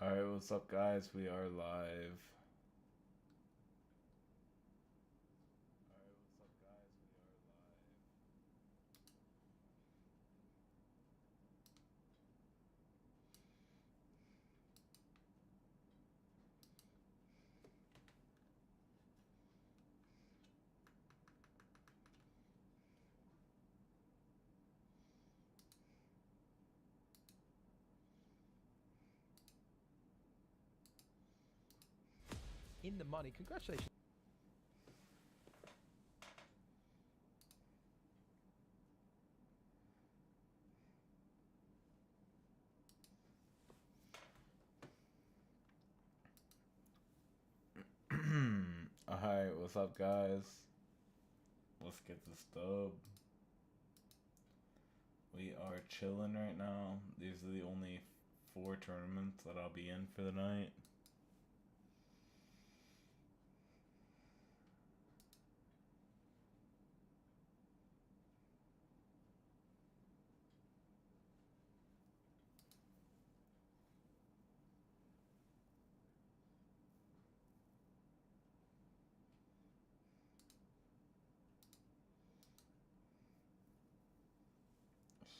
Alright, what's up, guys? We are live. Alright, what's up, guys? We are live. In the money. Congratulations. Alright, what's up, guys? Let's get this dub. We are chilling right now. These are the only 4 tournaments that I'll be in for the night.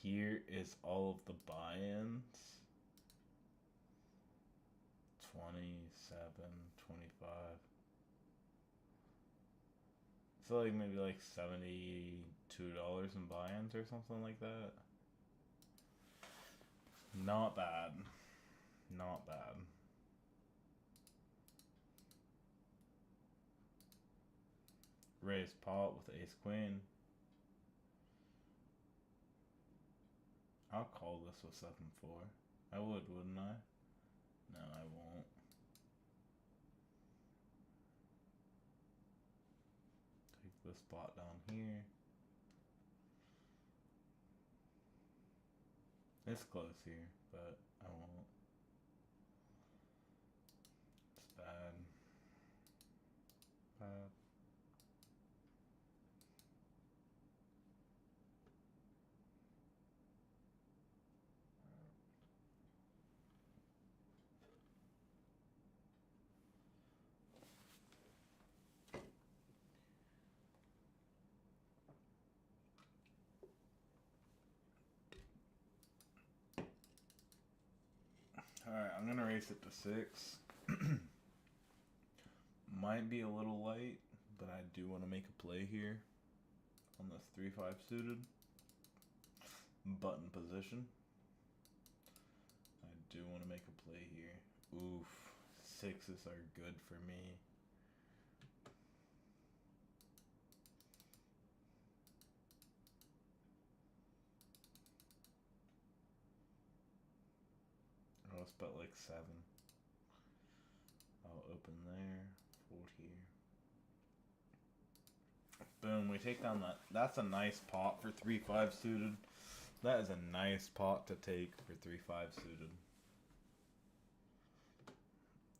Here is all of the buy-ins. 27, 25. So like maybe like $72 in buy-ins or something like that. Not bad. Not bad. Raise pot with ace queen. I'll call this with 7-4. I would, wouldn't I? No, I won't. Take this spot down here. It's close here, but I won't. It's bad. Bad. Alright, I'm gonna raise it to 6. Might be a little light, but I do want to make a play here on this 3-5 suited. Button position. I do want to make a play here. Oof. 6s are good for me. Oh, let's bet like 7. I'll open there. Fold here. Boom, we take down that. That's a nice pot for 3-5 suited. That is a nice pot to take for 3-5 suited.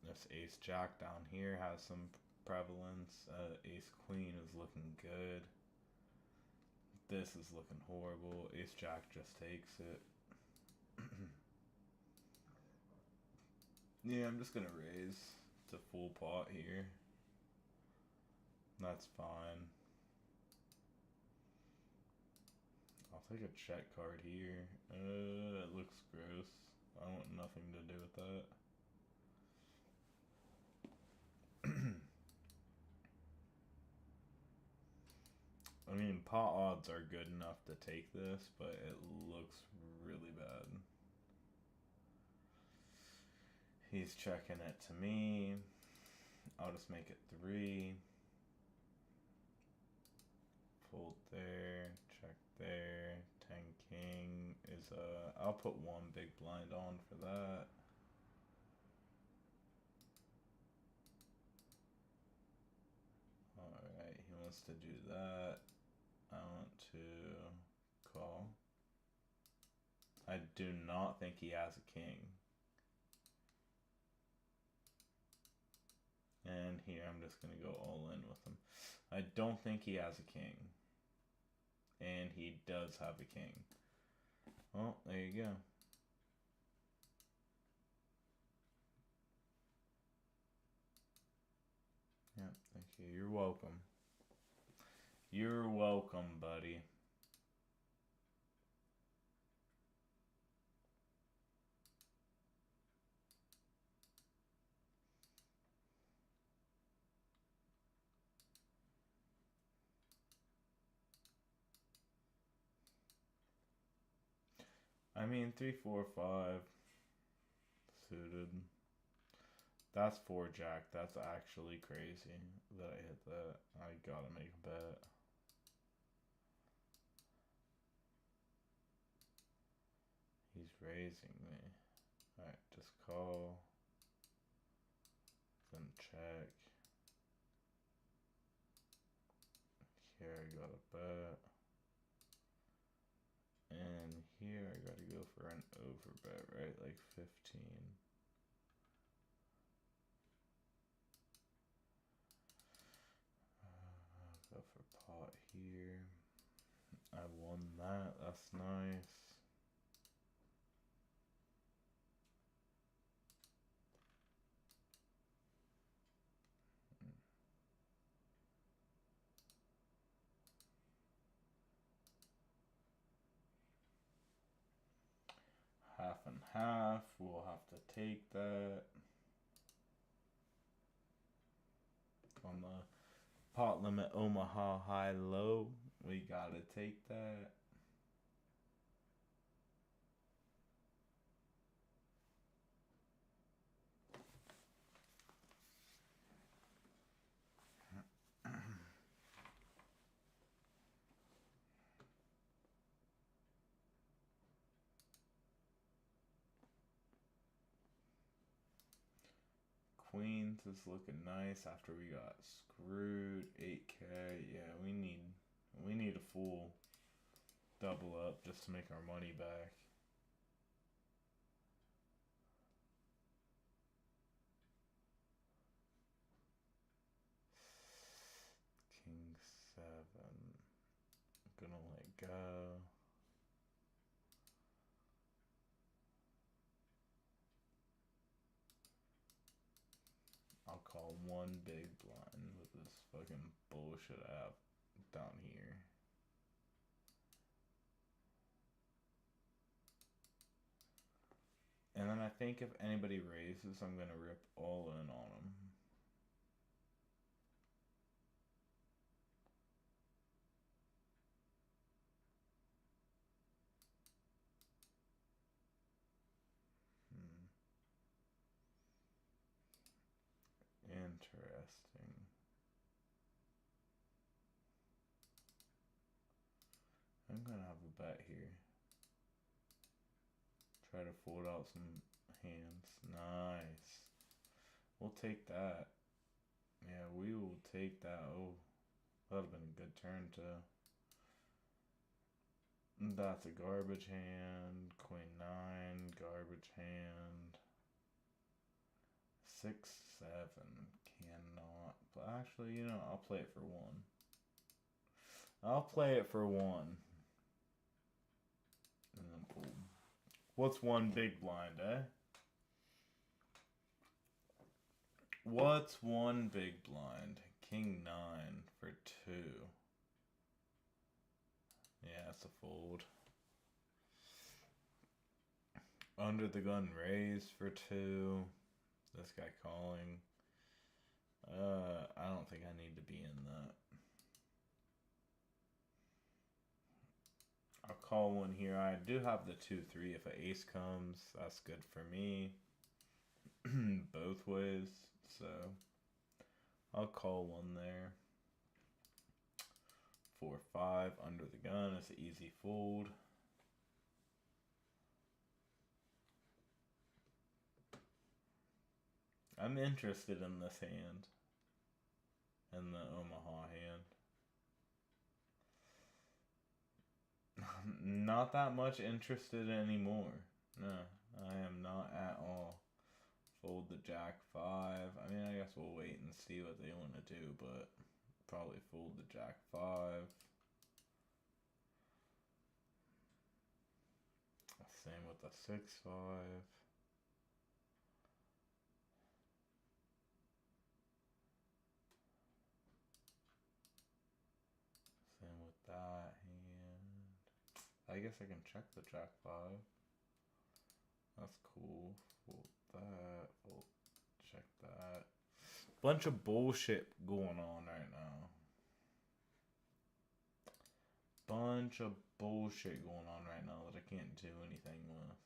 This ace jack down here has some prevalence. Ace queen is looking good. This is looking horrible. Ace jack just takes it. Yeah, I'm just gonna raise. It's a full pot here. That's fine. I'll take a check card here. It looks gross. I want nothing to do with that. I mean, pot odds are good enough to take this, but it looks really bad. He's checking it to me. I'll just make it 3. Fold there, check there. 10 king is I'll put 1 big blind on for that. Alright, he wants to do that. I want to call. I do not think he has a king. And here I'm just going to go all in with him. I don't think he has a king. And he does have a king. Well, there you go. You're welcome. You're welcome, buddy. I mean, 3, 4, 5 suited. That's 4 jack. That's actually crazy that I hit that. I gotta make a bet. He's raising me. Alright, just call. Then check. Here I got a bet. And here I gotta go for an over bet, right? Like 15. Go for pot here. I won that. That's nice. Half and half. We'll have to take that. On the pot limit Omaha high low, we gotta take that. Queens is looking nice after we got screwed. 8K. Yeah, we need a full double up just to make our money back. King 7. Gonna let go. I'll call one big blind with this fucking bullshit app down here. And then I think if anybody raises, I'm gonna rip all in on them. Interesting. I'm gonna have a bet here. Try to fold out some hands. Nice. We'll take that. Yeah, we will take that. Oh, that'd have been a good turn too. That's a garbage hand. Queen 9, garbage hand. 6, 7. Cannot. But actually, you know, I'll play it for 1. I'll play it for 1. And then boom. What's one big blind, eh? What's one big blind? King 9 for 2. Yeah, it's a fold. Under the gun raise for 2. This guy calling. I don't think I need to be in that. I'll call one here. I do have the 2-3. If an ace comes, that's good for me. Both ways. So I'll call one there. 4-5 under the gun. It's an easy fold. I'm interested in this hand. And the Omaha hand. Not that much interested anymore. No, I am not at all. Fold the Jack 5. I mean, I guess we'll wait and see what they want to do, but probably fold the Jack 5. Same with the 6-5. I guess I can check the Jack 5. That's cool. Fold that. Fold. Check that. Bunch of bullshit going on right now. Bunch of bullshit going on right now that I can't do anything with.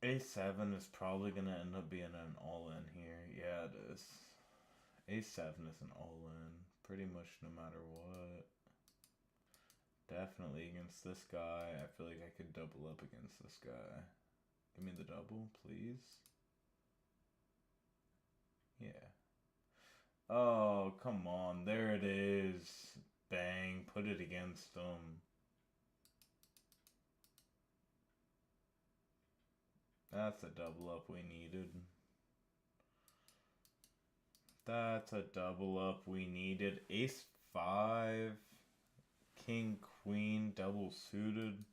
A7 is probably going to end up being an all-in here. Yeah, it is. A7 is an all-in. Pretty much no matter what. Definitely against this guy. I feel like I could double up against this guy. Give me the double, please. Yeah. Oh, come on. There it is. Bang. Put it against him. That's a double up we needed. That's a double up we needed. Ace 5. King, queen, double suited.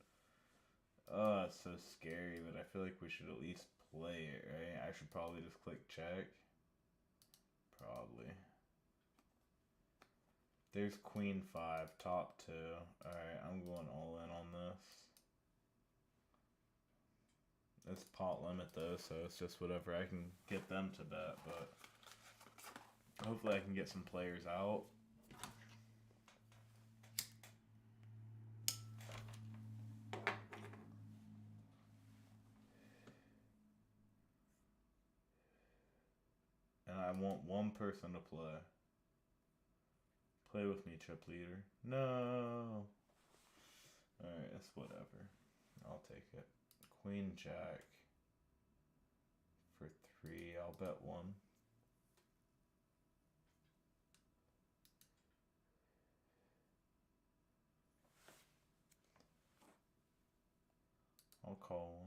Oh, it's so scary, but I feel like we should at least play it, right? I should probably just click check. Probably. There's queen 5, top 2. Alright, I'm going all in on this. It's pot limit though, so it's just whatever I can get them to bet, but hopefully I can get some players out. And I want one person to play. Play with me, chip leader. No! Alright, it's whatever. I'll take it. Queen jack for 3. I'll bet 1. I'll call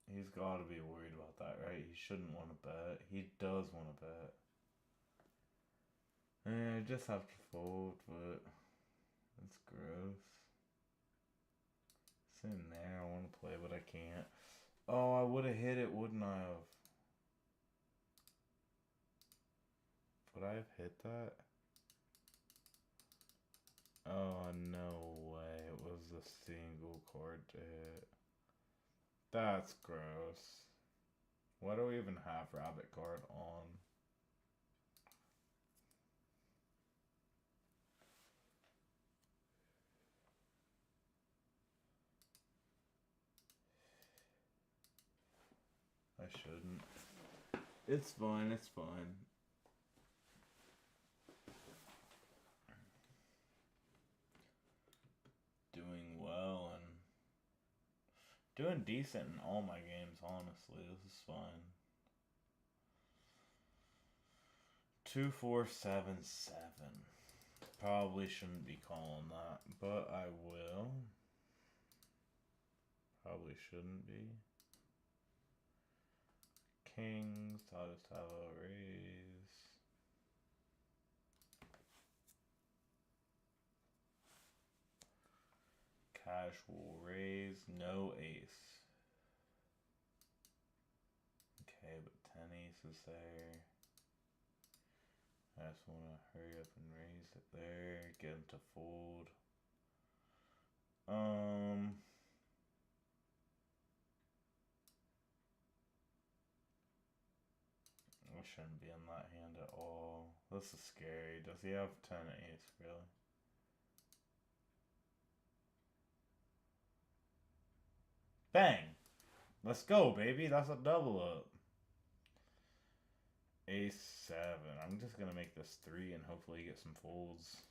1. He's got to be worried about that, right? He shouldn't want to bet. He does want to bet. I just have to fold, but it's gross. It's in there. I want to play, but I can't. Oh, I would have hit it, wouldn't I have? Would I have hit that? Oh, no way. It was a single card to hit. That's gross. Why do we even have rabbit card on? I shouldn't. It's fine, it's fine. Doing well and doing decent in all my games, honestly. This is fine. 2, 4, 7, 7. Probably shouldn't be calling that, but I will. Probably shouldn't be. Kings, I'll just have a raise. Casual raise, no ace. Okay, but 10 ace is there. I just want to hurry up and raise it there, get him to fold. I shouldn't be in that hand at all. This is scary. Does he have 10 ace, really? Bang! Let's go, baby. That's a double up. Ace 7. I'm just gonna make this 3 and hopefully get some folds.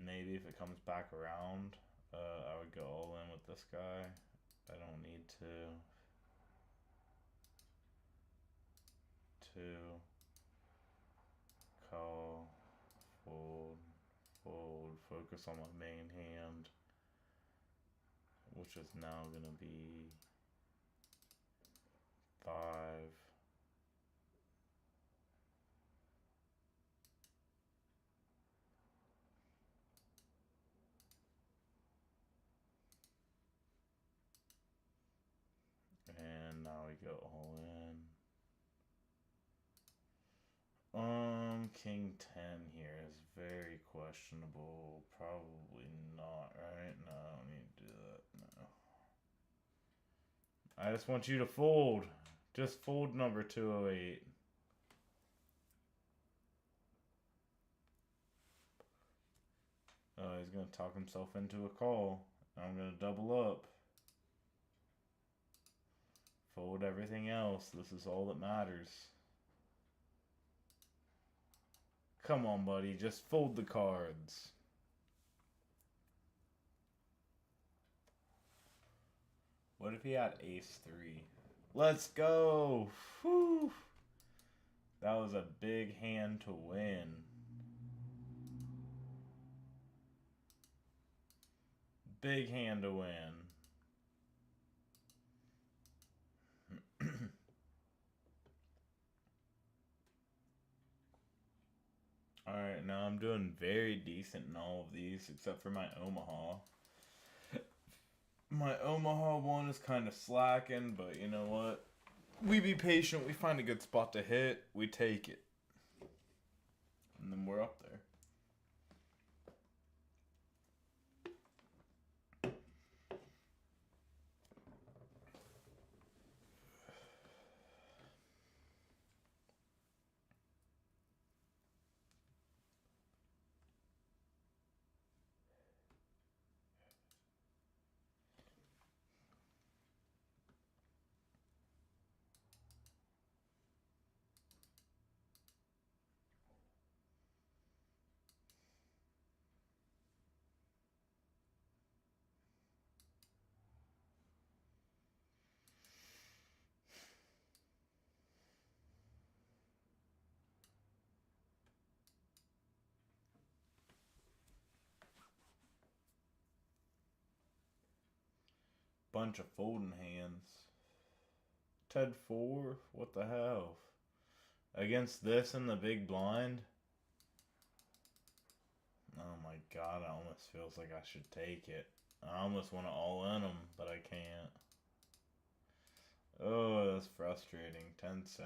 Maybe if it comes back around, I would go all in with this guy. I don't need to. 2. Call. Fold. Fold. Focus on my main hand, which is now gonna be 5. King 10 here is very questionable. Probably not, right? No, I don't need to do that. No. I just want you to fold. Just fold number 208. Oh, he's going to talk himself into a call. I'm going to double up. Fold everything else. This is all that matters. Come on, buddy. Just fold the cards. What if he had ace 3? Let's go. Whew. That was a big hand to win. Big hand to win. Alright, now I'm doing very decent in all of these except for my Omaha. My Omaha one is kind of slacking, but you know what? We be patient, we find a good spot to hit, we take it. And then we're up there. Bunch of folding hands. Ted 4? What the hell? Against this and the big blind? Oh my god, it almost feels like I should take it. I almost want to all in them, but I can't. Oh, that's frustrating. 10-7.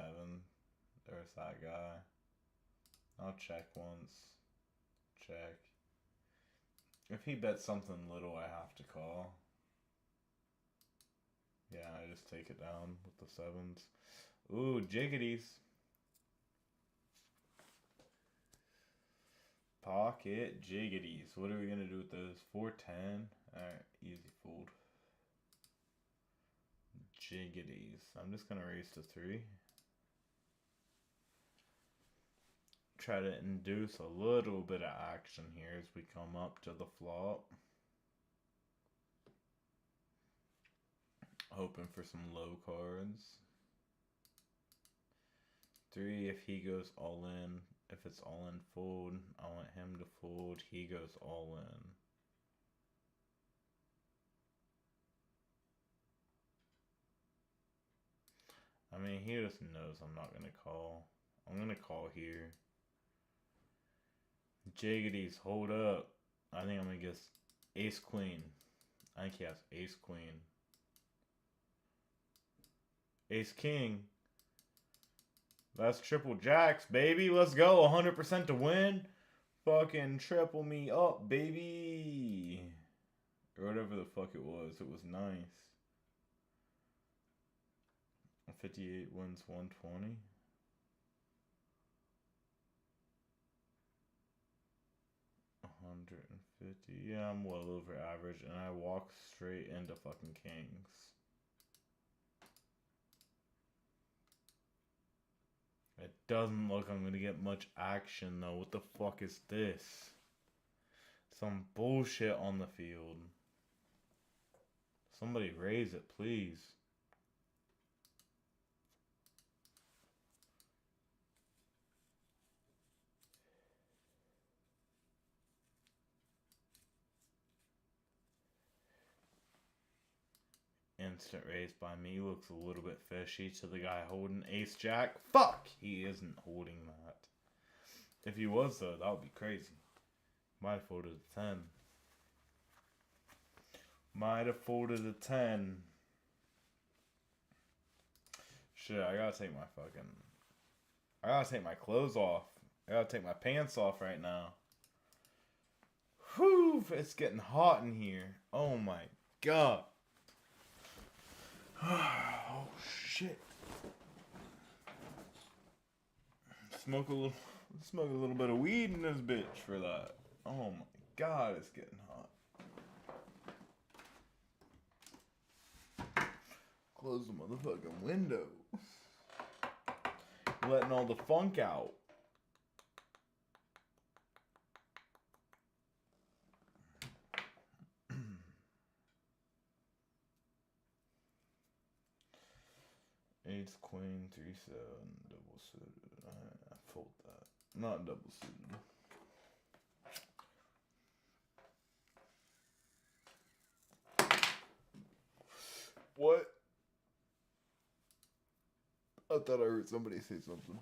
There's that guy. I'll check once. Check. If he bets something little, I have to call. Yeah, I just take it down with the 7s. Ooh, jiggities. Pocket jiggities. What are we going to do with those? 4-10? Alright, easy fold. Jiggities. I'm just going to raise to 3. Try to induce a little bit of action here as we come up to the flop. Hoping for some low cards. 3 if he goes all in. If it's all in fold, I want him to fold. He goes all in. I mean, he just knows I'm not going to call. I'm going to call here. Jiggities, hold up. I think I'm going to guess ace queen. I think he has ace queen. Ace king. That's triple jacks, baby. Let's go. 100% to win. Fucking triple me up, baby. Or whatever the fuck it was. It was nice. 58 wins 120. $150. Yeah, I'm well over average. And I walk straight into fucking kings. It doesn't look I'm gonna get much action though. What the fuck is this? Some bullshit on the field. Somebody raise it, please. Instant raise by me looks a little bit fishy to the guy holding ace jack. Fuck! He isn't holding that. If he was though, that would be crazy. Might have folded a 10. Might have folded a 10. Shit, I gotta take my clothes off. I gotta take my pants off right now. Whew, it's getting hot in here. Oh my god. Oh shit. Smoke a little bit of weed in this bitch for that. Oh my god, it's getting hot. Close the motherfucking window. Letting all the funk out. Ace, queen, 3-7, double suited. I fold that. Not double suited. What? I thought I heard somebody say something.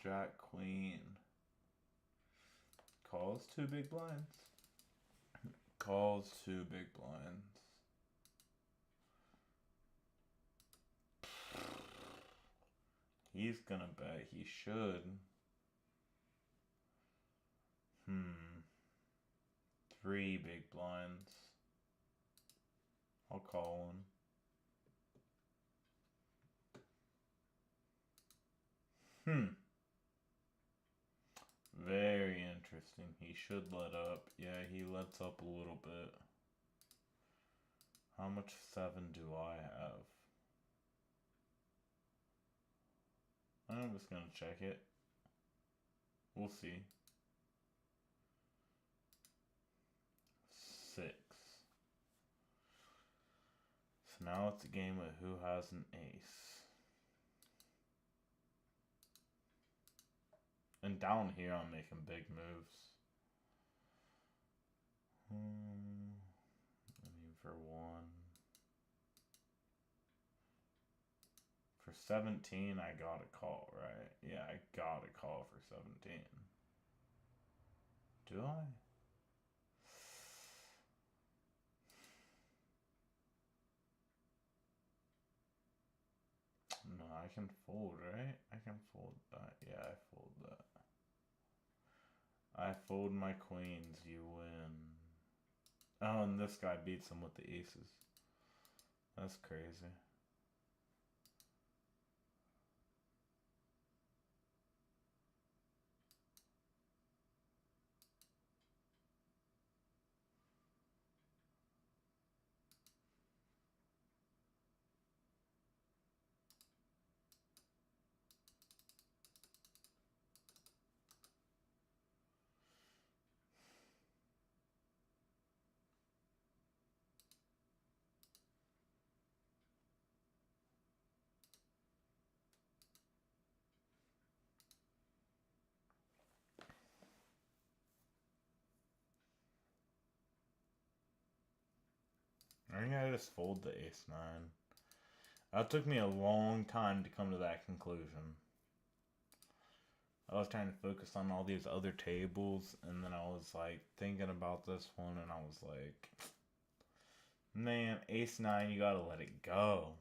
Jack, queen. Calls 2 big blinds. Calls 2 big blinds. He's gonna bet. He should. 3 big blinds. I'll call him. Very interesting. He should let up. Yeah, he lets up a little bit. How much 7 do I have? I'm just gonna check it. We'll see. 6. So now it's a game of who has an ace. And down here I'm making big moves. I mean, for 1. For 17, I gotta call, right? Yeah, I gotta call for 17. Do I? No, I can fold, right? I can fold that. Yeah, I fold that. I fold my queens, you win. Oh, and this guy beats him with the aces. That's crazy. I think I just fold the ace-9. That took me a long time to come to that conclusion. I was trying to focus on all these other tables, and then I was like thinking about this one, and I was like, man, ace-9, you gotta let it go.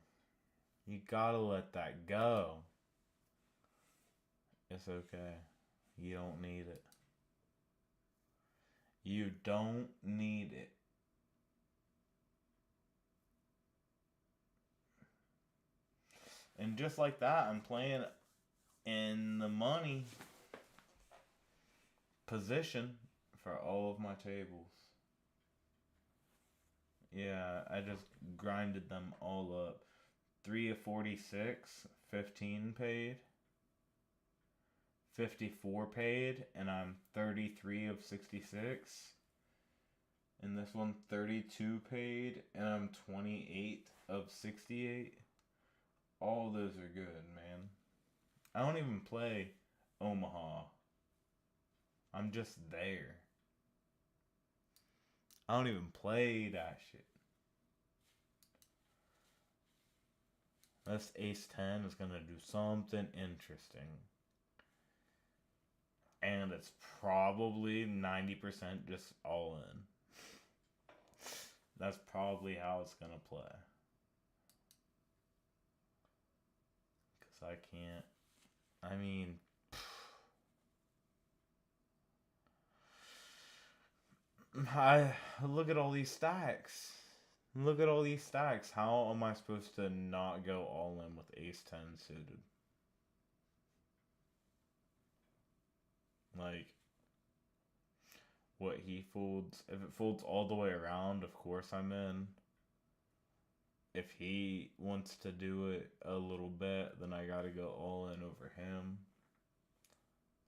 You gotta let that go. It's okay. You don't need it. You don't need it. And just like that, I'm playing in the money position for all of my tables. Yeah, I just grinded them all up. 3 of 46, 15 paid. 54 paid, and I'm 33 of 66. And this one, 32 paid, and I'm 28 of 68. All those are good, man. I don't even play Omaha. I'm just there. I don't even play that shit. This ace-10 is going to do something interesting. And it's probably 90% just all in. That's probably how it's going to play. Because I can't I mean, I look at all these stacks. Look at all these stacks. How am I supposed to not go all in with ace 10 suited? Like, what he folds. If it folds all the way around, of course I'm in. If he wants to do it a little bit, then I gotta go all in over him.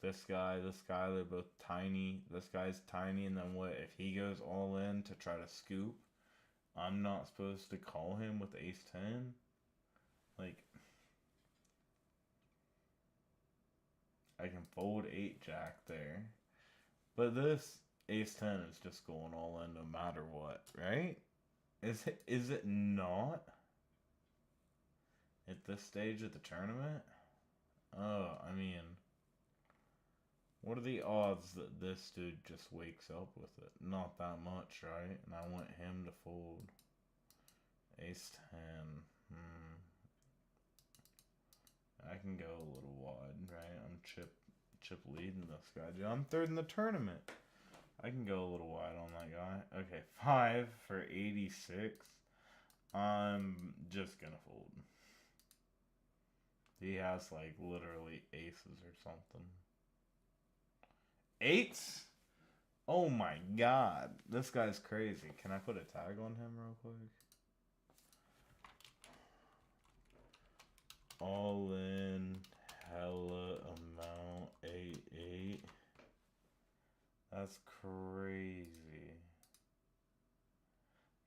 This guy, they're both tiny. This guy's tiny, and then what? If he goes all in to try to scoop, I'm not supposed to call him with ace 10? Like, I can fold 8 jack there. But this ace 10 is just going all in no matter what, right? Is it not? At this stage of the tournament? Oh, I mean, what are the odds that this dude just wakes up with it? Not that much, right? And I want him to fold. Ace 10. I can go a little wide, right? I'm chip leading this guy. Dude, I'm third in the tournament. I can go a little wide on that guy. Okay, 5 for 86. I'm just gonna fold. He has like literally aces or something. 8s? Oh my god. This guy's crazy. Can I put a tag on him real quick? All in, hella amount, 8-8. That's crazy.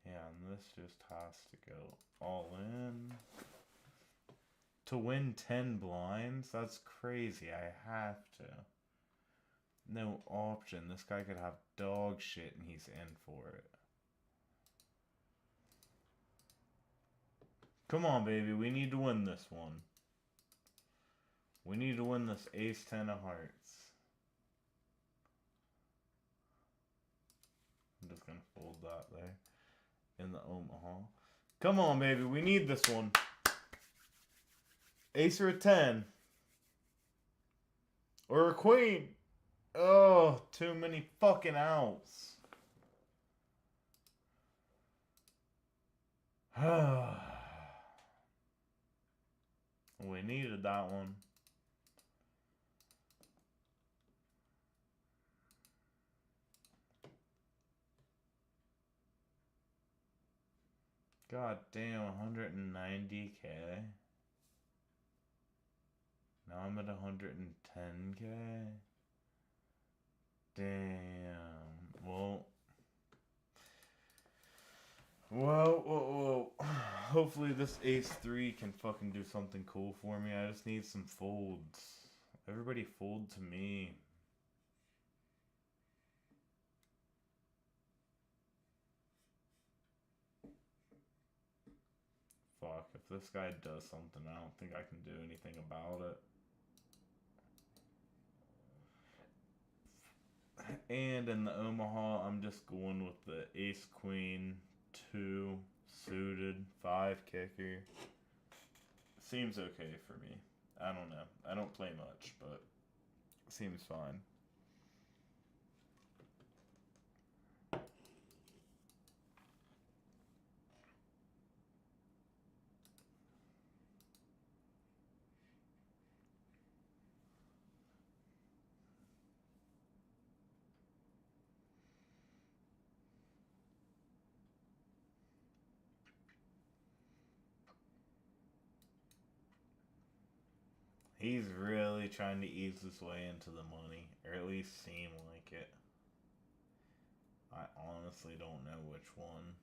Yeah, and this just has to go all in. To win 10 blinds? That's crazy. I have to. No option. This guy could have dog shit and he's in for it. Come on, baby. We need to win this one. We need to win this ace 10 of hearts. I'm just going to fold that there. In the Omaha. Come on, baby. We need this one. Ace or a 10. Or a queen. Oh, too many fucking outs. We needed that one. God damn, 190k. Now I'm at 110k. Damn. Whoa. Hopefully this ace 3 can fucking do something cool for me. I just need some folds. Everybody fold to me. Fuck, if this guy does something, I don't think I can do anything about it. And in the Omaha, I'm just going with the ace queen 2 suited 5 kicker. Seems okay for me. I don't know. I don't play much, but seems fine. He's really trying to ease his way into the money, or at least seem like it. I honestly don't know which one.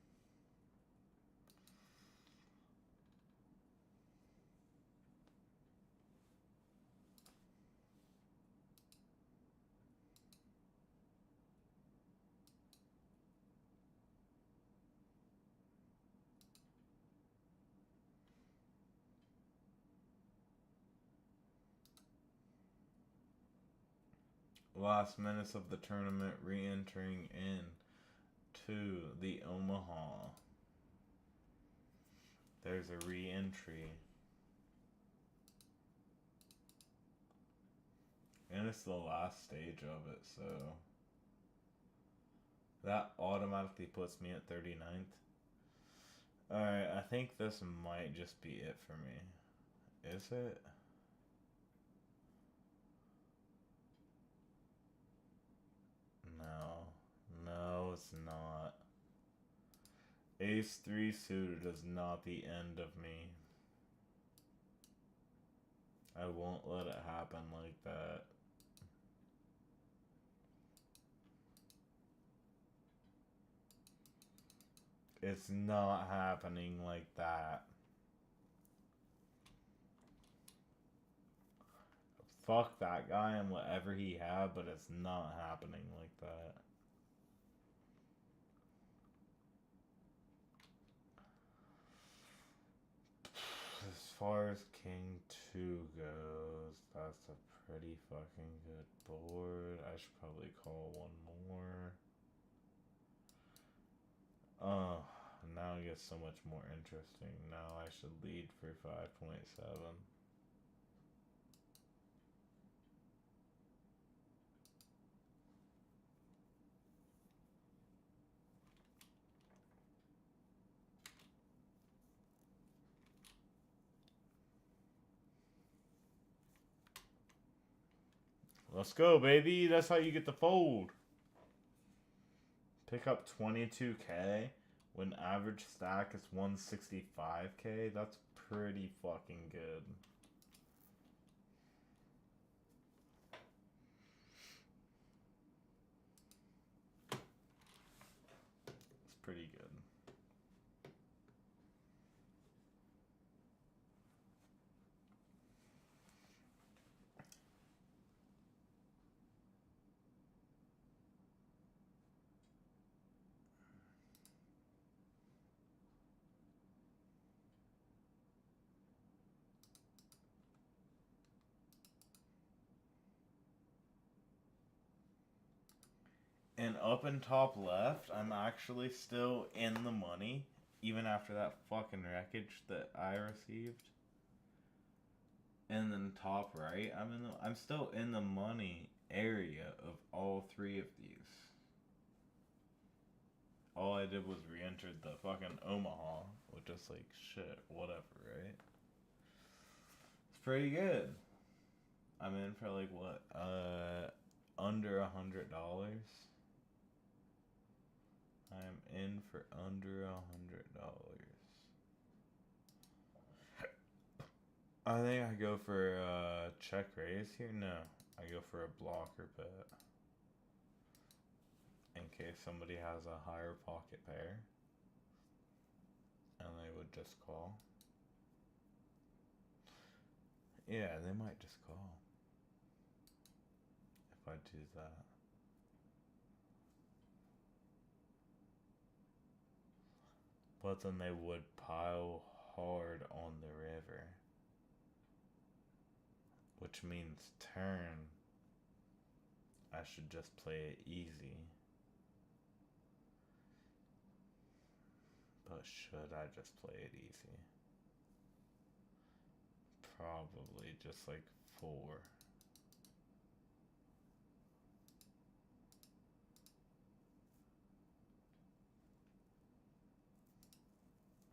Last minutes of the tournament, re-entering in to the Omaha. There's a re-entry. missed the last stage of it, so that automatically puts me at 39th. Alright, I think this might just be it for me. Is it? No. No, it's not. Ace 3 suited is not the end of me. I won't let it happen like that. It's not happening like that. Fuck that guy and whatever he had, but it's not happening like that. As far as King 2 goes, that's a pretty fucking good board. I should probably call one more. Oh, now it gets so much more interesting. Now I should lead for 5.7. Let's go, baby. That's how you get the fold. Pick up 22k when average stack is 165k. That's pretty fucking good. It's pretty good. And up in top left, I'm actually still in the money, even after that fucking wreckage that I received. And then top right, I'm still in the money area of all three of these. All I did was re-entered the fucking Omaha, which is like shit, whatever, right? It's pretty good. I'm in for like what? Under $100. I'm in for under $100. I think I go for check raise here. No, I go for a blocker bet in case somebody has a higher pocket pair, and they would just call. Yeah, they might just call if I do that. But then they would pile hard on the river, which means turn I should just play it easy. But should I just play it easy? Probably just like 4.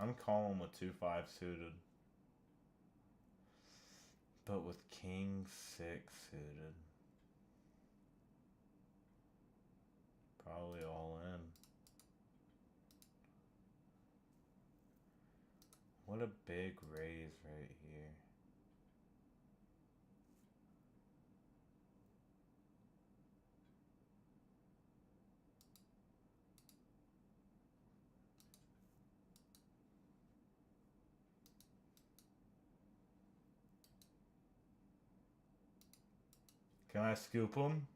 I'm calling with 2-5 suited. But with King 6 suited. Probably all in. What a big raise right here. Can I scoop him?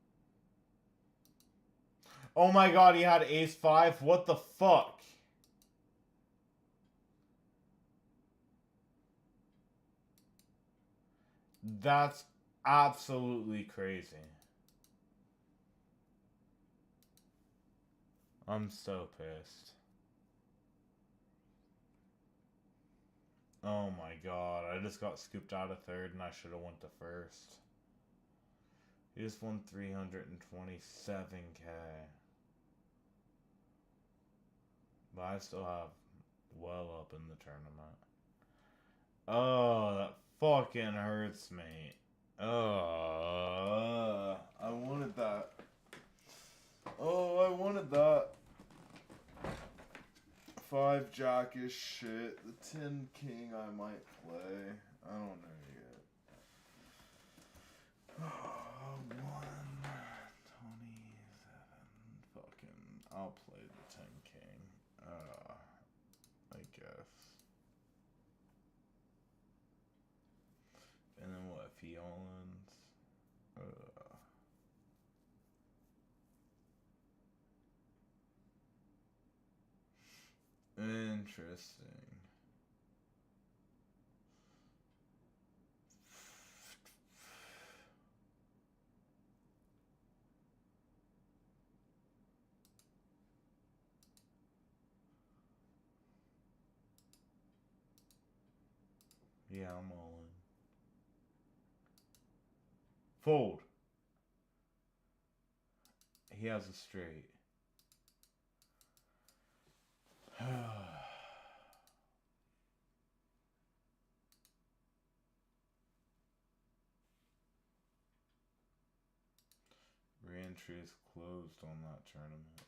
Oh my god, he had ace 5? What the fuck? That's absolutely crazy. I'm so pissed. Oh my god, I just got scooped out of third and I should have went to first. He just won 327K. But I still have well up in the tournament. Oh, that fucking hurts me. Oh, I wanted that. Oh, I wanted that. 5 jack is shit. The 10 king I might play. I don't know yet. 127. Fucking, I'll play the 10 king. I guess. And then what if he all ends? Interesting. Yeah, I'm all in. Fold. He has a straight. Reentry is closed on that tournament.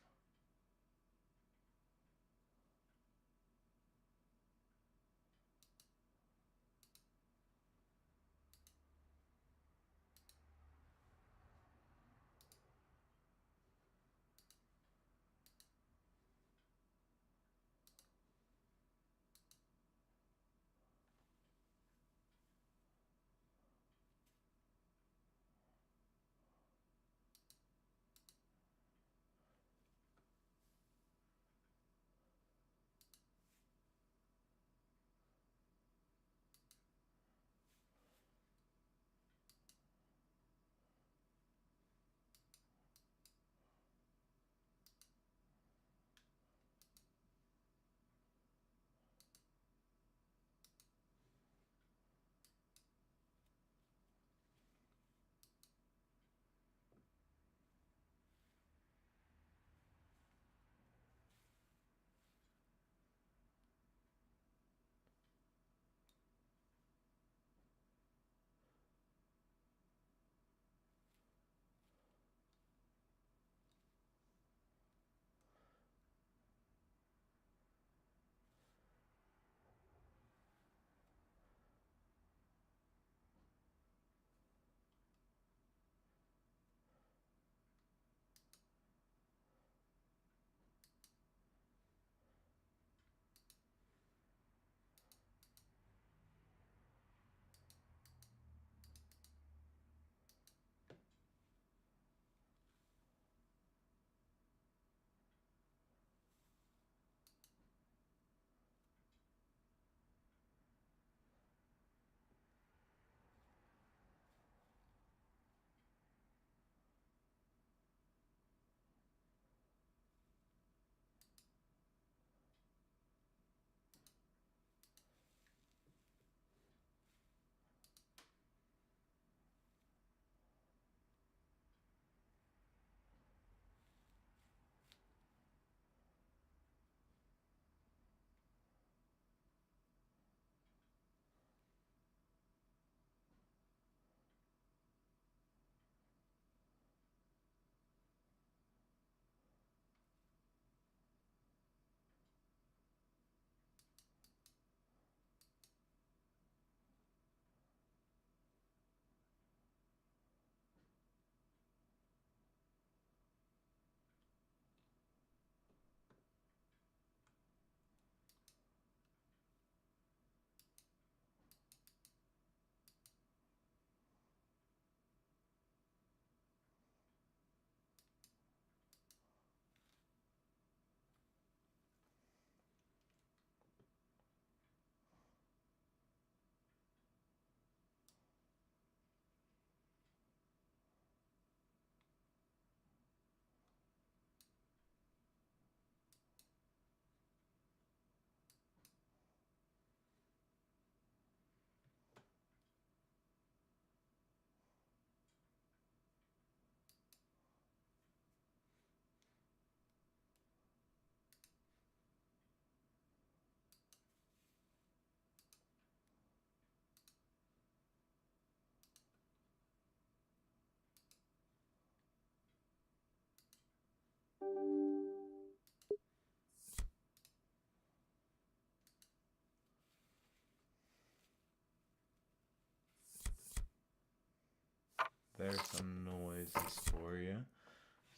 there's some noises for you.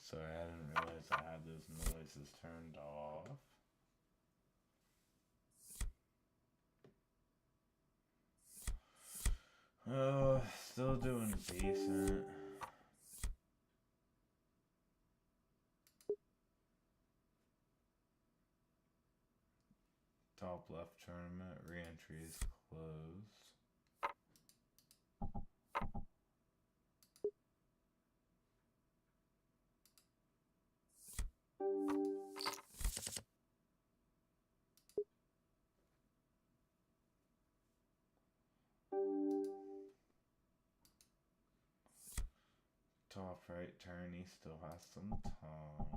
Sorry, I didn't realize I had those noises turned off. Oh, still doing decent. Top left tournament, re-entry is closed. Top right turn, he still has some time.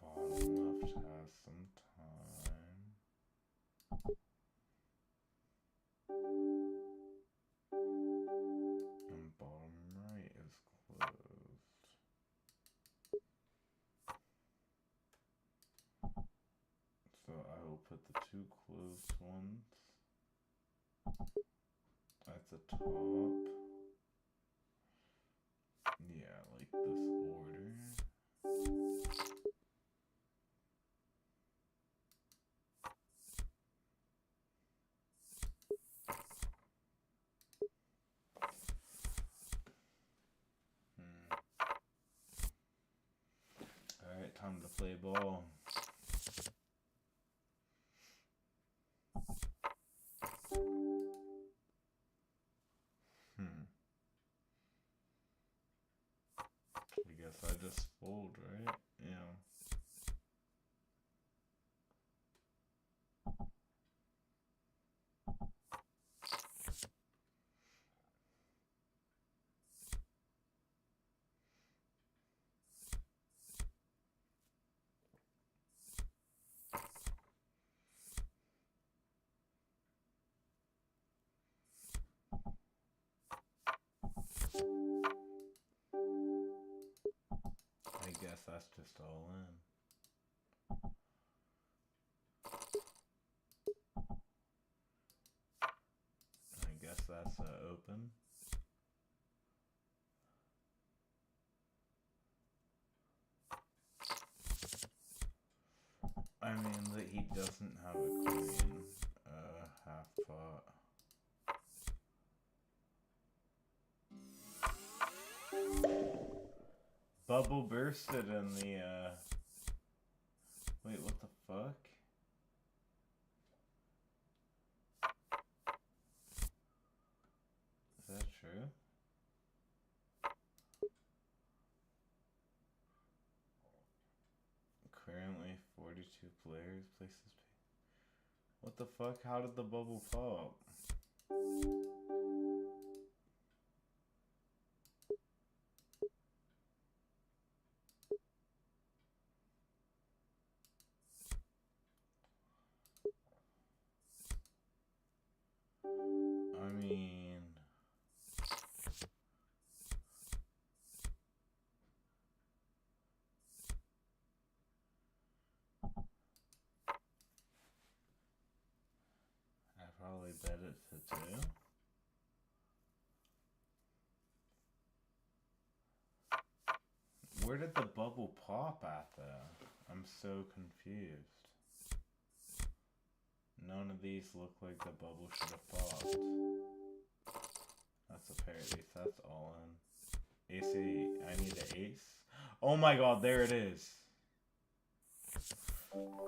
Bottom left has some time. And bottom right is closed. So I will put the two closed ones at the top. Yeah, like this order. Alright, time to play ball. I guess I just fold, right? Yeah. I guess that's just all in. I guess that's open. I mean that he doesn't have a queen, half pot. Bubble bursted in the, wait, what the fuck? Is that true? Currently 42 players, places. What the fuck? How did the bubble pop? I mean, I probably bet it to 2. Where did the bubble pop at though? I'm so confused. None of these look like the bubble should have popped. That's a pair of ace, that's all in. Ace 8, I need an ace. Oh my god, there it is.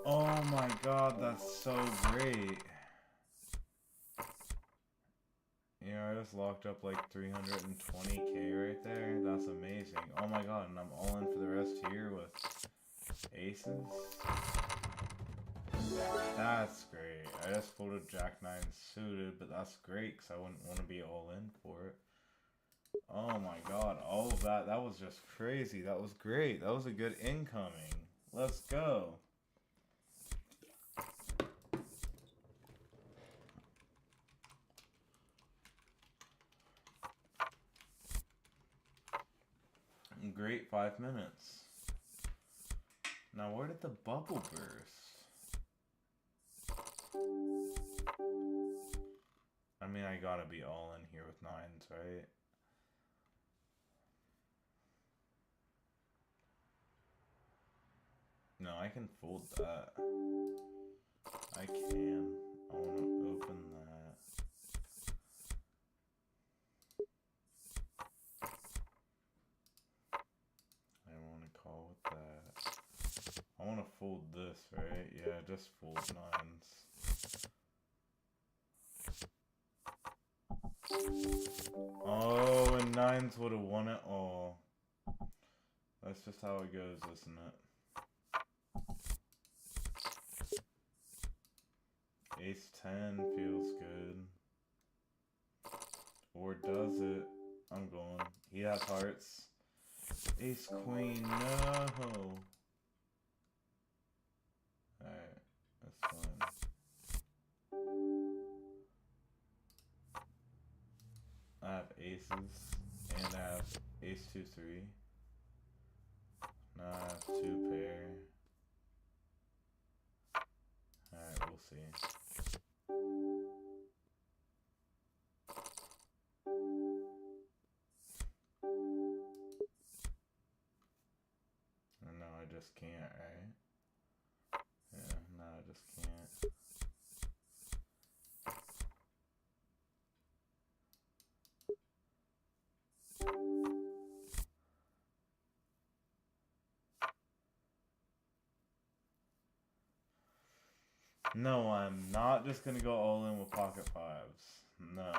Oh my god, that's so great. Yeah, I just locked up like 320k right there. That's amazing. Oh my god, and I'm all in for the rest here with aces. That's great. I just folded Jack 9 suited, but that's great because I wouldn't want to be all in for it. Oh my god, all of that. That was just crazy. That was great. That was a good incoming. Let's go. great 5 minutes. Now where did the bubble burst? I mean, I gotta be all in here with 9s, right? No, I can fold that. I can. I want to open that. I want to call with that. I want to fold this, right? Yeah, just fold 9s. Oh, and 9s would have won it all. That's just how it goes, isn't it? Ace 10 feels good. Or does it? I'm going. He has hearts. Ace Queen, no! Alright, that's fine. I have aces, and I have ace 2, 3. Now I have 2 pair. Alright, we'll see. No, I just can't, right? Yeah, no, I just can't. No, I'm not just gonna go all in with pocket 5s. No.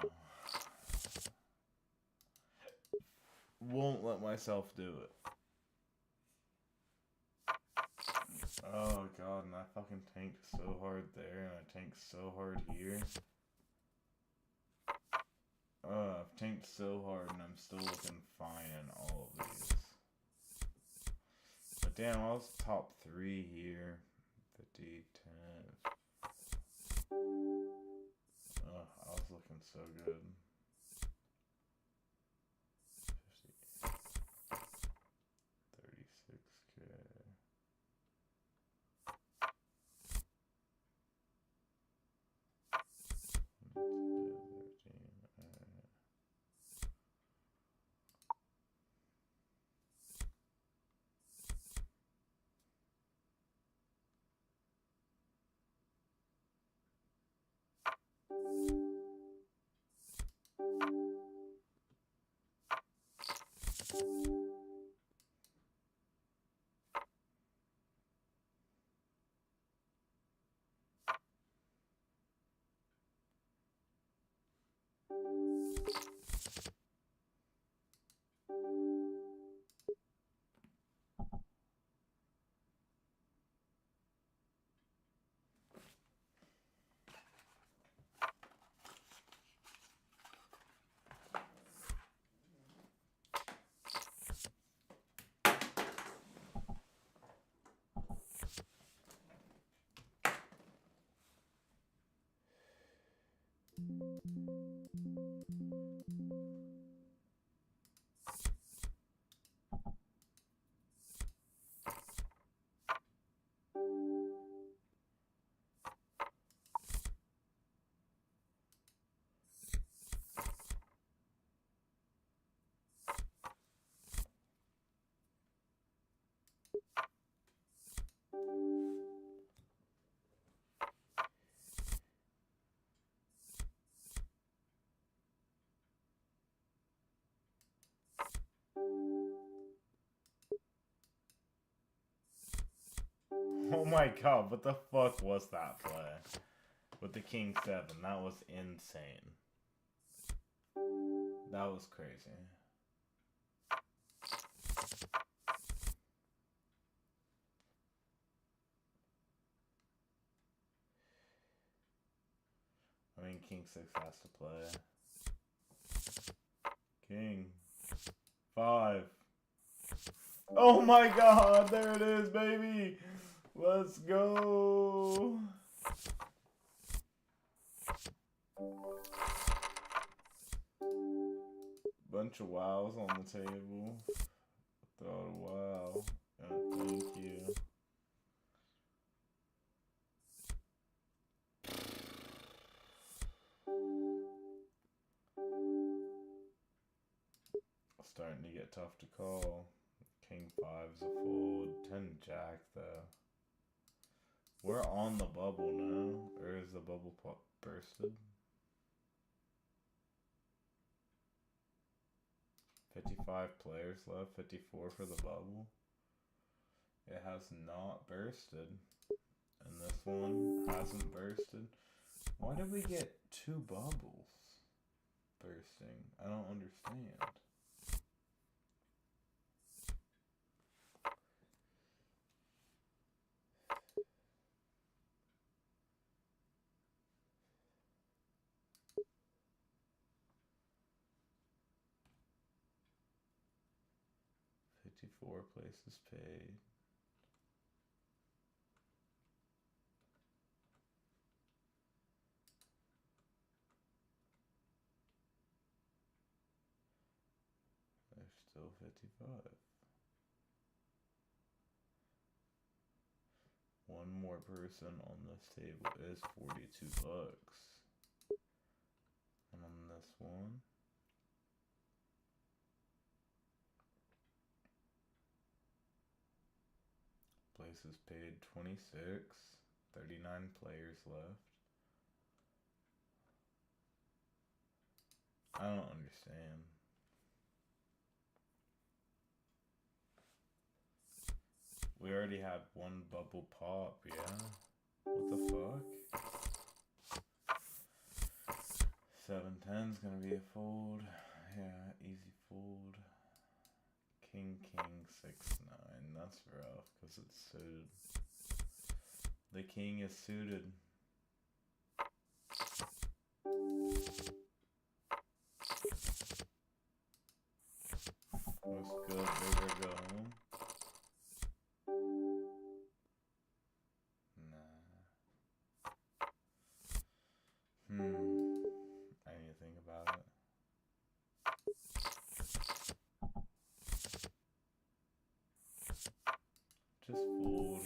Won't let myself do it. Oh god, and I fucking tanked so hard there, and I tanked so hard here. I've tanked so hard, and I'm still looking fine in all of these. But damn, I was top 3 here. 50, 10. I was looking so good. 36K. Oh my god, what the fuck was that play? With the King 7, that was insane. That was crazy. I mean, King 6 has to play. King 5. Oh my god, there it is, baby! Let's go! Bunch of wows on the table. Oh, wow. Thank you. Starting to get tough to call. King 5's a fold. 10 jack though. We're on the bubble now. Or is the bubble pop bursted? 55 players left. 54 for the bubble. It has not bursted. And this one hasn't bursted. Why did we get 2 bubbles bursting? I don't understand. $54 places paid. There's still 55. One more person on this table is $42. And on this one, places paid 26, 39 players left. I don't understand. We already had one bubble pop, yeah? What the fuck? 7-10's gonna be a fold. Yeah, easy fold. King, 6-9. That's rough, because it's suited. The king is suited. Looks good, bigger go home. Nah. I need to think about it. Just fold.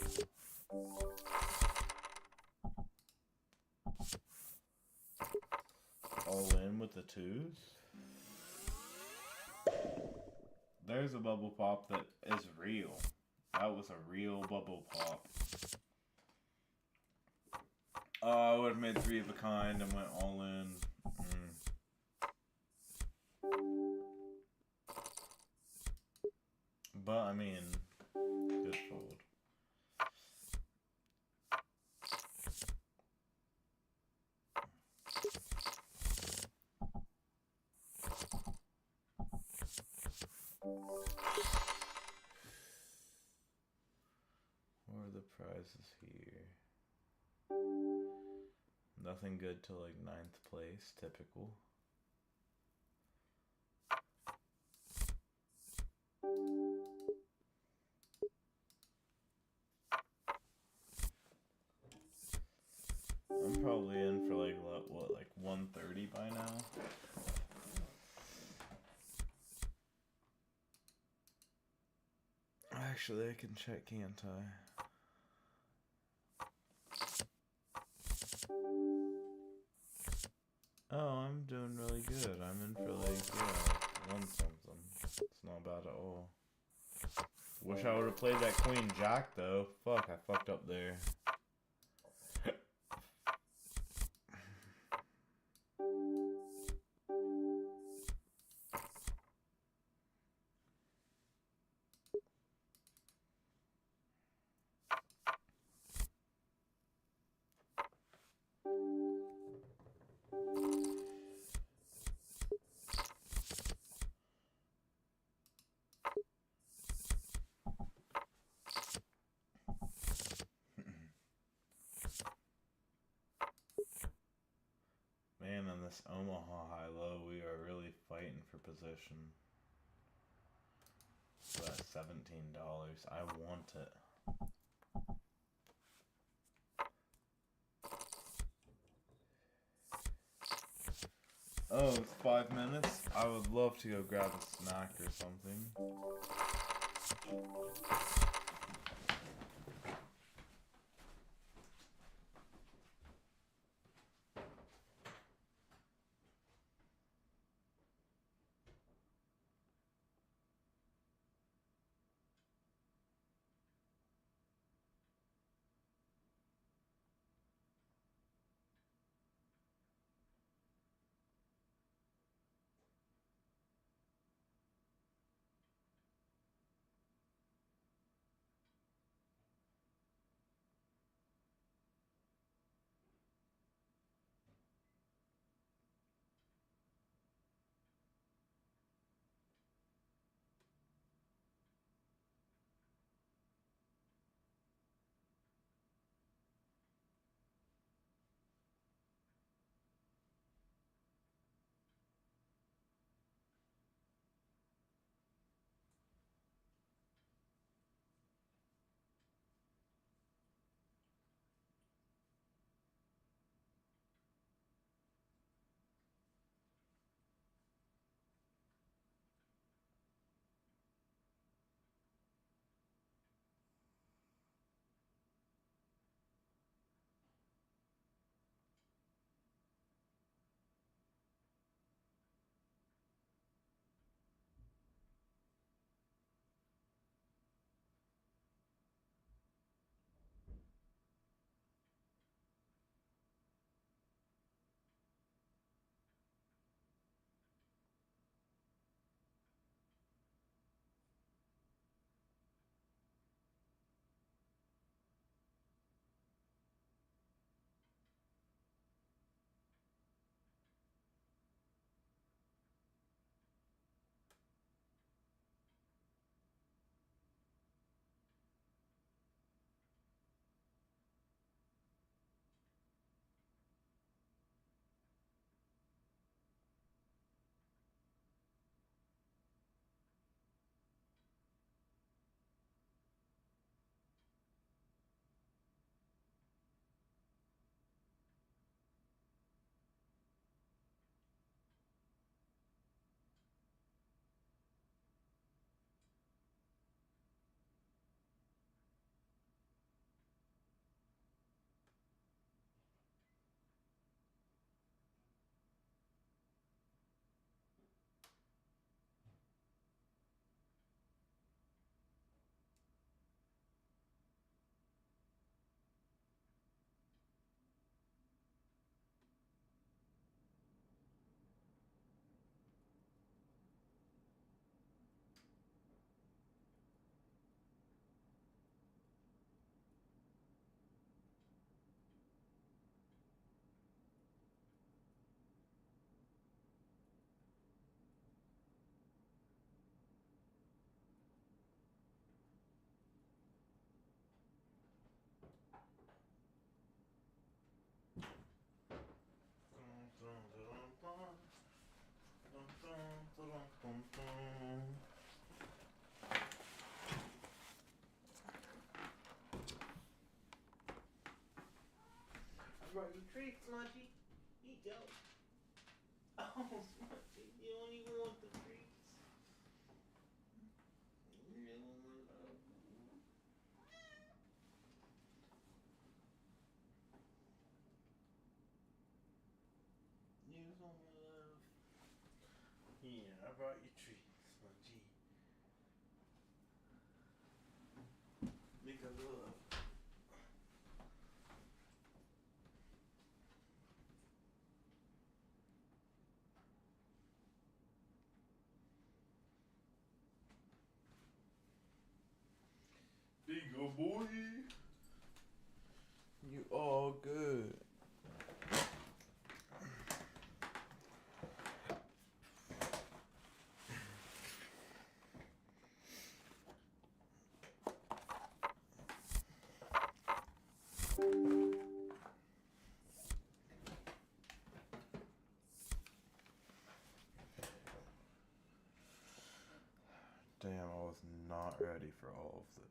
All in with the 2s. There's a bubble pop that is real. That was a real bubble pop. I would have made 3 of a kind and went all in. But I mean, good fold. What are the prizes here? Nothing good till like 9th place, typical. I'm probably in for like what, like 130 by now? Actually, I can check, can't I? Oh, I'm doing really good. I'm in for like, yeah, 1 something. It's not bad at all. Wish I would have played that queen jack though. Fuck, I fucked up there. Man, on this Omaha high-low, we are really fighting for position. So that's $17. I want it. Oh, it's 5 minutes? I would love to go grab a snack or something. Brought you treats, Smudgy. Eat yo. Oh, Smudgy, you don't even want the treats. You don't want love. You don't want love. Here, I brought you treats, Smudgy. Make a love. Bigger boy. You all good. Damn, I was not ready for all of this.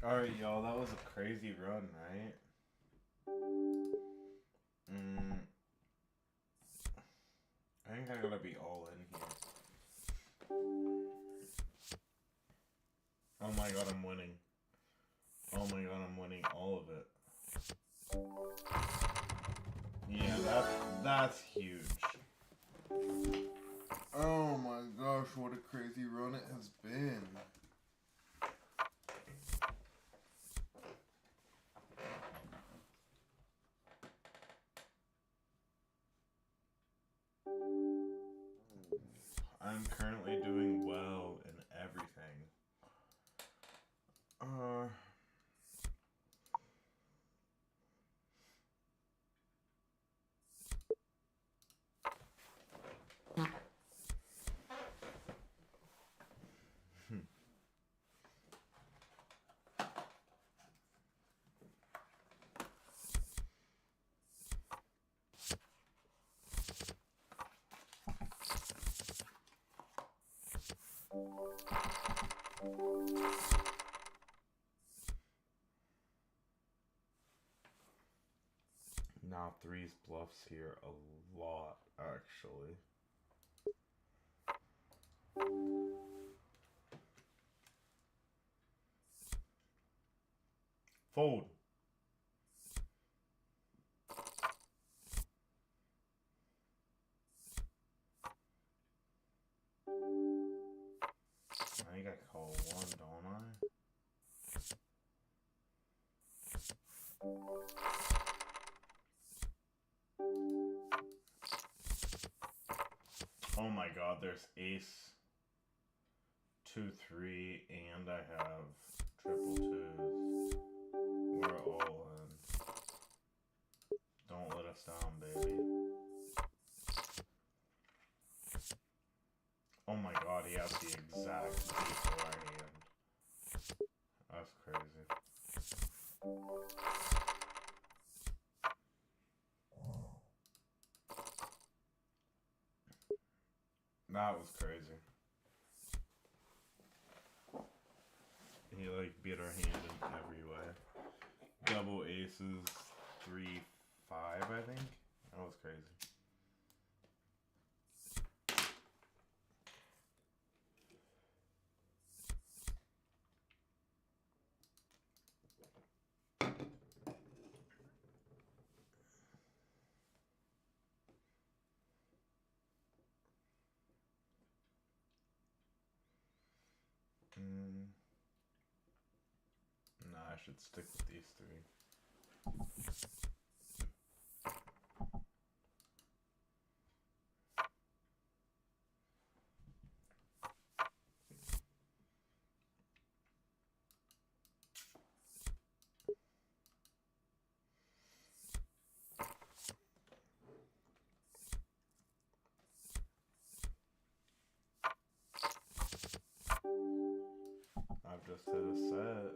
Alright, y'all, that was a crazy run, right? I think I gotta be all in here. Oh my god, I'm winning. Oh my god, I'm winning all of it. Yeah, that's huge. Oh my gosh, what a crazy run it has been. I'm currently doing well in everything. Now threes bluffs here a lot, actually. Fold. I think I call one, don't I? Oh my god, there's ace, 2-3, and I have triple twos. We're all in. Don't let us down, baby. Oh my god, he has the exact D4 hand. That's crazy. That was crazy. He like beat our hand in every way. Double aces, 3-5, I think. That was crazy. should stick with these three. I've just hit a set.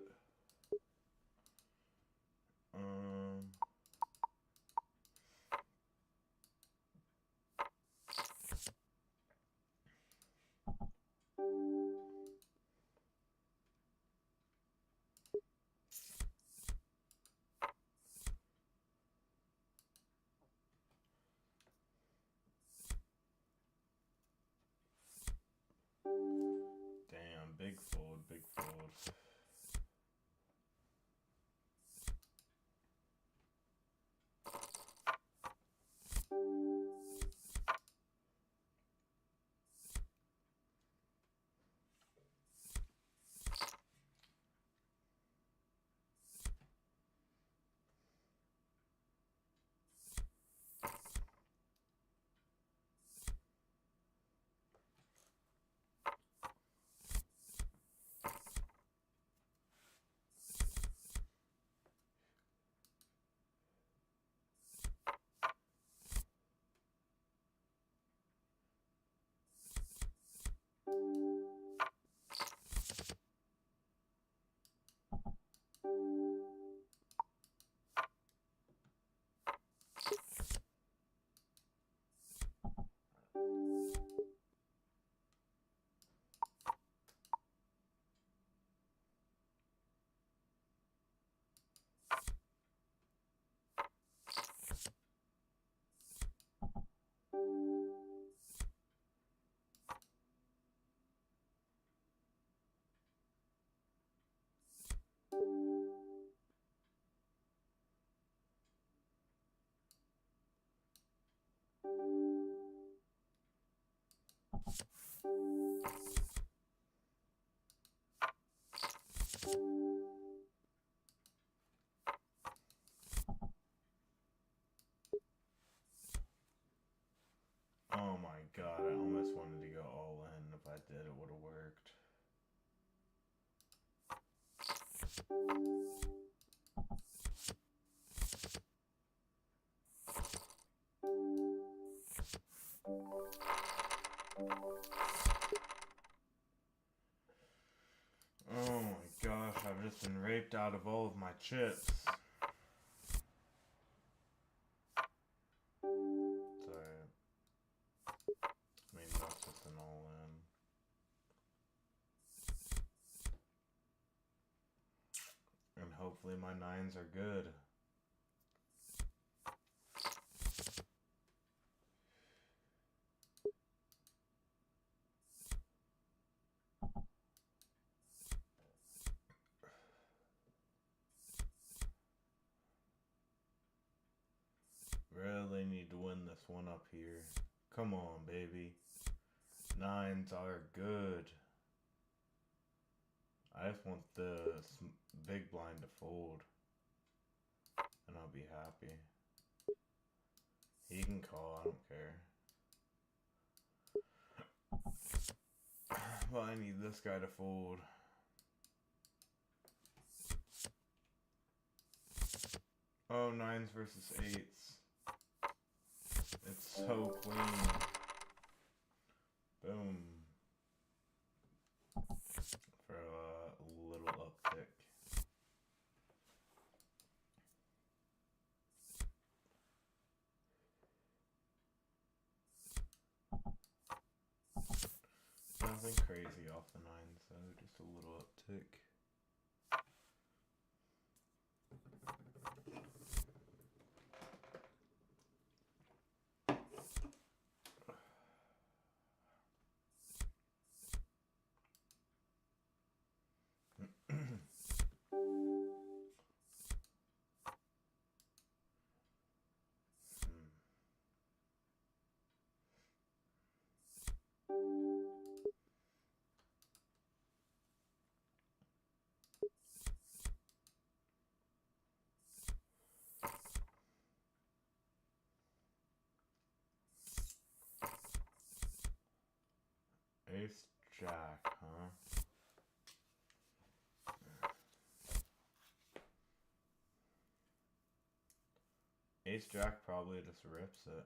Damn, big fold, big fold. Oh my god, I almost wanted to go all in. If I did, it would have worked. Oh my gosh, I've just been raped out of all of my chips. Sorry. I mean, that's just an all in. And hopefully my nines are good. Really need to win this one up here. Come on, baby. Nines are good. I just want the big blind to fold. And I'll be happy. He can call, I don't care. Well, I need this guy to fold. Oh, nines versus eights. It's so clean. Boom. For a little uptick. Nothing crazy off the nines, so just a little uptick. Ace Jack, huh? Ace Jack probably just rips it.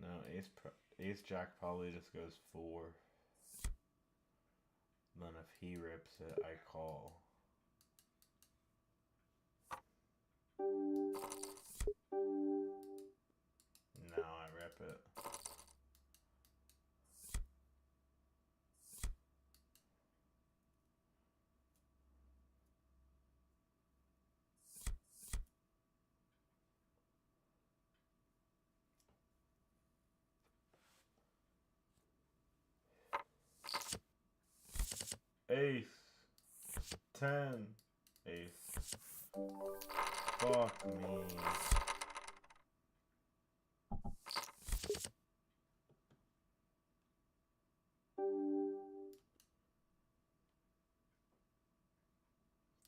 No, Ace Jack probably just goes 4. Then if he rips it, I call. Now I rip it. Ace. 10. Ace. Fuck me.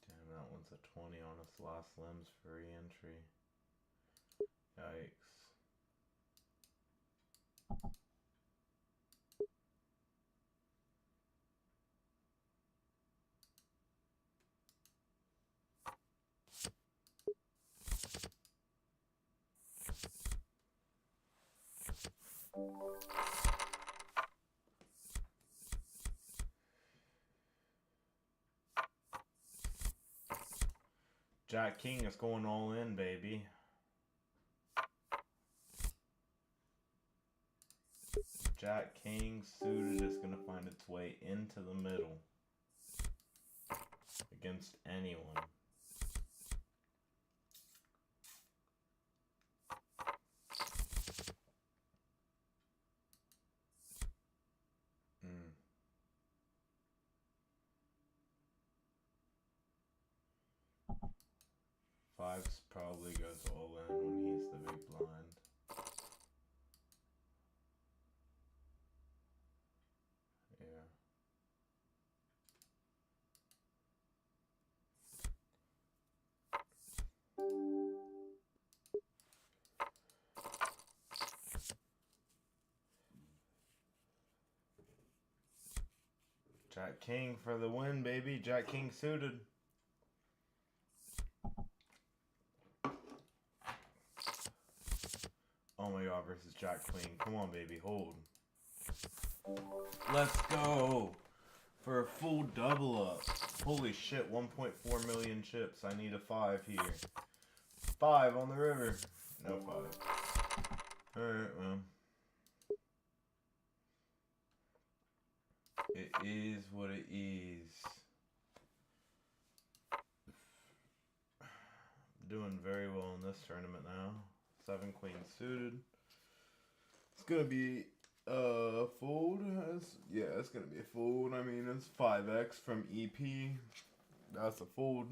Damn, that one's a 20 on his last limbs for re-entry. Yikes. Jack King is going all in, baby. Jack King suited is going to find its way into the middle against anyone. Fives probably goes all in when he's the big blind. Yeah. Jack King for the win, baby. Jack King suited. Oh my god, versus Jack Queen. Come on, baby. Hold. Let's go. For a full double up. Holy shit, 1.4 million chips. I need a 5 here. 5 on the river. No 5. Alright, well. It is what it is. Doing very well in this tournament now. 7 queens suited. It's gonna be a fold. Yeah, it's gonna be a fold. I mean, it's 5x from EP. That's a fold.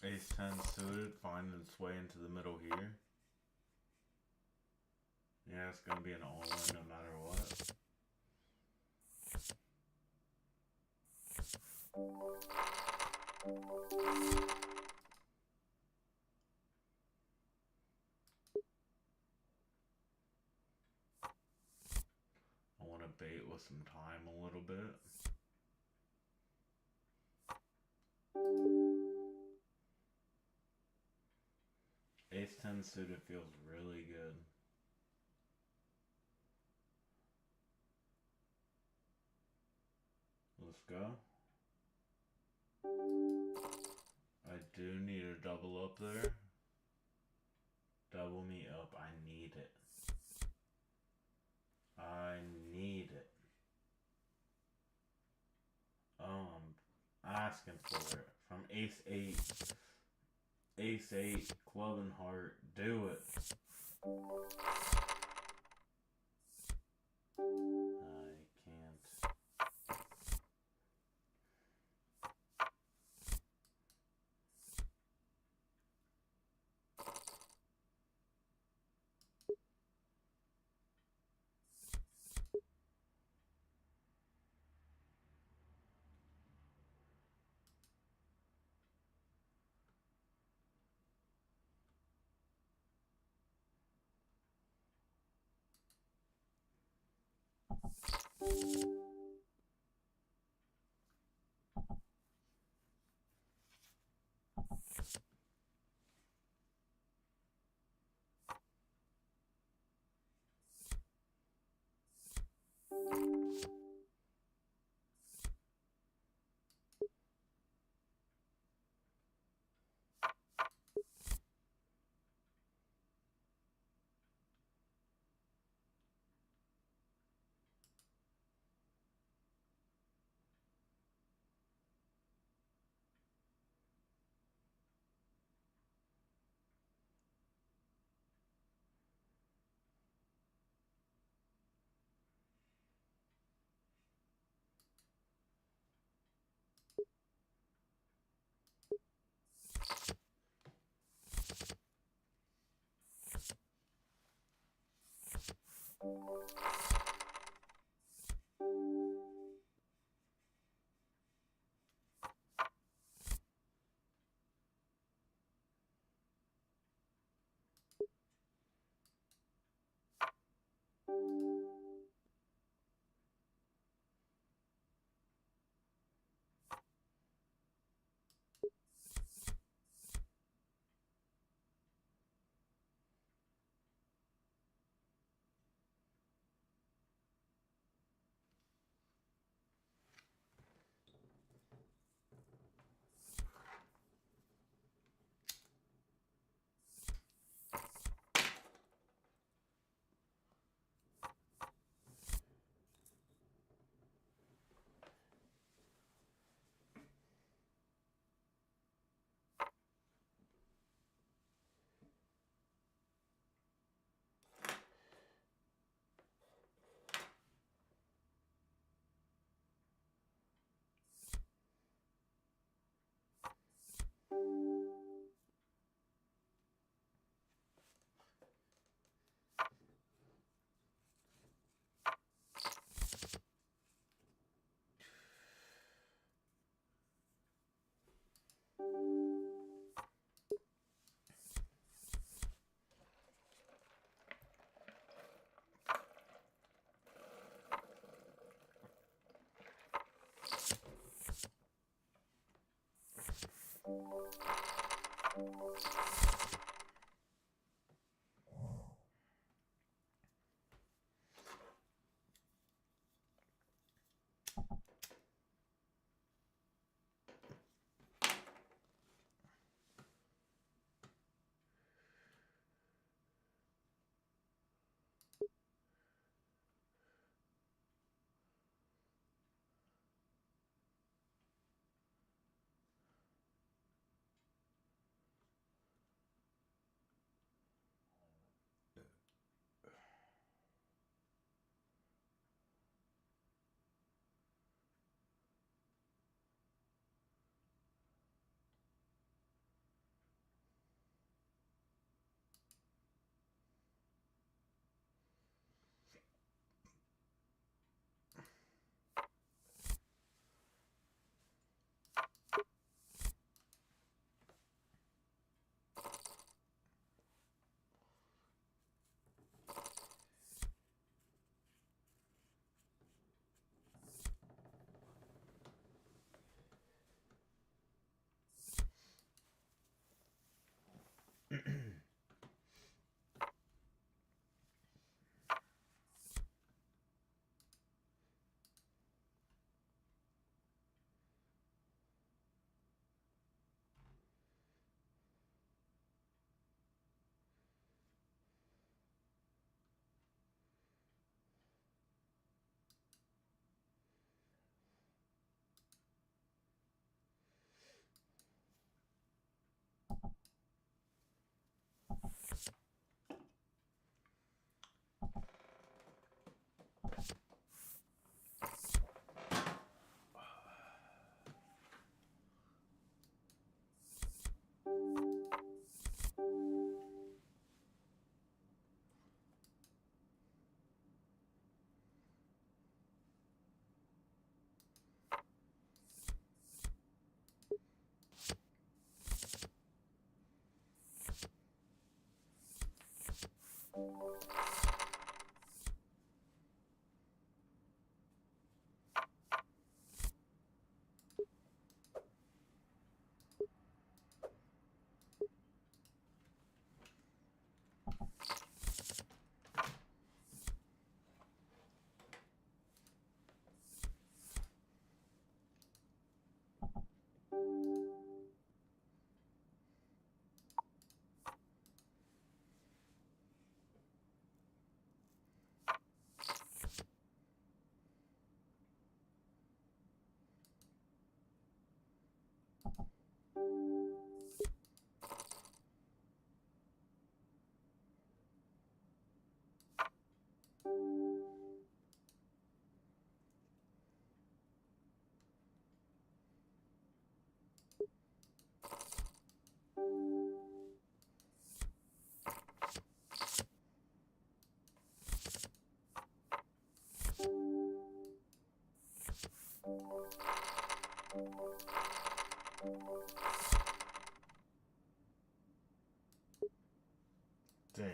Ace 10 suited, finding its way into the middle here. Yeah, it's gonna be an all-in no matter what. I want to bait with some time a little bit. Ace 10 suited feels really good. Let's go. I do need a double up there. Double me up. I need it. I need it. I'm asking for it. From Ace 8. Ace 8. Club and heart. Do it. I can't. Damn.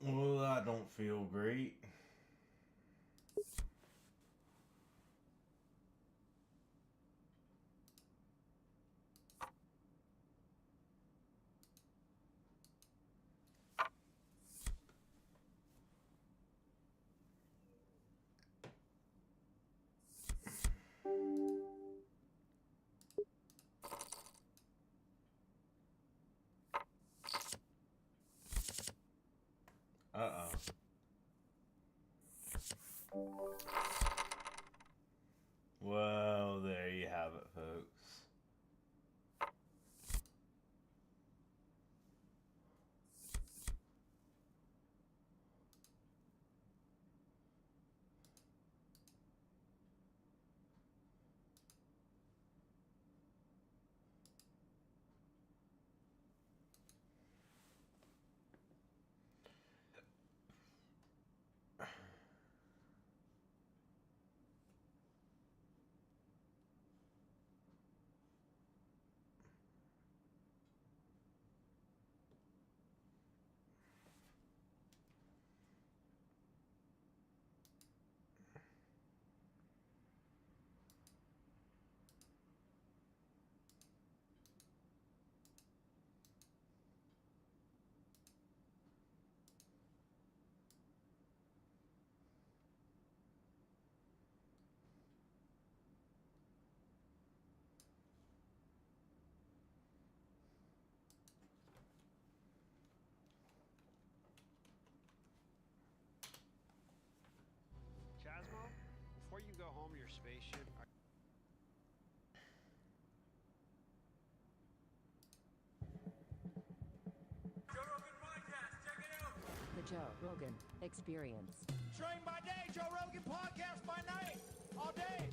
Well, that don't feel great. Uh-oh. Well, there you have it, folks. Chasmo, before you go home to your spaceship, Joe Rogan Podcast, check it out! The Joe Rogan Experience. Train by day, Joe Rogan Podcast by night, all day!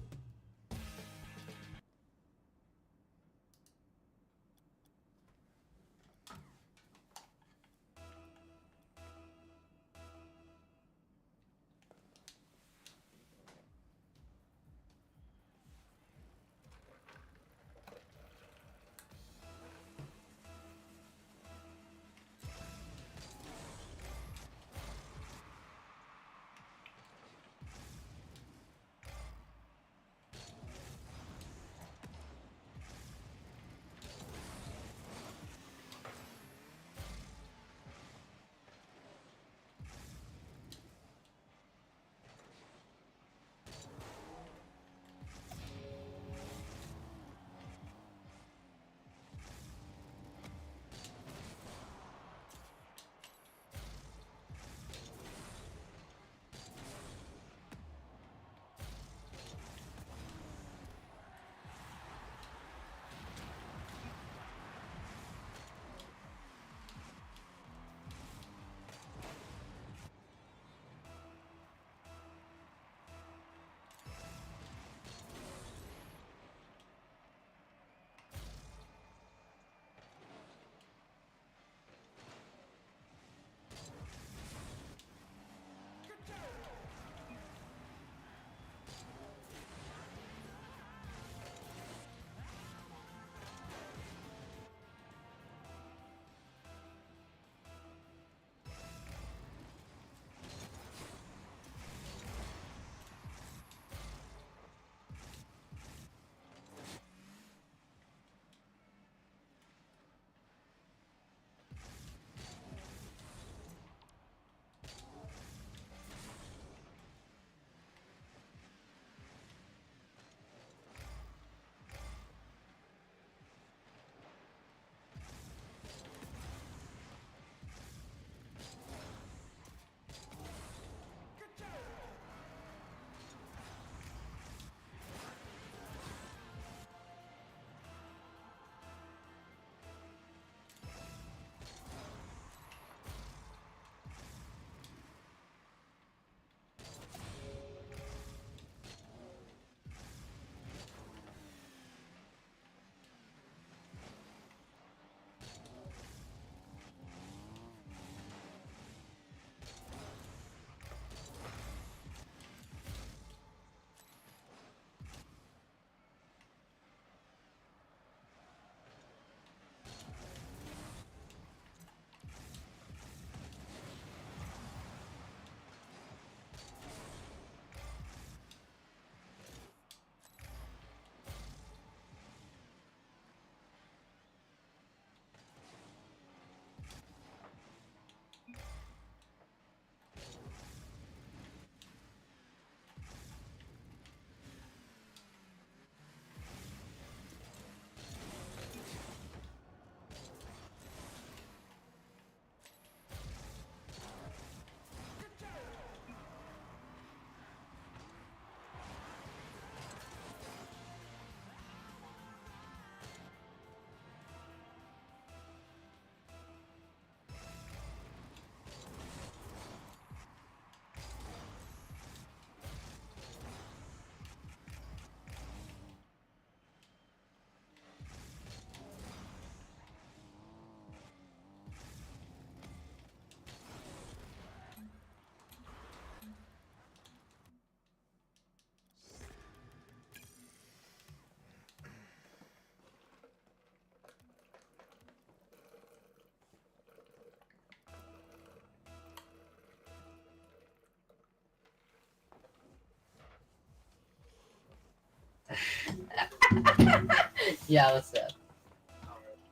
Yeah, what's up?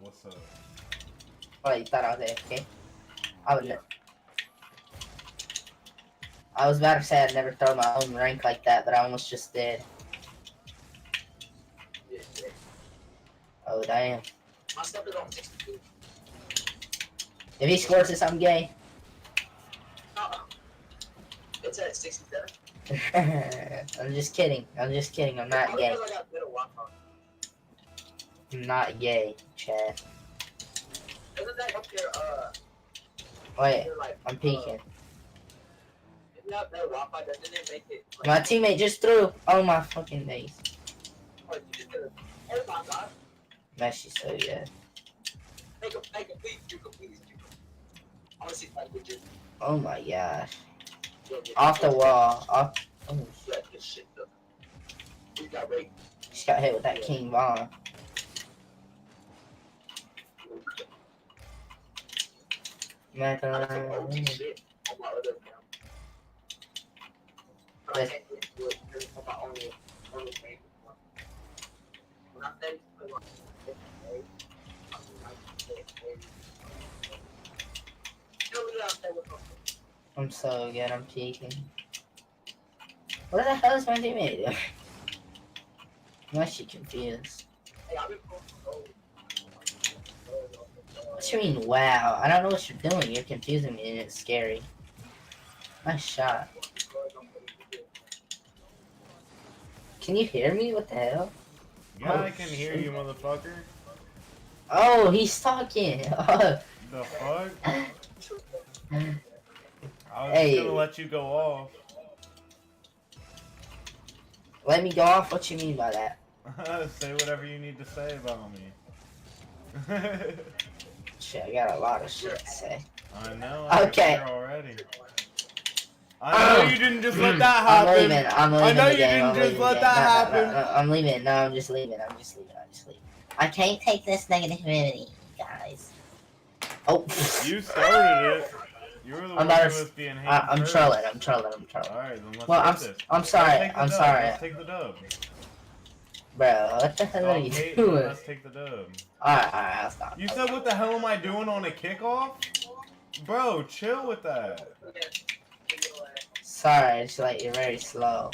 What's up? Oh, you thought I was AFK? I would never. I was about to say I'd never throw my own rank like that, but I almost just did. Oh, damn. If he scores this, I'm gay. It's at 67. I'm just kidding. I'm just kidding. I'm not gay. I'm not gay, Chad. Isn't that up there, Wait, they're like, I'm peeking. isn't that their Wi-Fi, doesn't it make it? Like, My teammate just threw. Oh my fucking days. oh, you just did it. Oh my god. Messi so good. Make a please, Juco, please, Juco. I wanna see like legit. Oh my gosh. Yeah, Off the wall. Off. Oh, Yeah, good shit though. We got raped. just got hit with that King Von. I took OG shit on my other account. But I can't do it on my only game. When I say play my I'm so good. I'm peeking. What the hell is my teammate doing? I'm actually confused. What you mean, wow? I don't know what you're doing. You're confusing me and it's scary. Nice shot. Can you hear me? What the hell? Yeah, I can hear you, motherfucker. Oh, he's talking. Oh. The fuck? I was Hey. just gonna let you go off. Let me go off? What you mean by that? Say whatever you need to say about me. Shit, I got a lot of shit to say. I know. I Okay. can hear already. I know you didn't just let that I'm happen. leaving. I'm leaving. I know the you game. didn't I'm just leaving let the that game. happen. No, I'm leaving. No, I'm just leaving. I'm just leaving. I can't take this negativity, guys. Oh. You started it. You were the I'm one about who to- was being hated I'm first. trolling. I'm trolling. Alright, then let's Well, do this. I'm sorry. Let's take the I'm dub. sorry. Let's take the dub. Bro, what the hell are Stop you hating, doing? let's take the dub. Alright, I'll stop. You said what the hell am I doing on a kickoff? Bro, chill with that. Sorry, it's like you're very slow.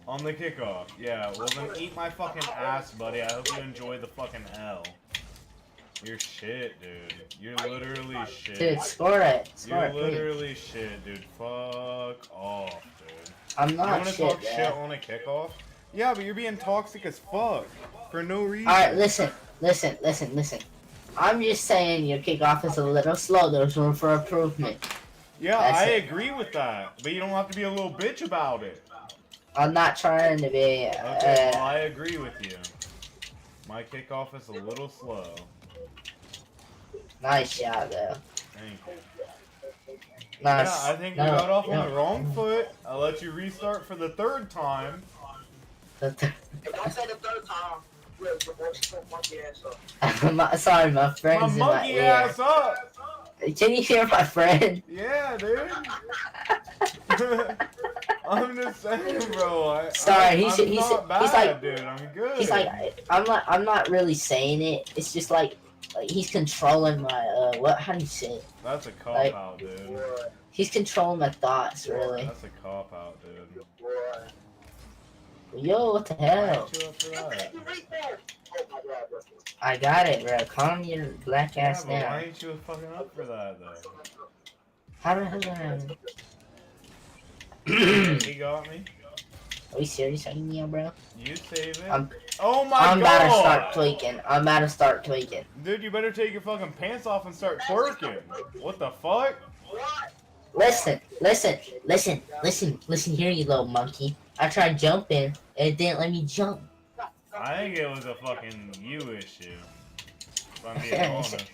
On the kickoff. Yeah, well then eat my fucking ass, buddy. I hope you enjoy the fucking L. You're shit, dude. You're literally shit. Dude, score it. Score You're it, please. literally shit, dude. Fuck off, dude. I'm You not wanna shit, talk shit man. on a kickoff? Yeah, but you're being toxic as fuck. For no reason. Alright, listen. I'm just saying your kickoff is a little slow. There's room for improvement. Yeah, That's I it. agree with that. But you don't have to be a little bitch about it. I'm not trying to be. Okay, well, I agree with you. My kickoff is a little slow. Nice shot, though. Thank you. Nice. Yeah, I think you No, got off on no. the wrong foot. I'll let you restart for the third time. If I say the third time, you're your monkey ass up. Sorry, my My friend's in my monkey ear. ass up! Can you hear my friend? Yeah, dude. I'm just saying, bro. Sorry, I'm he's not bad, like, dude. I'm good. he's like, I'm not really saying it. It's just like he's controlling my what? How do you say it? That's a cop like- out, dude. He's controlling my thoughts, really. That's a cop out, dude. Yo, what the Why hell? ain't you up for that? Oh my god, bro. I got it, bro. Calm your black Yeah, ass but why down. ain't you fucking up for that, though? How the hell did I? He got me. Are we serious right now, bro? You save it. I'm- Oh my I'm god! about to start tweaking. I'm about to start tweaking. Dude, you better take your fucking pants off and start twerking. What the fuck? Listen here, you little monkey. I tried jumping, and it didn't let me jump. I think it was a fucking you issue. If I'm being honest.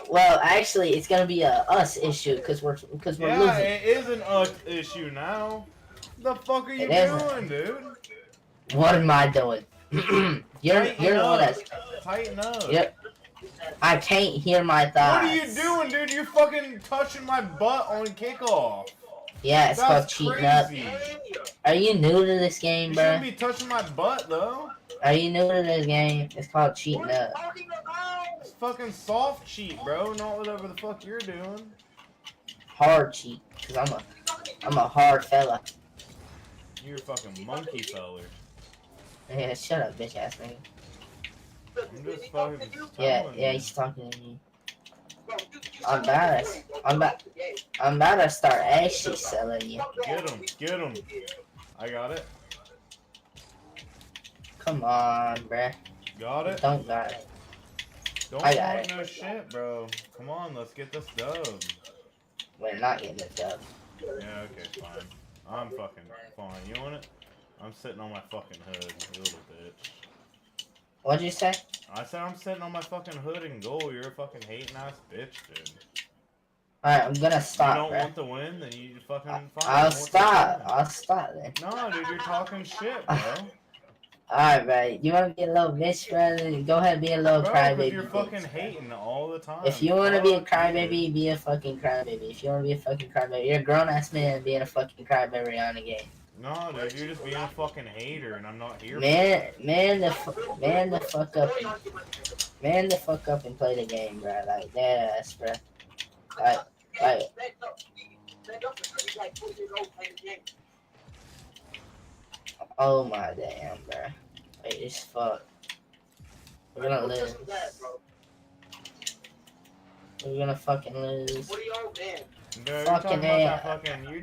Well, actually, it's gonna be a us issue because we're Yeah, losing. it is an us issue now. The fuck are you It isn't. doing, dude? What am I doing? you're the one that's. Tighten up. Yep. I can't hear my thoughts. What are you doing, dude? You're fucking touching my butt on kickoff. Yeah, it's called That's cheating up. crazy. Are you new to this game, You bro? shouldn't be touching my butt, though. Are you new to this game? It's called cheating What are you up. talking about? It's fucking soft cheat, bro. Not whatever the fuck you're doing. Hard cheat, cause I'm a hard fella. You're a fucking monkey feller. Yeah, shut up, bitch ass nigga. I'm just fucking Yeah, telling yeah, you. he's talking to me. I'm about to start actually selling you. Get him, get him. I got it. Come on, bruh. Got it. Don't got it. Don't I got talk it. no shit, bro. Come on, let's get this dub. We're not getting it done. Yeah, okay, fine. I'm fucking fine. You want it? I'm sitting on my fucking hood, you little bitch. What'd you say? I said I'm sitting on my fucking hood and goal. You're a fucking hating ass bitch, dude. Alright, I'm gonna You stop, don't bruh. want the win, then you fucking fine. I'll What's the stop. win? I'll stop then. No, dude, you're talking shit, bro. Alright, bro. You wanna be a little bitch, bro? Then go ahead and be a little Bro, because crybaby. you're bitch, fucking bro. hating all the time. If you wanna be a Fuck crybaby, you. be a fucking crybaby. If you wanna be a fucking crybaby, you're a grown ass man being a fucking crybaby on the game. No, dude, you're just being a fucking hater, and I'm not here Man the fuck up, man the fuck up and play the game, bro. Like that ass, bro. Like, oh my damn, bro. Wait, it's fuck. We're gonna lose. We're gonna fucking lose. What are y'all man? Dude, you're Fucking talking about that A. fucking. You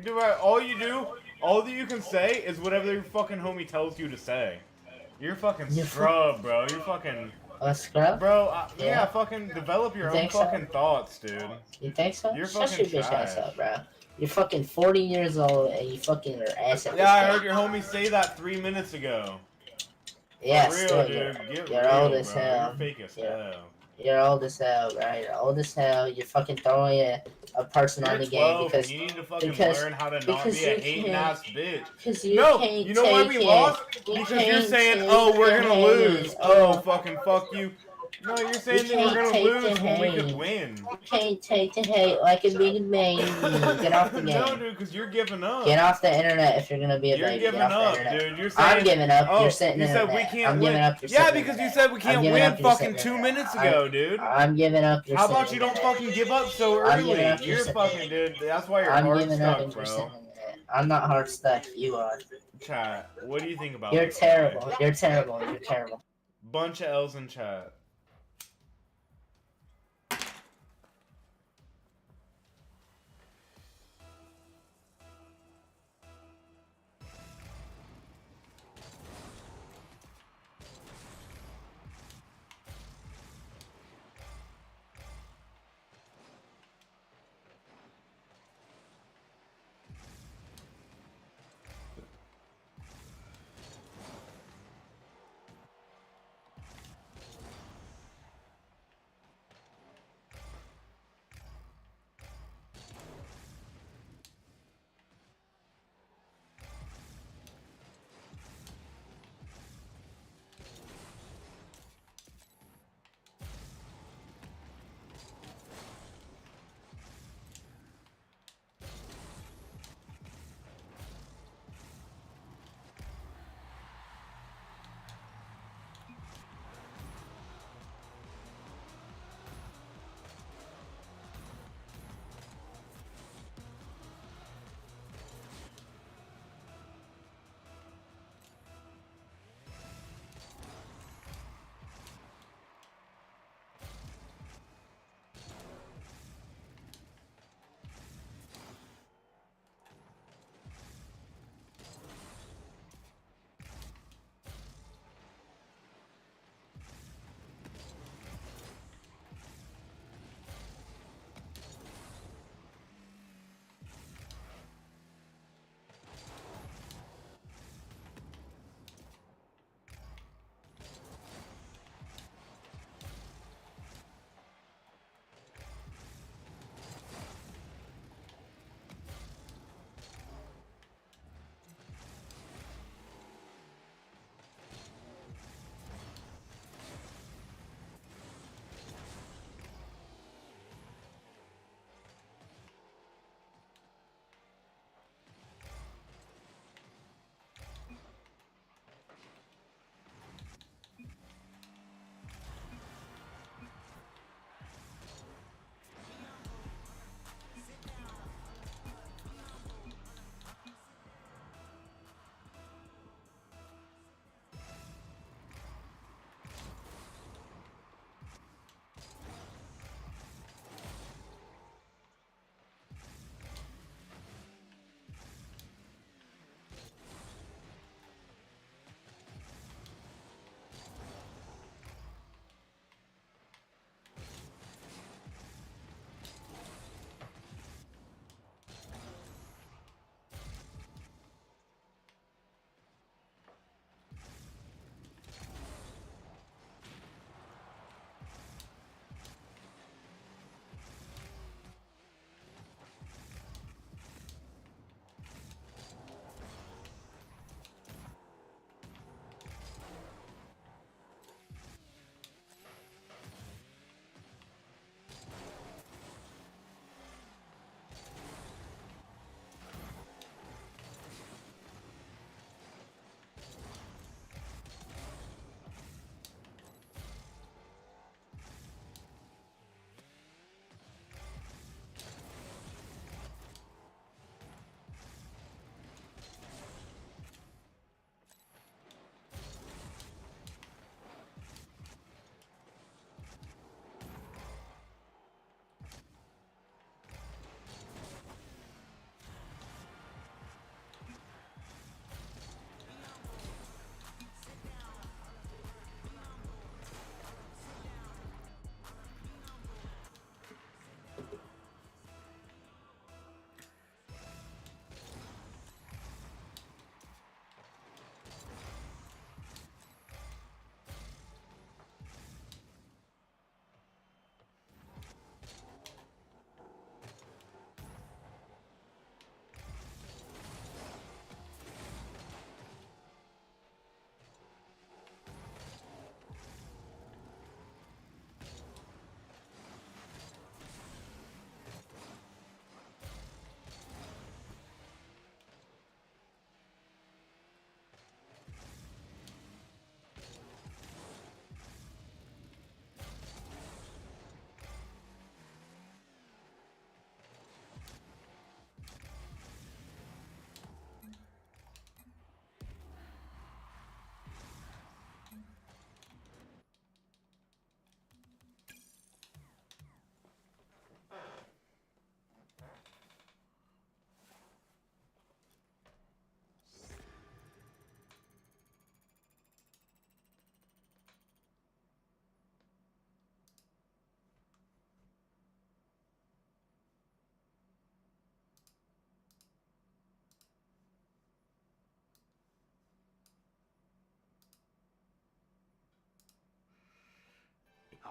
do all that you can say is whatever your fucking homie tells you to say. You're fucking You're scrub, bro. You're fucking. A scrub? Bro, yeah, Yeah. fucking develop your You own think so? fucking thoughts, dude. You think so? You're Shut your fucking bitch ass trash. up, bro. You're fucking 40 years old and you fucking are ass at Yeah, I this heard game. your homie say that 3 minutes ago. Yeah, For real, still, dude. you're Get you're real, old as bro. hell. You're fake as Yeah. hell. You're old as hell, bro. You're old as hell. You're fucking throwing a person You're on the 12, game because and you need to fucking because- learn how to not because be a you hating can't- ass bitch. Cause you No, can't you know why take we it. lost? You Because you're can't saying, take oh, we're the gonna hate. lose. Oh, fucking fuck you. No, you're saying that we're can't gonna take lose the when we could hate. win. You can't take the hate like a big baby. Get off the No, game. dude, because you're giving up. Get off the internet if you're gonna be a You're baby. giving Get off up, the internet. dude. You're saying. I'm giving up. Oh, You're sitting you in said the we net. can't I'm win. giving up. You're Yeah, sitting in because the you net. said we I'm can't giving win up, you're fucking sitting in 2 the minutes net. ago, dude. I'm giving up. You're How sitting about you in the don't net. fucking give up so I'm early? giving up, You're you're fucking, dude. That's why your I'm heart's giving up stuck, and you're bro. sitting in the net. I'm not hard stuck. You are. Chat, what do you think about You're this terrible. guy? You're terrible. You're terrible. Bunch of L's in chat.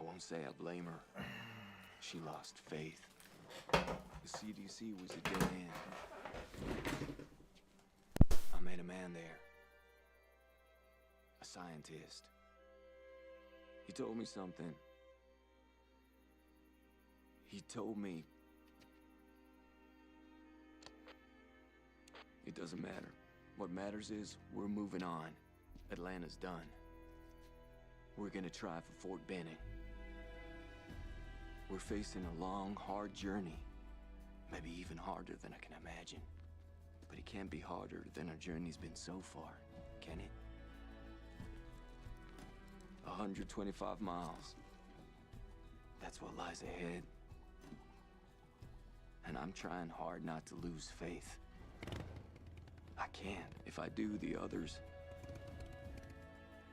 I won't say I blame her. She lost faith. The CDC was a dead end. I met a man there. A scientist. He told me something. He told me it doesn't matter. What matters is we're moving on. Atlanta's done. We're gonna try for Fort Benning. We're facing a long, hard journey. Maybe even harder than I can imagine. But it can't be harder than our journey's been so far, can it? 125 miles. That's what lies ahead. And I'm trying hard not to lose faith. I can't. If I do, the others,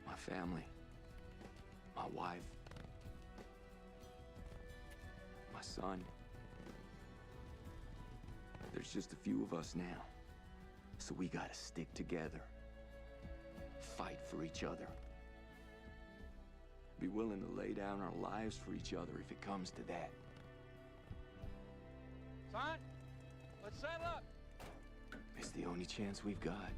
my family, my wife, my son. There's just a few of us now. So we gotta stick together. Fight for each other. Be willing to lay down our lives for each other if it comes to that. Son, let's set up. It's the only chance we've got.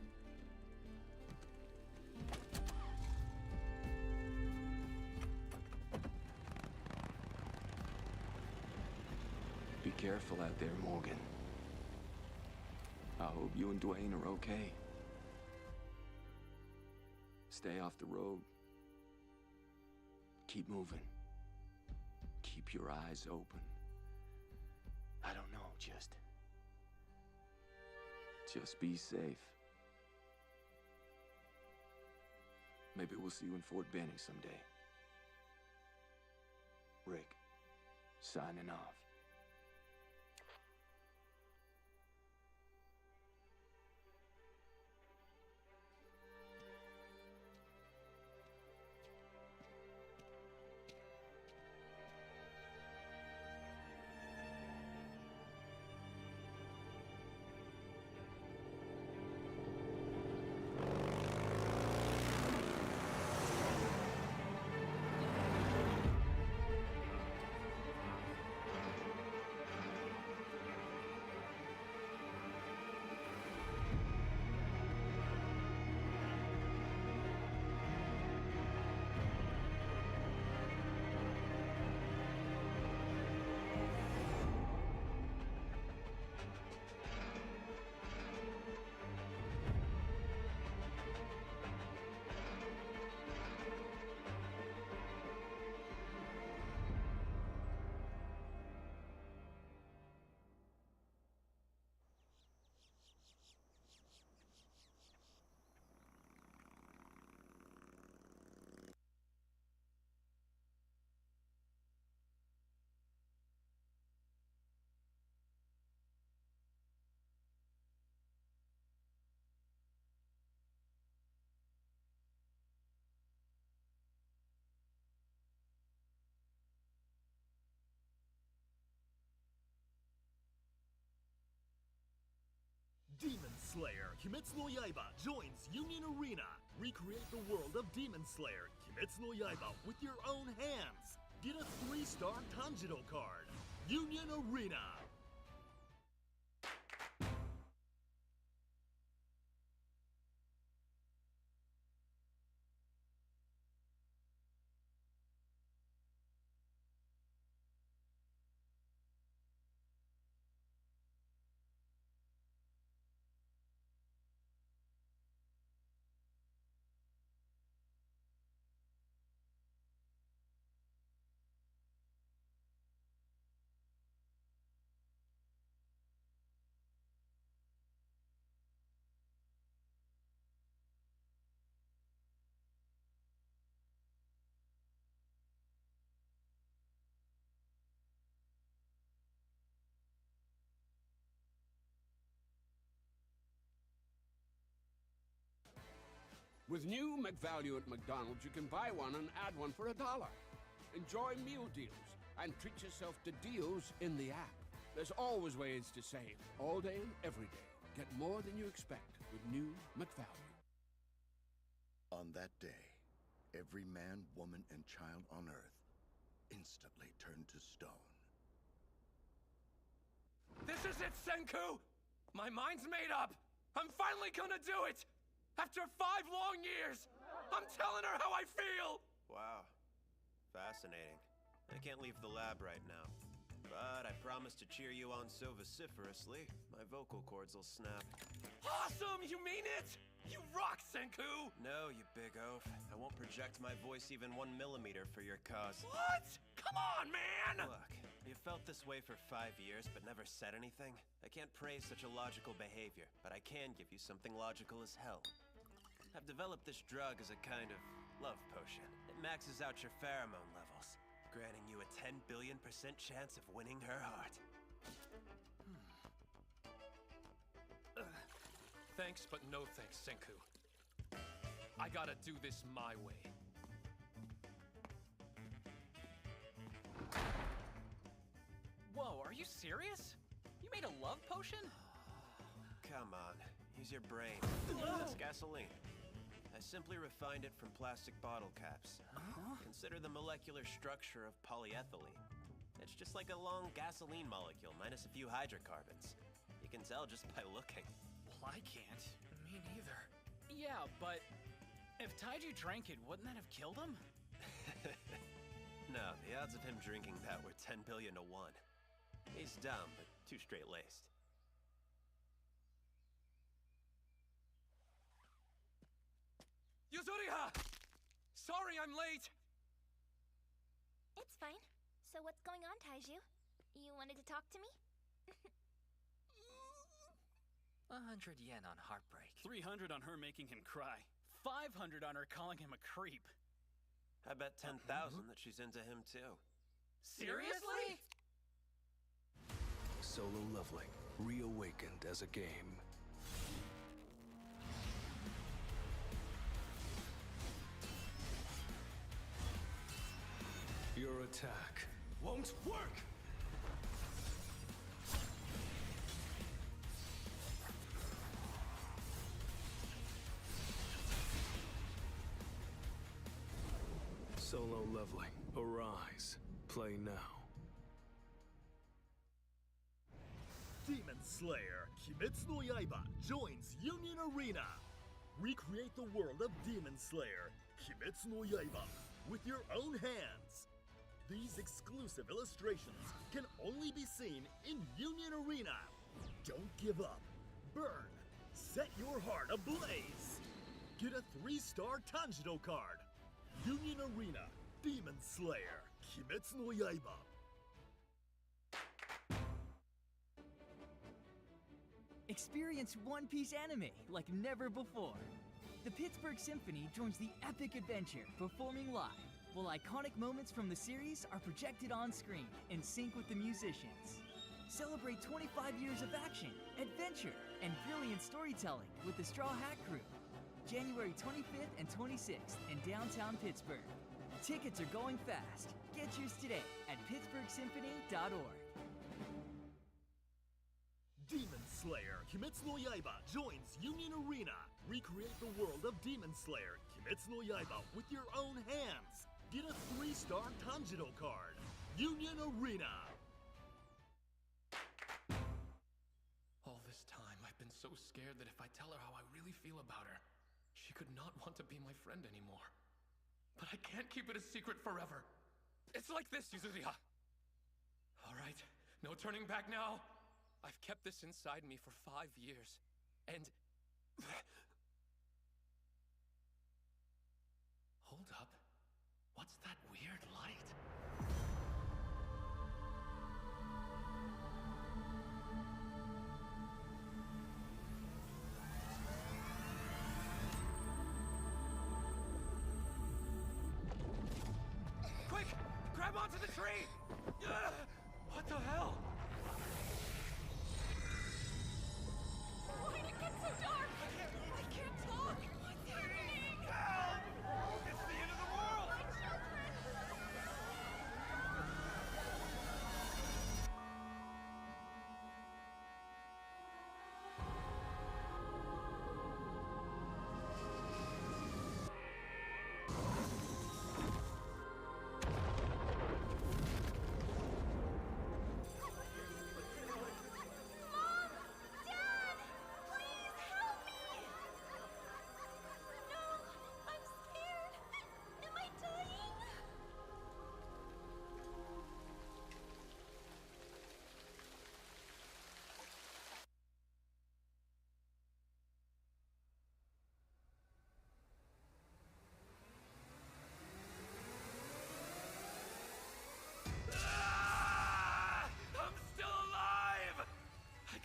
Be careful out there, Morgan. I hope you and Dwayne are okay. Stay off the road. Keep moving. Keep your eyes open. I don't know, just be safe. Maybe we'll see you in Fort Benning someday. Rick, signing off. Demon Slayer Kimetsu no Yaiba joins Union Arena. Recreate the world of Demon Slayer Kimetsu no Yaiba with your own hands. Get a 3-star Tanjiro card. Union Arena. With new McValue at McDonald's, you can buy one and add one for $1. Enjoy meal deals and treat yourself to deals in the app. There's always ways to save, all day, every day. Get more than you expect with new McValue. On that day, every man, woman, and child on Earth instantly turn to stone. This is it, Senku! My mind's made up! I'm finally gonna do it! After 5 long years! I'm telling her how I feel! Wow. Fascinating. I can't leave the lab right now. But I promise to cheer you on so vociferously, my vocal cords will snap. Awesome! You mean it? You rock, Senku! No, you big oaf. I won't project my voice even 1 millimeter for your cause. What? Come on, man! Look, you felt this way for 5 years but never said anything. I can't praise such a logical behavior, but I can give you something logical as hell. I've developed this drug as a kind of love potion. It maxes out your pheromone levels, granting you a 10 billion% chance of winning her heart. Thanks, but no thanks, Senku. I gotta do this my way. Whoa, are you serious? You made a love potion? Come on, use your brain. It's gasoline. I simply refined it from plastic bottle caps. Consider the molecular structure of polyethylene. It's just like a long gasoline molecule minus a few hydrocarbons. You can tell just by looking. Well, I can't. Me neither. Yeah, but if Taiju drank it, wouldn't that have killed him? No, the odds of him drinking that were 10 billion to 1. He's dumb, but too straight-laced. Yuzuriha! Sorry I'm late! It's fine. So what's going on, Taiju? You wanted to talk to me? 100 yen on heartbreak. 300 on her making him cry. 500 on her calling him a creep. I bet 10,000 that she's into him too. Seriously? Solo Leveling, reawakened as a game. Your attack won't work! Solo Leveling, arise. Play now. Demon Slayer, Kimetsu no Yaiba joins Union Arena. Recreate the world of Demon Slayer, Kimetsu no Yaiba, with your own hands. These exclusive illustrations can only be seen in Union Arena. Don't give up. Burn. Set your heart ablaze. Get a 3-star Tanjiro card. Union Arena, Demon Slayer, Kimetsu no Yaiba. Experience One Piece anime like never before. The Pittsburgh Symphony joins the epic adventure, performing live, while iconic moments from the series are projected on screen in sync with the musicians. Celebrate 25 years of action, adventure, and brilliant storytelling with the Straw Hat Crew. January 25th and 26th in downtown Pittsburgh. Tickets are going fast. Get yours today at pittsburghsymphony.org. Demon Slayer, Kimetsu no Yaiba joins Union Arena. Recreate the world of Demon Slayer, Kimetsu no Yaiba with your own hands. Get a 3-star Tanjiro card. Union Arena. All this time, I've been so scared that if I tell her how I really feel about her, she could not want to be my friend anymore. But I can't keep it a secret forever. It's like this, Yuzuriha. All right, no turning back now. I've kept this inside me for 5 years, and... Hold up. What's that weird light? Quick! Grab onto the tree! What the hell? Why did it get so dark? I can't talk. What's happening? Help! It's the end of the world! My children!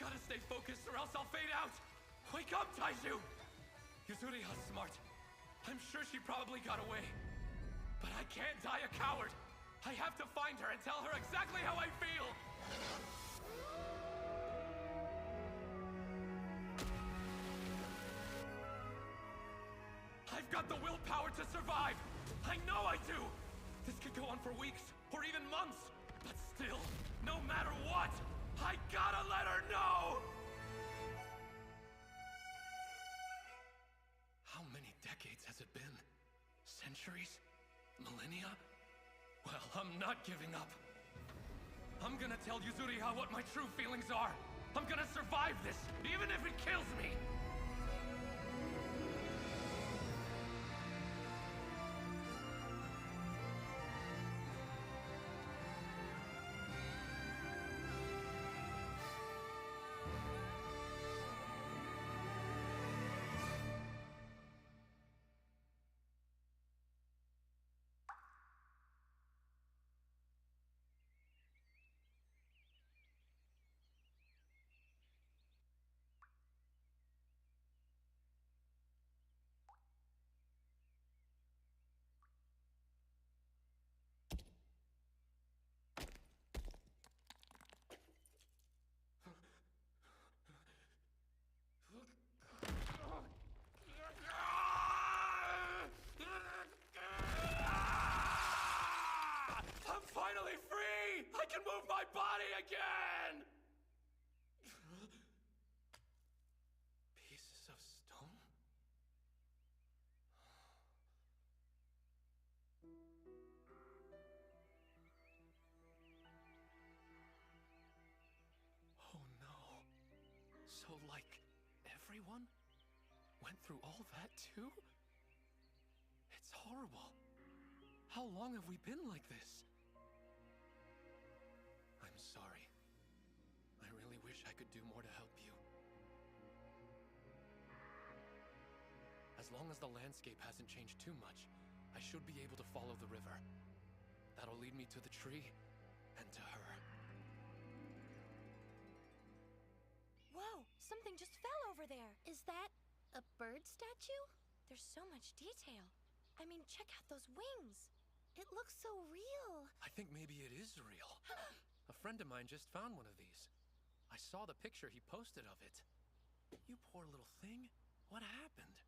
gotta stay focused or else I'll fade out! Wake up, Taiju! Yuzuriha's smart. I'm sure she probably got away. But I can't die a coward! I have to find her and tell her exactly how I feel! I've got the willpower to survive! I know I do! This could go on for weeks, or even months! But still, no matter what, I gotta let her know! How many decades has it been? Centuries? Millennia? Well, I'm not giving up. I'm gonna tell Yuzuriha what my true feelings are. I'm gonna survive this, even if it kills me! I'm finally free! I can move my body again! Pieces of stone? Oh no. So, like, everyone went through all that too? It's horrible. How long have we been like this? I'm sorry. I really wish I could do more to help you. As long as the landscape hasn't changed too much, I should be able to follow the river. That'll lead me to the tree and to her. Whoa! Something just fell over there. Is that a bird statue? There's so much detail. I mean, check out those wings. It looks so real. I think maybe it is real. A friend of mine just found one of these. I saw the picture he posted of it. You poor little thing. What happened?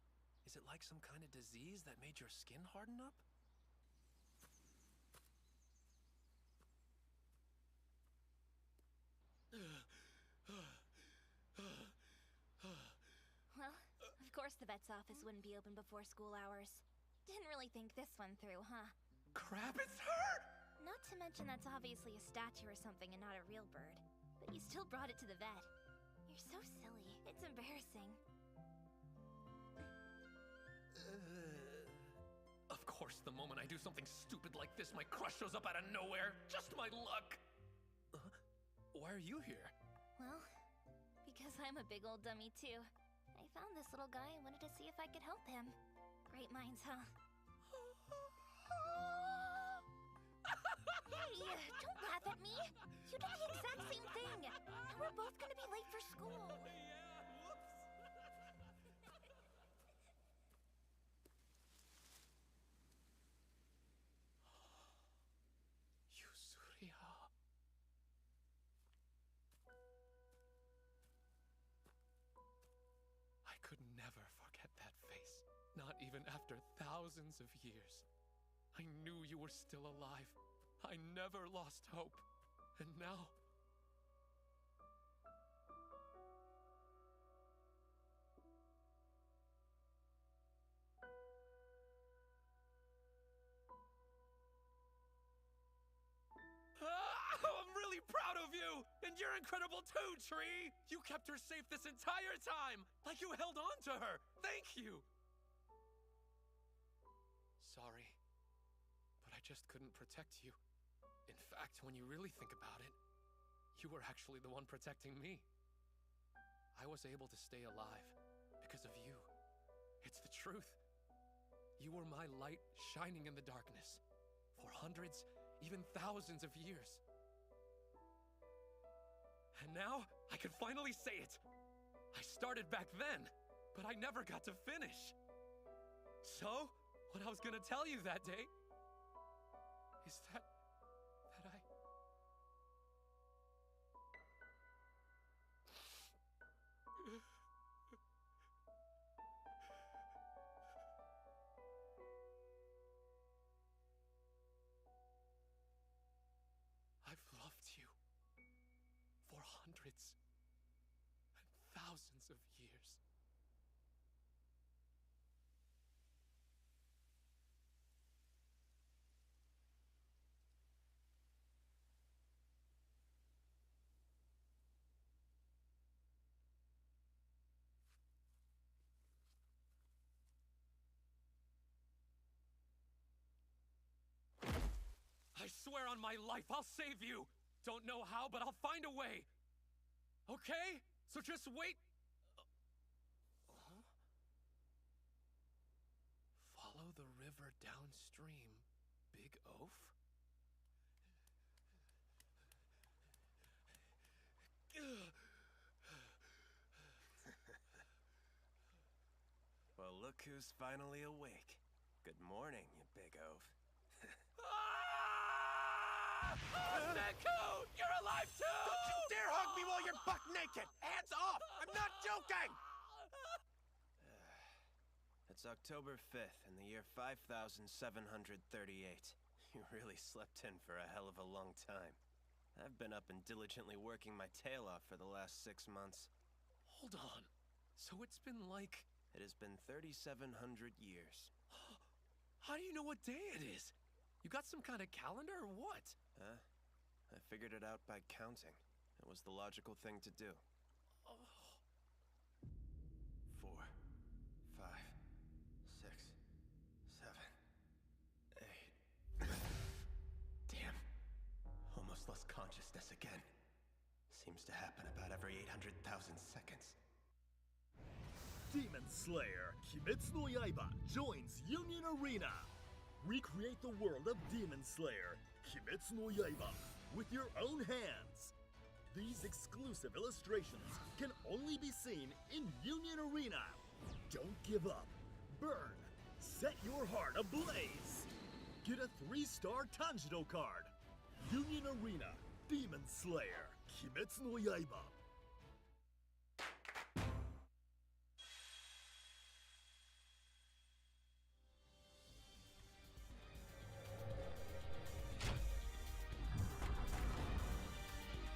Is it like some kind of disease that made your skin harden up? Well, of course the vet's office wouldn't be open before school hours. Didn't really think this one through, huh? Crap, it's her! Not to mention that's obviously a statue or something and not a real bird. But you still brought it to the vet. You're so silly. It's embarrassing. Of course, the moment I do something stupid like this, my crush shows up out of nowhere. Just my luck. Why are you here? Well, because I'm a big old dummy too. I found this little guy and wanted to see if I could help him. Great minds, huh? Hey, don't laugh at me! You did the exact same thing! Now we're both gonna be late for school! Yuzuriha. I could never forget that face. Not even after thousands of years. I knew you were still alive. I never lost hope. And now... I'm really proud of you! And you're incredible too, Tree! You kept her safe this entire time! Like you held on to her! Thank you! Sorry, but I just couldn't protect you. In fact, when you really think about it, you were actually the one protecting me. I was able to stay alive because of you. It's the truth. You were my light shining in the darkness for hundreds, even thousands of years. And now, I can finally say it! I started back then, but I never got to finish. So, what I was gonna tell you that day is that I... I've loved you for hundreds and thousands of years. I swear on my life, I'll save you! Don't know how, but I'll find a way! Okay? So just wait... Huh? Follow the river downstream, Big Oaf? Well, look who's finally awake. Good morning, you big oaf. Senku! You're alive too! Don't you dare hug me while you're buck naked! Hands off! I'm not joking! It's October 5th in the year 5738. You really slept in for a hell of a long time. I've been up and diligently working my tail off for the last 6 months. Hold on. So it's been like... It has been 3,700 years. How do you know what day it is? You got some kind of calendar or what? Huh? I figured it out by counting. It was the logical thing to do. 4, 5, 6, 7, 8. Damn. Almost lost consciousness again. Seems to happen about every 800,000 seconds. Demon Slayer Kimetsu no Yaiba joins Union Arena. Recreate the world of Demon Slayer Kimetsu no Yaiba with your own hands. These exclusive illustrations can only be seen in Union Arena. Don't give up. Burn. Set your heart ablaze. Get a 3-star Tanjiro card. Union Arena Demon Slayer Kimetsu no Yaiba.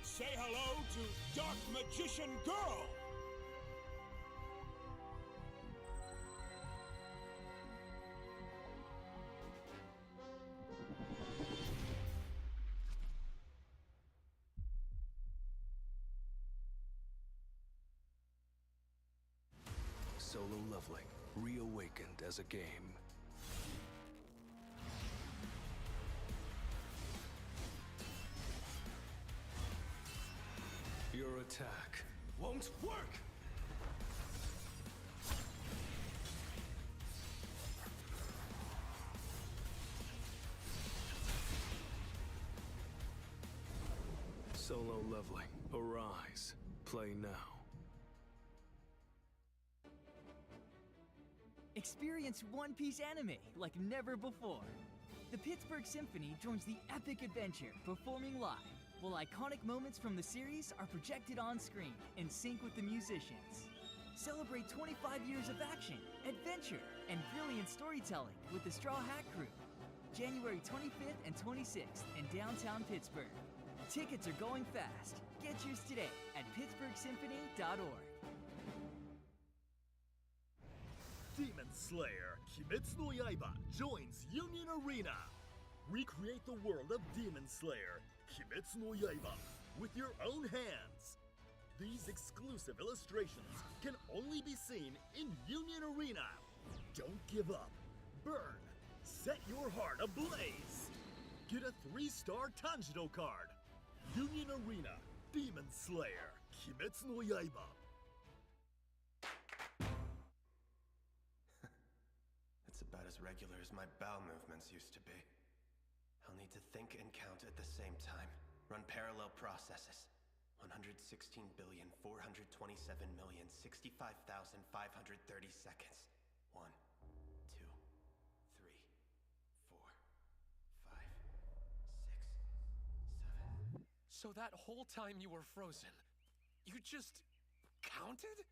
Say hello to Dark Magician Girl! Solo Leveling, reawakened as a game. Your attack won't work! Solo Leveling, arise. Play now. Experience One Piece anime like never before. The Pittsburgh Symphony joins the epic adventure, performing live, while iconic moments from the series are projected on screen in sync with the musicians. Celebrate 25 years of action, adventure, and brilliant storytelling with the Straw Hat Crew. January 25th and 26th in downtown Pittsburgh. Tickets are going fast. Get yours today at pittsburghsymphony.org. Demon Slayer Kimetsu no Yaiba joins Union Arena. Recreate the world of Demon Slayer Kimetsu no Yaiba with your own hands. These exclusive illustrations can only be seen in Union Arena. Don't give up. Burn. Set your heart ablaze. Get a 3-star Tanjiro card. Union Arena Demon Slayer Kimetsu no Yaiba. It's about as regular as my bowel movements used to be. I'll need to think and count at the same time. Run parallel processes. 116,427,065,530 seconds. 1, 2, 3, 4, 5, 6, 7. So that whole time you were frozen, you just counted?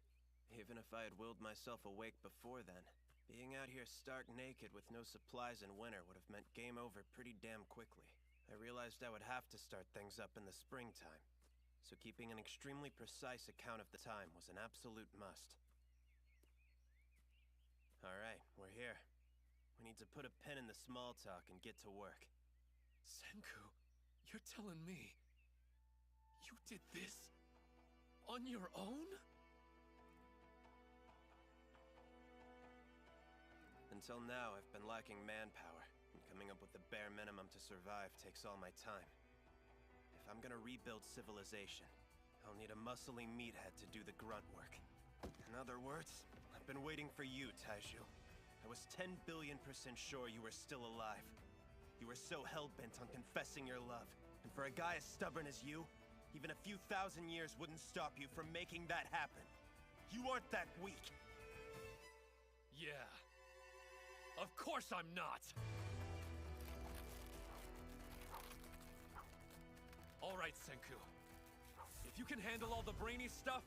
Even if I had willed myself awake before then, being out here stark naked with no supplies in winter would have meant game over pretty damn quickly. I realized I would have to start things up in the springtime, so keeping an extremely precise account of the time was an absolute must. Alright, we're here. We need to put a pin in the small talk and get to work. Senku, you're telling me you did this on your own? Until now, I've been lacking manpower, and coming up with the bare minimum to survive takes all my time. If I'm gonna rebuild civilization, I'll need a muscly meathead to do the grunt work. In other words, I've been waiting for you, Taiju. I was 10 billion% sure you were still alive. You were so hell-bent on confessing your love, and for a guy as stubborn as you, even a few thousand years wouldn't stop you from making that happen. You aren't that weak. Yeah. Of course I'm not! Alright, Senku. If you can handle all the brainy stuff,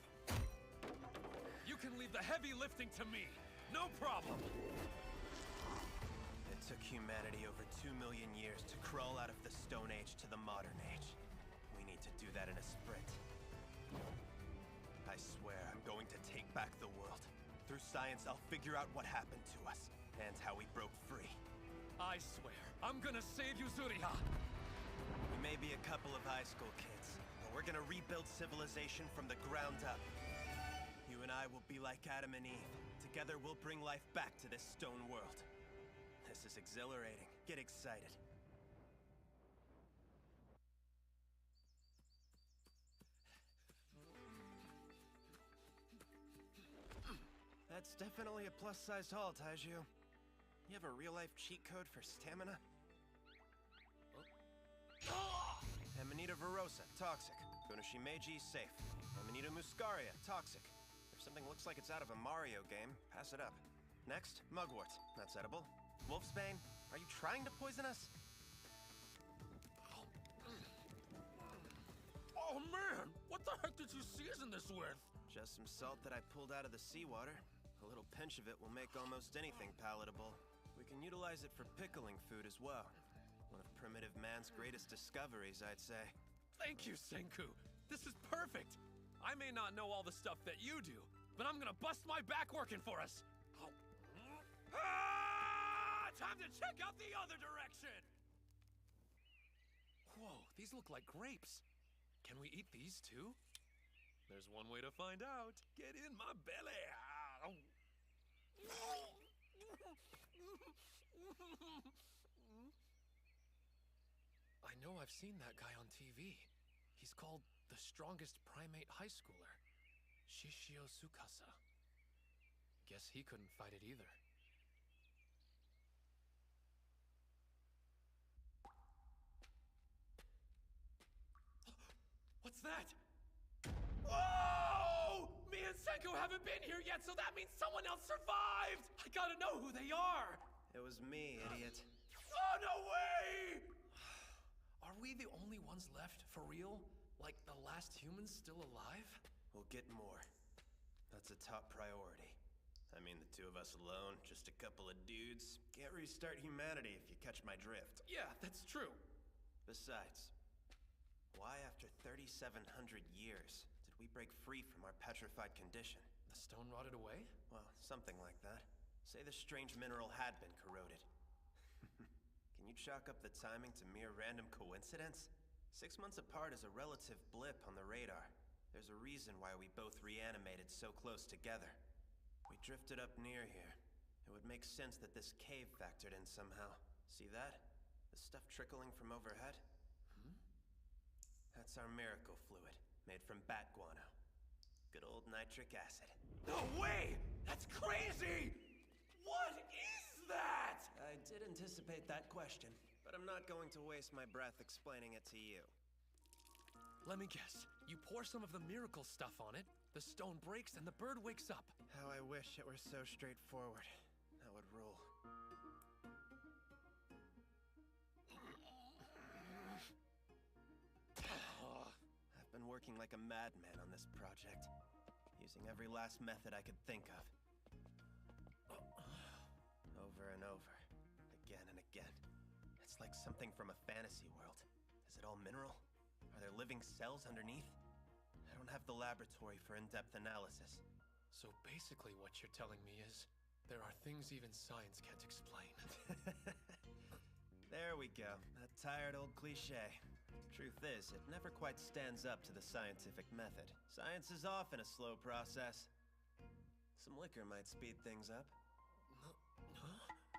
you can leave the heavy lifting to me. No problem! It took humanity over 2 million years to crawl out of the Stone Age to the Modern Age. We need to do that in a sprint. I swear I'm going to take back the world. Through science, I'll figure out what happened to us. And how we broke free. I swear, I'm gonna save you, Zuriha! We may be a couple of high school kids, but we're gonna rebuild civilization from the ground up. You and I will be like Adam and Eve. Together we'll bring life back to this stone world. This is exhilarating. Get excited. That's definitely a plus-sized haul, Taiju. You have a real-life cheat code for stamina? Amanita Verosa, toxic. Konoshimeji, safe. Amanita muscaria, toxic. If something looks like it's out of a Mario game, pass it up. Next, mugwort. That's edible. Wolfsbane, are you trying to poison us? Oh man! What the heck did you season this with? Just some salt that I pulled out of the seawater. A little pinch of it will make almost anything palatable. We can utilize it for pickling food as well. One of primitive man's greatest discoveries, I'd say. Thank you, Senku. This is perfect. I may not know all the stuff that you do, but I'm gonna bust my back working for us. Time to check out the other direction! Whoa, these look like grapes. Can we eat these too? There's one way to find out. Get in my belly. I know I've seen that guy on TV. He's called the strongest primate high schooler, Shishio Tsukasa. Guess he couldn't fight it either. What's that? Whoa! Me and Senku haven't been here yet, so that means someone else survived! I gotta know who they are! It was me, idiot. Oh, no way! Are we the only ones left, for real? Like the last humans still alive? We'll get more. That's a top priority. I mean, the two of us alone, just a couple of dudes, can't restart humanity if you catch my drift. Yeah, that's true. Besides, why after 3,700 years did we break free from our petrified condition? The stone rotted away? Well, something like that. Say the strange mineral had been corroded. Can you chalk up the timing to mere random coincidence? 6 months apart is a relative blip on the radar. There's a reason why we both reanimated so close together. We drifted up near here. It would make sense that this cave factored in somehow. See that? The stuff trickling from overhead? That's our miracle fluid, made from bat guano. Good old nitric acid. No way! That's crazy! What is that? I did anticipate that question, but I'm not going to waste my breath explaining it to you. Let me guess. You pour some of the miracle stuff on it, the stone breaks, and the bird wakes up. How I wish it were so straightforward. That would rule. I've been working like a madman on this project, using every last method I could think of. Over and over, again and again. It's like something from a fantasy world. Is it all mineral? Are there living cells underneath? I don't have the laboratory for in-depth analysis. So basically what you're telling me is, there are things even science can't explain. There we go. That tired old cliche. Truth is, it never quite stands up to the scientific method. Science is often a slow process. Some liquor might speed things up.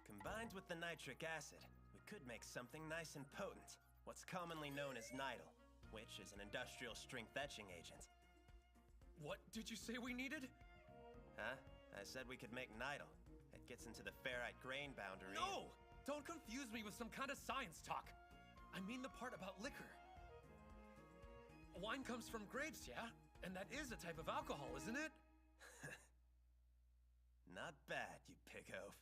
Combined with the nitric acid, we could make something nice and potent. What's commonly known as nidal, which is an industrial strength etching agent. What did you say we needed? Huh? I said we could make nidal. It gets into the ferrite grain boundary. No! Don't confuse me with some kind of science talk. I mean the part about liquor. Wine comes from grapes, yeah? And that is a type of alcohol, isn't it? Not bad, you pig oaf.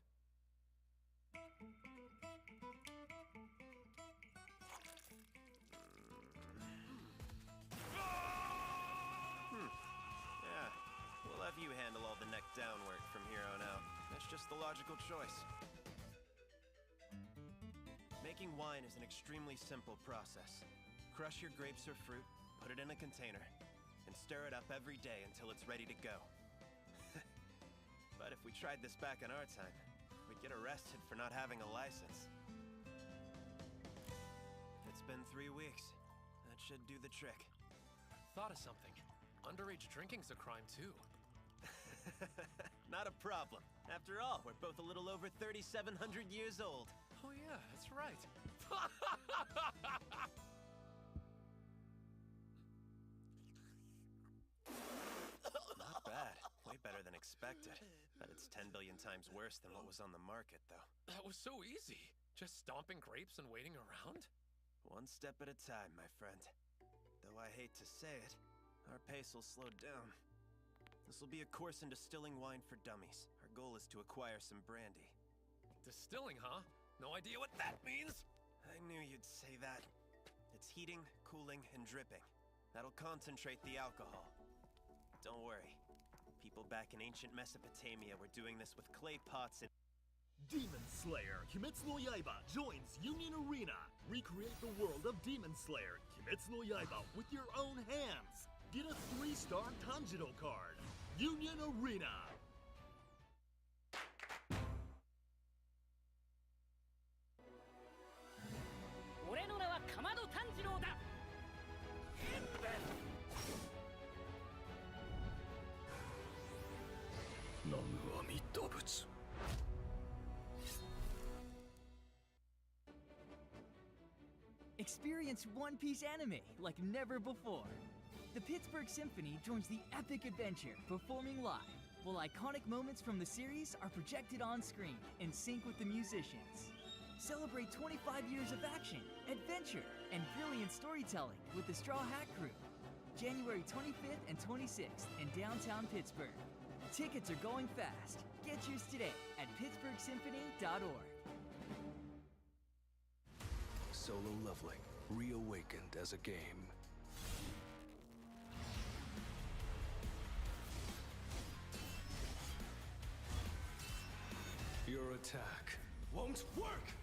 Yeah, we'll have you handle all the neck down work from here on out. That's just the logical choice. Making wine is an extremely simple process. Crush your grapes or fruit, put it in a container, and stir it up every day until it's ready to go. But if we tried this back in our time, we'd get arrested for not having a license. It's been 3 weeks. That should do the trick. Thought of something. Underage drinking's a crime too. Not a problem. After all, we're both a little over 3,700 years old. Oh yeah, that's right. Not bad. Way better than expected. Bet it's 10 billion times worse than what was on the market, though. That was so easy. Just stomping grapes and waiting around? One step at a time, my friend. Though I hate to say it, our pace will slow down. This will be a course in distilling wine for dummies. Our goal is to acquire some brandy. Distilling, huh? No idea what that means? I knew you'd say that. It's heating, cooling, and dripping. That'll concentrate the alcohol. Don't worry. People back in ancient Mesopotamia were doing this with clay pots and... Demon Slayer Kimetsu no Yaiba joins Union Arena. Recreate the world of Demon Slayer Kimetsu no Yaiba with your own hands. Get a 3-star Tanjiro card. Union Arena. Experience One Piece anime like never before. The Pittsburgh Symphony joins the epic adventure, performing live, while iconic moments from the series are projected on screen in sync with the musicians. Celebrate 25 years of action, adventure, and brilliant storytelling with the Straw Hat Crew. January 25th and 26th in downtown Pittsburgh. Tickets are going fast. Get yours today at pittsburghsymphony.org. Solo Leveling, reawakened as a game. Your attack won't work!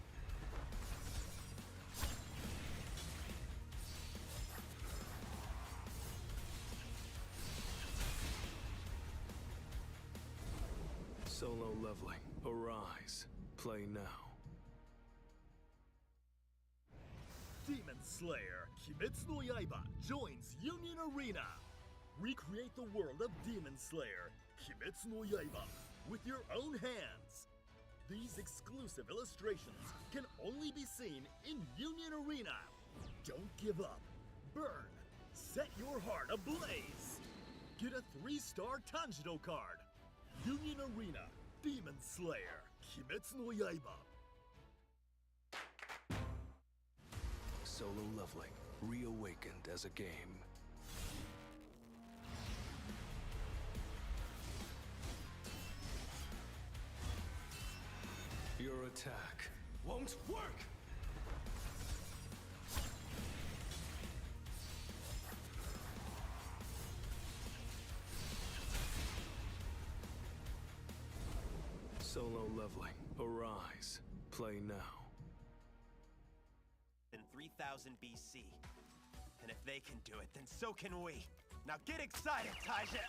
Solo Leveling, arise. Play now. Demon Slayer Kimetsu no Yaiba joins Union Arena. Recreate the world of Demon Slayer Kimetsu no Yaiba with your own hands. These exclusive illustrations can only be seen in Union Arena. Don't give up. Burn. Set your heart ablaze. Get a 3-star Tanjiro card. Union Arena Demon Slayer Kimetsu no Yaiba. Solo Leveling, reawakened as a game. attack won't work! Solo Leveling, arise. Play now. In 3000 BC. And if they can do it, then so can we. Now get excited, Taija!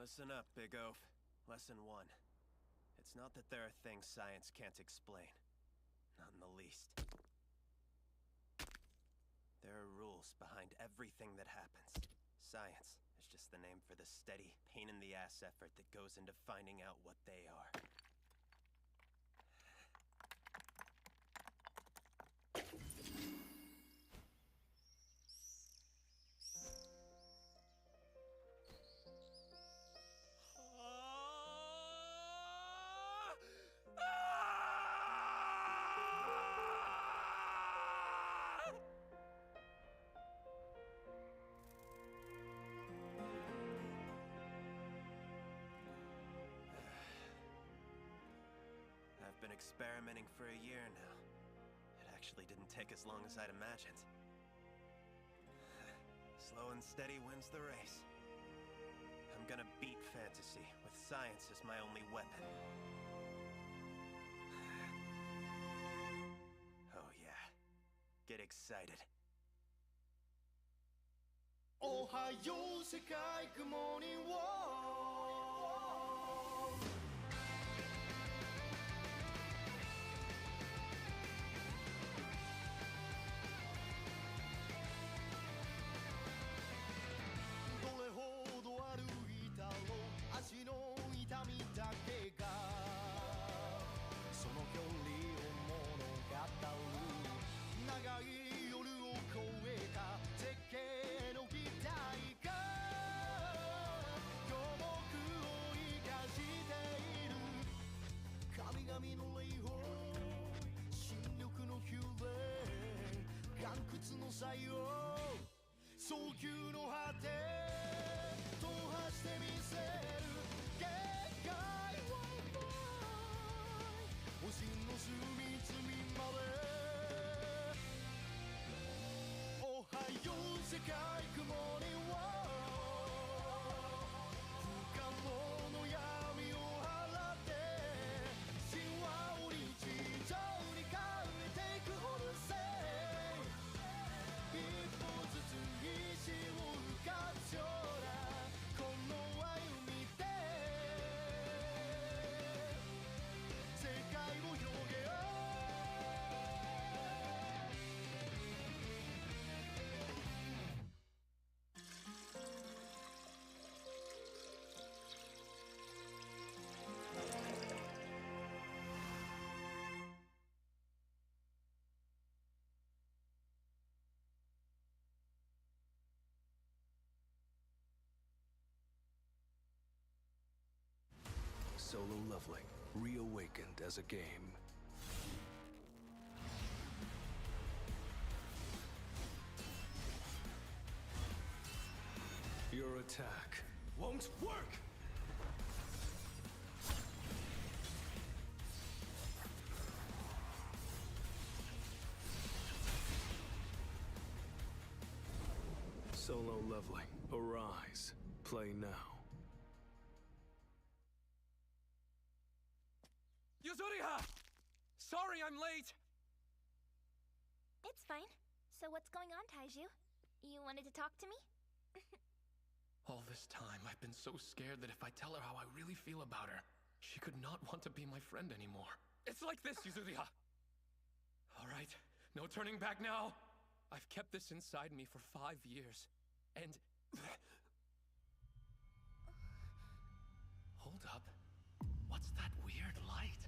Listen up, Big Oaf. Lesson 1. It's not that there are things science can't explain. Not in the least. There are rules behind everything that happens. Science is just the name for the steady, pain-in-the-ass effort that goes into finding out what they are. I've been experimenting for a year now. It actually didn't take as long as I'd imagined. Slow and steady wins the race. I'm gonna beat fantasy with science as my only weapon. Oh yeah. Get excited. おはよう世界 Good morning world どれほど歩いたろう足の痛みだけがその距離を物語る長い夜を越えた絶景の期待が予目を生かしている神々の霊峰新緑の幽霊岩窟の採用早急の果て踏破してみせる限界を星の隅々までおはよう世界 Good morning world 不可能の闇を払って神話を日常に変えていくほどせ一歩ずつ石を浮かぶようなこの歩みで世界を広げよう Solo Leveling, reawakened as a game. Your attack won't work! Solo Leveling, arise. Play now. Yuzuriha! Sorry I'm late! It's fine. So what's going on, Taiju? You wanted to talk to me? All this time, I've been so scared that if I tell her how I really feel about her, she could not want to be my friend anymore. It's like this, Yuzuriha! Alright, no turning back now! I've kept this inside me for 5 years, and... Hold up. What's that weird light?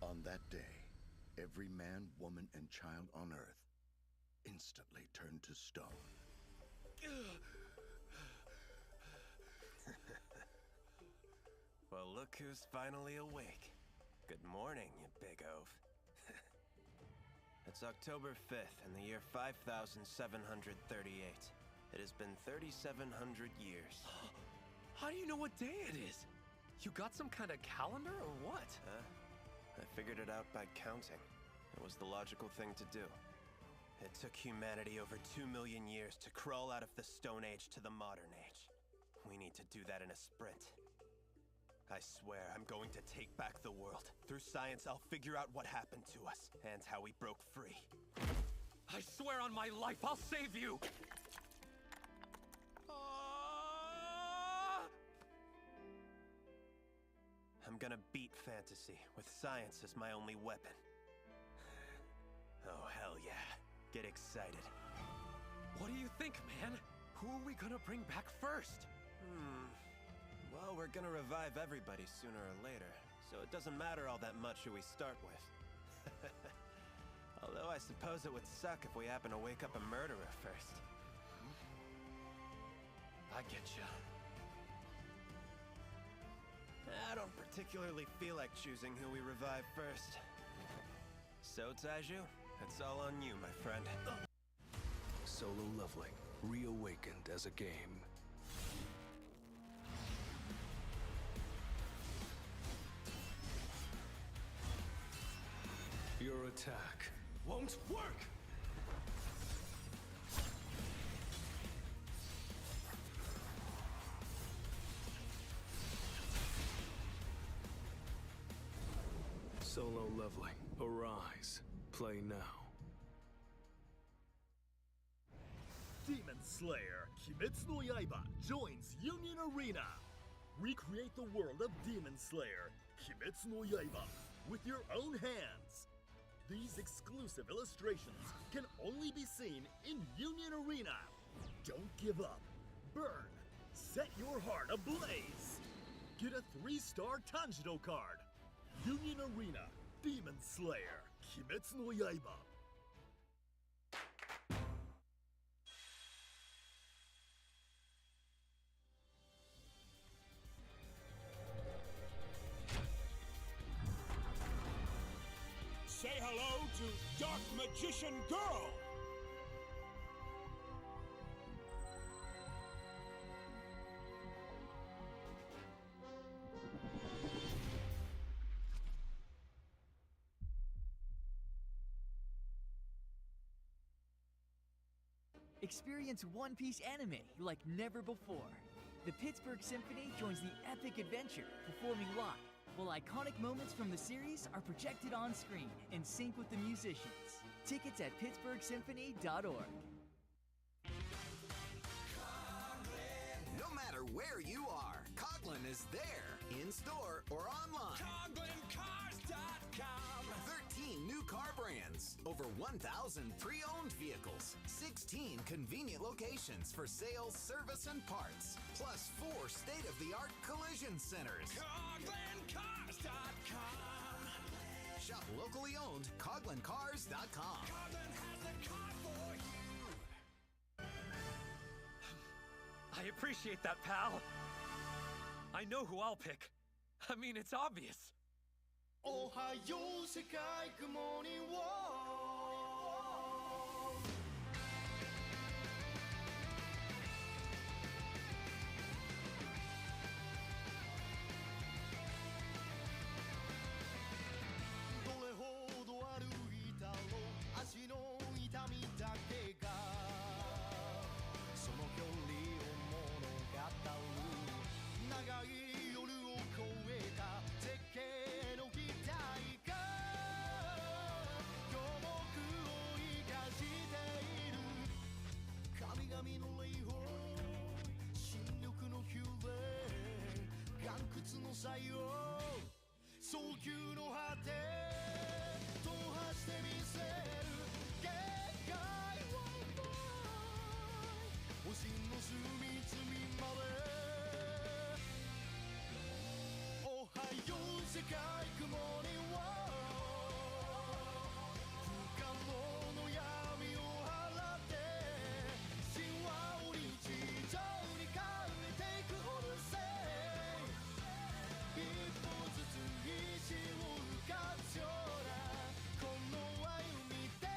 On that day, every man, woman, and child on Earth instantly turned to stone. Well, look who's finally awake. Good morning, you big oaf. It's October 5th in the year 5738. It has been 3,700 years. How do you know what day it is? You got some kind of calendar or what? I figured it out by counting. It was the logical thing to do. It took humanity over 2 million years to crawl out of the Stone Age to the Modern Age. We need to do that in a sprint. I swear I'm going to take back the world. Through science, I'll figure out what happened to us and how we broke free. I swear on my life, I'll save you! I'm gonna beat fantasy with science as my only weapon. Oh, hell yeah. Get excited. What do you think, man? Who are we gonna bring back first? Well, we're gonna revive everybody sooner or later, so it doesn't matter all that much who we start with. Although I suppose it would suck if we happen to wake up a murderer first. I get ya. I don't particularly feel like choosing who we revive first. So, Taiju, it's all on you, my friend. Solo Leveling, reawakened as a game. Your attack won't work! Solo Leveling, arise. Play now. Demon Slayer Kimetsu no Yaiba joins Union Arena. Recreate the world of Demon Slayer Kimetsu no Yaiba with your own hands. These exclusive illustrations can only be seen in Union Arena. Don't give up. Burn. Set your heart ablaze. Get a 3-star Tanjiro card. Union Arena Demon Slayer Kimetsu no Yaiba. Say hello to Dark Magician Girl! Experience One Piece anime like never before. The Pittsburgh Symphony joins the epic adventure, performing live, while iconic moments from the series are projected on screen in sync with the musicians. Tickets at pittsburghsymphony.org. No matter where you are, Coglin is there, in-store or online. CoglinCars.com. 13 new car brands, over 1,000 pre-owned vehicles, 16 convenient locations for sales, service, and parts, plus 4 state-of-the-art collision centers. CoglinCars.com. Shop locally owned, CoglinCars.com. Coglin has the car for you. I appreciate that, pal. I know who I'll pick. I mean, it's obvious. おはよう世界 Good morning world どれほど歩いたろう足の痛みだけがその距離を物語る長い夜を越えた絶景の期待が今日僕を生かしている神々の霊峰新緑の宮殿岩窟の採用早急の果て踏破してみせる限界を星の隅々までおはよう世界 Good morning world 不可能の闇を払って神話を日常に変えていくオルセイ一歩ずつ石を浮かすようなこの歩みで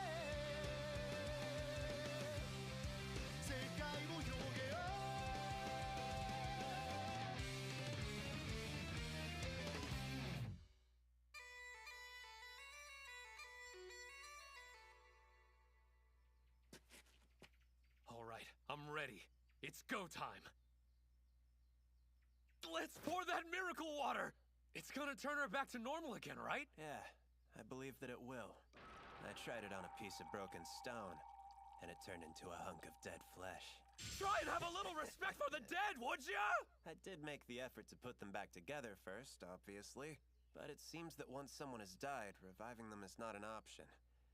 世界を広げよう All right, I'm ready. It's go time. Let's pour that miracle water! It's gonna turn her back to normal again, right? Yeah, I believe that it will. I tried it on a piece of broken stone, and it turned into a hunk of dead flesh. Try and have a little respect for the dead, would ya? I did make the effort to put them back together first, obviously. But it seems that once someone has died, reviving them is not an option.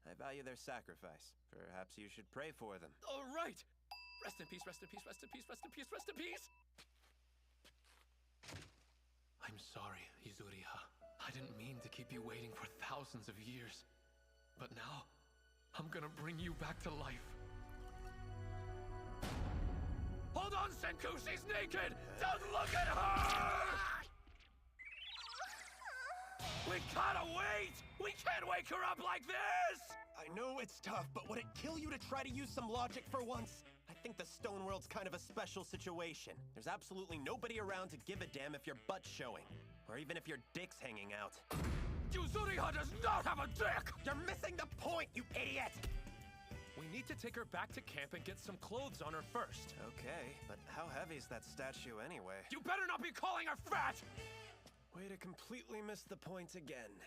I value their sacrifice. Perhaps you should pray for them. All right! Rest in peace, rest in peace, rest in peace, rest in peace, rest in peace! I'm sorry, Yuzuriha. I didn't mean to keep you waiting for thousands of years. But now, I'm gonna bring you back to life. Hold on, Senku! She's naked! Don't look at her! We gotta wait! We can't wake her up like this! I know it's tough, but would it kill you to try to use some logic for once? I think the stone world's kind of a special situation. There's absolutely nobody around to give a damn if your butt's showing. Or even if your dick's hanging out. Yuzuriha does not have a dick! You're missing the point, you idiot! We need to take her back to camp and get some clothes on her first. Okay, but how heavy is that statue anyway? You better not be calling her fat! Way to completely miss the point again.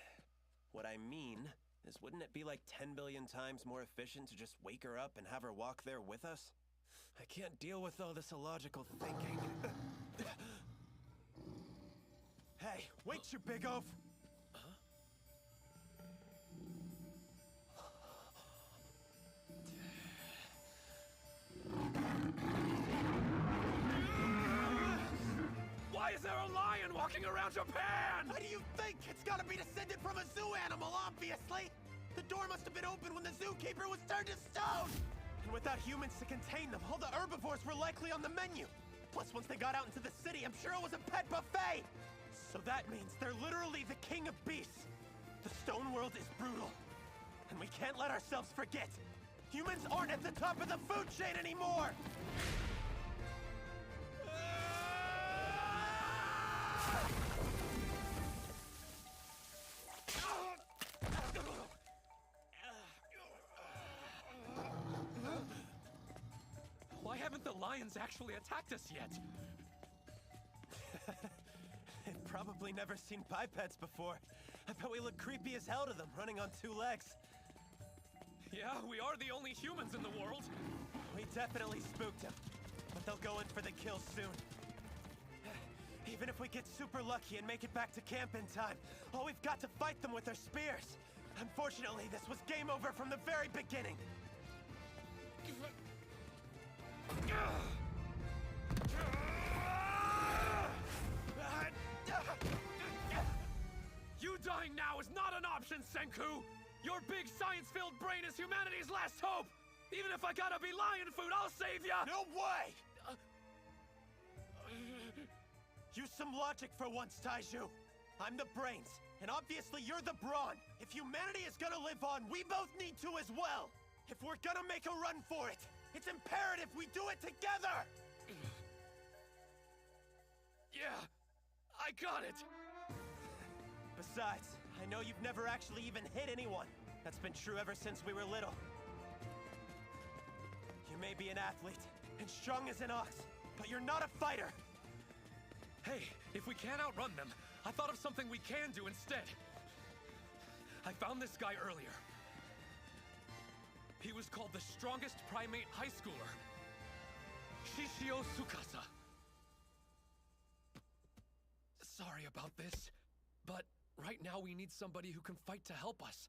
What I mean is, wouldn't it be like 10 billion times more efficient to just wake her up and have her walk there with us? I can't deal with all this illogical thinking. Hey, wait, you big oaf! Why is there a lion walking around Japan? What do you think? It's gotta be descended from a zoo animal, obviously! The door must have been open when the zookeeper was turned to stone! And without humans to contain them, all the herbivores were likely on the menu. Plus, once they got out into the city, I'm sure it was a pet buffet! So that means they're literally the king of beasts. The stone world is brutal. And we can't let ourselves forget. Humans aren't at the top of the food chain anymore! Why haven't the lions actually attacked us yet? They've probably never seen bipeds before. I bet we look creepy as hell to them, running on 2 legs. Yeah, we are the only humans in the world. We definitely spooked them, but they'll go in for the kill soon. Even if we get super lucky and make it back to camp in time, all we've got to fight them with are spears. Unfortunately, this was game over from the very beginning. You dying now is not an option, Senku! Your big science-filled brain is humanity's last hope! Even if I gotta be lion food, I'll save ya! No way! Use some logic for once, Taiju! I'm the brains, and obviously you're the brawn. If humanity is gonna live on, we both need to as well. If we're gonna make a run for it, it's imperative we do it together! Yeah, I got it! Besides, I know you've never actually even hit anyone. That's been true ever since we were little. You may be an athlete, and strong as an ox, but you're not a fighter! Hey, if we can't outrun them, I thought of something we can do instead. I found this guy earlier. He was called the strongest primate high schooler. Shishio Tsukasa. Sorry about this, but right now we need somebody who can fight to help us.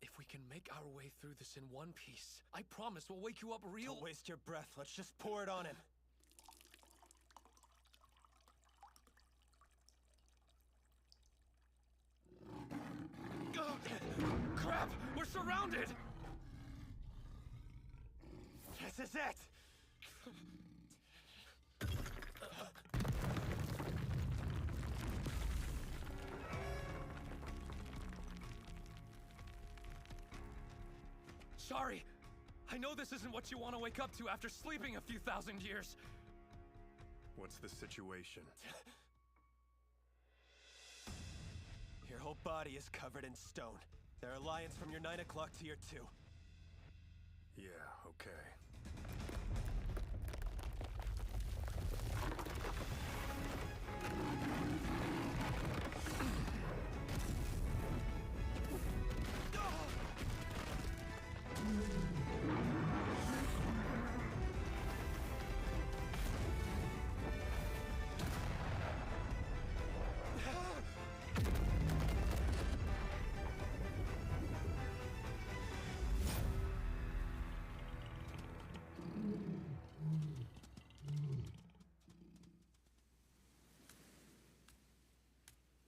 If we can make our way through this in one piece, I promise we'll wake you up real— Don't waste your breath, let's just pour it on him. Crap! We're surrounded! This is it! Sorry. I know this isn't what you want to wake up to after sleeping a few thousand years. What's the situation? Your whole body is covered in stone. There are lions from your 9 o'clock to your 2. Yeah, okay.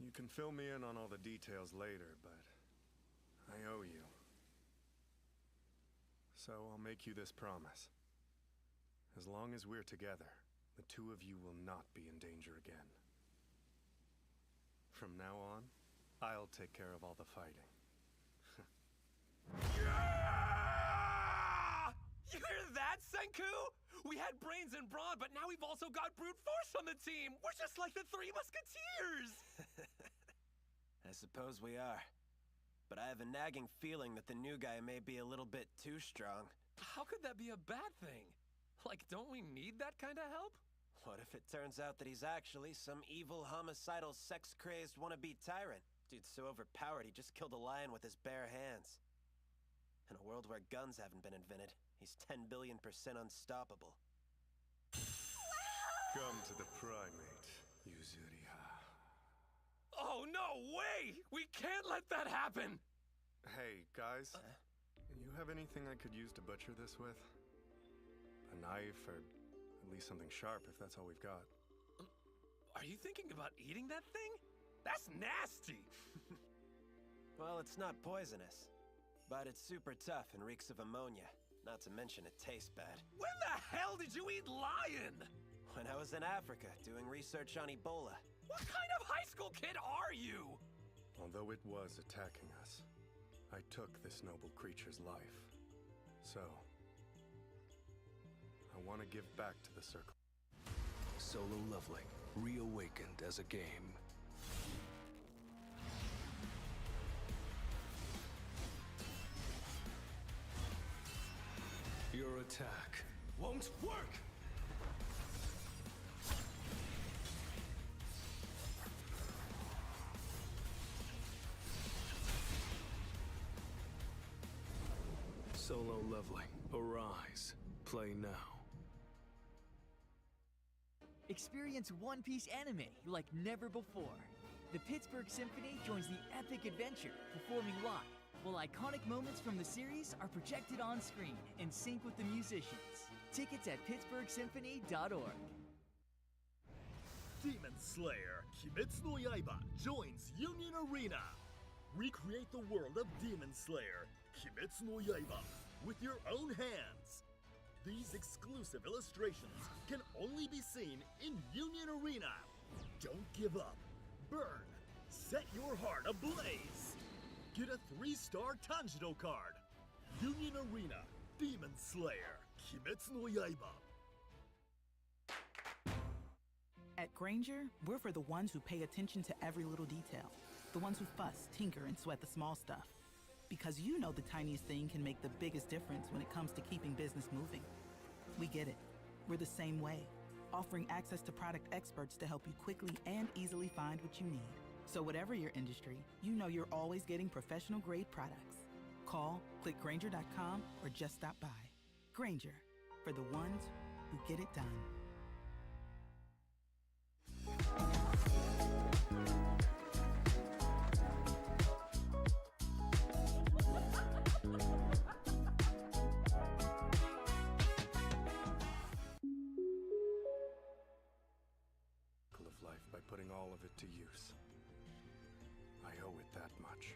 You can fill me in on all the details later, but I owe you. So I'll make you this promise. As long as we're together, the two of you will not be in danger again. From now on, I'll take care of all the fighting. Yeah! You hear that, Senku? We had brains and brawn, but now we've also got brute force on the team! We're just like the Three Musketeers! I suppose we are. But I have a nagging feeling that the new guy may be a little bit too strong. How could that be a bad thing? Like, don't we need that kind of help? What if it turns out that he's actually some evil, homicidal, sex-crazed wannabe tyrant? Dude's so overpowered he just killed a lion with his bare hands. In a world where guns haven't been invented, he's 10 billion% unstoppable. Come to the primate, Yuzuriha. Oh, no way! We can't let that happen! Hey, guys. You have anything I could use to butcher this with? A knife, or at least something sharp, if that's all we've got. Are you thinking about eating that thing? That's nasty! Well, it's not poisonous. But it's super tough and reeks of ammonia. Not to mention it tastes bad. When the hell did you eat lion? When I was in Africa, doing research on Ebola. What kind of high school kid are you? Although it was attacking us, I took this noble creature's life. So, I want to give back to the Circle. Solo Leveling, reawakened as a game. Your attack won't work! Solo Leveling, arise. Play now. Experience One Piece anime like never before. The Pittsburgh Symphony joins the epic adventure, performing live, while iconic moments from the series are projected on screen and sync with the musicians. Tickets at pittsburghsymphony.org. Demon Slayer Kimetsu no Yaiba joins Union Arena. Recreate the world of Demon Slayer Kimetsu no Yaiba with your own hands. These exclusive illustrations can only be seen in Union Arena. Don't give up. Burn. Set your heart ablaze! Get a 3-star Tanjiro card. Union Arena, Demon Slayer, Kimetsu no Yaiba. At Granger, we're for the ones who pay attention to every little detail. The ones who fuss, tinker, and sweat the small stuff. Because you know the tiniest thing can make the biggest difference when it comes to keeping business moving. We get it. We're the same way, offering access to product experts to help you quickly and easily find what you need. So whatever your industry, you know you're always getting professional-grade products. Call, click Granger.com, or just stop by. Granger, for the ones who get it done. Of life by putting all of it to use. I owe it that much.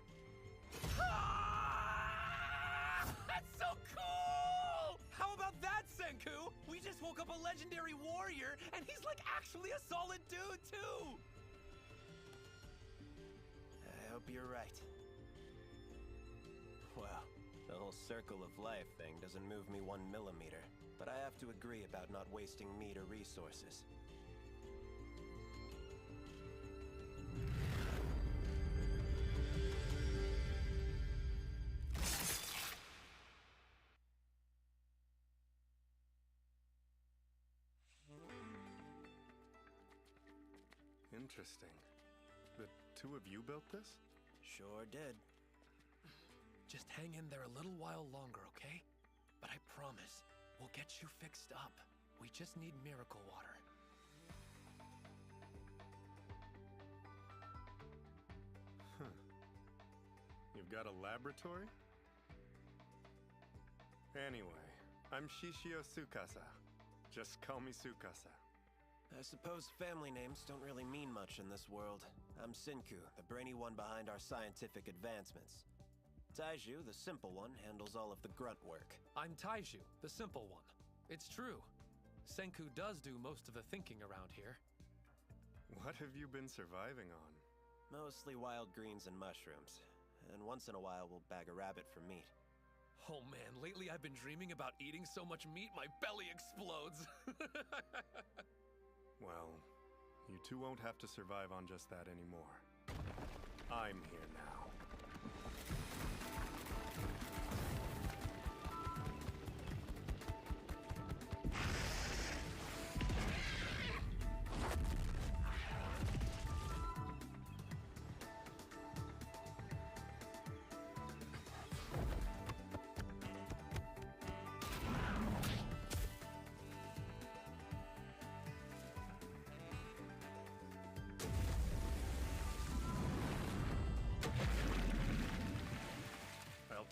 That's so cool! How about that, Senku? We just woke up a legendary warrior, and he's like actually a solid dude, too! I hope you're right. Well, the whole circle of life thing doesn't move me 1 millimeter, but I have to agree about not wasting meat or resources. Interesting. The two of you built this? Sure did. Just hang in there a little while longer, okay? But I promise, we'll get you fixed up. We just need miracle water. Huh. You've got a laboratory? Anyway, I'm Shishio Tsukasa. Just call me Tsukasa. I suppose family names don't really mean much in this world. I'm Senku, the brainy one behind our scientific advancements. Taiju, the simple one, handles all of the grunt work. I'm Taiju, the simple one. It's true. Senku does do most of the thinking around here. What have you been surviving on? Mostly wild greens and mushrooms. And once in a while we'll bag a rabbit for meat. Oh man, lately I've been dreaming about eating so much meat my belly explodes. Well, you two won't have to survive on just that anymore. I'm here now.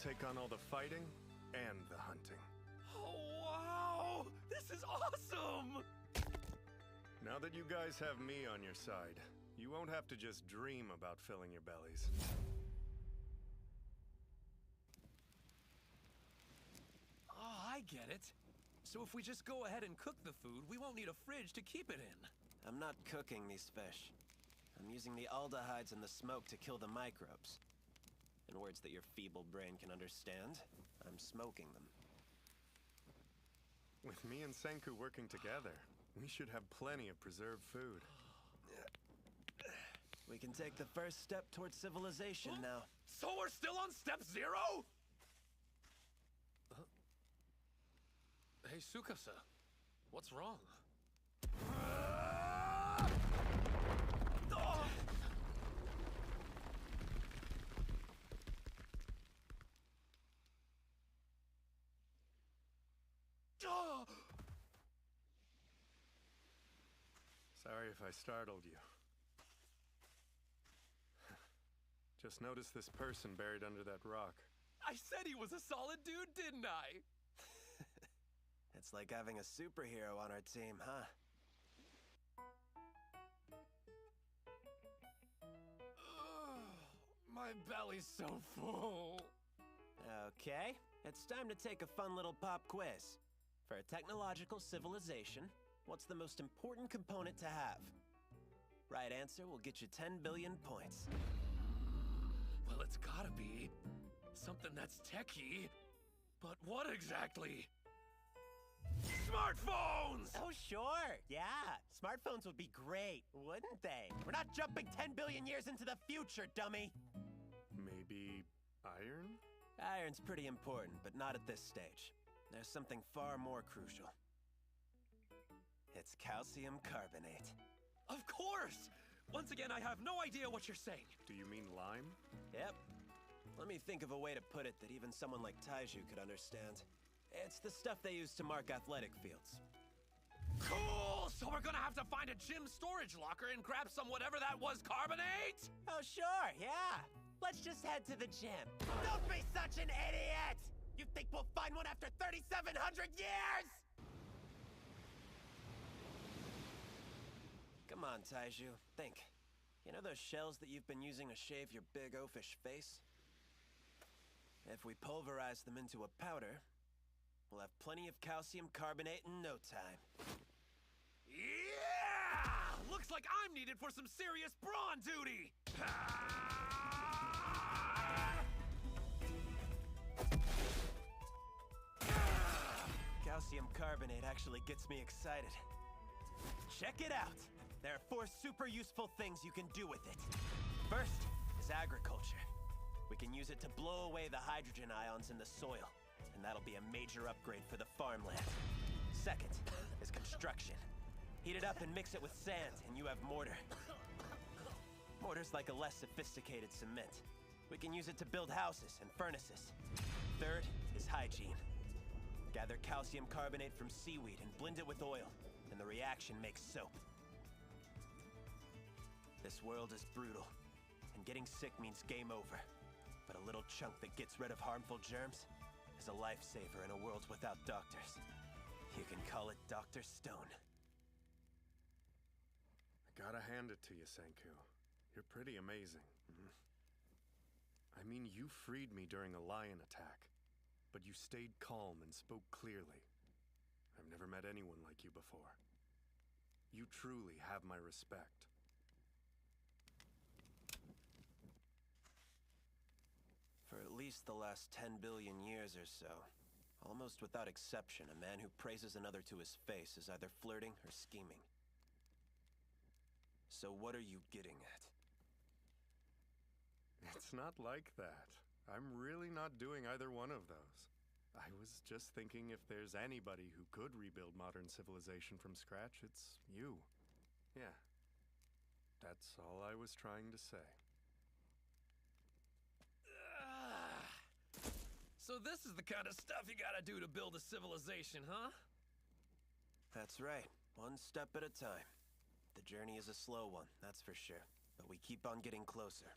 Take on all the fighting and the hunting. Oh, wow! This is awesome! Now that you guys have me on your side, you won't have to just dream about filling your bellies. Oh, I get it. So if we just go ahead and cook the food, we won't need a fridge to keep it in. I'm not cooking these fish. I'm using the aldehydes in the smoke to kill the microbes. In words that your feeble brain can understand, I'm smoking them. With me and Senku working together, we should have plenty of preserved food. We can take the first step towards civilization now. So we're still on step 0? Hey, Tsukasa. What's wrong? Sorry if I startled you. Just noticed this person buried under that rock. I said he was a solid dude, didn't I? It's like having a superhero on our team, huh? My belly's so full. Okay, it's time to take a fun little pop quiz. For a technological civilization, what's the most important component to have? Right answer will get you 10 billion points. Well, it's gotta be something that's techy. But what exactly? Smartphones! Oh, sure. Yeah. Smartphones would be great, wouldn't they? We're not jumping 10 billion years into the future, dummy. Maybe iron? Iron's pretty important, but not at this stage. There's something far more crucial. It's calcium carbonate. Of course! Once again, I have no idea what you're saying. Do you mean lime? Yep. Let me think of a way to put it that even someone like Taiju could understand. It's the stuff they use to mark athletic fields. Cool! So we're gonna have to find a gym storage locker and grab some whatever that was carbonate? Oh, sure, yeah. Let's just head to the gym. Don't be such an idiot! You think we'll find one after 3,700 years? Come on, Taiju. Think. You know those shells that you've been using to shave your big oafish face? If we pulverize them into a powder, we'll have plenty of calcium carbonate in no time. Yeah! Looks like I'm needed for some serious brawn duty! Calcium carbonate actually gets me excited. Check it out! There are 4 super useful things you can do with it. First is agriculture. We can use it to blow away the hydrogen ions in the soil, and that'll be a major upgrade for the farmland. Second is construction. Heat it up and mix it with sand, and you have mortar. Mortar's like a less sophisticated cement. We can use it to build houses and furnaces. Third is hygiene. Gather calcium carbonate from seaweed and blend it with oil, and the reaction makes soap. This world is brutal, and getting sick means game over. But a little chunk that gets rid of harmful germs is a lifesaver in a world without doctors. You can call it Dr. Stone. I gotta hand it to you, Senku. You're pretty amazing. I mean, you freed me during a lion attack, but you stayed calm and spoke clearly. I've never met anyone like you before. You truly have my respect. For at least the last 10 billion years or so, almost without exception, a man who praises another to his face is either flirting or scheming. So what are you getting at? It's not like that. I'm really not doing either one of those. I was just thinking if there's anybody who could rebuild modern civilization from scratch, it's you. Yeah. That's all I was trying to say. So this is the kind of stuff you gotta do to build a civilization, huh? That's right. One step at a time. The journey is a slow one, that's for sure. But we keep on getting closer.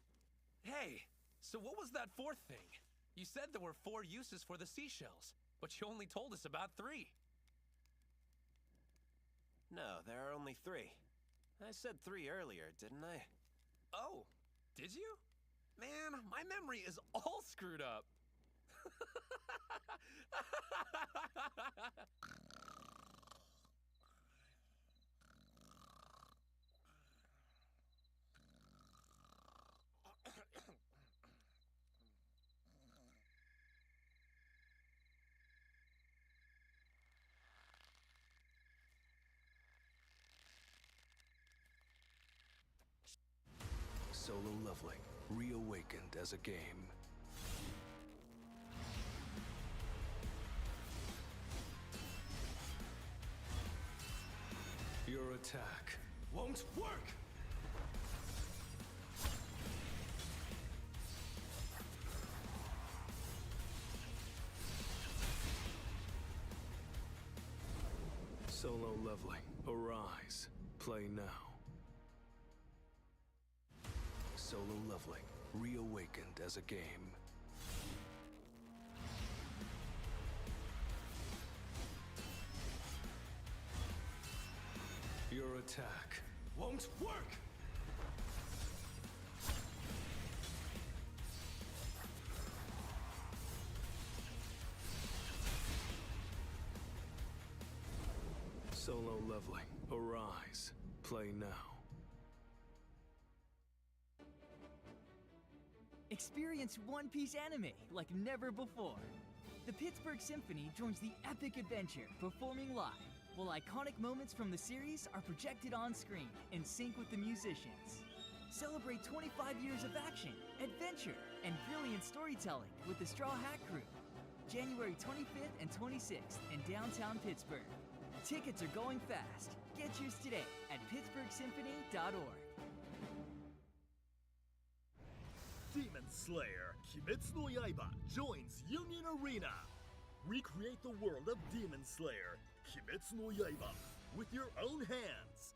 Hey, so what was that 4th thing? You said there were 4 uses for the seashells, but you only told us about 3. No, there are only 3. I said 3 earlier, didn't I? Oh, did you? Man, my memory is all screwed up. Solo Leveling, reawakened as a game. Your attack won't work! Solo Leveling, arise. Play now. Solo Leveling, reawakened as a game. Your attack won't work! Solo Leveling, arise. Play now. Experience One Piece anime like never before. The Pittsburgh Symphony joins the epic adventure, performing live, while iconic moments from the series are projected on screen in sync with the musicians. Celebrate 25 years of action, adventure, and brilliant storytelling with the Straw Hat Crew. January 25th and 26th in downtown Pittsburgh. Tickets are going fast. Get yours today at pittsburghsymphony.org. Demon Slayer Kimetsu no Yaiba joins Union Arena. Recreate the world of Demon Slayer Kimetsu no Yaiba with your own hands.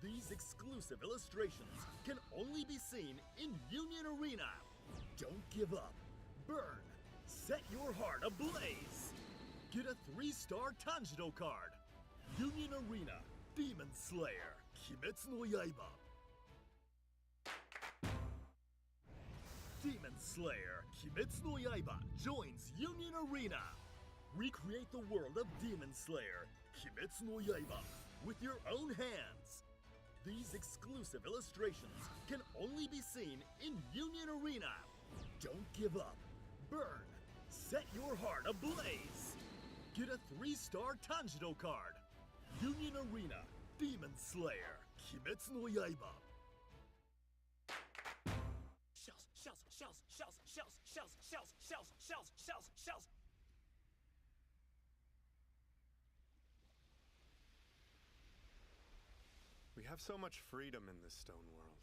These exclusive illustrations can only be seen in Union Arena. Don't give up. Burn. Set your heart ablaze. Get a 3-star Tanjiro card. Union Arena Demon Slayer Kimetsu no Yaiba. Demon Slayer Kimetsu no Yaiba joins Union Arena. Recreate the world of Demon Slayer Kimetsu no Yaiba with your own hands. These exclusive illustrations can only be seen in Union Arena. Don't give up. Burn. Set your heart ablaze. Get a 3-star Tanjiro card. Union Arena Demon Slayer Kimetsu no Yaiba. Shells. We have so much freedom in this stone world.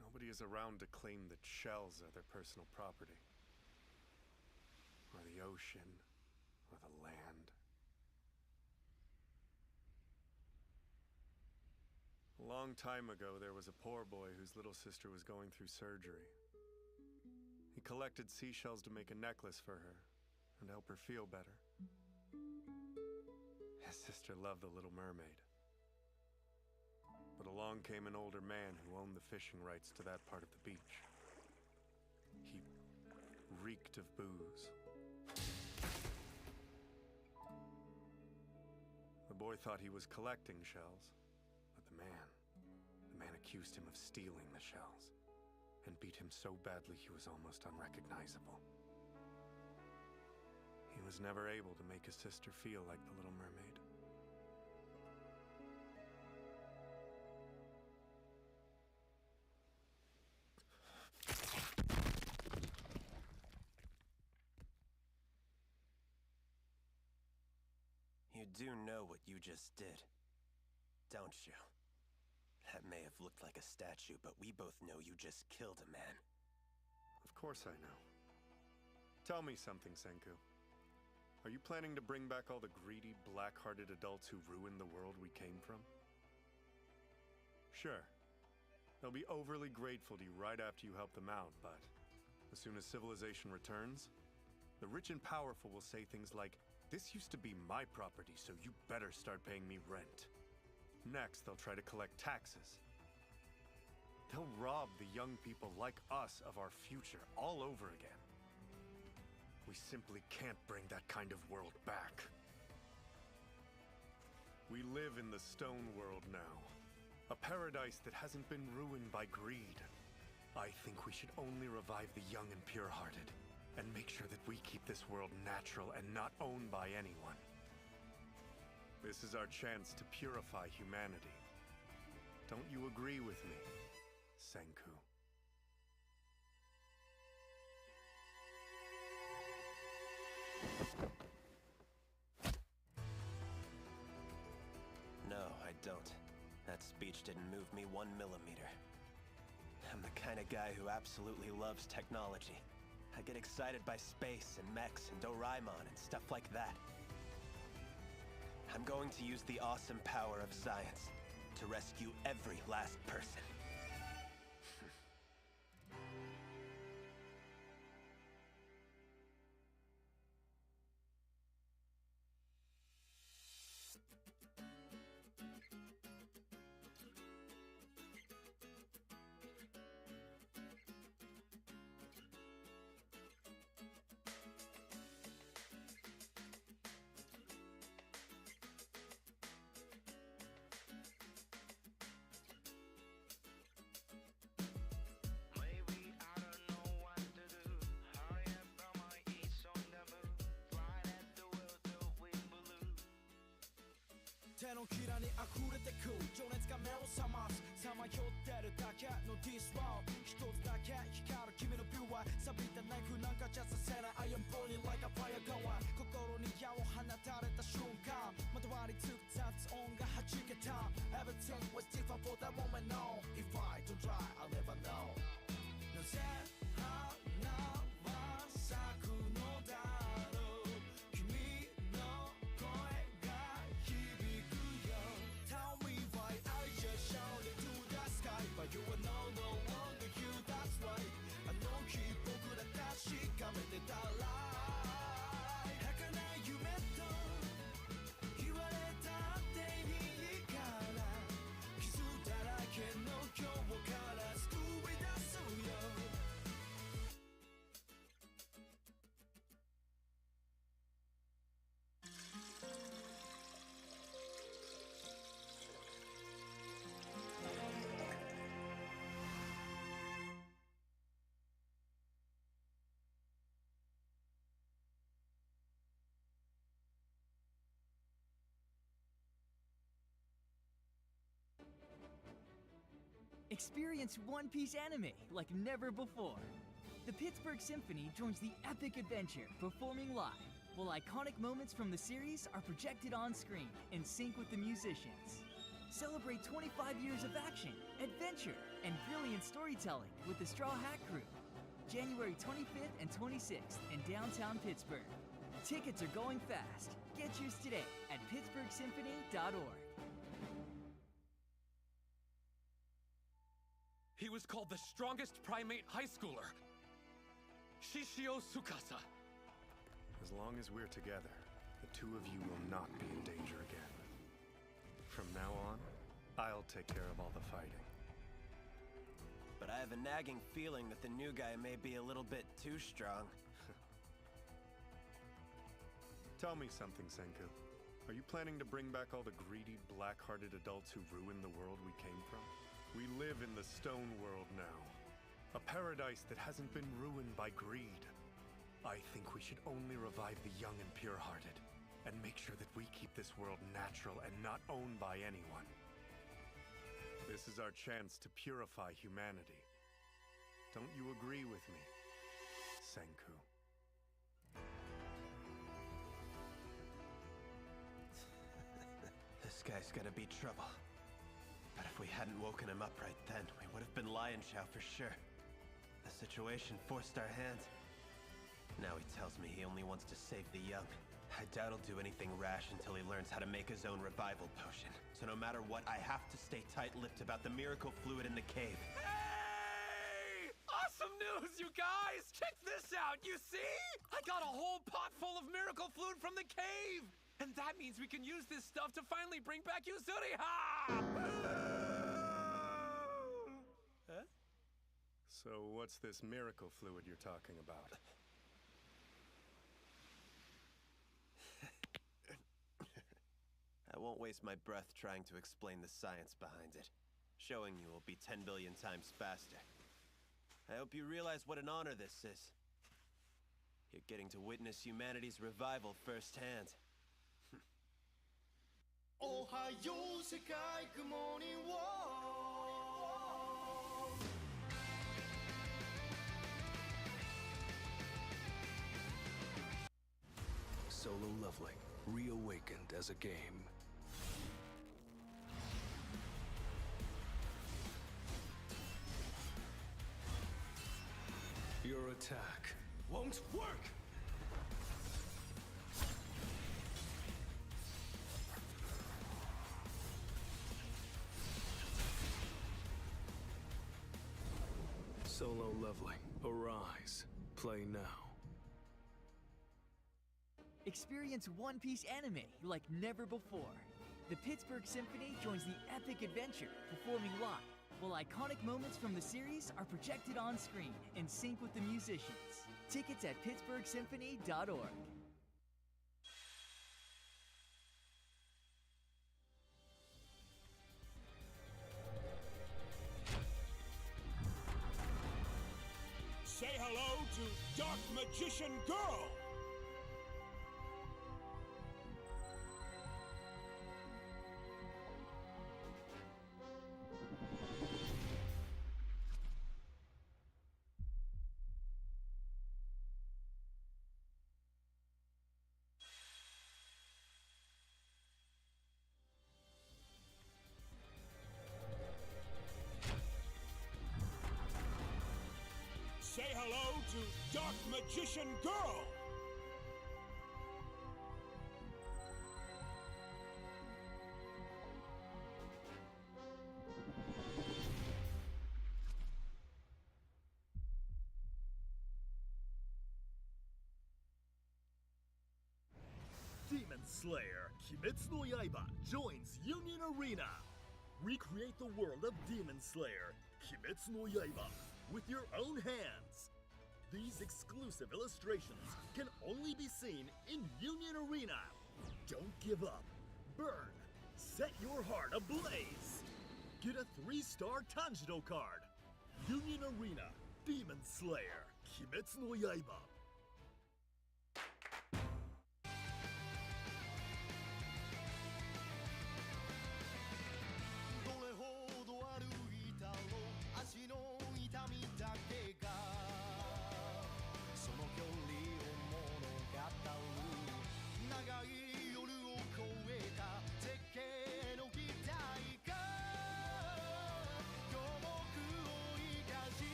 Nobody is around to claim that shells are their personal property. Or the ocean, or the land. A long time ago, there was a poor boy whose little sister was going through surgery. He collected seashells to make a necklace for her and help her feel better. His sister loved the Little Mermaid. But along came an older man who owned the fishing rights to that part of the beach. He reeked of booze. The boy thought he was collecting shells, but the man accused him of stealing the shells and beat him so badly he was almost unrecognizable. He was never able to make his sister feel like the Little Mermaid. You do know what you just did, don't you? That may have looked like a statue, but we both know you just killed a man. Of course I know. Tell me something, Senku. Are you planning to bring back all the greedy, black-hearted adults who ruined the world we came from? Sure. They'll be overly grateful to you right after you help them out, but as soon as civilization returns, the rich and powerful will say things like, "This used to be my property, so you better start paying me rent." Next, they'll try to collect taxes. They'll rob the young people like us of our future all over again. We simply can't bring that kind of world back. We live in the stone world now, a paradise that hasn't been ruined by greed. I think we should only revive the young and pure-hearted, and make sure that we keep this world natural and not owned by anyone. This is our chance to purify humanity. Don't you agree with me, Senku? No, I don't. That speech didn't move me 1 millimeter. I'm the kind of guy who absolutely loves technology. I get excited by space and mechs and Doraemon and stuff like that. I'm going to use the awesome power of science to rescue every last person. 手のひらに溢れてく情熱が目を覚ますさまよってるだけの This world 一つだけ光る君のビューは錆びたナイフなんかじゃさせない I am burning like a fire going 心に矢を放たれた瞬間まとわりつく雑音が弾けた Everything was different for that moment no If I don't try I'll never know なぜ花は咲くのだろう君の声が響くよ Tell me why I just shouted to the sky But you are no longer you that's right あの日僕ら確かめてたら儚い夢と言われたっていいから傷だらけの今日から救い出すよExperience One Piece anime like never before. The Pittsburgh Symphony joins the epic adventure, performing live, while iconic moments from the series are projected on screen in sync with the musicians. Celebrate 25 years of action, adventure, and brilliant storytelling with the Straw Hat Crew. January 25th and 26th in downtown Pittsburgh. Tickets are going fast. Get yours today at pittsburghsymphony.org. He was called the strongest primate high schooler. Shishio Tsukasa. As long as we're together, the two of you will not be in danger again. From now on, I'll take care of all the fighting. But I have a nagging feeling that the new guy may be a little bit too strong. Tell me something, Senku. Are you planning to bring back all the greedy, black-hearted adults who ruined the world we came from? We live in the stone world now. A paradise that hasn't been ruined by greed. I think we should only revive the young and pure-hearted, and make sure that we keep this world natural and not owned by anyone. This is our chance to purify humanity. Don't you agree with me, Senku? This guy's gonna be trouble. But if we hadn't woken him up right then, we would have been Lion Chow for sure. The situation forced our hand. Now he tells me he only wants to save the young. I doubt he'll do anything rash until he learns how to make his own revival potion. So no matter what, I have to stay tight-lipped about the miracle fluid in the cave. Hey! Awesome news, you guys! Check this out, you see? I got a whole pot full of miracle fluid from the cave! And that means we can use this stuff to finally bring back Yuzuriha! Huh? So what's this miracle fluid you're talking about? I won't waste my breath trying to explain the science behind it. Showing you will be 10 billion times faster. I hope you realize what an honor this is. You're getting to witness humanity's revival firsthand. Ohayo Sekai, good morning world. Solo Leveling, reawakened as a game. Your attack won't work! Solo Leveling, arise. Play now. Experience One Piece anime like never before. The Pittsburgh Symphony joins the epic adventure, performing live, while iconic moments from the series are projected on screen in sync with the musicians. Tickets at pittsburghsymphony.org. Say hello to Dark Magician Girl! hello to Dark Magician Girl! Demon Slayer, Kimetsu no Yaiba joins Union Arena. Recreate the world of Demon Slayer, Kimetsu no Yaiba, with your own hands. These exclusive illustrations can only be seen in Union Arena. Don't give up. Burn. Set your heart ablaze. Get a 3-star Tanjiro card. Union Arena, Demon Slayer, Kimetsu no Yaiba.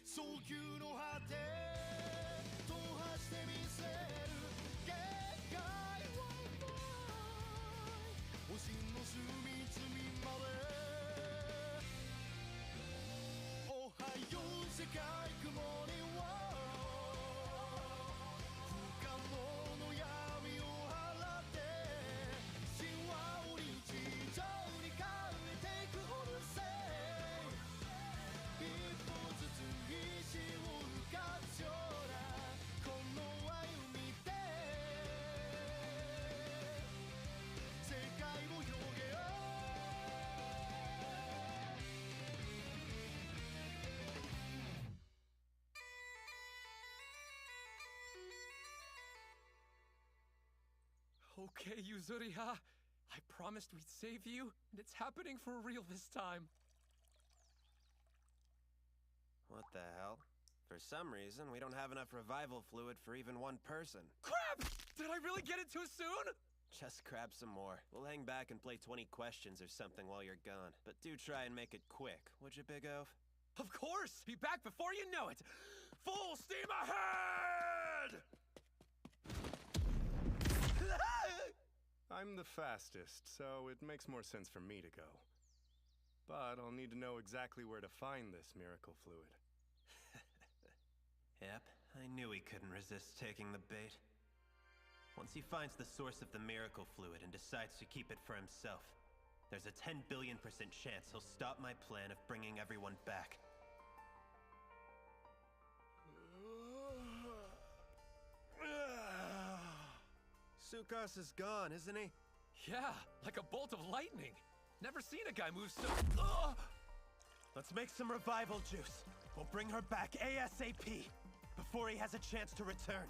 早急の果て踏破してみせる限界を星の隅々までおはよう世界雲には不可能の闇を払って神話を日常に変えていくオルセイ一歩ずつ石を浮かすようなこの歩みで世界を広げよう Okay, Yuzuriha. I promised we'd save you, and it's happening for real this time. What the hell? For some reason, we don't have enough revival fluid for even one person. Crap! Did I really get it too soon? Just grab some more. We'll hang back and play 20 questions or something while you're gone. But do try and make it quick, would you, Big Oaf? Of course! Be back before you know it! Full steam ahead! I'm the fastest, so it makes more sense for me to go. But I'll need to know exactly where to find this miracle fluid. Yep, I knew he couldn't resist taking the bait. Once he finds the source of the miracle fluid and decides to keep it for himself, there's a 10 billion% chance he'll stop my plan of bringing everyone back. Sukas is gone, isn't he? Yeah, like a bolt of lightning. Never seen a guy move so... Let's make some revival juice. We'll bring her back ASAP, before he has a chance to return.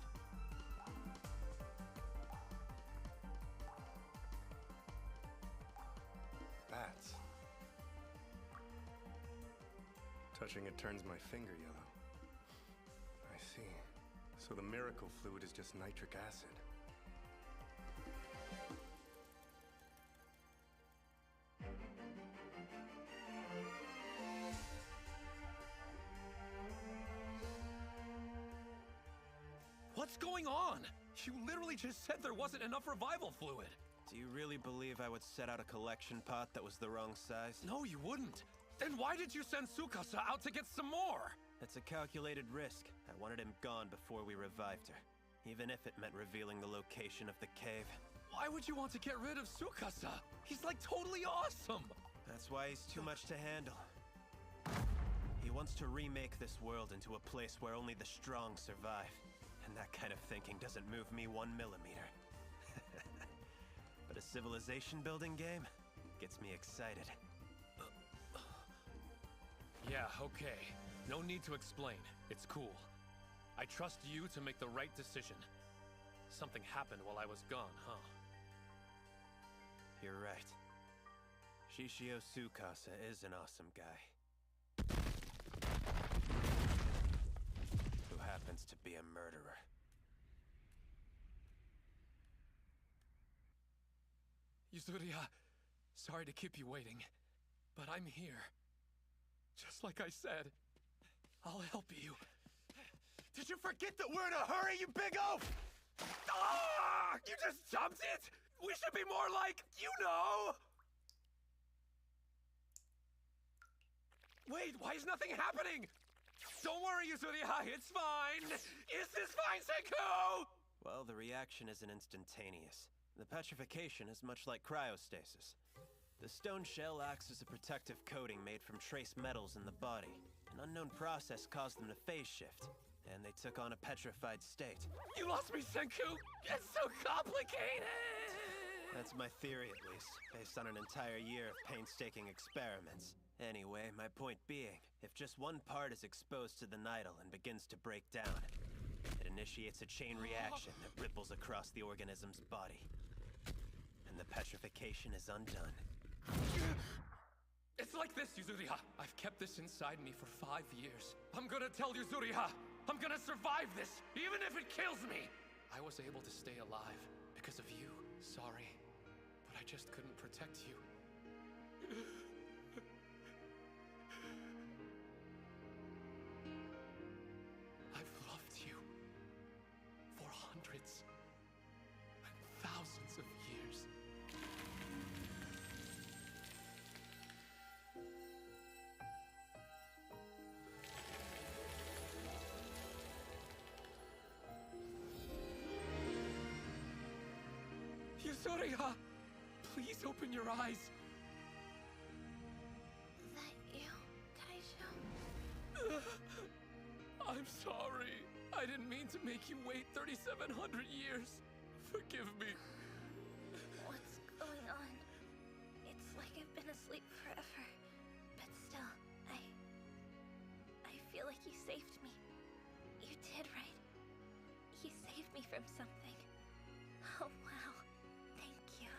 Bats. Touching it turns my finger yellow. I see. So the miracle fluid is just nitric acid. What's going on? You literally just said there wasn't enough revival fluid. Do you really believe I would set out a collection pot that was the wrong size? No, you wouldn't. Then why did you send Tsukasa out to get some more? It's a calculated risk. I wanted him gone before we revived her, even if it meant revealing the location of the cave. Why would you want to get rid of Tsukasa? He's like totally awesome. That's why he's too much to handle. He wants to remake this world into a place where only the strong survive. And that kind of thinking doesn't move me 1 millimeter. But a civilization building game gets me excited. Yeah, okay. No need to explain. It's cool. I trust you to make the right decision. Something happened while I was gone, huh? You're right. Shishio Tsukasa is an awesome guy. Who happens to be a murderer. Yuzuriha, sorry to keep you waiting, but I'm here. Just like I said, I'll help you. Did you forget that we're in a hurry, you big oaf? Ah! You just jumped it? We should be more like, you know! Wait, why is nothing happening? Don't worry, Yuzuriha, it's fine! Is this fine, Senku? Well, the reaction isn't instantaneous. The petrification is much like cryostasis. The stone shell acts as a protective coating made from trace metals in the body. An unknown process caused them to phase shift, and they took on a petrified state. You lost me, Senku! It's so complicated! That's my theory, at least, based on an entire year of painstaking experiments. Anyway, my point being, if just one part is exposed to the Nidal and begins to break down, it initiates a chain reaction that ripples across the organism's body. And the petrification is undone. It's like this, Yuzuriha. I've kept this inside me for 5 years. I'm gonna tell Yuzuriha. I'm gonna survive this, even if it kills me. I was able to stay alive because of you. Sorry, but I just couldn't protect you. I've loved you for hundreds and thousands of years. Yuzuriha, please open your eyes. That you, Taisho? I'm sorry. I didn't mean to make you wait 3,700 years. Forgive me. What's going on? It's like I've been asleep forever. But still, I feel like you saved me. You did, right? You saved me from something. Oh, wow. Thank you.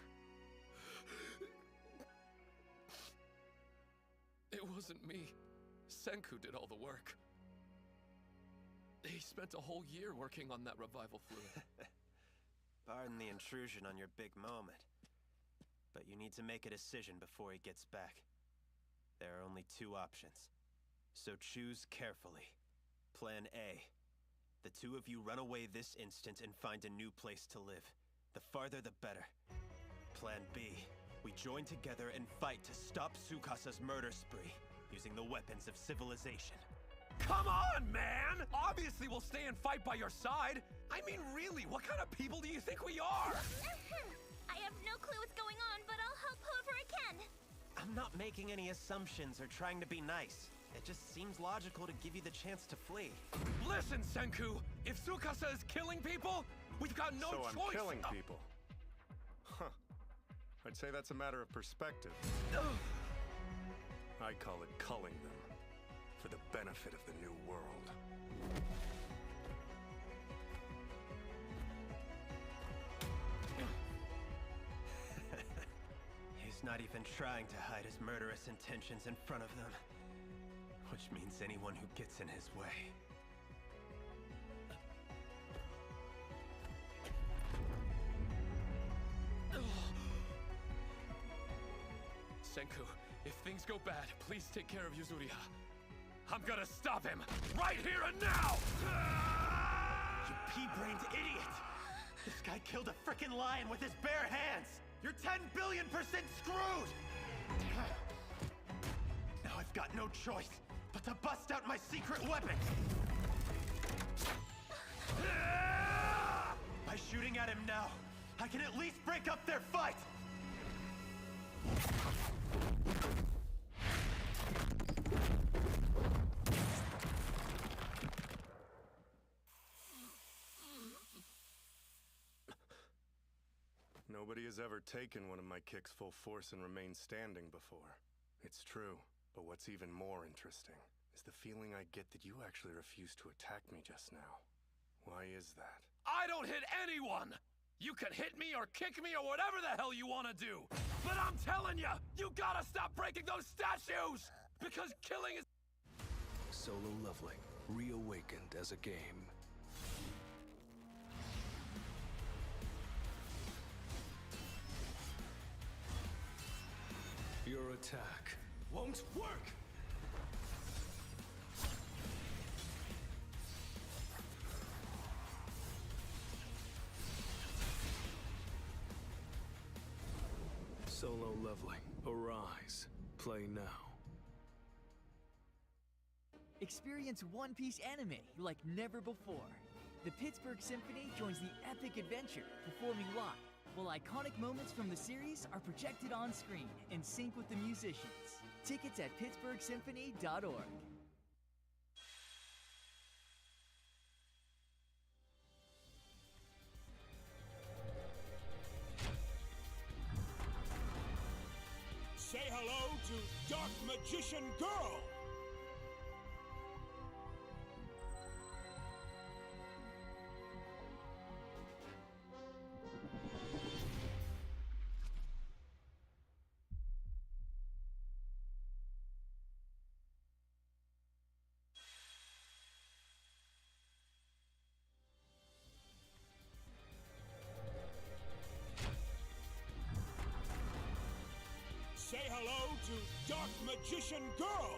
It wasn't me. Senku did all the work. He spent a whole year working on that revival fluid. Pardon the intrusion on your big moment, but you need to make a decision before he gets back. There are only 2 options, so choose carefully. Plan A. The 2 of you run away this instant and find a new place to live. The farther the better. Plan B. We join together and fight to stop Tsukasa's murder spree, using the weapons of civilization. Come on, man! Obviously we'll stay and fight by your side. I mean, really, what kind of people do you think we are? I have no clue what's going on, but I'll help however I can. I'm not making any assumptions or trying to be nice. It just seems logical to give you the chance to flee. Listen, Senku, if Tsukasa is killing people, we've got no choice. So I'm killing people. Huh. I'd say that's a matter of perspective. I call it culling them. For the benefit of the new world. He's not even trying to hide his murderous intentions in front of them. Which means anyone who gets in his way. Senku, if things go bad, please take care of Yuzuriha. I'm gonna stop him, right here and now! You pea-brained idiot! This guy killed a frickin' lion with his bare hands! You're 10 billion% screwed! Now I've got no choice but to bust out my secret weapon! By shooting at him now, I can at least break up their fight! Nobody has ever taken one of my kicks full force and remained standing before. It's true, but what's even more interesting is the feeling I get that you actually refused to attack me just now. Why is that? I don't hit anyone! You can hit me or kick me or whatever the hell you want to do! But I'm telling you, you gotta stop breaking those statues! Because killing is... Solo Leveling, reawakened as a game. your attack won't work! Solo Leveling, arise. Play now. Experience One Piece anime like never before. The Pittsburgh Symphony joins the epic adventure, performing live, while iconic moments from the series are projected on screen in sync with the musicians. Tickets at pittsburghsymphony.org. Say hello to Dark Magician Girl! Say hello to Dark Magician Girl!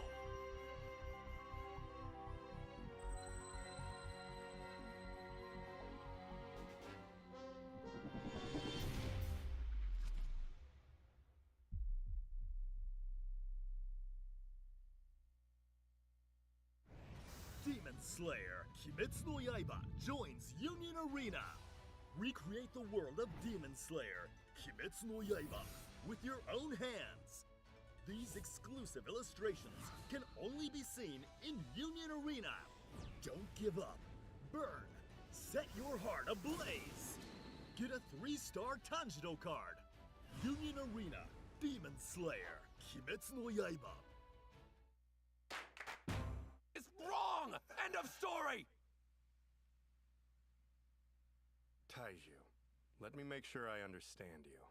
Demon Slayer Kimetsu no Yaiba joins Union Arena. Recreate the world of Demon Slayer Kimetsu no Yaiba with your own hands. These exclusive illustrations can only be seen in Union Arena. Don't give up. Burn. Set your heart ablaze. Get a 3-star Tanjiro card. Union Arena Demon Slayer Kimetsu no Yaiba. It's wrong! End of story! Taiju, let me make sure I understand you.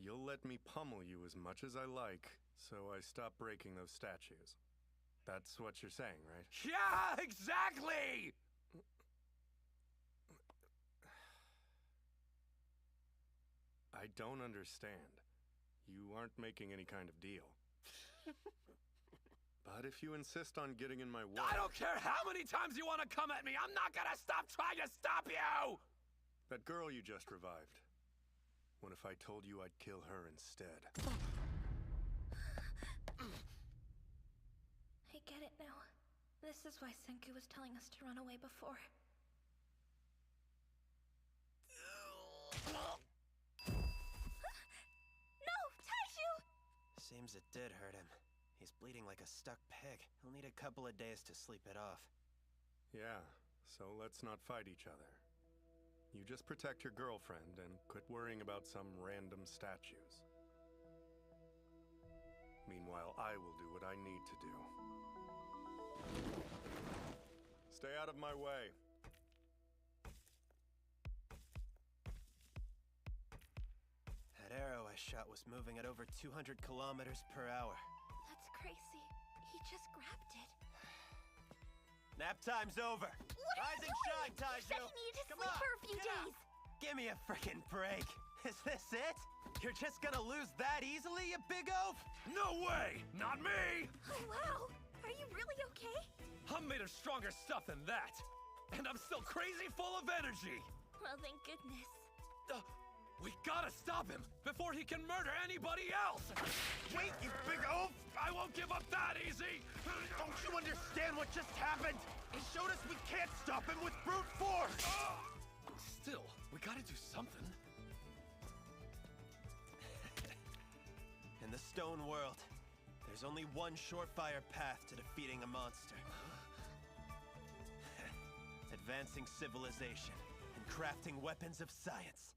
You'll let me pummel you as much as I like, so I stop breaking those statues. That's what you're saying, right? Yeah, exactly! I don't understand. You aren't making any kind of deal. But if you insist on getting in my way... I don't care how many times you want to come at me! I'm not gonna stop trying to stop you! That girl you just revived. What if I told you I'd kill her instead? I get it now. This is why Senku was telling us to run away before. No, Taiju! Seems it did hurt him. He's bleeding like a stuck pig. He'll need a couple of days to sleep it off. Yeah, so let's not fight each other. You just protect your girlfriend and quit worrying about some random statues. Meanwhile, I will do what I need to do. Stay out of my way. That arrow I shot was moving at over 200 kilometers per hour. That's crazy. He just grabbed it. Nap time's over. What are Rise you and doing? shine, Taiju. You said he needed to Come sleep on, for a few get up. days. Give me a frickin' break. Is this it? You're just gonna lose that easily, you big oaf? No way! Not me! Oh, wow. Are you really okay? I'm made of stronger stuff than that. And I'm still crazy full of energy. Well, thank goodness. We gotta stop him before he can murder anybody else! Wait, you big oaf! I won't give up that easy! Don't you understand what just happened? He showed us we can't stop him with brute force! Still, we gotta do something. In the stone world, there's only one surefire path to defeating a monster. Advancing civilization and crafting weapons of science.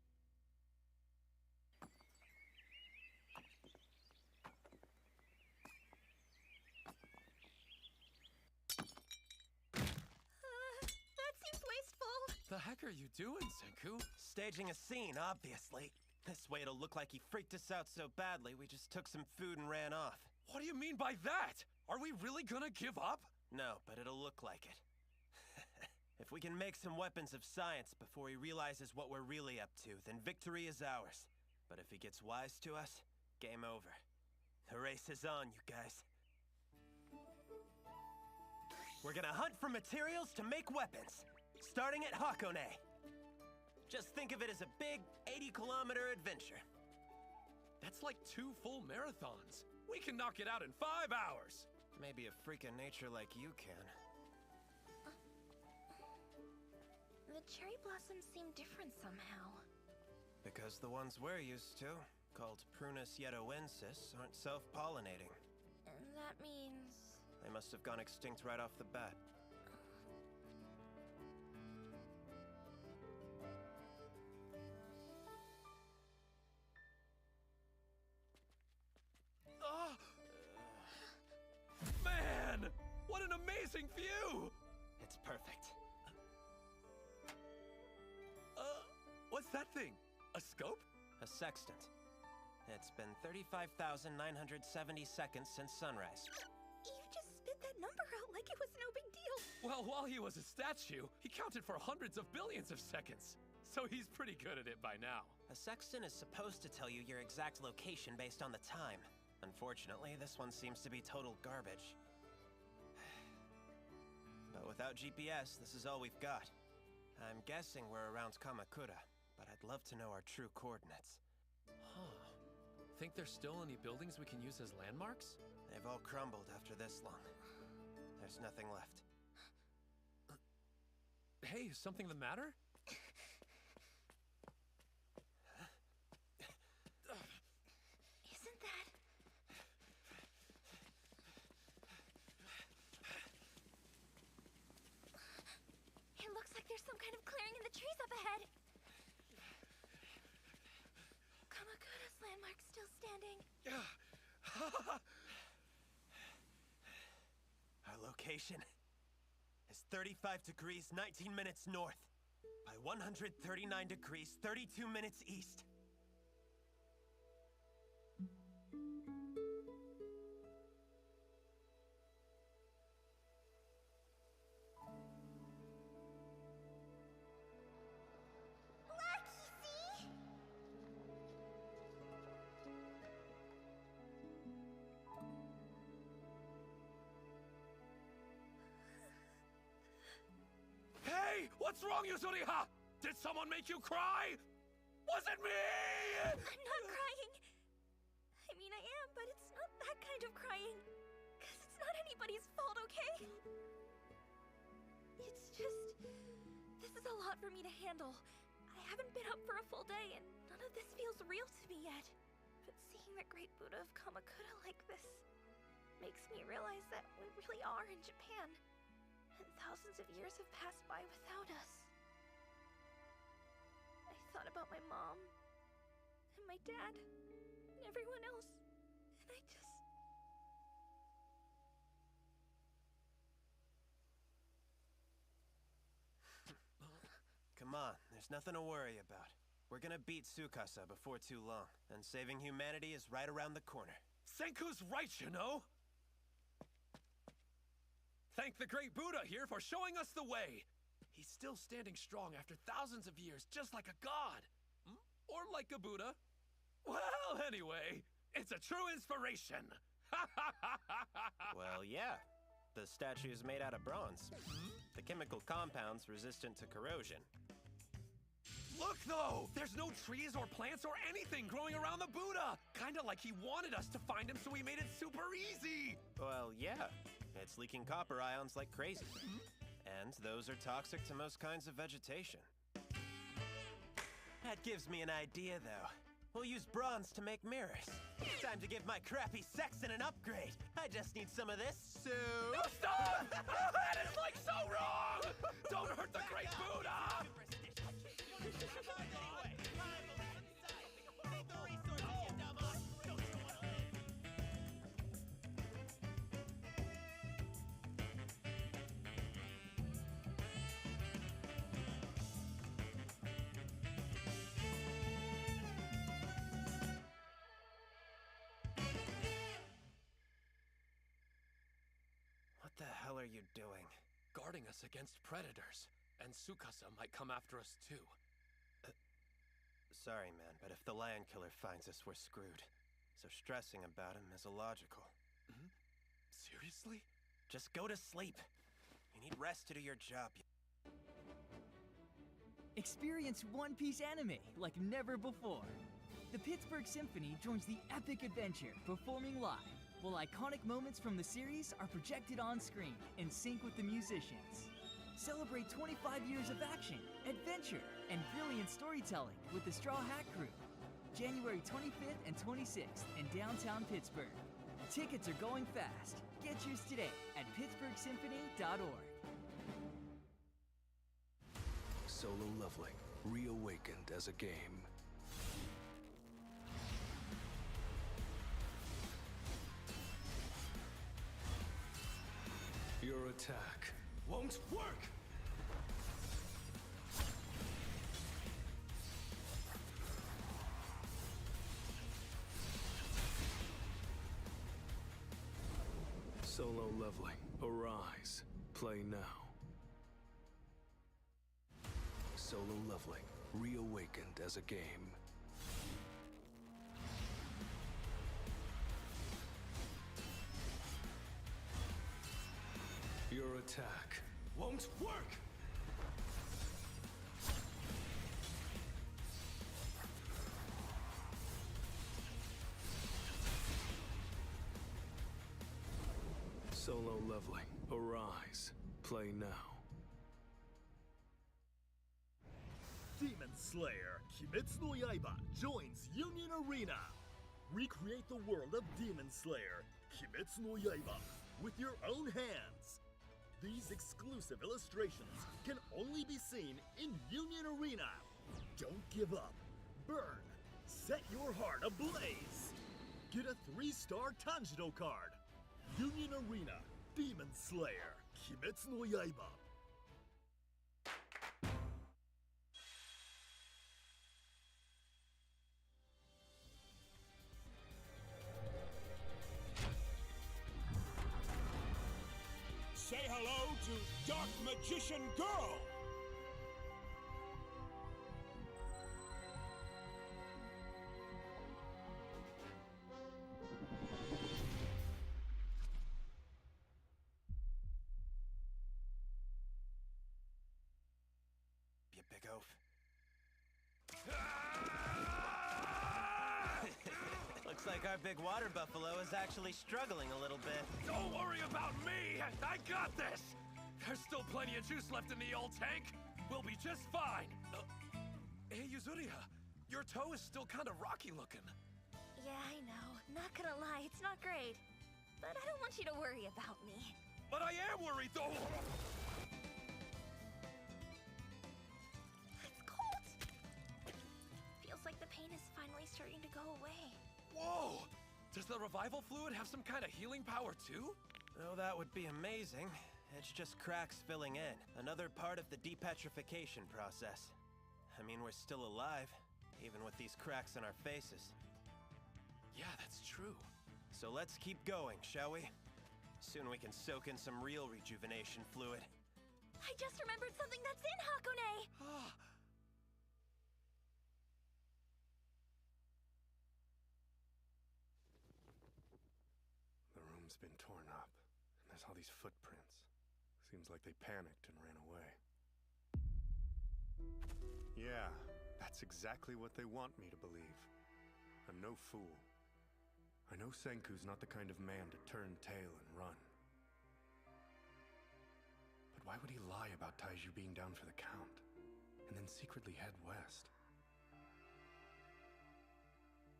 That seems wasteful. The heck are you doing, Senku? Staging a scene, obviously. This way it'll look like he freaked us out so badly we just took some food and ran off. What do you mean by that? Are we really gonna give up? No, but it'll look like it. If we can make some weapons of science before he realizes what we're really up to, then victory is ours. But if he gets wise to us, game over. The race is on, you guys. We're gonna hunt for materials to make weapons, starting at Hakone. Just think of it as a big 80-kilometer adventure. That's like 2 full marathons. We can knock it out in 5 hours. Maybe a freak of nature like you can. The cherry blossoms seem different somehow. Because the ones we're used to, called Prunus yedoensis, aren't self-pollinating. And that means... They must have gone extinct right off the bat. Man! What an amazing view! It's perfect. What's that thing? A scope? A sextant. It's been 35,970 seconds since sunrise. You just spit that number out like it was no big deal. Well, while he was a statue, he counted for hundreds of billions of seconds. So he's pretty good at it by now. A sextant is supposed to tell you your exact location based on the time. Unfortunately, this one seems to be total garbage. But without GPS, this is all we've got. I'm guessing we're around Kamakura, but I'd love to know our true coordinates. Huh. Think there's still any buildings we can use as landmarks? They've all crumbled after this long. There's nothing left. Hey, is something the matter? Isn't that... It looks like there's some kind of clearing in the trees up ahead. Kamakura's landmark's still standing. Our location is 35 degrees 19 minutes north by 139 degrees 32 minutes east. Hey! What's wrong, Yuzuriha? Did someone make you cry? Was it me? I'm not crying. I mean, I am, but it's not that kind of crying. Because it's not anybody's fault, okay? It's just... This is a lot for me to handle. I haven't been up for a full day, and none of this feels real to me yet. But seeing the Great Buddha of Kamakura like this makes me realize that we really are in Japan. And thousands of years have passed by without us. I thought about my mom, and my dad, and everyone else, and I just... Come on, there's nothing to worry about. We're gonna beat Tsukasa before too long, and saving humanity is right around the corner. Senku's right, you know! Thank the Great Buddha here for showing us the way! He's still standing strong after thousands of years, just like a god! Or like a Buddha. Well, anyway, it's a true inspiration! Well, yeah. The statue is made out of bronze. The chemical compound's resistant to corrosion. Look, though! There's no trees or plants or anything growing around the Buddha! Kinda like he wanted us to find him, so he made it super easy! Well, yeah. It's leaking copper ions like crazy. And those are toxic to most kinds of vegetation. That gives me an idea, though. We'll use bronze to make mirrors. Time to give my crappy sextant an upgrade. I just need some of this, so... No, stop! That is, like, so wrong! Don't hurt the Great Buddha! What the hell are you doing? Guarding us against predators. And Tsukasa might come after us, too. Sorry, man, but if the Lion Killer finds us, we're screwed. so stressing about him is illogical. Seriously? Just go to sleep. You need rest to do your job. Experience One Piece anime like never before. The Pittsburgh Symphony joins the epic adventure, performing live, while iconic moments from the series are projected on screen in sync with the musicians. Celebrate 25 years of action, adventure, and brilliant storytelling with the Straw Hat Crew. January 25th and 26th in downtown Pittsburgh. Tickets are going fast. Get yours today at pittsburghsymphony.org. Solo Leveling, reawakened as a game. Your attack won't work! Solo Leveling, arise. Play now. Solo Leveling, reawakened as a game. Your attack won't work! Solo Leveling, arise. Play now. Demon Slayer Kimetsu no Yaiba joins Union Arena. Recreate the world of Demon Slayer Kimetsu no Yaiba with your own hands. These exclusive illustrations can only be seen in Union Arena. Don't give up. Burn. Set your heart ablaze. Get a 3-star Tanjiro card. Union Arena Demon Slayer Kimetsu no Yaiba. Say hello to Dark Magician Girl! You big oaf. Looks like our big water buffalo is actually struggling a little bit. Don't worry about me! I got this! There's still plenty of juice left in the old tank. We'll be just fine. Hey, Yuzuriha, your toe is still kind of rocky looking. Yeah, I know. Not gonna lie, it's not great. But I don't want you to worry about me. But I am worried, though! It's cold! Feels like the pain is finally starting to go away. Whoa! Does the revival fluid have some kind of healing power, too? Oh, that would be amazing. It's just cracks filling in. Another part of the depetrification process. I mean, we're still alive, even with these cracks in our faces. Yeah, that's true. So let's keep going, shall we? Soon we can soak in some real rejuvenation fluid. I just remembered something that's in Hakone! The room's been torn up, and there's all these footprints. Seems like they panicked and ran away. Yeah, that's exactly what they want me to believe. I'm no fool. I know Senku's not the kind of man to turn tail and run. But why would he lie about Taiju being down for the count, and then secretly head west?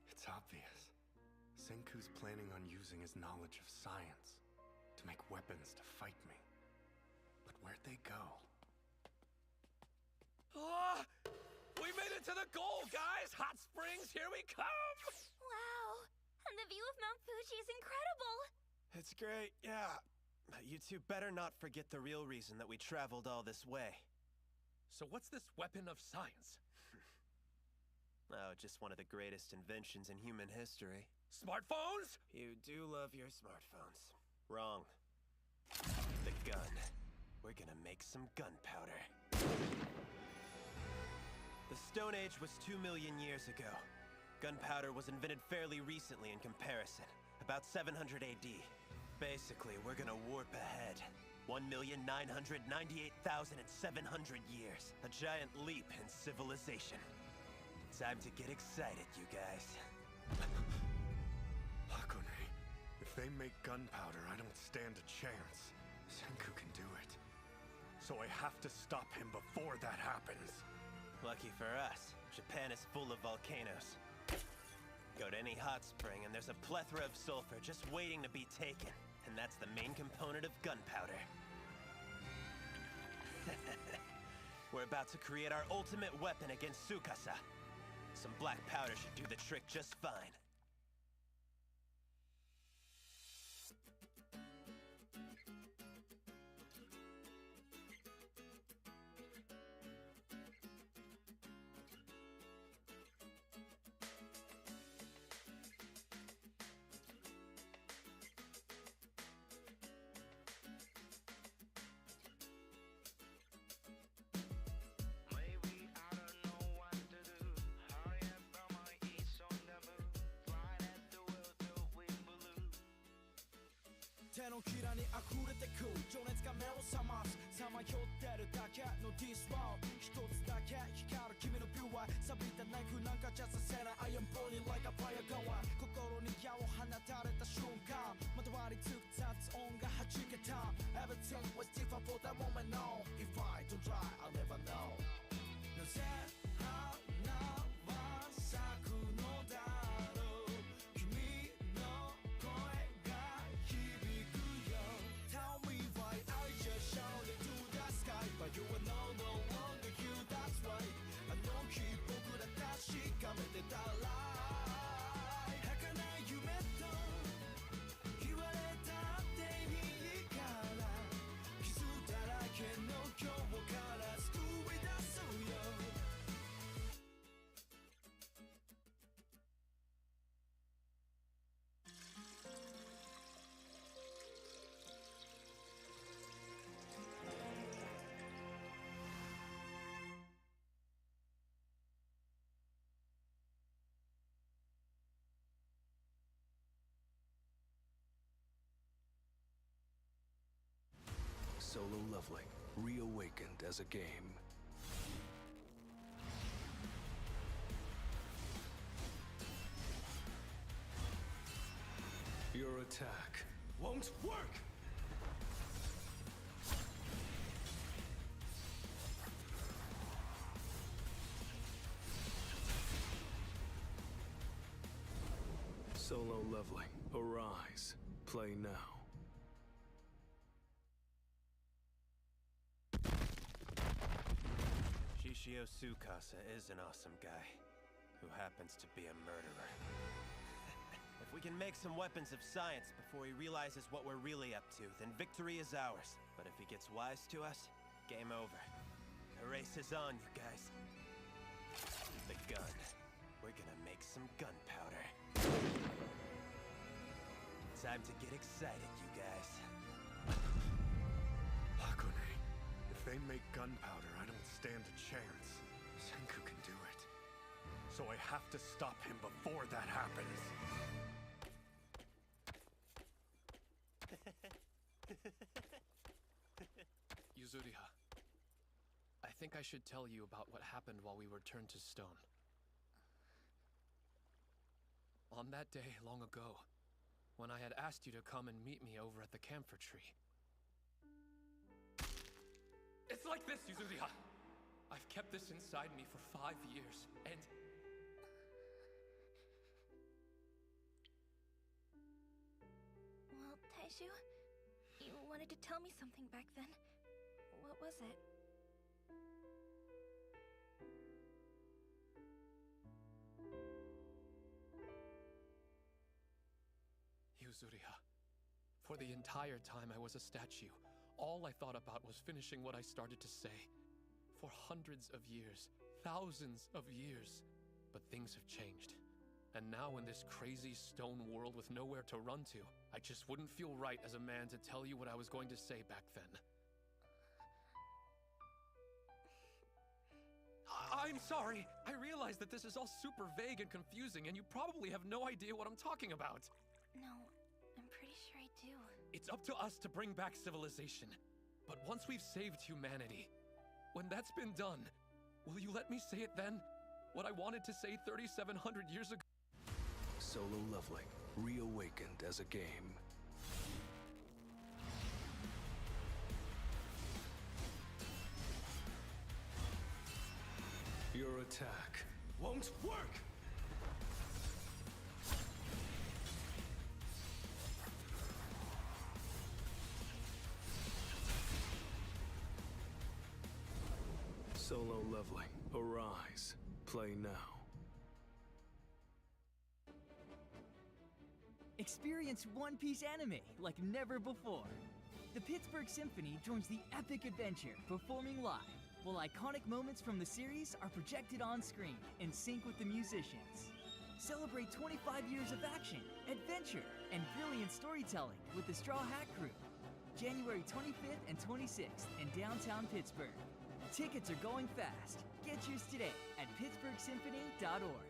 It's obvious. Senku's planning on using his knowledge of science to make weapons to fight me. But where'd they go? Ah! We made it to the goal, guys! Hot Springs, here we come! Wow! And the view of Mount Fuji is incredible! It's great, yeah. But you two better not forget the real reason that we traveled all this way. So what's this weapon of science? Oh, just one of the greatest inventions in human history. Smartphones? You do love your smartphones. Wrong. The gun. We're gonna make some gunpowder. The Stone Age was 2 million years ago. Gunpowder was invented fairly recently in comparison, about 700 AD. Basically, we're gonna warp ahead. 1,998,700 years. A giant leap in civilization. Time to get excited, you guys. Hakone, if they make gunpowder, I don't stand a chance. Senku can do it. So I have to stop him before that happens. Lucky for us, Japan is full of volcanoes. Go to any hot spring and there's a plethora of sulfur just waiting to be taken. And that's the main component of gunpowder. We're about to create our ultimate weapon against Tsukasa. Some black powder should do the trick just fine. Everything was different for that moment, no. If I don't try, I'll never know. No sé how now no daro. Kimi no koi ga hibikuyo. Tell me why I just shouted to the sky, but you will no longer hear. That's right. I know kiboku da tashikamete ta lie. Hakanai yume to iwareta tte ii kara. Kizu darake no kyomo kara tsukui dasu yo. Solo Leveling, reawakened as a game. Your attack won't work! Solo Leveling, arise. Play now. Shishio Tsukasa is an awesome guy, who happens to be a murderer. If we can make some weapons of science before he realizes what we're really up to, then victory is ours. But if he gets wise to us, game over. The race is on, you guys. The gun. We're gonna make some gunpowder. Time to get excited, you guys. Hakone, if they make gunpowder, I don't stand a chance. Senku can do it. So I have to stop him before that happens. Yuzuriha, I think I should tell you about what happened while we were turned to stone. On that day long ago, when I had asked you to come and meet me over at the camphor tree. It's like this, Yuzuriha! I've kept this inside me for 5 years, and... Well, Taishu, you wanted to tell me something back then. What was it? Yuzuriha, for the entire time I was a statue, all I thought about was finishing what I started to say. For hundreds of years, thousands of years. But things have changed. And now in this crazy stone world with nowhere to run to, I just wouldn't feel right as a man to tell you what I was going to say back then. I I'm sorry. I realize that this is all super vague and confusing, and you probably have no idea what I'm talking about. No, I'm pretty sure I do. It's up to us to bring back civilization. But once we've saved humanity, when that's been done, will you let me say it then? What I wanted to say 3,700 years ago? Solo Leveling, reawakened as a game. Your attack won't work! Solo Leveling, arise. Play now. Experience One Piece anime like never before. The Pittsburgh Symphony joins the epic adventure, performing live, while iconic moments from the series are projected on screen in sync with the musicians. Celebrate 25 years of action, adventure, and brilliant storytelling with the Straw Hat Crew. January 25th and 26th in downtown Pittsburgh. Tickets are going fast. Get yours today at pittsburghsymphony.org.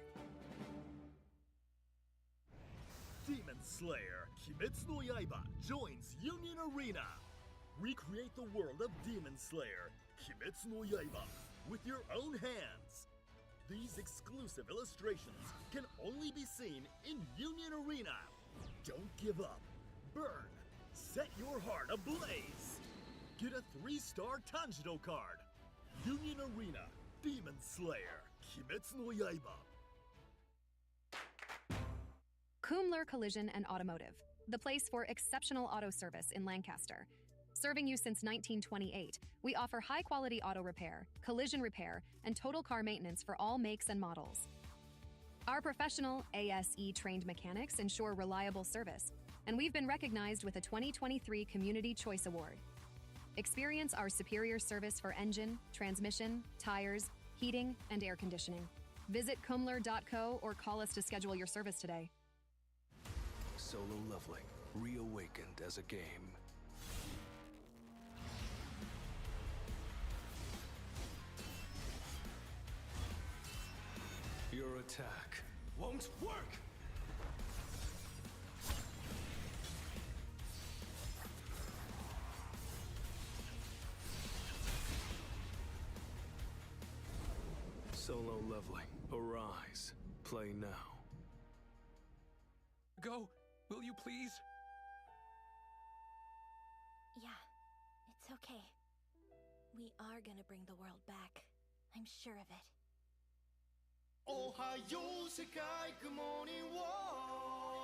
Demon Slayer Kimetsu no Yaiba joins Union Arena. Recreate the world of Demon Slayer Kimetsu no Yaiba with your own hands. These exclusive illustrations can only be seen in Union Arena. Don't give up. Burn. Set your heart ablaze. Get a 3-star Tanjiro card. Union Arena Demon Slayer Kimetsu no Yaiba. Kumler Collision and Automotive, the place for exceptional auto service in Lancaster. Serving you since 1928, we offer high-quality auto repair, collision repair, and total car maintenance for all makes and models. Our professional, ASE-trained mechanics ensure reliable service, and we've been recognized with a 2023 Community Choice Award. Experience our superior service for engine, transmission, tires, heating, and air conditioning. Visit kumler.co or call us to schedule your service today. Solo Leveling, reawakened as a game. Your attack won't work! Solo Leveling, arise. Play now. Go, will you please? Yeah, it's okay. We are gonna bring the world back. I'm sure of it. Ohayo Sekai, good morning world.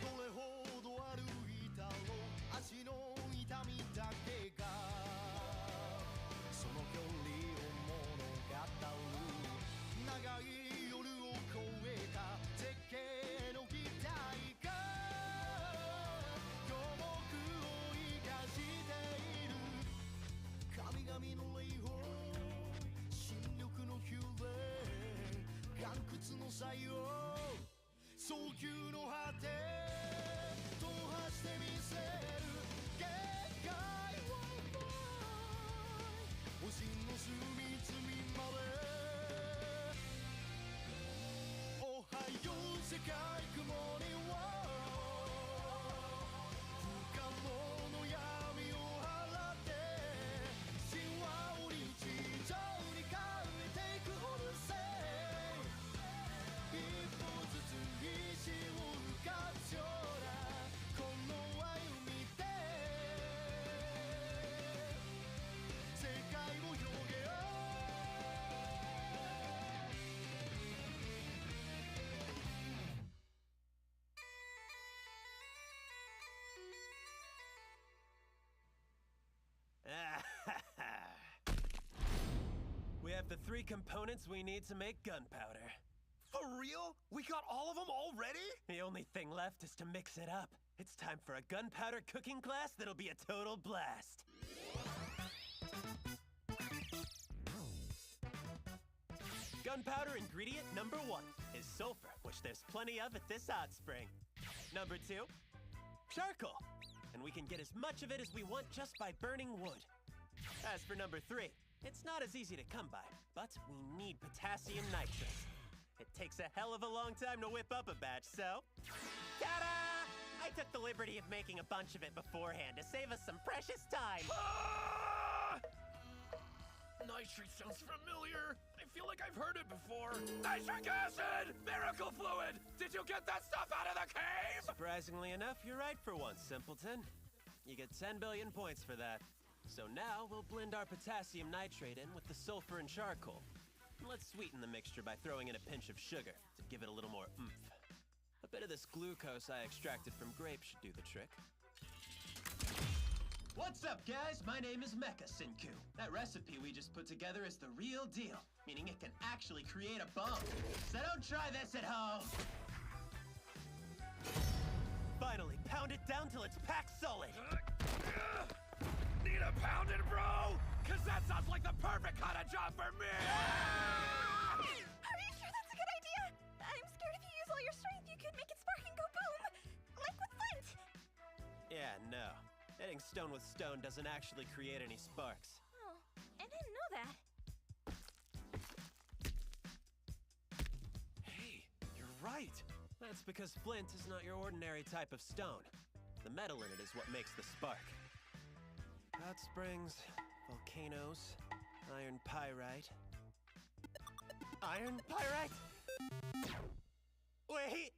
どれほど歩いたろう足の痛みだけがその距離を物語る長い夜を越えた絶景の期待が今日僕を生かしている神々の霊峰新緑の宮殿岩窟の採用早急の果て踏破してみせる限界を星の隅々までおはよう世界雲には不可能の闇を払って神話を日常に変えていくオルセイ一歩ずつ石を浮かぶようなこの歩みで世界を広げよう We have the 3 components we need to make gunpowder. For real? We got all of them already? The only thing left is to mix it up. It's time for a gunpowder cooking class that'll be a total blast. Gunpowder ingredient number 1 is sulfur, which there's plenty of at this hot spring. Number 2, charcoal. And we can get as much of it as we want just by burning wood. As for number 3, it's not as easy to come by, but we need potassium nitrate. It takes a hell of a long time to whip up a batch, so... Ta-da! I took the liberty of making a bunch of it beforehand to save us some precious time. Nitrate sounds familiar. I feel like I've heard it before. Nitric acid! Miracle fluid! Did you get that stuff out of the cave? Surprisingly enough, you're right for once, simpleton. You get 10 billion points for that. So now we'll blend our potassium nitrate in with the sulfur and charcoal. Let's sweeten the mixture by throwing in a pinch of sugar to give it a little more oomph. A bit of this glucose I extracted from grapes should do the trick. What's up, guys? My name is Mecha Senku. That recipe we just put together is the real deal, meaning it can actually create a bomb. So don't try this at home! Finally, pound it down till it's packed solid. Need a pounded, bro? Cause that sounds like the perfect kind of job for me! Are you sure that's a good idea? I'm scared if you use all your strength, you could make it spark and go boom. Like with Flint. Yeah, no. Hitting stone with stone doesn't actually create any sparks. Oh, I didn't know that. Hey, you're right. That's because flint is not your ordinary type of stone. The metal in it is what makes the spark. Hot springs, volcanoes, iron pyrite. Iron pyrite? Wait!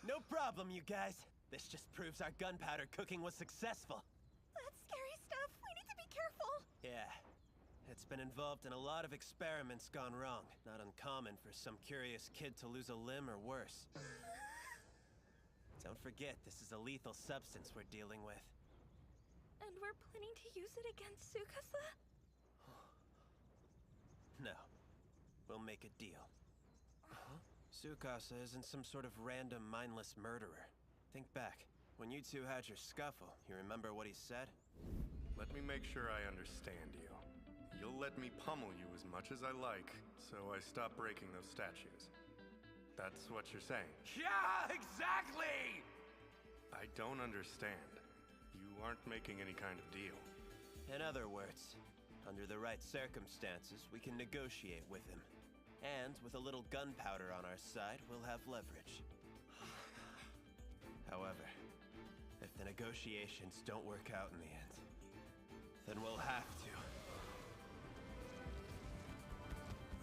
No problem, you guys. This just proves our gunpowder cooking was successful. That's scary stuff. We need to be careful. Yeah. It's been involved in a lot of experiments gone wrong. Not uncommon for some curious kid to lose a limb or worse. Don't forget, this is a lethal substance we're dealing with. And we're planning to use it against Tsukasa? No. We'll make a deal. Tsukasa isn't some sort of random, mindless murderer. Think back. When you two had your scuffle, you remember what he said? Let me make sure I understand you. You'll let me pummel you as much as I like, so I stop breaking those statues. That's what you're saying. Yeah, exactly! I don't understand. You aren't making any kind of deal. In other words, under the right circumstances, we can negotiate with him. And with a little gunpowder on our side, we'll have leverage. However, if the negotiations don't work out in the end, then we'll have to.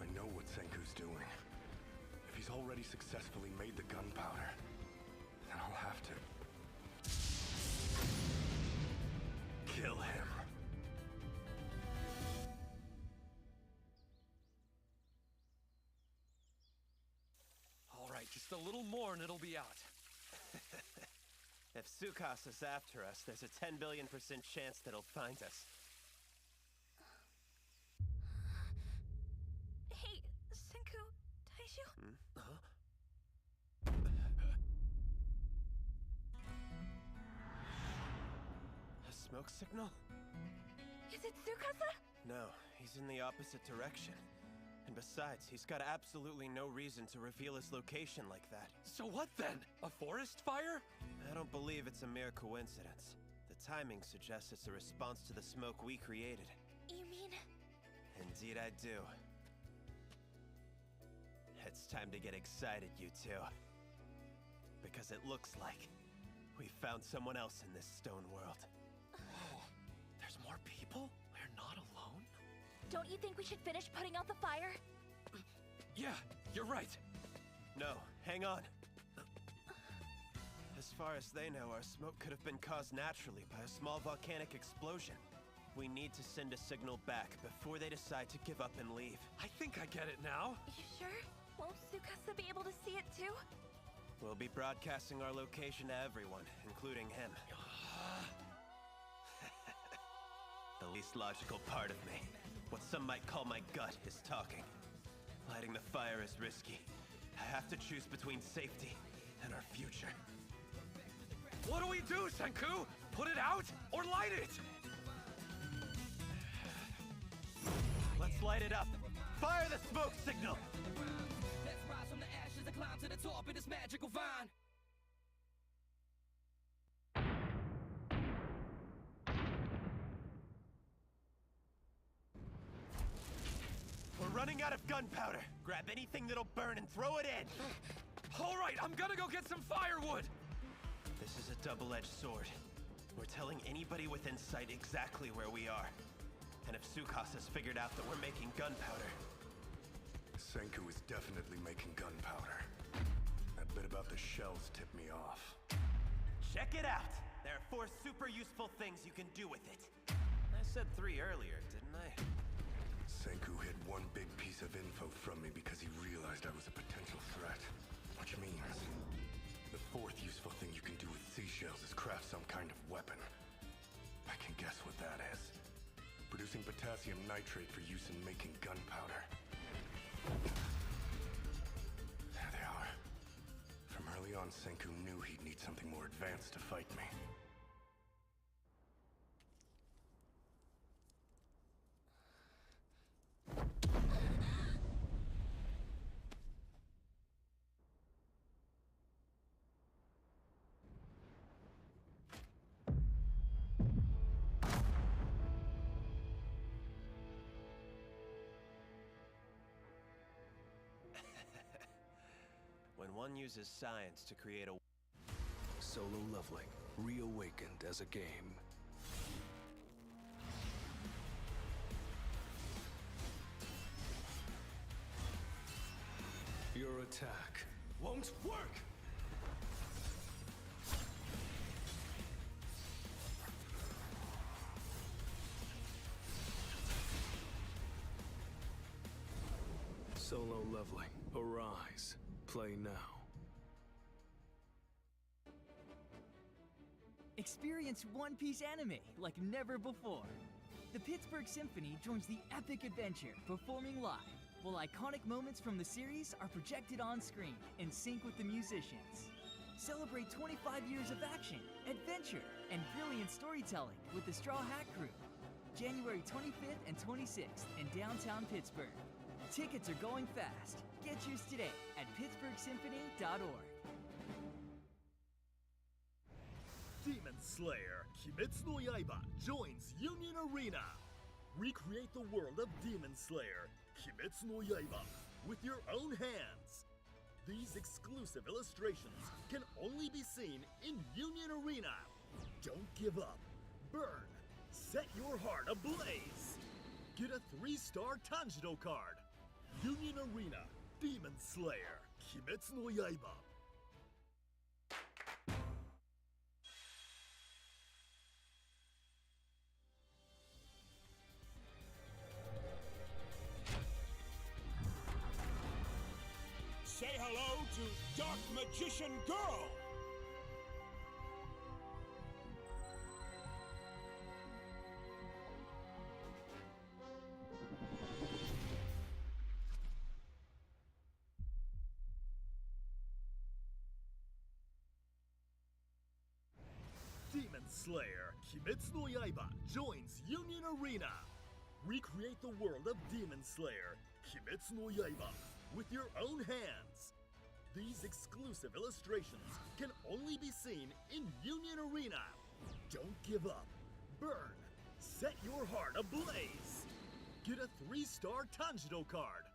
I know what Senku's doing. If he's already successfully made the gunpowder, then I'll have to kill him. All right, just a little more and it'll be out. If Tsukasa's after us, there's a 10 billion% chance that he'll find us. Hey, Senku, Taishu? A smoke signal? Is it Tsukasa? No, he's in the opposite direction. And besides, he's got absolutely no reason to reveal his location like that. So what then? A forest fire? I don't believe it's a mere coincidence. The timing suggests it's a response to the smoke we created. You mean? Indeed I do. It's time to get excited, you two. Because it looks like we found someone else in this stone world. Oh, there's more people? We're not alone? Don't you think we should finish putting out the fire? Yeah, you're right. No, hang on. As far as they know, our smoke could have been caused naturally by a small volcanic explosion. We need to send a signal back before they decide to give up and leave. I think I get it now. You sure? Won't Tsukasa be able to see it too? We'll be broadcasting our location to everyone, including him. least logical part of me. What some might call my gut is talking. Lighting the fire is risky. I have to choose between safety and our future. What do we do, Senku? Put it out or light it? Let's light it up. Fire the smoke signal! Let's rise from the ashes and climb to the top of this magical vine. We're running out of gunpowder. Grab anything that'll burn and throw it in. All right, I'm gonna go get some firewood. This is a double-edged sword. We're telling anybody within sight exactly where we are. And if Tsukasa's figured out that we're making gunpowder... Senku is definitely making gunpowder. That bit about the shells tipped me off. Check it out! There are 4 super useful things you can do with it. I said 3 earlier, didn't I? Senku hid one big piece of info from me because he realized I was a potential threat. Which means... the 4th useful thing you can do with seashells is craft some kind of weapon. I can guess what that is. Producing potassium nitrate for use in making gunpowder. There they are. From early on, Senku knew he'd need something more advanced to fight me. When one uses science to create a... Solo Leveling, reawakened as a game. Your attack won't work! Solo Leveling, arise. Play now. Experience One Piece anime like never before. The Pittsburgh Symphony joins the epic adventure, performing live, while iconic moments from the series are projected on screen in sync with the musicians. Celebrate 25 years of action, adventure, and brilliant storytelling with the Straw Hat Crew. January 25th and 26th in downtown Pittsburgh. Tickets are going fast. Get yours today at pittsburghsymphony.org. Demon Slayer Kimetsu no Yaiba joins Union Arena. Recreate the world of Demon Slayer Kimetsu no Yaiba with your own hands. These exclusive illustrations can only be seen in Union Arena. Don't give up. Burn. Set your heart ablaze. Get a 3-star Tanjiro card. Union Arena Demon Slayer Kimetsu no Yaiba. Say hello to Dark Magician Girl! Demon Slayer Kimetsu no Yaiba joins Union Arena. Recreate the world of Demon Slayer Kimetsu no Yaiba with your own hands. These exclusive illustrations can only be seen in Union Arena. Don't give up. Burn. Set your heart ablaze. Get a 3-star Tanjiro card.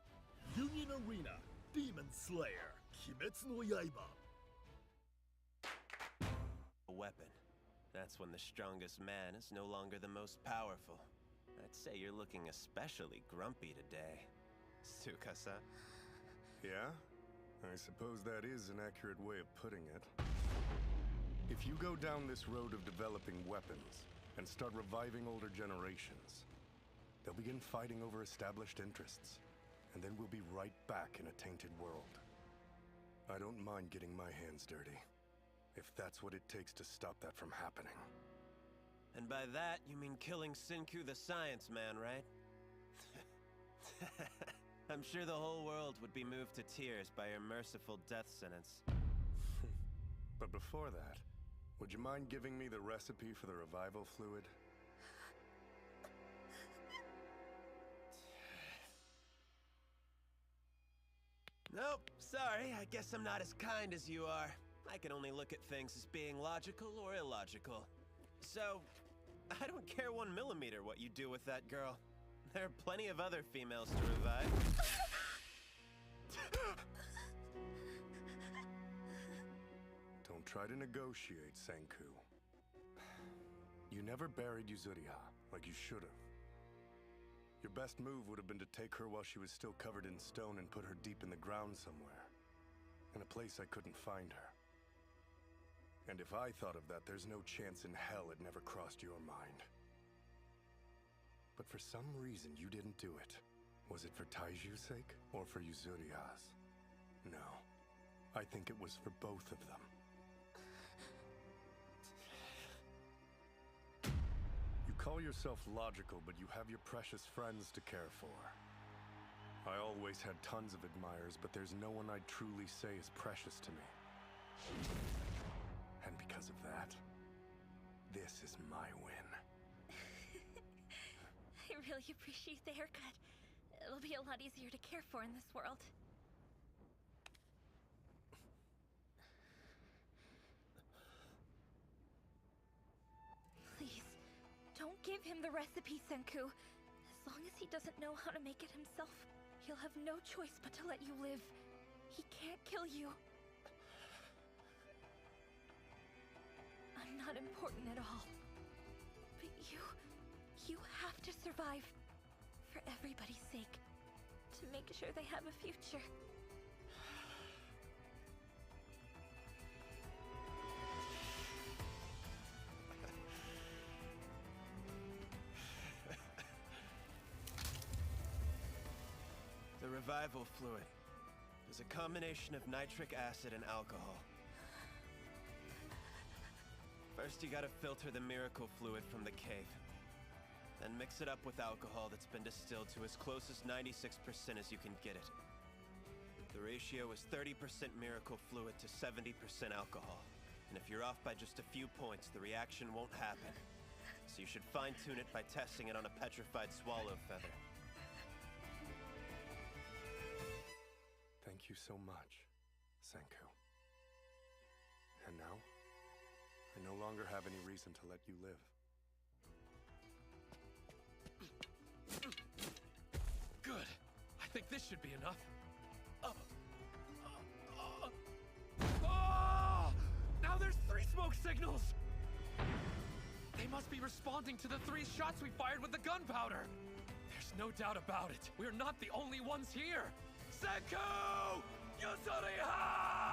Union Arena Demon Slayer Kimetsu no Yaiba. A weapon. That's when the strongest man is no longer the most powerful. I'd say you're looking especially grumpy today, Tsukasa. Yeah? I suppose that is an accurate way of putting it. If you go down this road of developing weapons and start reviving older generations, they'll begin fighting over established interests, and then we'll be right back in a tainted world. I don't mind getting my hands dirty, if that's what it takes to stop that from happening. And by that, you mean killing Senku the Science Man, right? I'm sure the whole world would be moved to tears by your merciful death sentence. But before that, would you mind giving me the recipe for the revival fluid? Nope, sorry, I guess I'm not as kind as you are. I can only look at things as being logical or illogical. So, I don't care 1 millimeter what you do with that girl. There are plenty of other females to revive. Don't try to negotiate, Senku. You never buried Yuzuriha like you should have. Your best move would have been to take her while she was still covered in stone and put her deep in the ground somewhere. In a place I couldn't find her. And if I thought of that, there's no chance in hell it never crossed your mind. But for some reason, you didn't do it. Was it for Taiju's sake, or for Yuzuriha's? No. I think it was for both of them. You call yourself logical, but you have your precious friends to care for. I always had tons of admirers, but there's no one I'd truly say is precious to me. And because of that, this is my win. I really appreciate the haircut. It'll be a lot easier to care for in this world. Please, don't give him the recipe, Senku. As long as he doesn't know how to make it himself, he'll have no choice but to let you live. He can't kill you. I'm not important at all. But you have to survive. For everybody's sake. To make sure they have a future. The revival fluid is a combination of nitric acid and alcohol. First, you gotta filter the miracle fluid from the cave. Then mix it up with alcohol that's been distilled to as close as 96% as you can get it. The ratio is 30% miracle fluid to 70% alcohol. And if you're off by just a few points, the reaction won't happen. So you should fine-tune it by testing it on a petrified swallow feather. Thank you so much, Senku. And now, I no longer have any reason to let you live. Good. I think this should be enough. Now there's 3 smoke signals! They must be responding to the 3 shots we fired with the gunpowder! There's no doubt about it. We're not the only ones here! Senku! Yuzuriha!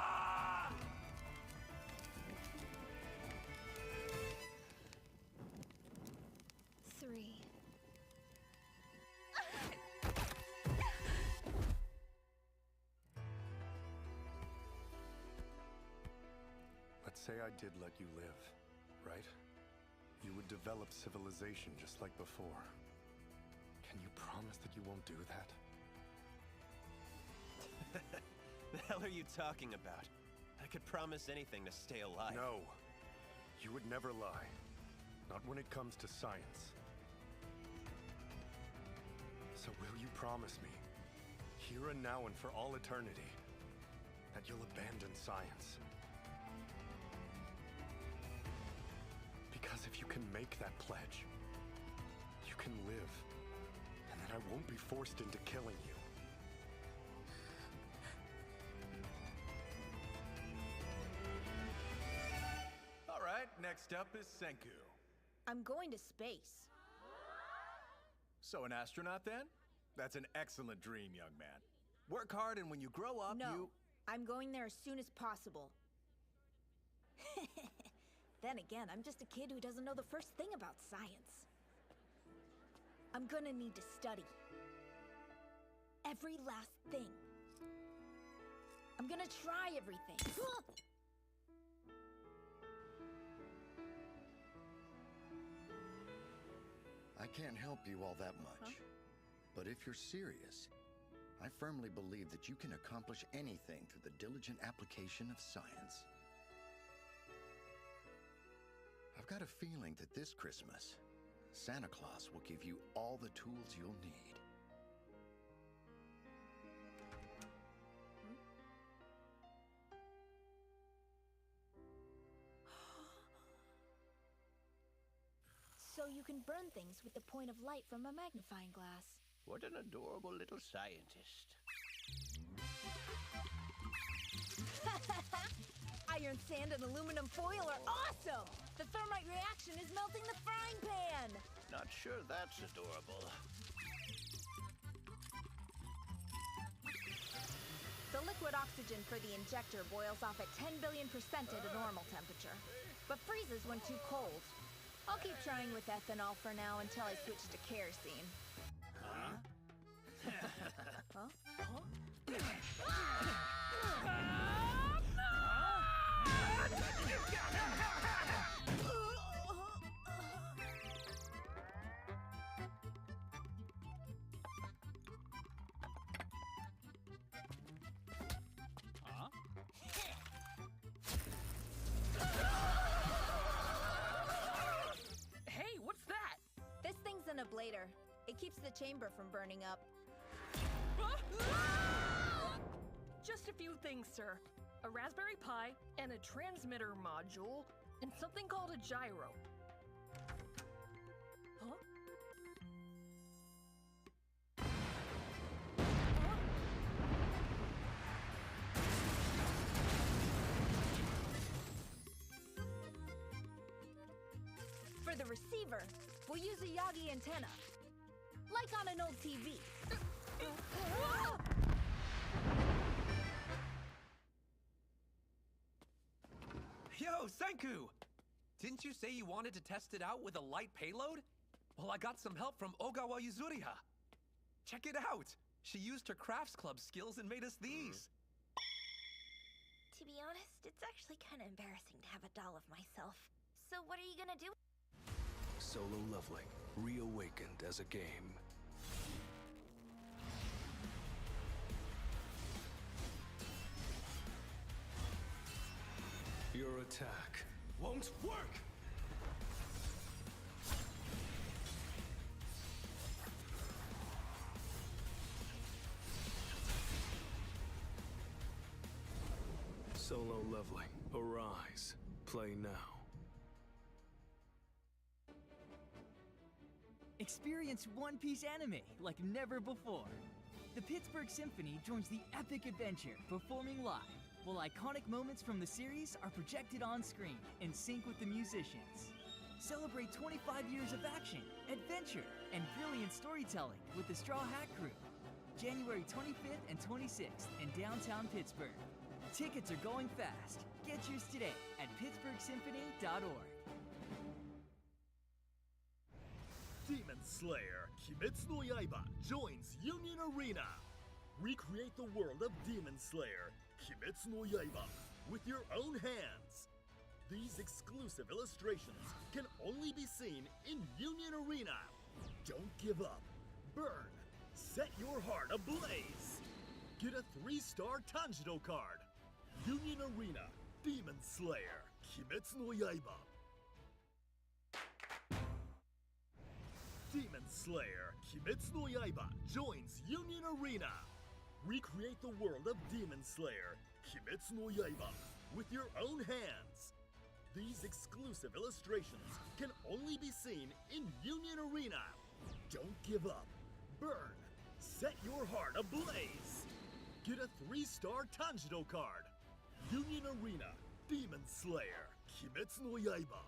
Let's say I did let you live, right? You would develop civilization just like before. Can you promise that you won't do that? The hell are you talking about? I could promise anything to stay alive. No. You would never lie. Not when it comes to science. So will you promise me, here and now and for all eternity, that you'll abandon science? Because if you can make that pledge, you can live. And then I won't be forced into killing you. All right, next up is Senku. I'm going to space. So an astronaut then? That's an excellent dream, young man. Work hard and when you grow up, No, I'm going there as soon as possible. Then again, I'm just a kid who doesn't know the first thing about science. I'm gonna need to study. Every last thing. I'm gonna try everything. can't help you all that much. But if you're serious, I firmly believe that you can accomplish anything through the diligent application of science. I've got a feeling that this Christmas, Santa Claus will give you all the tools you'll need. So you can burn things with the point of light from a magnifying glass. What an adorable little scientist. Iron sand and aluminum foil are awesome! The thermite reaction is melting the frying pan! Not sure that's adorable. The liquid oxygen for the injector boils off at 10 billion% at a normal temperature, but freezes when too cold. I'll keep trying with ethanol for now until I switch to kerosene. Huh? Hey, what's that? This thing's an ablator. It keeps the chamber from burning up. Just a few things, sir. A Raspberry Pi and a transmitter module and something called a gyro. Huh? For the receiver, we'll use a Yagi antenna. Like on an old TV. Yo, Senku! Didn't you say you wanted to test it out with a light payload? Well, I got some help from Ogawa Yuzuriha. Check it out! She used her crafts club skills and made us these. To be honest, it's actually kind of embarrassing to have a doll of myself. So what are you gonna do? Solo Leveling, reawakened as a game. Your attack won't work! Solo Leveling, arise. Play now. Experience One Piece anime like never before. The Pittsburgh Symphony joins the epic adventure, performing live, while iconic moments from the series are projected on screen in sync with the musicians. Celebrate 25 years of action, adventure, and brilliant storytelling with the Straw Hat Crew. January 25th and 26th in downtown Pittsburgh. Tickets are going fast. Get yours today at pittsburghsymphony.org. Demon Slayer Kimetsu no Yaiba joins Union Arena. Recreate the world of Demon Slayer Kimetsu no Yaiba with your own hands. These exclusive illustrations can only be seen in Union Arena. Don't give up. Burn. Set your heart ablaze. Get a 3-star Tanjiro card. Union Arena Demon Slayer Kimetsu no Yaiba. Demon Slayer Kimetsu no Yaiba joins Union Arena. Recreate the world of Demon Slayer Kimetsu no Yaiba with your own hands. These exclusive illustrations can only be seen in Union Arena. Don't give up. Burn. Set your heart ablaze. Get a 3-star Tanjiro card. Union Arena Demon Slayer Kimetsu no Yaiba.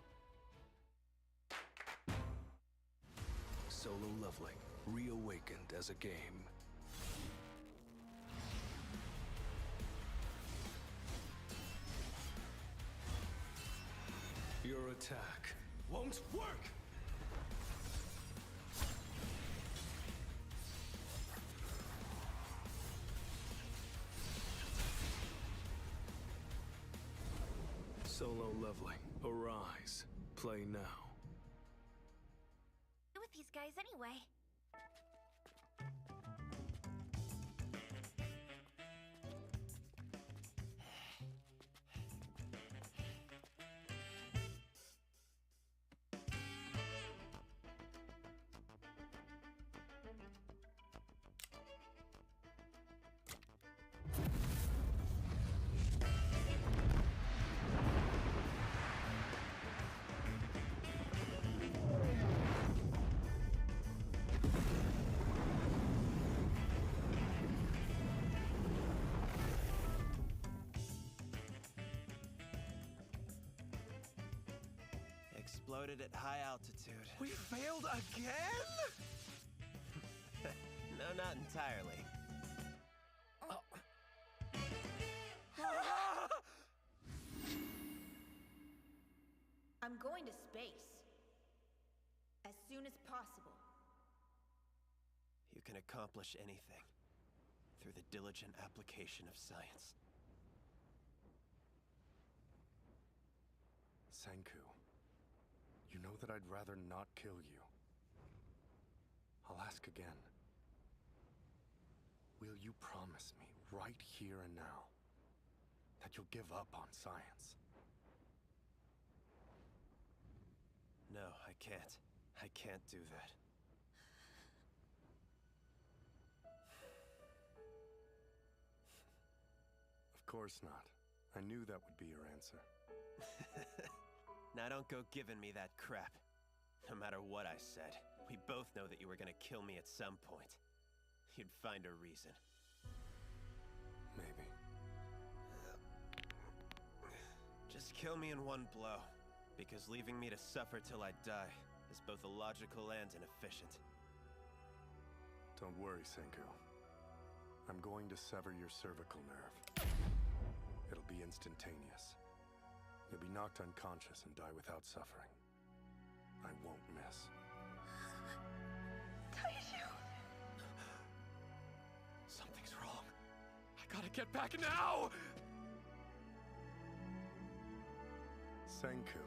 Solo Leveling, reawakened as a game. Your attack won't work! Solo Leveling, arise. Play now. With these guys anyway. Exploded at high altitude. We failed again? No, not entirely. I'm going to space. As soon as possible. You can accomplish anything through the diligent application of science. Senku, you know that I'd rather not kill you. I'll ask again. Will you promise me, right here and now, that you'll give up on science? No, I can't. I can't do that. Of course not. I knew that would be your answer. Now don't go giving me that crap. No matter what I said, we both know that you were gonna kill me at some point. You'd find a reason. Maybe. Just kill me in one blow, because leaving me to suffer till I die is both illogical and inefficient. Don't worry, Senku. I'm going to sever your cervical nerve. It'll be instantaneous. You'll be knocked unconscious and die without suffering. I won't miss. Taishu! Something's wrong. I gotta get back now! Senku,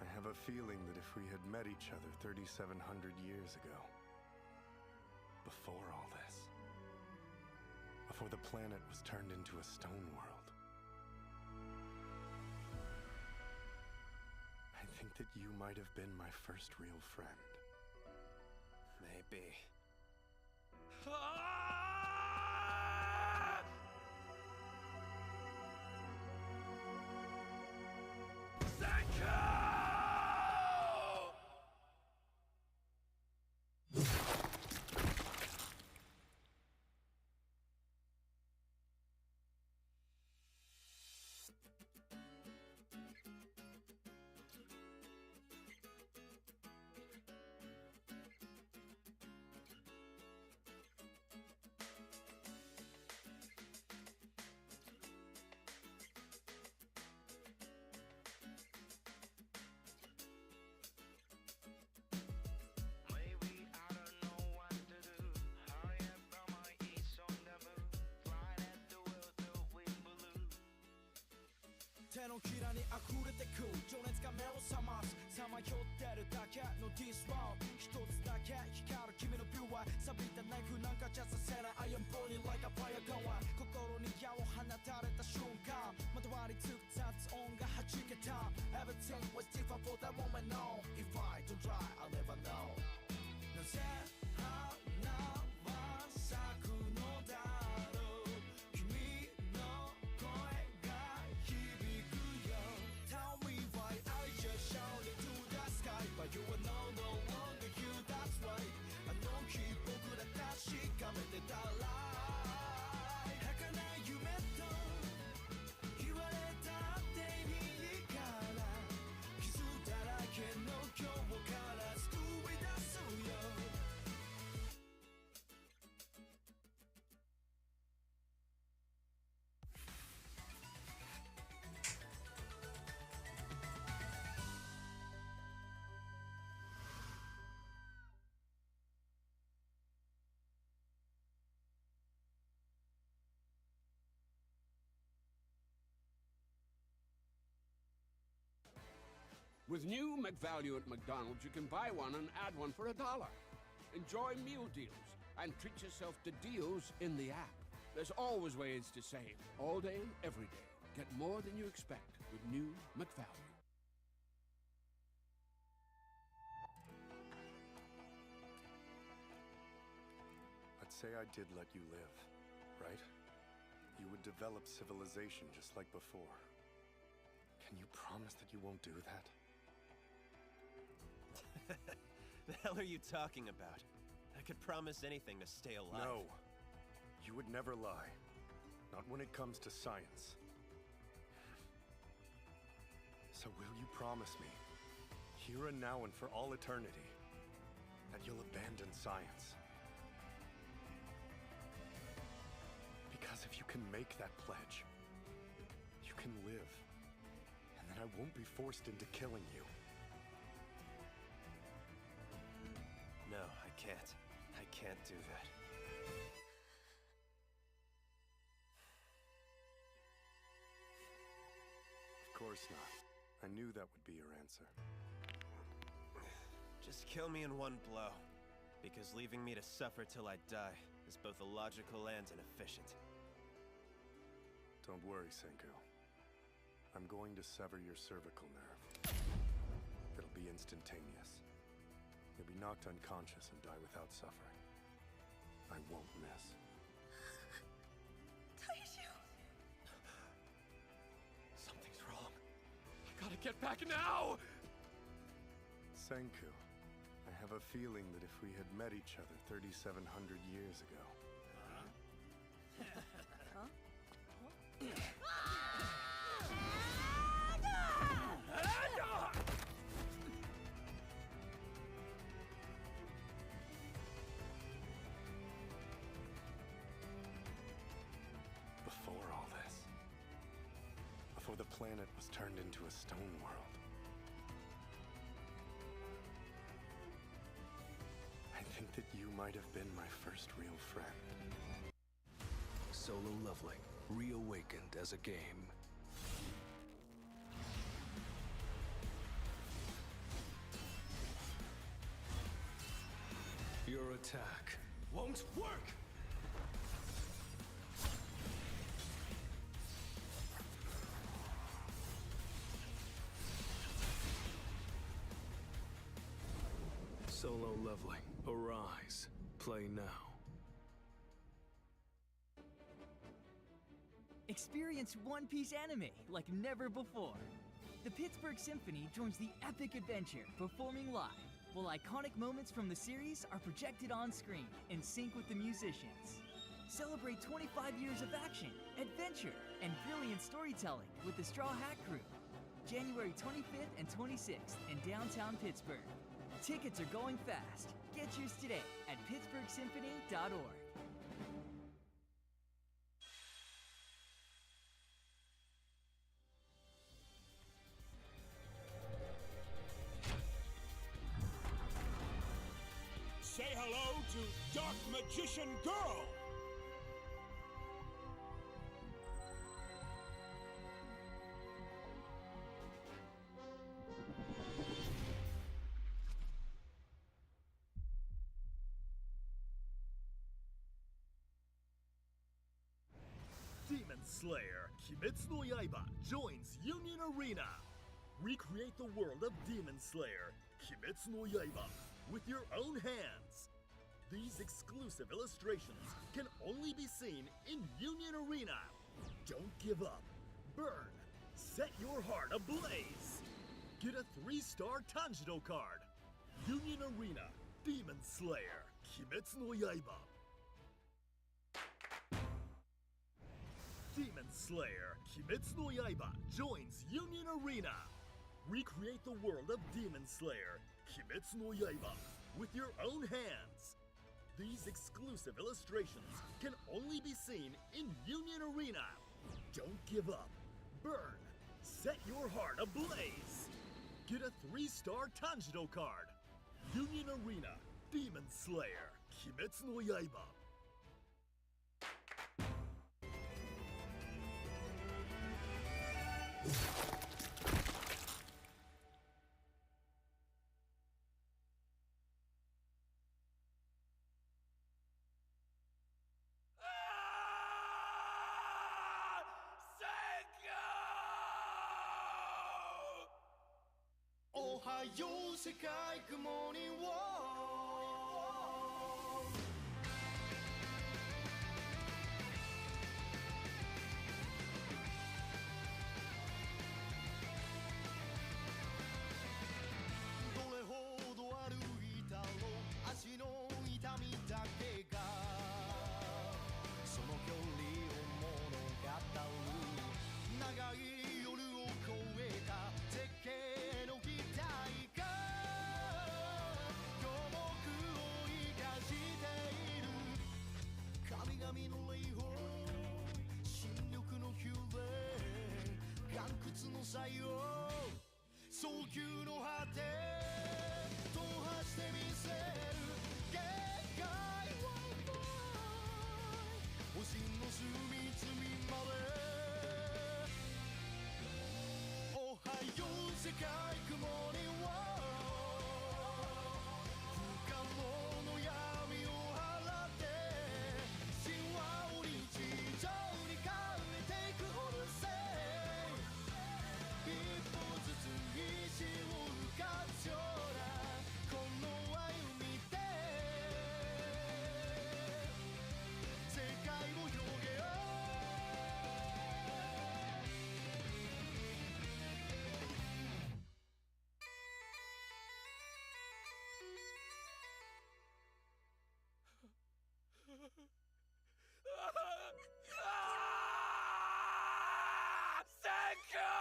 I have a feeling that if we had met each other 3,700 years ago, before all this, before the planet was turned into a stone world, I think that you might have been my first real friend. Maybe.手のひらに溢れてく情熱が目を覚ますさまよってるだけの This world 一つだけ光る君のビューは錆びたナイフなんかじゃさせない I am burning like a fire gun 心に矢を放たれた瞬間まとわりつく雑音が弾けた Everything was different for that moment no If I don't try I'll never know なぜ花は咲くのだろう君の声が響くよ Tell me why I just shouted to the sky But you are no longer here that's right あの日僕ら確かめてたら儚い夢と言われたっていいから傷だらけの今日から救い出すよWith new McValue at McDonald's, you can buy one and add one for $1. enjoy meal deals, and treat yourself to deals in the app. There's always ways to save. All day, every day. Get more than you expect with new McValue. Let's say I did let you live, right? You would develop civilization just like before. Can you promise that you won't do that? The hell are you talking about? I could promise anything to stay alive. No. You would never lie. Not when it comes to science. So will you promise me, here and now and for all eternity, that you'll abandon science? Because if you can make that pledge, you can live. And then I won't be forced into killing you. No, I can't. I can't do that. Of course not. I knew that would be your answer. Just kill me in one blow. Because leaving me to suffer till I die is both illogical and inefficient. Don't worry, Senku. I'm going to sever your cervical nerve. It'll be instantaneous. You'll be knocked unconscious and die without suffering. I won't miss. Taishu! Something's wrong. I gotta get back now! Senku, I have a feeling that if we had met each other 3,700 years ago... Before all this, before the planet was turned into a stone world, I think that you might have been my first real friend. Solo Leveling, reawakened as a game. Your attack won't work! Solo Leveling, arise. Play now. Experience One Piece anime like never before. The Pittsburgh Symphony joins the epic adventure, performing live, while iconic moments from the series are projected on screen in sync with the musicians. Celebrate 25 years of action, adventure, and brilliant storytelling with the Straw Hat Crew. January 25th and 26th in downtown Pittsburgh. Tickets are going fast. Get yours today at pittsburghsymphony.org. Say hello to Dark Magician Girl! Demon Slayer Kimetsu no Yaiba joins Union Arena. Recreate the world of Demon Slayer Kimetsu no Yaiba with your own hands. These exclusive illustrations can only be seen in Union Arena. Don't give up. Burn. Set your heart ablaze. Get a 3-star Tanjiro card. Union Arena Demon Slayer Kimetsu no Yaiba. Demon Slayer Kimetsu no Yaiba joins Union Arena. Recreate the world of Demon Slayer Kimetsu no Yaiba with your own hands. These exclusive illustrations can only be seen in Union Arena. Don't give up. Burn. Set your heart ablaze. Get a 3-star Tanjiro card. Union Arena Demon Slayer Kimetsu no Yaiba. よう世界雲にどれほど歩いたろう足の痛みだけがその距離を物語る長い夜を越えた絶景の期待が巨木を生かしている神々の霊峰新緑の幽霊岩窟の採用早急の果て踏破してみせる限界を星の隅々までおはよう世界雲に不可能の闇を払って神話を日常に変えていくオルセイ一歩ずつ石を浮かすようなこの歩みで世界を広げようSenku!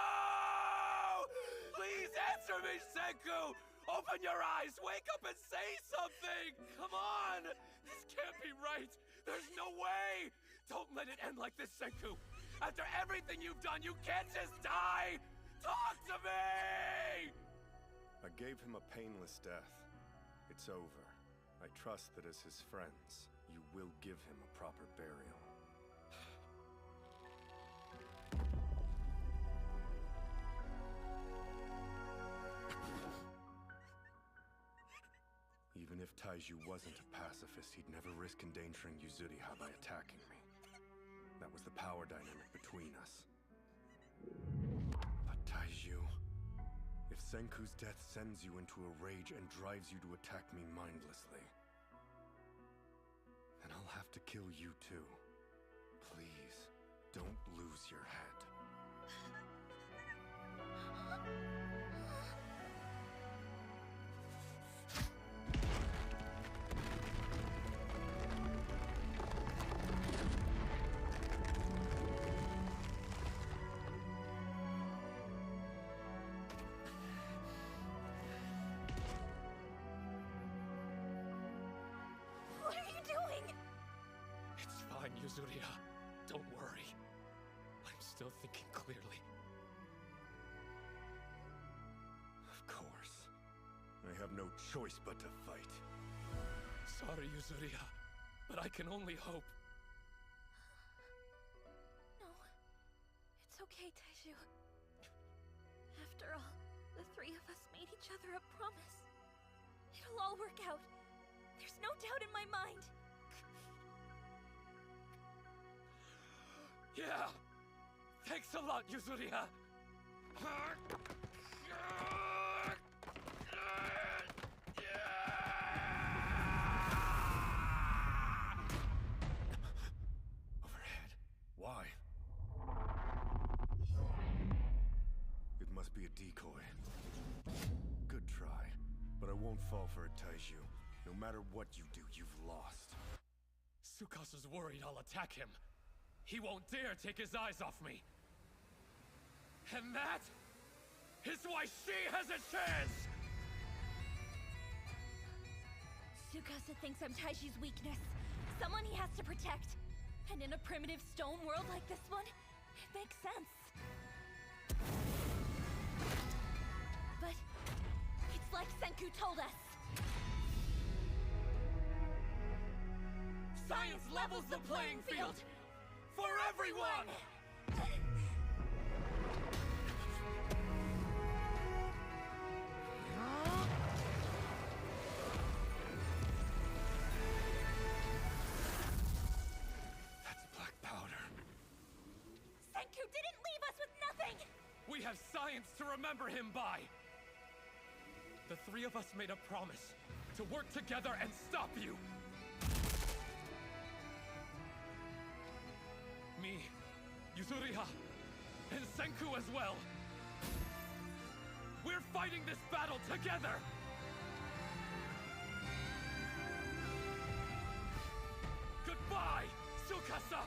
Please answer me, Senku! Open your eyes! Wake up and say something! Come on! This can't be right! There's no way! Don't let it end like this, Senku! After everything you've done, you can't just die! Talk to me! I gave him a painless death. It's over. I trust that as his friends, you will give him a proper burial. Even if Taiju wasn't a pacifist, he'd never risk endangering Yuzuriha by attacking me. That was the power dynamic between us. But Taiju... if Senku's death sends you into a rage and drives you to attack me mindlessly, then I'll have to kill you too. Please, don't lose your head. What are you doing? It's fine, Yuzuriha. Don't worry. I'm still thinking clearly. Of course. I have no choice but to fight. Sorry, Yuzuriha, but I can only hope. No. It's okay, Taiju. After all, the three of us made each other a promise. It'll all work out. There's no doubt in my mind. Yeah! Thanks a lot, Yuzuriha! Overhead. Why? It must be a decoy. Good try, but I won't fall for it, Taiju. No matter what you do, you've lost. Tsukasa's worried I'll attack him. He won't dare take his eyes off me. And that is why she has a chance! Tsukasa thinks I'm Taiji's weakness. Someone he has to protect. And in a primitive stone world like this one, it makes sense. But it's like Senku told us. Science levels the playing field! For everyone! That's black powder. Senku didn't leave us with nothing! We have science to remember him by! The three of us made a promise to work together and stop you. Me, Yuzuriha, and Senku as well. We're fighting this battle together! Goodbye, Tsukasa!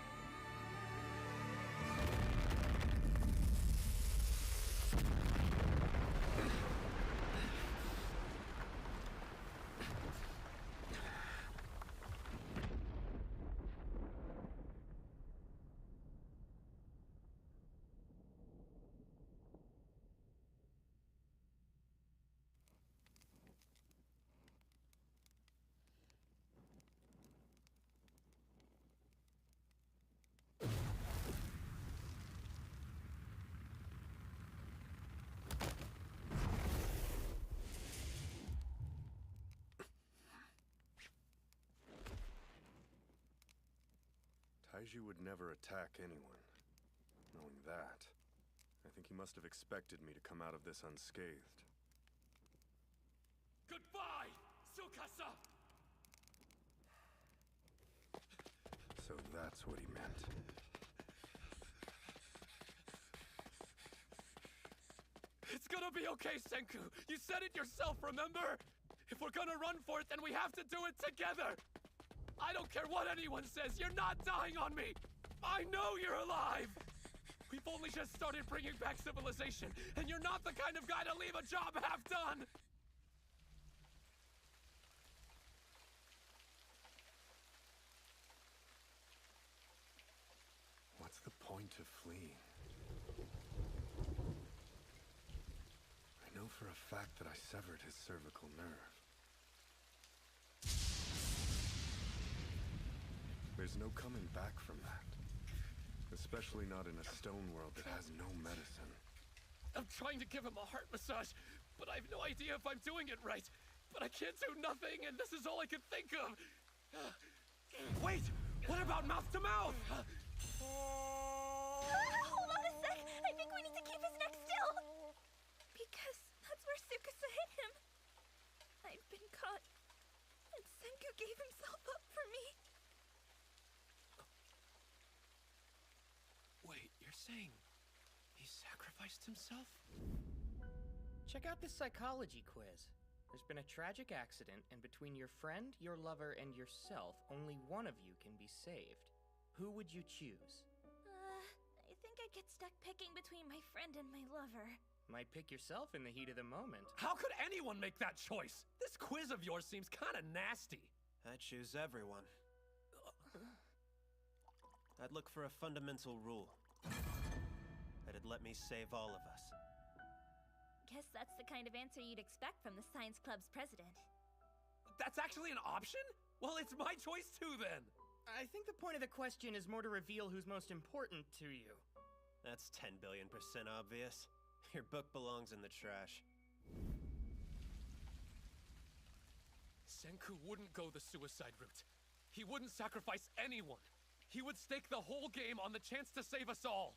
Taiju would never attack anyone. Knowing that, I think he must have expected me to come out of this unscathed. Goodbye, Tsukasa! So that's what he meant. It's gonna be okay, Senku! You said it yourself, remember? If we're gonna run for it, then we have to do it together! I don't care what anyone says, you're not dying on me! I know you're alive! We've only just started bringing back civilization, and you're not the kind of guy to leave a job half done! What's the point of fleeing? I know for a fact that I severed his cervical nerve. There's no coming back from that. Especially not in a stone world that has no medicine. I'm trying to give him a heart massage, but I have no idea if I'm doing it right. But I can't do nothing, and this is all I can think of. Wait! What about mouth to mouth? Hold on a sec! I think we need to keep his neck still! Because that's where Tsukasa hit him. I'd been caught, and Senku gave himself up for me. Wait, you're saying he sacrificed himself? Check out this psychology quiz. There's been a tragic accident, and between your friend, your lover, and yourself, only one of you can be saved. Who would you choose? I think I'd get stuck picking between my friend and my lover. Might pick yourself in the heat of the moment. How could anyone make that choice? This quiz of yours seems kinda nasty. I'd choose everyone. I'd look for a fundamental rule. That'd let me save all of us. Guess that's the kind of answer you'd expect from the Science Club's president. That's actually an option? Well, it's my choice too, then. I think the point of the question is more to reveal who's most important to you. That's 10 billion% obvious. Your book belongs in the trash. Senku wouldn't go the suicide route. He wouldn't sacrifice anyone. He would stake the whole game on the chance to save us all.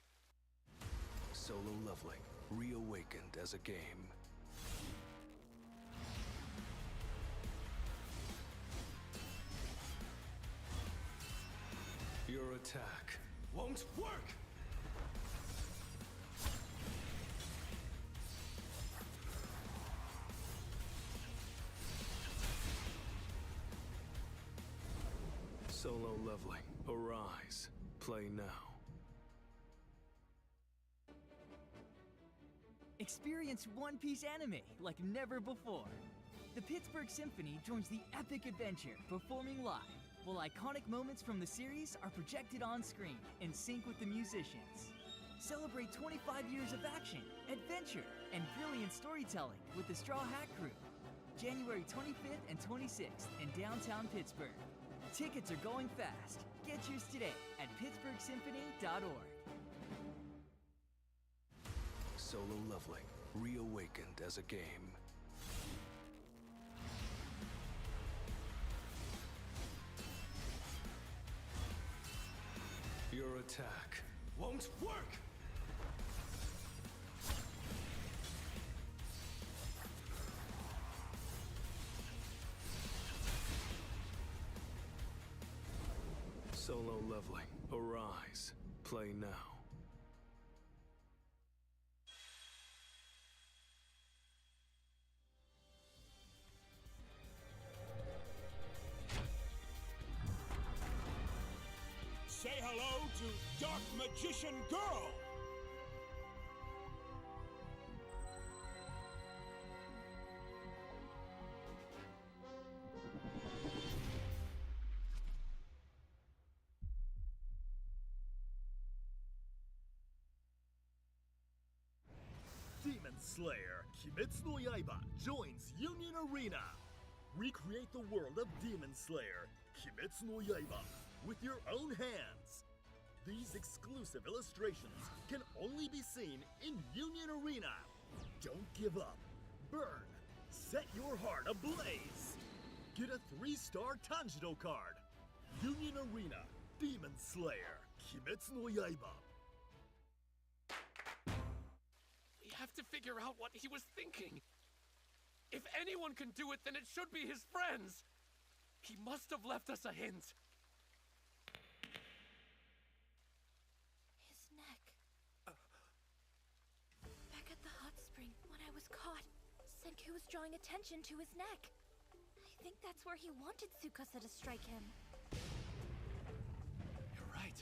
Solo Leveling, reawakened as a game. Your attack won't work! Solo Leveling, arise. Play now. Experience One Piece anime like never before. The Pittsburgh Symphony joins the epic adventure, performing live, while iconic moments from the series are projected on screen in sync with the musicians. Celebrate 25 years of action, adventure, and brilliant storytelling with the Straw Hat Crew. January 25th and 26th in downtown Pittsburgh. Tickets are going fast. Get yours today at pittsburghsymphony.org. Solo Leveling, reawakened as a game. Your attack won't work! Solo Leveling. Arise. Play now. Say hello to Dark Magician Girl! Demon Slayer Kimetsu no Yaiba joins Union Arena. Recreate the world of Demon Slayer Kimetsu no Yaiba with your own hands. These exclusive illustrations can only be seen in Union Arena. Don't give up. Burn. Set your heart ablaze. Get a 3-star Tanjiro card. Union Arena Demon Slayer Kimetsu no Yaiba. We have to figure out what he was thinking. If anyone can do it, then it should be his friends. He must have left us a hint. His neck. Back at the hot spring, when I was caught, Senku was drawing attention to his neck. I think that's where he wanted Tsukasa to strike him. You're right.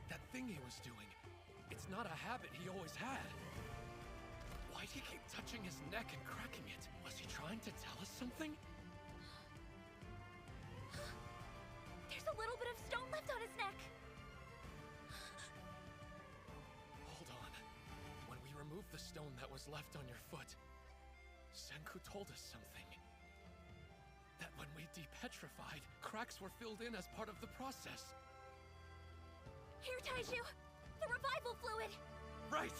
That thing he was doing, it's not a habit he always had. Why'd he keep touching his neck and cracking it? Was he trying to tell us something? There's a little bit of stone left on his neck. Hold on. When we removed the stone that was left on your foot, Senku told us something. That when we depetrified, cracks were filled in as part of the process. Here, Taiju! The revival fluid! Right!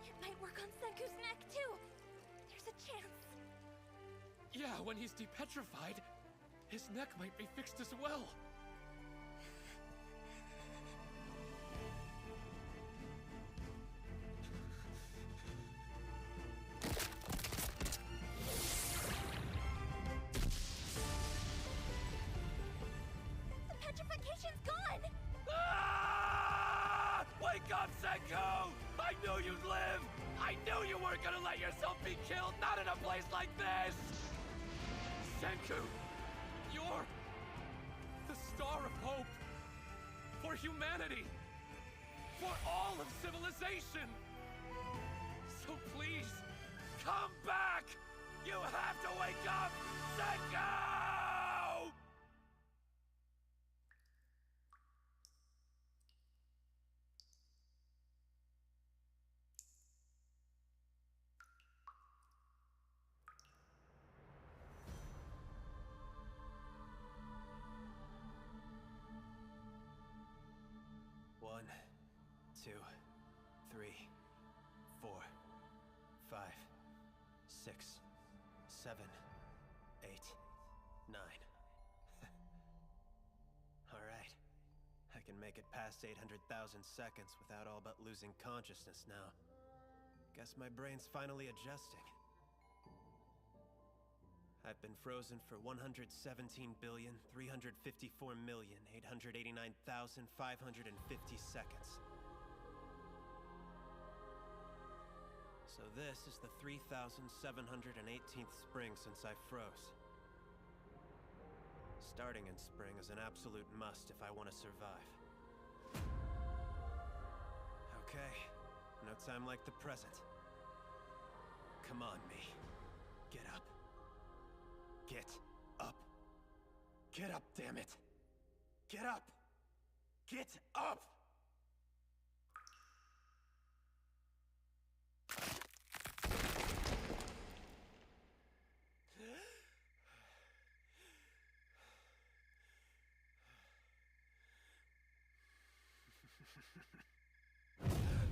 It might work on Senku's neck, too! There's a chance. Yeah, when he's depetrified, his neck might be fixed as well. The petrification's gone! Ah! Wake up, Senku! I knew you'd live! I knew you weren't gonna let yourself be killed, not in a place like this! Senku, you're the star of hope for humanity, for all of civilization. So please, come back! You have to wake up, Senku! One, 2, 3, 4, 5, 6, 7, 8, 9. All right. I can make it past 800,000 seconds without all but losing consciousness now. Guess my brain's finally adjusting. I've been frozen for 117,354,889,550 seconds. So this is the 3,718th spring since I froze. Starting in spring is an absolute must if I want to survive. Okay, no time like the present. Come on, me. Get up. Get up. Get up, damn it. Get up. Get up!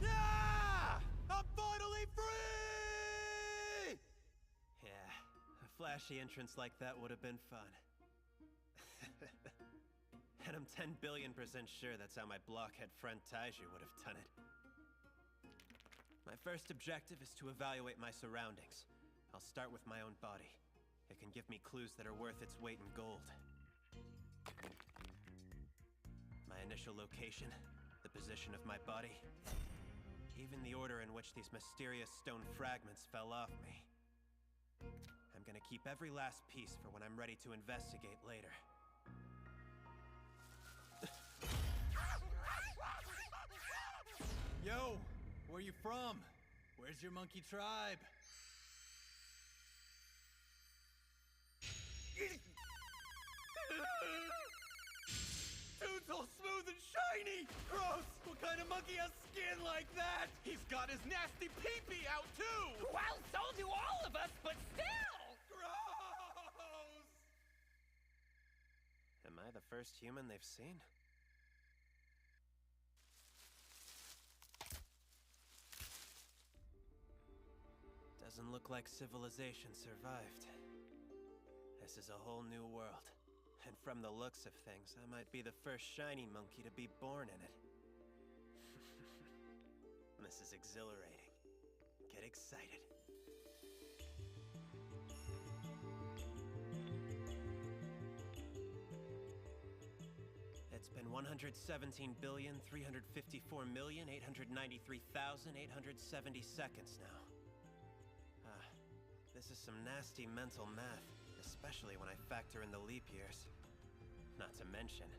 Yeah! I'm finally free! Yeah, a flashy entrance like that would have been fun. And I'm 10 billion % sure that's how my blockhead friend Taiju would have done it. My first objective is to evaluate my surroundings. I'll start with my own body. It can give me clues that are worth its weight in gold. My initial location, the position of my body, even the order in which these mysterious stone fragments fell off me. I'm gonna keep every last piece for when I'm ready to investigate later. Yo, where you from? Where's your monkey tribe? Dude's all smooth and shiny! Gross! What kind of monkey has skin like that? He's got his nasty pee-pee out too! Well, so do all of us, but still! Gross! Am I the first human they've seen? Doesn't look like civilization survived. This is a whole new world. And from the looks of things, I might be the first shiny monkey to be born in it. This is exhilarating. Get excited. It's been 117,354,893,870 seconds now. This is some nasty mental math, especially when I factor in the leap years. Not to mention,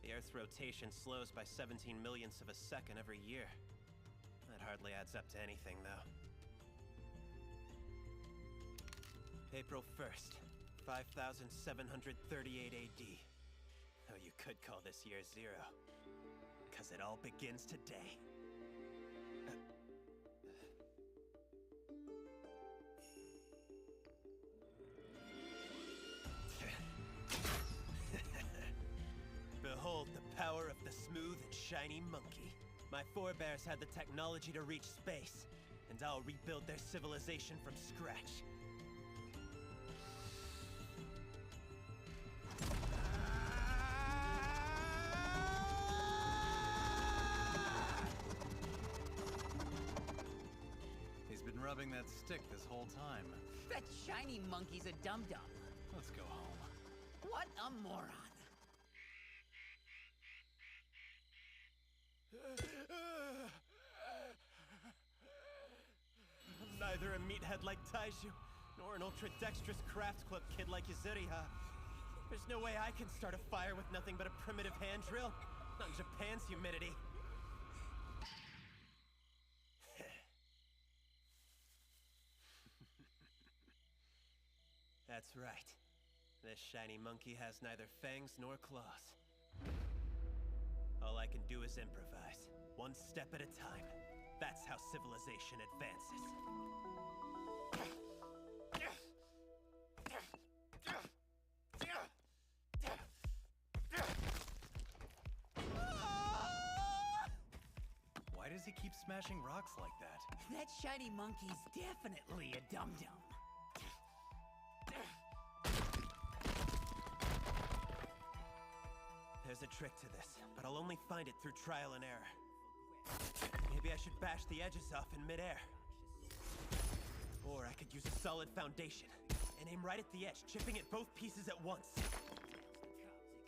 the Earth's rotation slows by 17 millionths of a second every year. That hardly adds up to anything, though. April 1st, 5738 AD. Though you could call this year 0, because it all begins today. Behold the power of the smooth and shiny monkey. My forebears had the technology to reach space, and I'll rebuild their civilization from scratch. He's been rubbing that stick this whole time. That shiny monkey's a dum-dum. Let's go home. What a moron. I'm neither a meathead like Taiju, nor an ultra-dexterous craft club kid like Yuzuriha. There's no way I can start a fire with nothing but a primitive hand drill. Not in Japan's humidity. That's right. This shiny monkey has neither fangs nor claws. All I can do is improvise, one step at a time. That's how civilization advances. Why does he keep smashing rocks like that? That shiny monkey's definitely a dum-dum. There's a trick to this, but I'll only find it through trial and error. Maybe I should bash the edges off in midair. Or I could use a solid foundation and aim right at the edge, chipping at both pieces at once.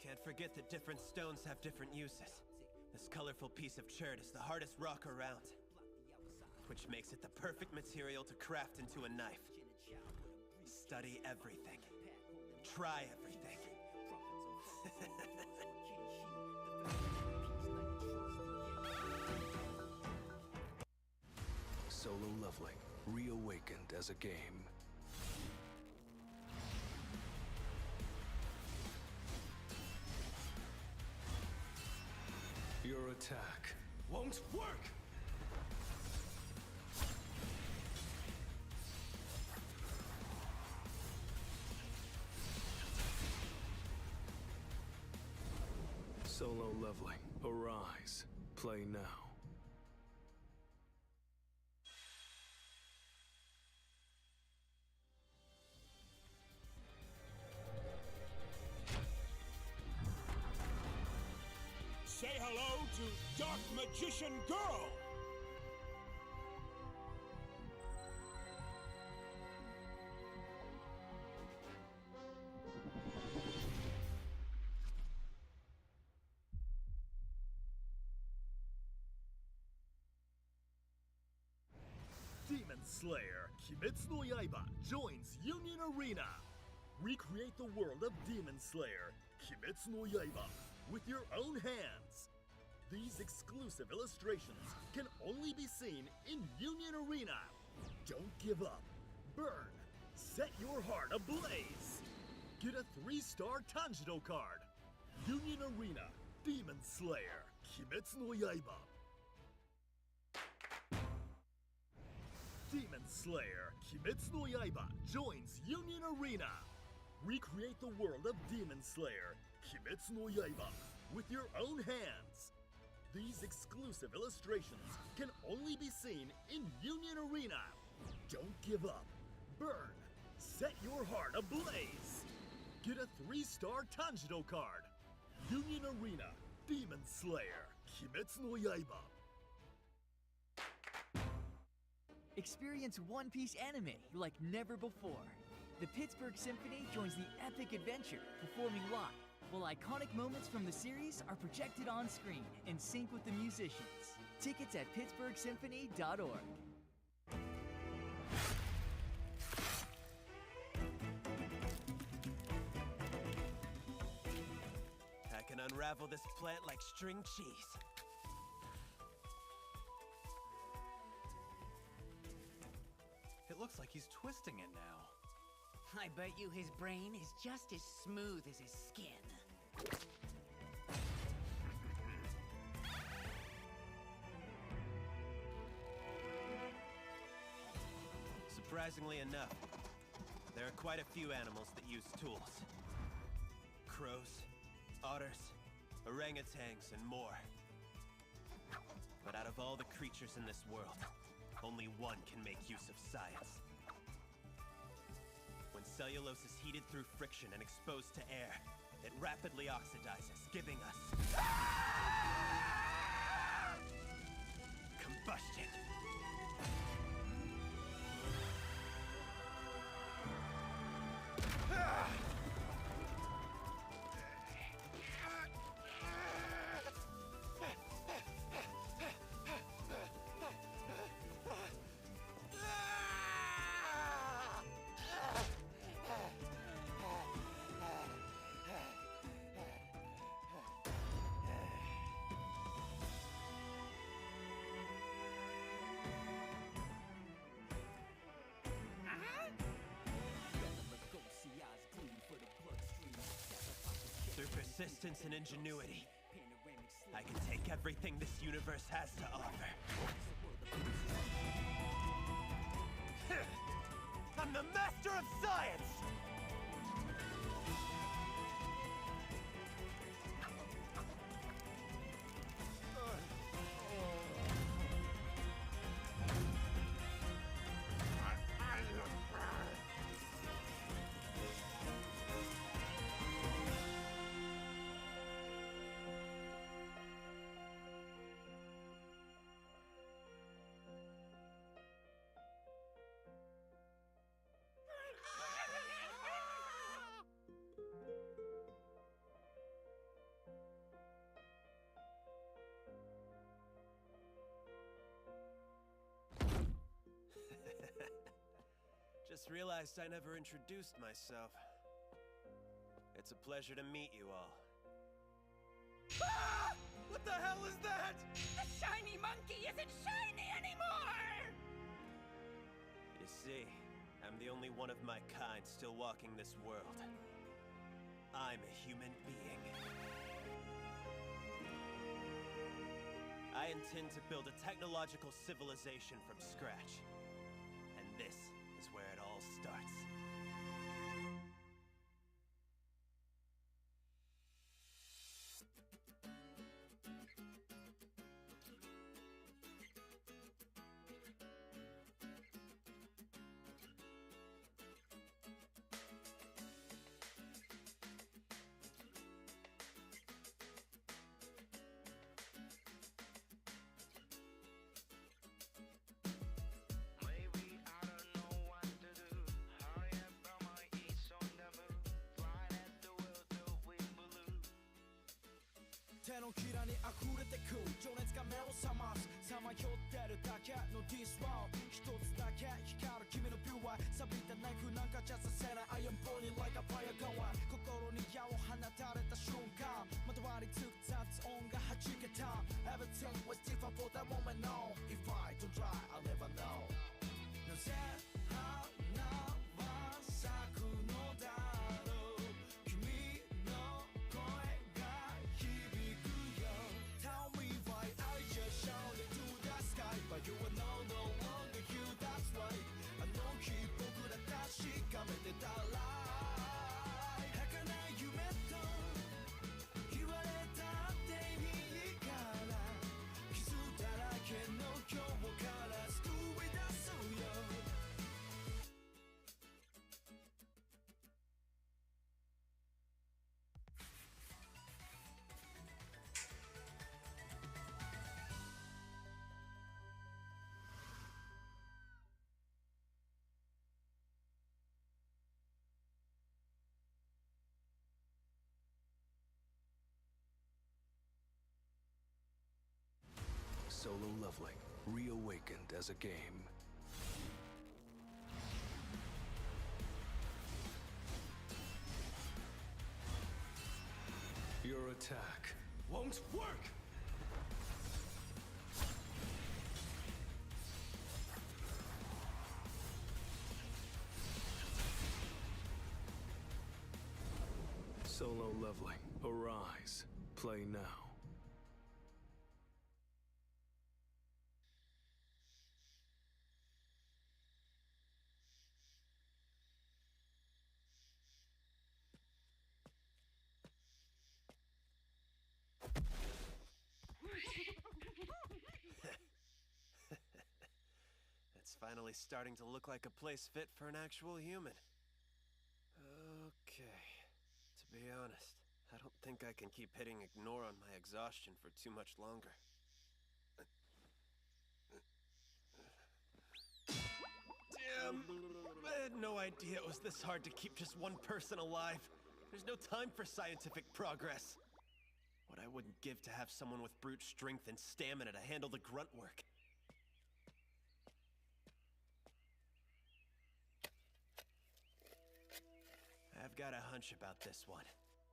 Can't forget that different stones have different uses. This colorful piece of chert is the hardest rock around, which makes it the perfect material to craft into a knife. Study everything. Try everything. Solo Leveling, reawakened as a game. Your attack won't work! Solo Leveling, arise. Play now. Say hello to Dark Magician Girl! Slayer, Kimetsu no Yaiba joins Union Arena. Recreate the world of Demon Slayer, Kimetsu no Yaiba, with your own hands. These exclusive illustrations can only be seen in Union Arena. Don't give up. Burn. Set your heart ablaze. Get a 3-star Tanjiro card. Union Arena, Demon Slayer, Kimetsu no Yaiba. Demon Slayer, Kimetsu no Yaiba joins Union Arena. Recreate the world of Demon Slayer, Kimetsu no Yaiba, with your own hands. These exclusive illustrations can only be seen in Union Arena. Don't give up. Burn. Set your heart ablaze. Get a 3-star Tanjiro card. Union Arena, Demon Slayer, Kimetsu no Yaiba. Experience One Piece anime like never before. The Pittsburgh Symphony joins the epic adventure, performing live, while iconic moments from the series are projected on screen in sync with the musicians. Tickets at pittsburghsymphony.org. I can unravel this plant like string cheese. It looks like he's twisting it now. I bet you his brain is just as smooth as his skin. Surprisingly enough, there are quite a few animals that use tools. Crows, otters, orangutans, and more. But out of all the creatures in this world, only one can make use of science. When cellulose is heated through friction and exposed to air, it rapidly oxidizes, giving us combustion. Through persistence and ingenuity, I can take everything this universe has to offer. I'm the master of science! Just realized I never introduced myself. It's a pleasure to meet you all. Ah! What the hell is that? The shiny monkey isn't shiny anymore! You see, I'm the only one of my kind still walking this world. I'm a human being. I intend to build a technological civilization from scratch. And this is where it all starts. のキラに溢れてく情熱が目を覚ますさまよってるだけの This world 一つだけ光る君のビューは錆びたナイフなんかじゃさせない I am burning like a fire gun 心に矢を放たれた瞬間まとわりつく雑音が弾けた Everything was different for that moment no If I don't try I'll never know なぜ花は咲くのだろう君の声が響くよ Tell me why I just shouted to the sky But you are no longer you that's right あの日僕ら確かめてたら儚い夢と言われたっていいから傷だらけの今日から救い出すよSolo Leveling, reawakened as a game. Your attack won't work! Solo Leveling, arise. Play now. It's finally starting to look like a place fit for an actual human. Okay. To be honest, I don't think I can keep hitting ignore on my exhaustion for too much longer. Damn! I had no idea it was this hard to keep just one person alive. There's no time for scientific progress. What I wouldn't give to have someone with brute strength and stamina to handle the grunt work. I've got a hunch about this one.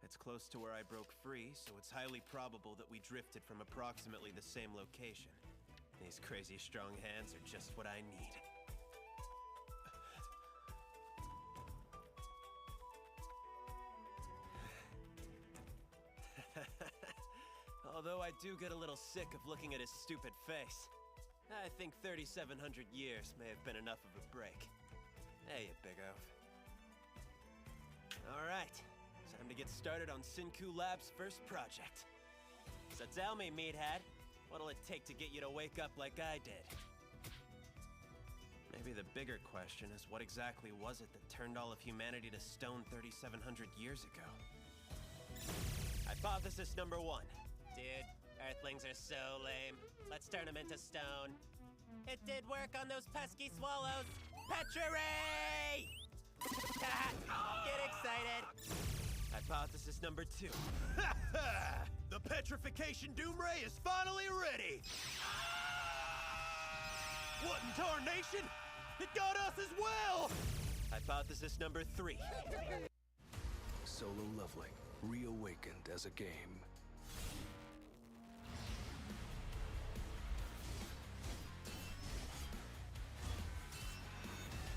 It's close to where I broke free, so it's highly probable that we drifted from approximately the same location. These crazy strong hands are just what I need. Although I do get a little sick of looking at his stupid face. I think 3,700 years may have been enough of a break. Hey, you big oaf. Alright, time to get started on Senku Lab's first project. So tell me, meathead, what'll it take to get you to wake up like I did? Maybe the bigger question is what exactly was it that turned all of humanity to stone 3,700 years ago? Hypothesis number 1. Dude, Earthlings are so lame. Let's turn them into stone. It did work on those pesky swallows! Petra Ray! Get excited! Hypothesis number 2. The petrification Doom Ray is finally ready! What in tarnation? It got us as well! Hypothesis number 3. Solo Leveling, reawakened as a game.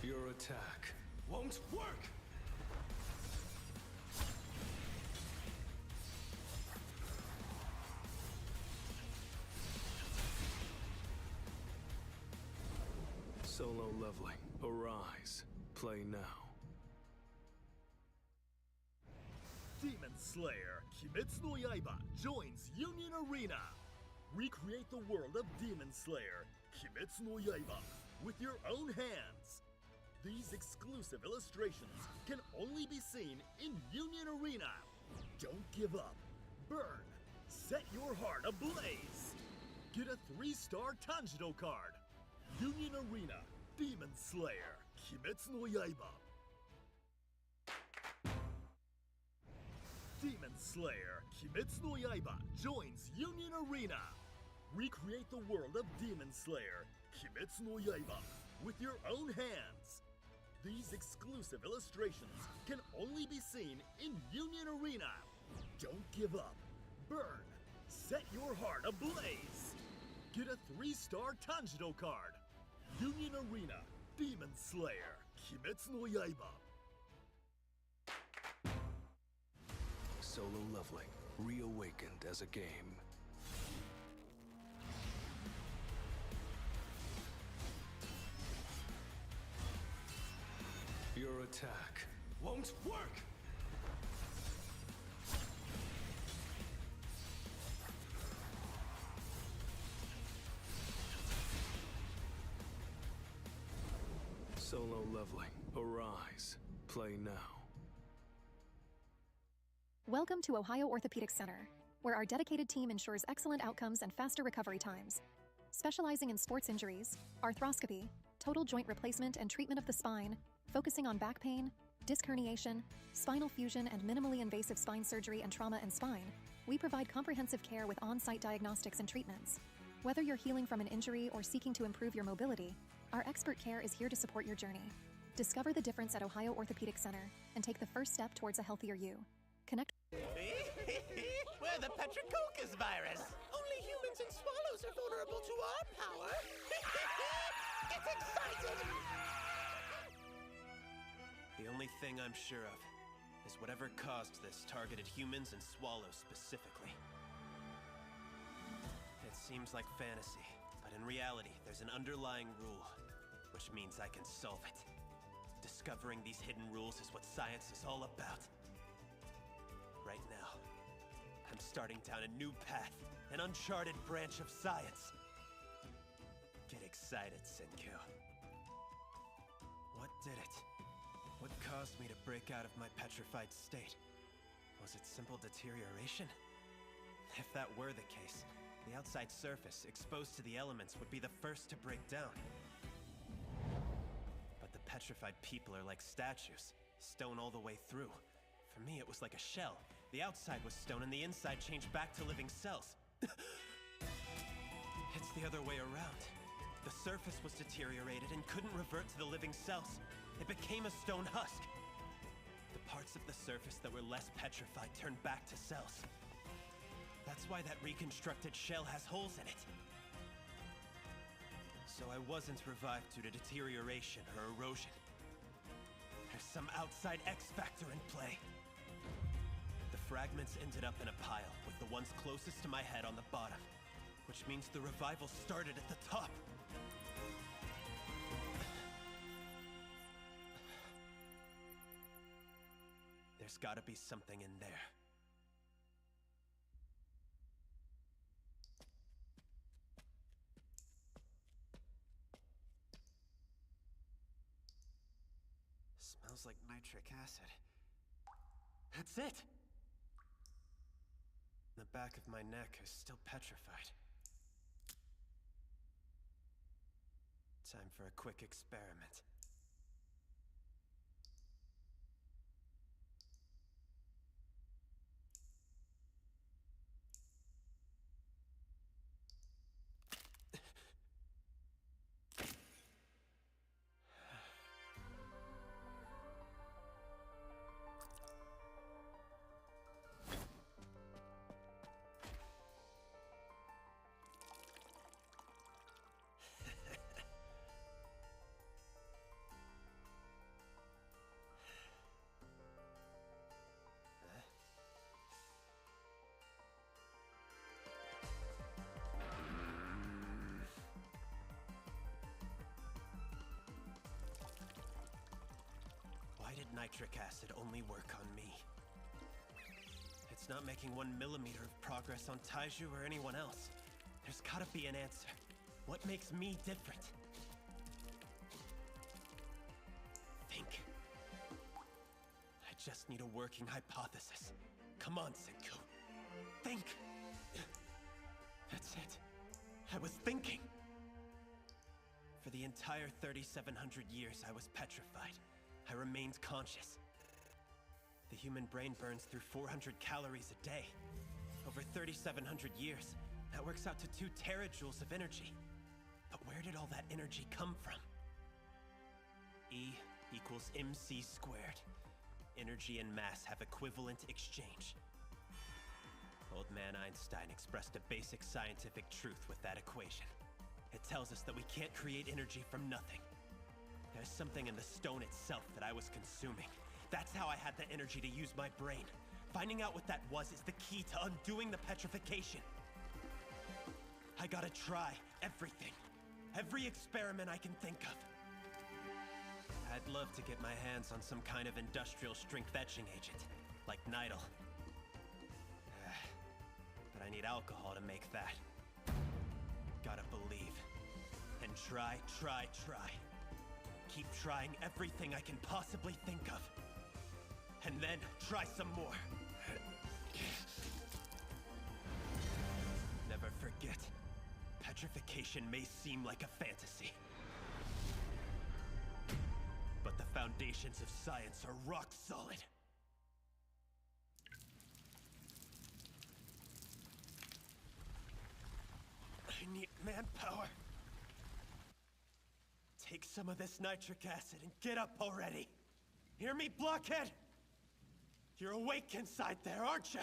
Your attack won't work! Solo Leveling, arise. Play now. Demon Slayer, Kimetsu no Yaiba joins Union Arena. Recreate the world of Demon Slayer, Kimetsu no Yaiba, with your own hands. These exclusive illustrations can only be seen in Union Arena. Don't give up. Burn. Set your heart ablaze. Get a 3-star Tanjiro card. Union Arena, Demon Slayer, Kimetsu no Yaiba. Demon Slayer Kimetsu no Yaiba joins Union Arena. Recreate the world of Demon Slayer Kimetsu no Yaiba with your own hands. These exclusive illustrations can only be seen in Union Arena. Don't give up. Burn. Set your heart ablaze. Get a 3-star Tanjiro card. Union Arena Demon Slayer Kimetsu no Yaiba. Solo Leveling, reawakened as a game. Your attack won't work! Solo Leveling, arise. Play now. Welcome to Ohio Orthopedic Center, where our dedicated team ensures excellent outcomes and faster recovery times. Specializing in sports injuries, arthroscopy, total joint replacement and treatment of the spine, focusing on back pain, disc herniation, spinal fusion, and minimally invasive spine surgery and trauma and spine, we provide comprehensive care with on-site diagnostics and treatments. Whether you're healing from an injury or seeking to improve your mobility, our expert care is here to support your journey. Discover the difference at Ohio Orthopedic Center and take the first step towards a healthier you. Connect. We're the Petrococcus virus. Only humans and swallows are vulnerable to our power. Get excited! The only thing I'm sure of is whatever caused this targeted humans and swallows specifically. It seems like fantasy, but in reality, there's an underlying rule, which means I can solve it. Discovering these hidden rules is what science is all about. Right now, I'm starting down a new path, an uncharted branch of science. Get excited, Senku. What did it? What caused me to break out of my petrified state? Was it simple deterioration? If that were the case, the outside surface, exposed to the elements, would be the first to break down. But the petrified people are like statues, stone all the way through. For me, it was like a shell. The outside was stone and the inside changed back to living cells. It's the other way around. The surface was deteriorated and couldn't revert to the living cells. It became a stone husk. The parts of the surface that were less petrified turned back to cells. That's why that reconstructed shell has holes in it. So I wasn't revived due to deterioration or erosion. There's some outside X-factor in play. The fragments ended up in a pile, with the ones closest to my head on the bottom, which means the revival started at the top. There's gotta be something in there. Smells like nitric acid. That's it! The back of my neck is still petrified. Time for a quick experiment. Why did nitric acid only work on me? It's not making 1 millimeter of progress on Taiju or anyone else. There's gotta be an answer. What makes me different? Think. I just need a working hypothesis. Come on, Senku. Think! That's it. I was thinking! For the entire 3,700 years, I was petrified. I remained conscious. The human brain burns through 400 calories a day. Over 3,700 years, that works out to 2 terajoules of energy. But where did all that energy come from? E equals mc squared. Energy and mass have equivalent exchange. Old man Einstein expressed a basic scientific truth with that equation. It tells us that we can't create energy from nothing. There's something in the stone itself that I was consuming. That's how I had the energy to use my brain. Finding out what that was is the key to undoing the petrification. I gotta try everything. Every experiment I can think of. I'd love to get my hands on some kind of industrial strength etching agent, like Nidal. But I need alcohol to make that. Gotta believe. And try. Keep trying everything I can possibly think of. And then try some more. Never forget, petrification may seem like a fantasy. But the foundations of science are rock solid. I need manpower. Take some of this nitric acid and get up already. Hear me, blockhead? You're awake inside there, aren't you?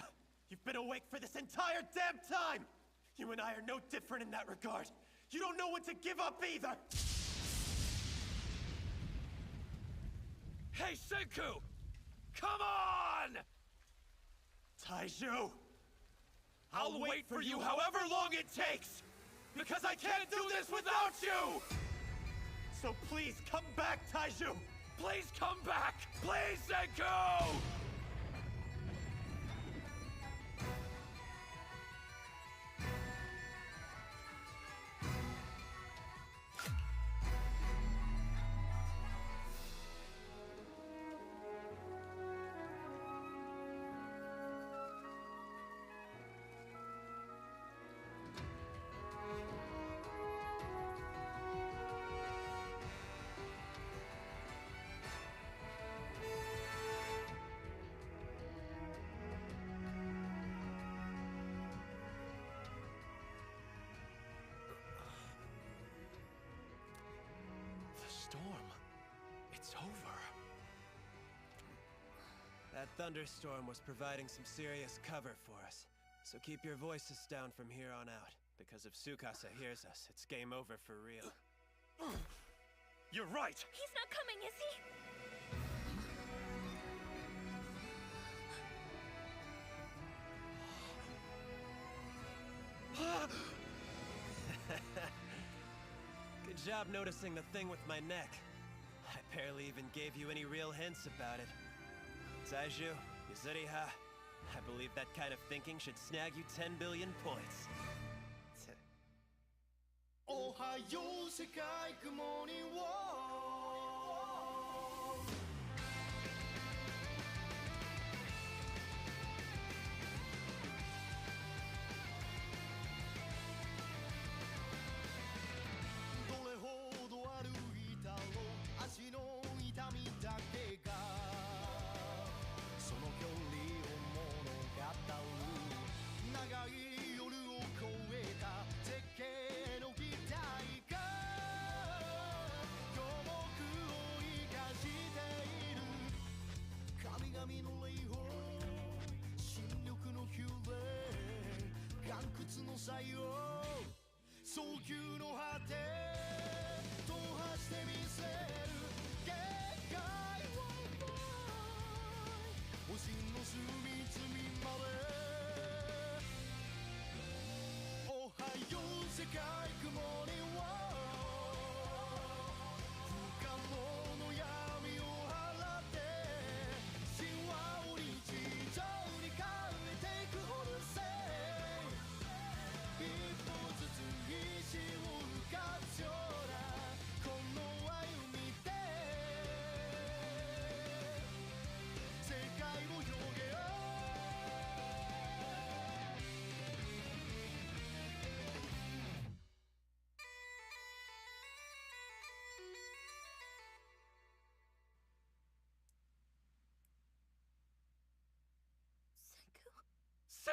You've been awake for this entire damn time! You and I are no different in that regard. You don't know when to give up either! Hey, Senku! Come on! Taiju! I'll wait for you however long it takes! Because I can't do this without you! So please, come back, Taiju! Please come back! Please, Senku! Storm. It's over. That thunderstorm was providing some serious cover for us. So keep your voices down from here on out. Because if Tsukasa hears us, it's game over for real. You're right! He's not coming, is he? Good job noticing the thing with my neck. I barely even gave you any real hints about it. Taiju, Yuzuriha, I believe that kind of thinking should snag you 10 billion points. Ohayo, Sekai, good morning,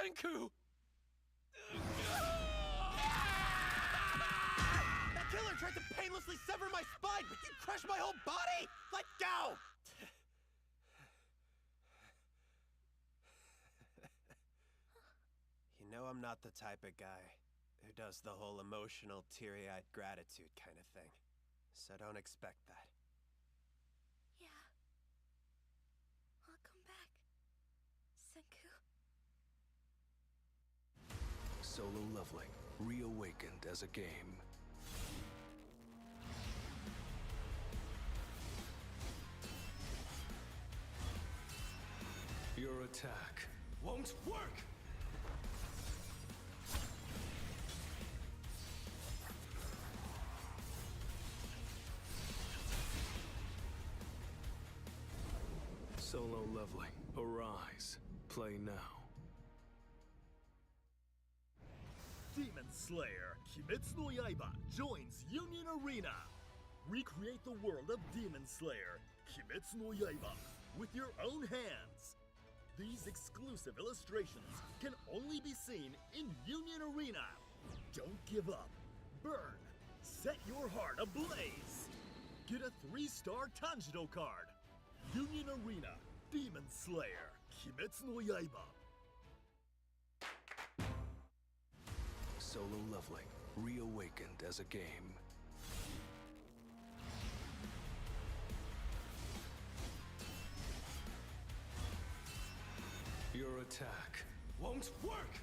Senku! That killer tried to painlessly sever my spine, but you crushed my whole body! Let go! You know I'm not the type of guy who does the whole emotional, teary-eyed gratitude kind of thing. So don't expect that. Yeah. I'll come back, Senku. Solo Leveling, reawakened as a game. Your attack won't work! Solo Leveling, arise. Play now. Demon Slayer Kimetsu no Yaiba joins Union Arena. Recreate the world of Demon Slayer Kimetsu no Yaiba with your own hands. These exclusive illustrations can only be seen in Union Arena. Don't give up. Burn. Set your heart ablaze. Get a 3-star Tanjiro card. Union Arena Demon Slayer Kimetsu no Yaiba. Solo Leveling, reawakened as a game. Your attack won't work!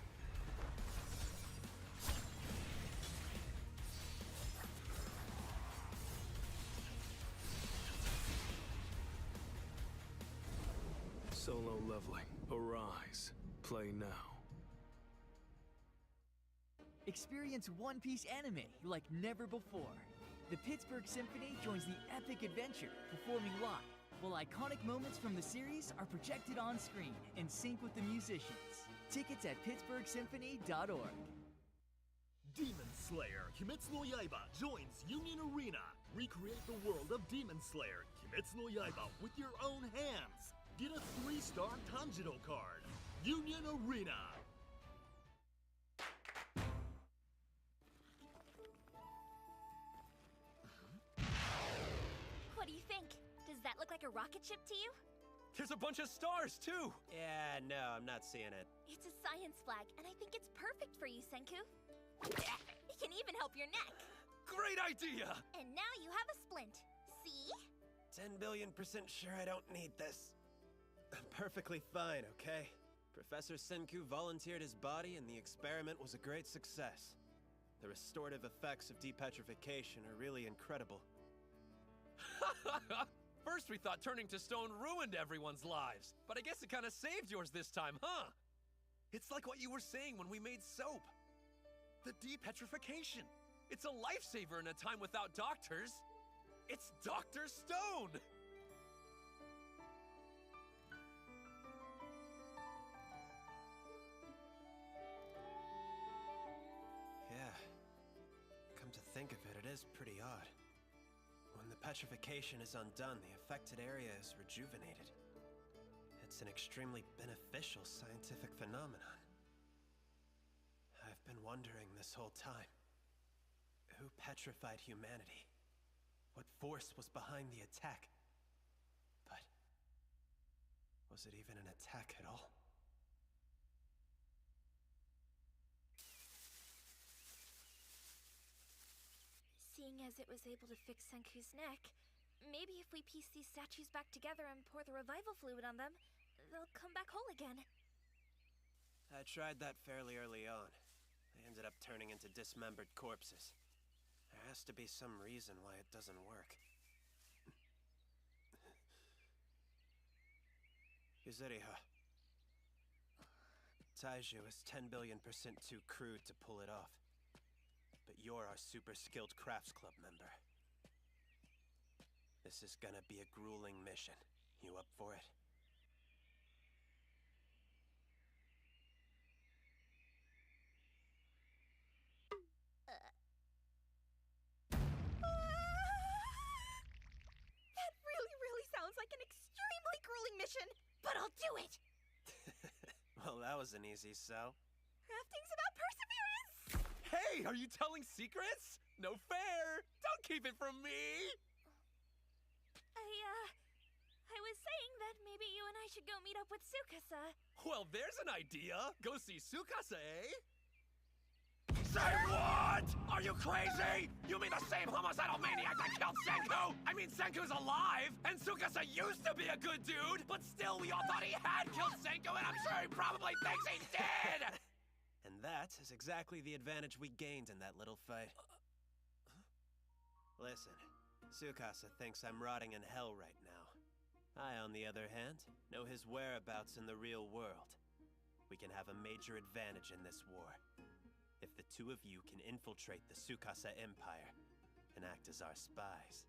Solo Leveling, arise. Play now. Experience One Piece anime like never before. The Pittsburgh Symphony joins the epic adventure, performing live, while iconic moments from the series are projected on screen in sync with the musicians. Tickets at pittsburghsymphony.org. Demon Slayer Kimetsu no Yaiba joins Union Arena. Recreate the world of Demon Slayer Kimetsu no Yaiba with your own hands. Get a 3-star Tanjiro card. Union Arena. What do you think? Does that look like a rocket ship to you? There's a bunch of stars, too! Yeah, no, I'm not seeing it. It's a science flag, and I think it's perfect for you, Senku. It can even help your neck. Great idea! And now you have a splint. See? 10 billion% sure I don't need this. I'm perfectly fine, okay? Professor Senku volunteered his body and the experiment was a great success. The restorative effects of depetrification are really incredible. First we thought turning to stone ruined everyone's lives, but I guess it kind of saved yours this time, huh? It's like what you were saying when we made soap. The depetrification. It's a lifesaver in a time without doctors. It's Dr. Stone! Yeah. Come to think of it, it is pretty odd. When the petrification is undone, the affected area is rejuvenated. It's an extremely beneficial scientific phenomenon. I've been wondering this whole time. Who petrified humanity? What force was behind the attack? But was it even an attack at all? Seeing as it was able to fix Senku's neck, maybe if we piece these statues back together and pour the revival fluid on them, they'll come back whole again. I tried that fairly early on. They ended up turning into dismembered corpses. There has to be some reason why it doesn't work. Yuzuriha. Taiju is 10 billion% too crude to pull it off. But you're our super skilled crafts club member. This is gonna be a grueling mission. You up for it? That really sounds like an extremely grueling mission, but I'll do it! Well, that was an easy sell. Rafting's about perseverance! Hey, are you telling secrets? No fair! Don't keep it from me! I was saying that maybe you and I should go meet up with Tsukasa. Well, there's an idea. Go see Tsukasa, eh? Say what? Are you crazy? You mean the same homicidal maniac that killed Senku? I mean, Senku's alive, and Tsukasa used to be a good dude, but still we all thought he had killed Senku, and I'm sure he probably thinks he did! And that is exactly the advantage we gained in that little fight. Listen, Tsukasa thinks I'm rotting in hell right now. I, on the other hand, know his whereabouts in the real world. We can have a major advantage in this war. If the two of you can infiltrate the Tsukasa Empire and act as our spies.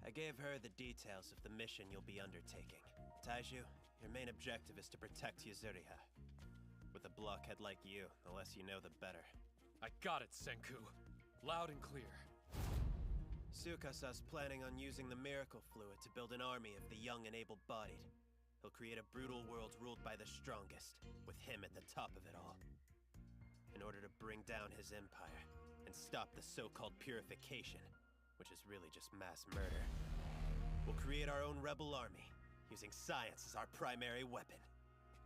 I gave her the details of the mission you'll be undertaking. Taiju, your main objective is to protect Yuzuriha. With a blockhead like you, the less you know, the better. I got it, Senku. Loud and clear. Tsukasa's planning on using the miracle fluid to build an army of the young and able-bodied. He'll create a brutal world ruled by the strongest, with him at the top of it all. In order to bring down his empire, and stop the so-called purification, which is really just mass murder, we'll create our own rebel army, using science as our primary weapon.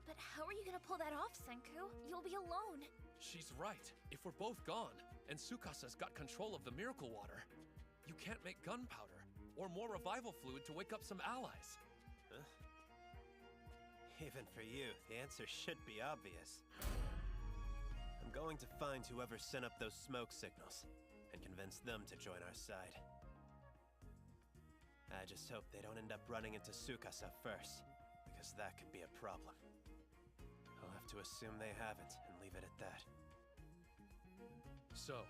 But how are you gonna pull that off, Senku? You'll be alone. She's right. If we're both gone, and Tsukasa's got control of the miracle water, you can't make gunpowder, or more revival fluid to wake up some allies. Huh? Even for you, the answer should be obvious. I'm going to find whoever sent up those smoke signals, and convince them to join our side. I just hope they don't end up running into Tsukasa first, because that could be a problem. I'll have to assume they haven't, and leave it at that. So,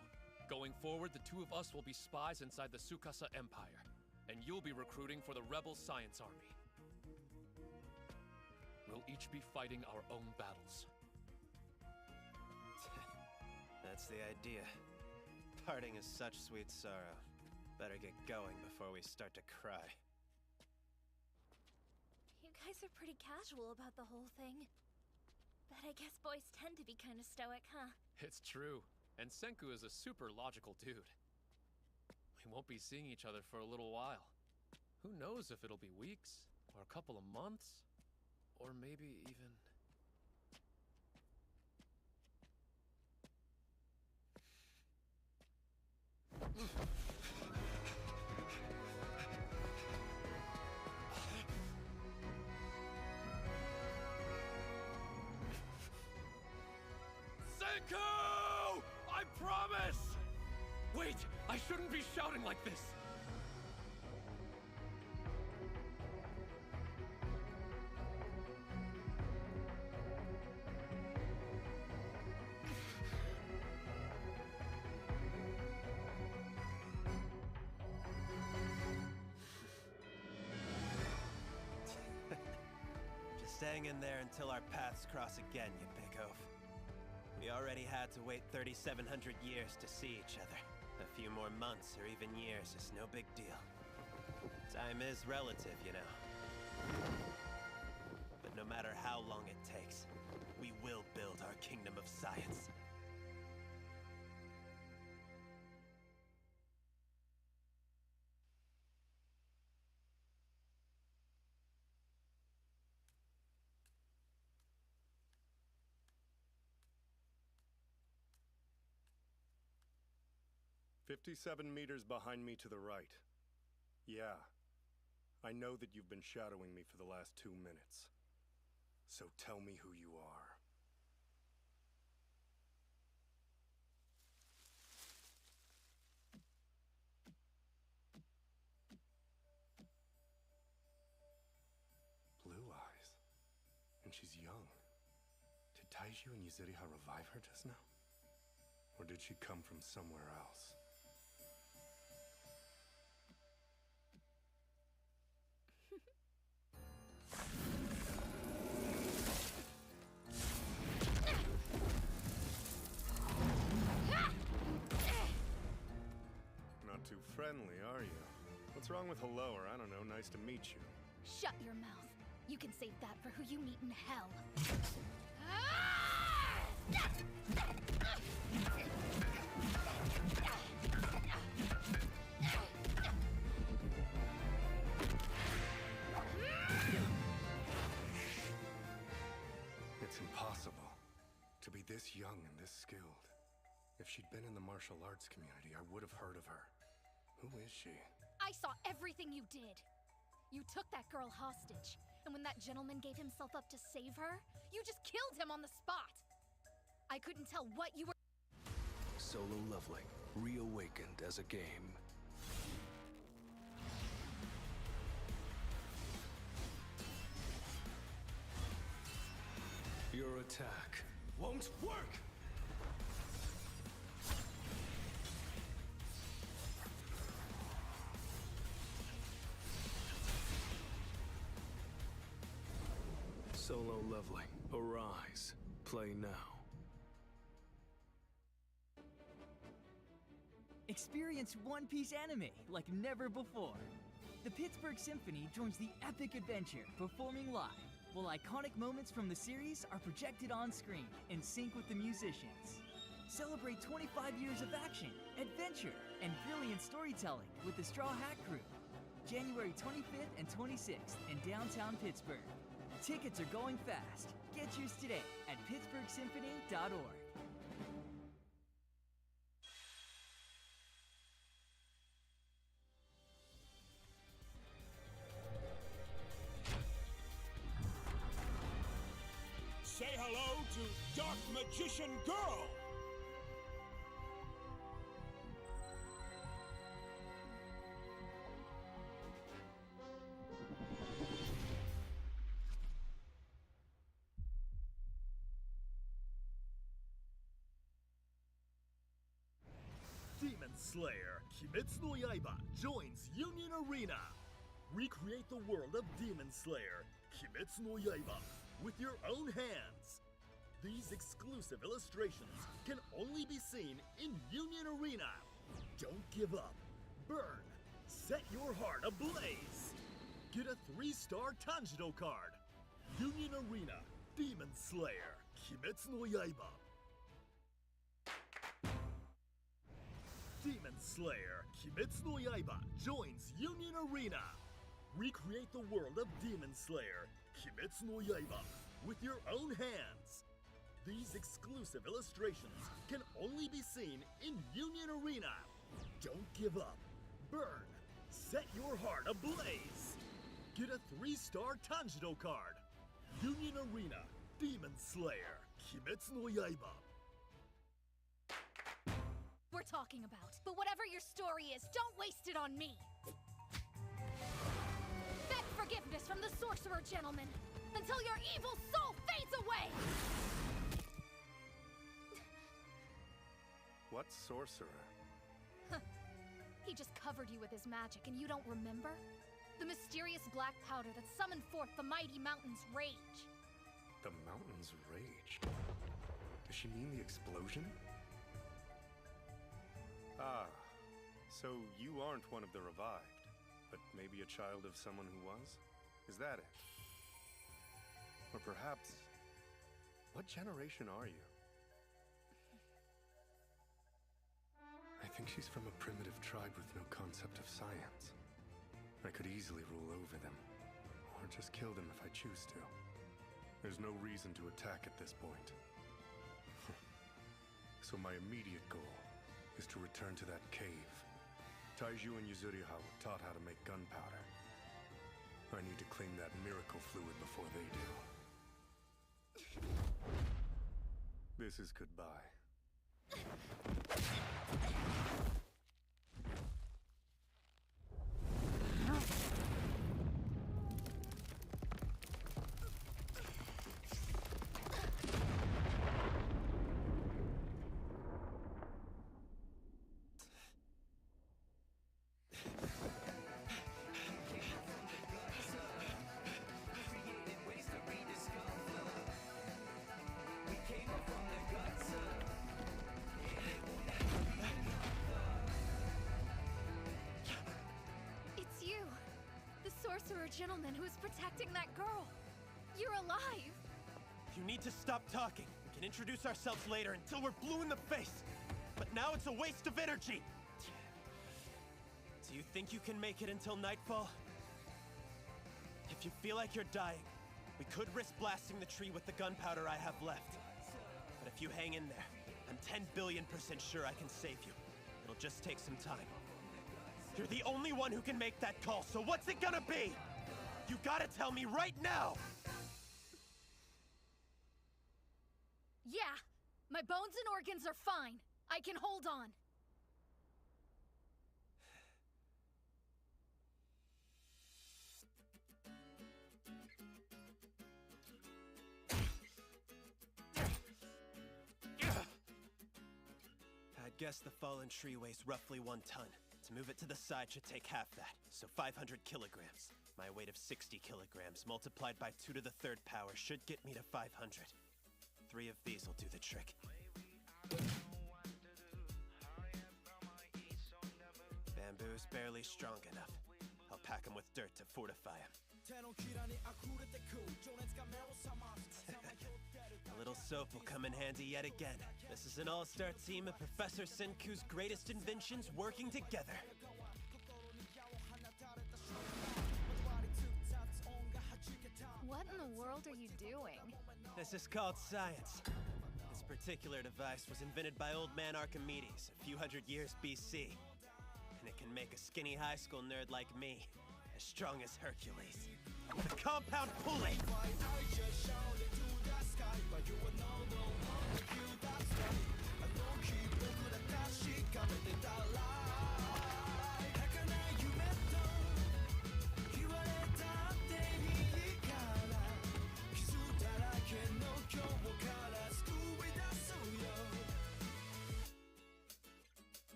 going forward, the two of us will be spies inside the Tsukasa Empire, and you'll be recruiting for the Rebel Science Army. We'll each be fighting our own battles. That's the idea. Parting is such sweet sorrow. Better get going before we start to cry. You guys are pretty casual about the whole thing. But I guess boys tend to be kind of stoic, huh? It's true. And Senku is a super logical dude. We won't be seeing each other for a little while. Who knows if it'll be weeks, or a couple of months, or maybe even... Senku! I promise! Wait, I shouldn't be shouting like this! Just hang in there until our paths cross again, you big oaf. We already had to wait 3,700 years to see each other. A few more months or even years is no big deal. Time is relative, you know. But no matter how long it takes, we will build our kingdom of science. "57 meters behind me to the right. Yeah. I know that you've been shadowing me for the last 2 minutes. So tell me who you are." Blue eyes. And she's young. Did Taiju and Yuzuriha revive her just now? Or did she come from somewhere else? Not too friendly, are you? What's wrong with hello or, I don't know, nice to meet you? Shut your mouth. You can save that for who you meet in hell. It's impossible to be this young and this skilled. If she'd been in the martial arts community, I would have heard of her. Who is she? I saw everything you did. You took that girl hostage, and when that gentleman gave himself up to save her, you just killed him on the spot. I couldn't tell what you were— Solo Leveling, reawakened as a game. Your attack won't work! Solo Leveling, arise. Play now. Experience One Piece anime like never before. The Pittsburgh Symphony joins the epic adventure, performing live, while iconic moments from the series are projected on screen in sync with the musicians. Celebrate 25 years of action, adventure, and brilliant storytelling with the Straw Hat Crew. January 25th and 26th in downtown Pittsburgh. Tickets are going fast. Get yours today at pittsburghsymphony.org. Say hello to Dark Magician Girl! Demon Slayer Kimetsu no Yaiba joins Union Arena. Recreate the world of Demon Slayer Kimetsu no Yaiba with your own hands. These exclusive illustrations can only be seen in Union Arena. Don't give up. Burn. Set your heart ablaze. Get a 3-star Tanjiro card. Union Arena Demon Slayer Kimetsu no Yaiba. Demon Slayer Kimetsu no Yaiba joins Union Arena. Recreate the world of Demon Slayer Kimetsu no Yaiba with your own hands. These exclusive illustrations can only be seen in Union Arena. Don't give up. Burn. Set your heart ablaze. Get a 3-star Tanjiro card. Union Arena Demon Slayer Kimetsu no Yaiba. we're talking about. But whatever your story is, don't waste it on me. Beg forgiveness from the sorcerer gentleman until your evil soul fades away! What sorcerer? He just covered you with his magic and you don't remember? The mysterious black powder that summoned forth the mighty mountain's rage. The mountain's rage? Does she mean the explosion? Ah, so you aren't one of the revived, but maybe a child of someone who was? Is that it? Or perhaps, what generation are you? I think she's from a primitive tribe with no concept of science. I could easily rule over them, or just kill them if I choose to. There's no reason to attack at this point. So my immediate goal is to return to that cave. Taiju and Yuzuriha were taught how to make gunpowder. I need to claim that miracle fluid before they do. This is goodbye. You're a gentleman who's protecting that girl. You're alive. You need to stop talking. We can introduce ourselves later until we're blue in the face. But now it's a waste of energy. Do you think you can make it until nightfall? If you feel like you're dying, we could risk blasting the tree with the gunpowder I have left. But if you hang in there, I'm 10 billion% sure I can save you. It'll just take some time. You're the only one who can make that call, so what's it gonna be? You gotta tell me right now! Yeah, my bones and organs are fine. I can hold on. I'd guess the fallen tree weighs roughly 1 ton. To move it to the side should take half that, so 500 kilograms. My weight of 60 kilograms multiplied by 2 to the 3rd power should get me to 500. 3 of these will do the trick. Bamboo's barely strong enough. I'll pack him with dirt to fortify him. A little soap will come in handy yet again. This is an all-star team of Professor Senku's greatest inventions working together. What in the world are you doing? This is called science. This particular device was invented by old man Archimedes a few hundred years BC. And it can make a skinny high school nerd like me as strong as Hercules. The compound pulley!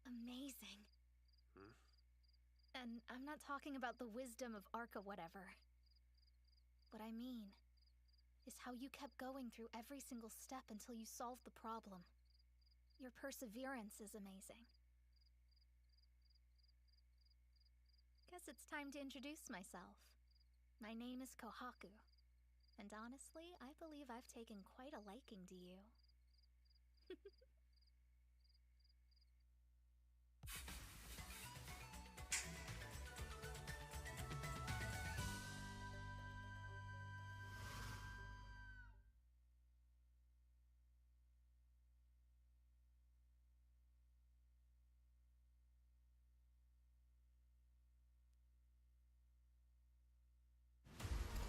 Amazing. And I'm not talking about the wisdom of Arca whatever. What I mean is how you kept going through every single step until you solved the problem. Your perseverance is amazing. Guess it's time to introduce myself. My name is Kohaku. And honestly, I believe I've taken quite a liking to you.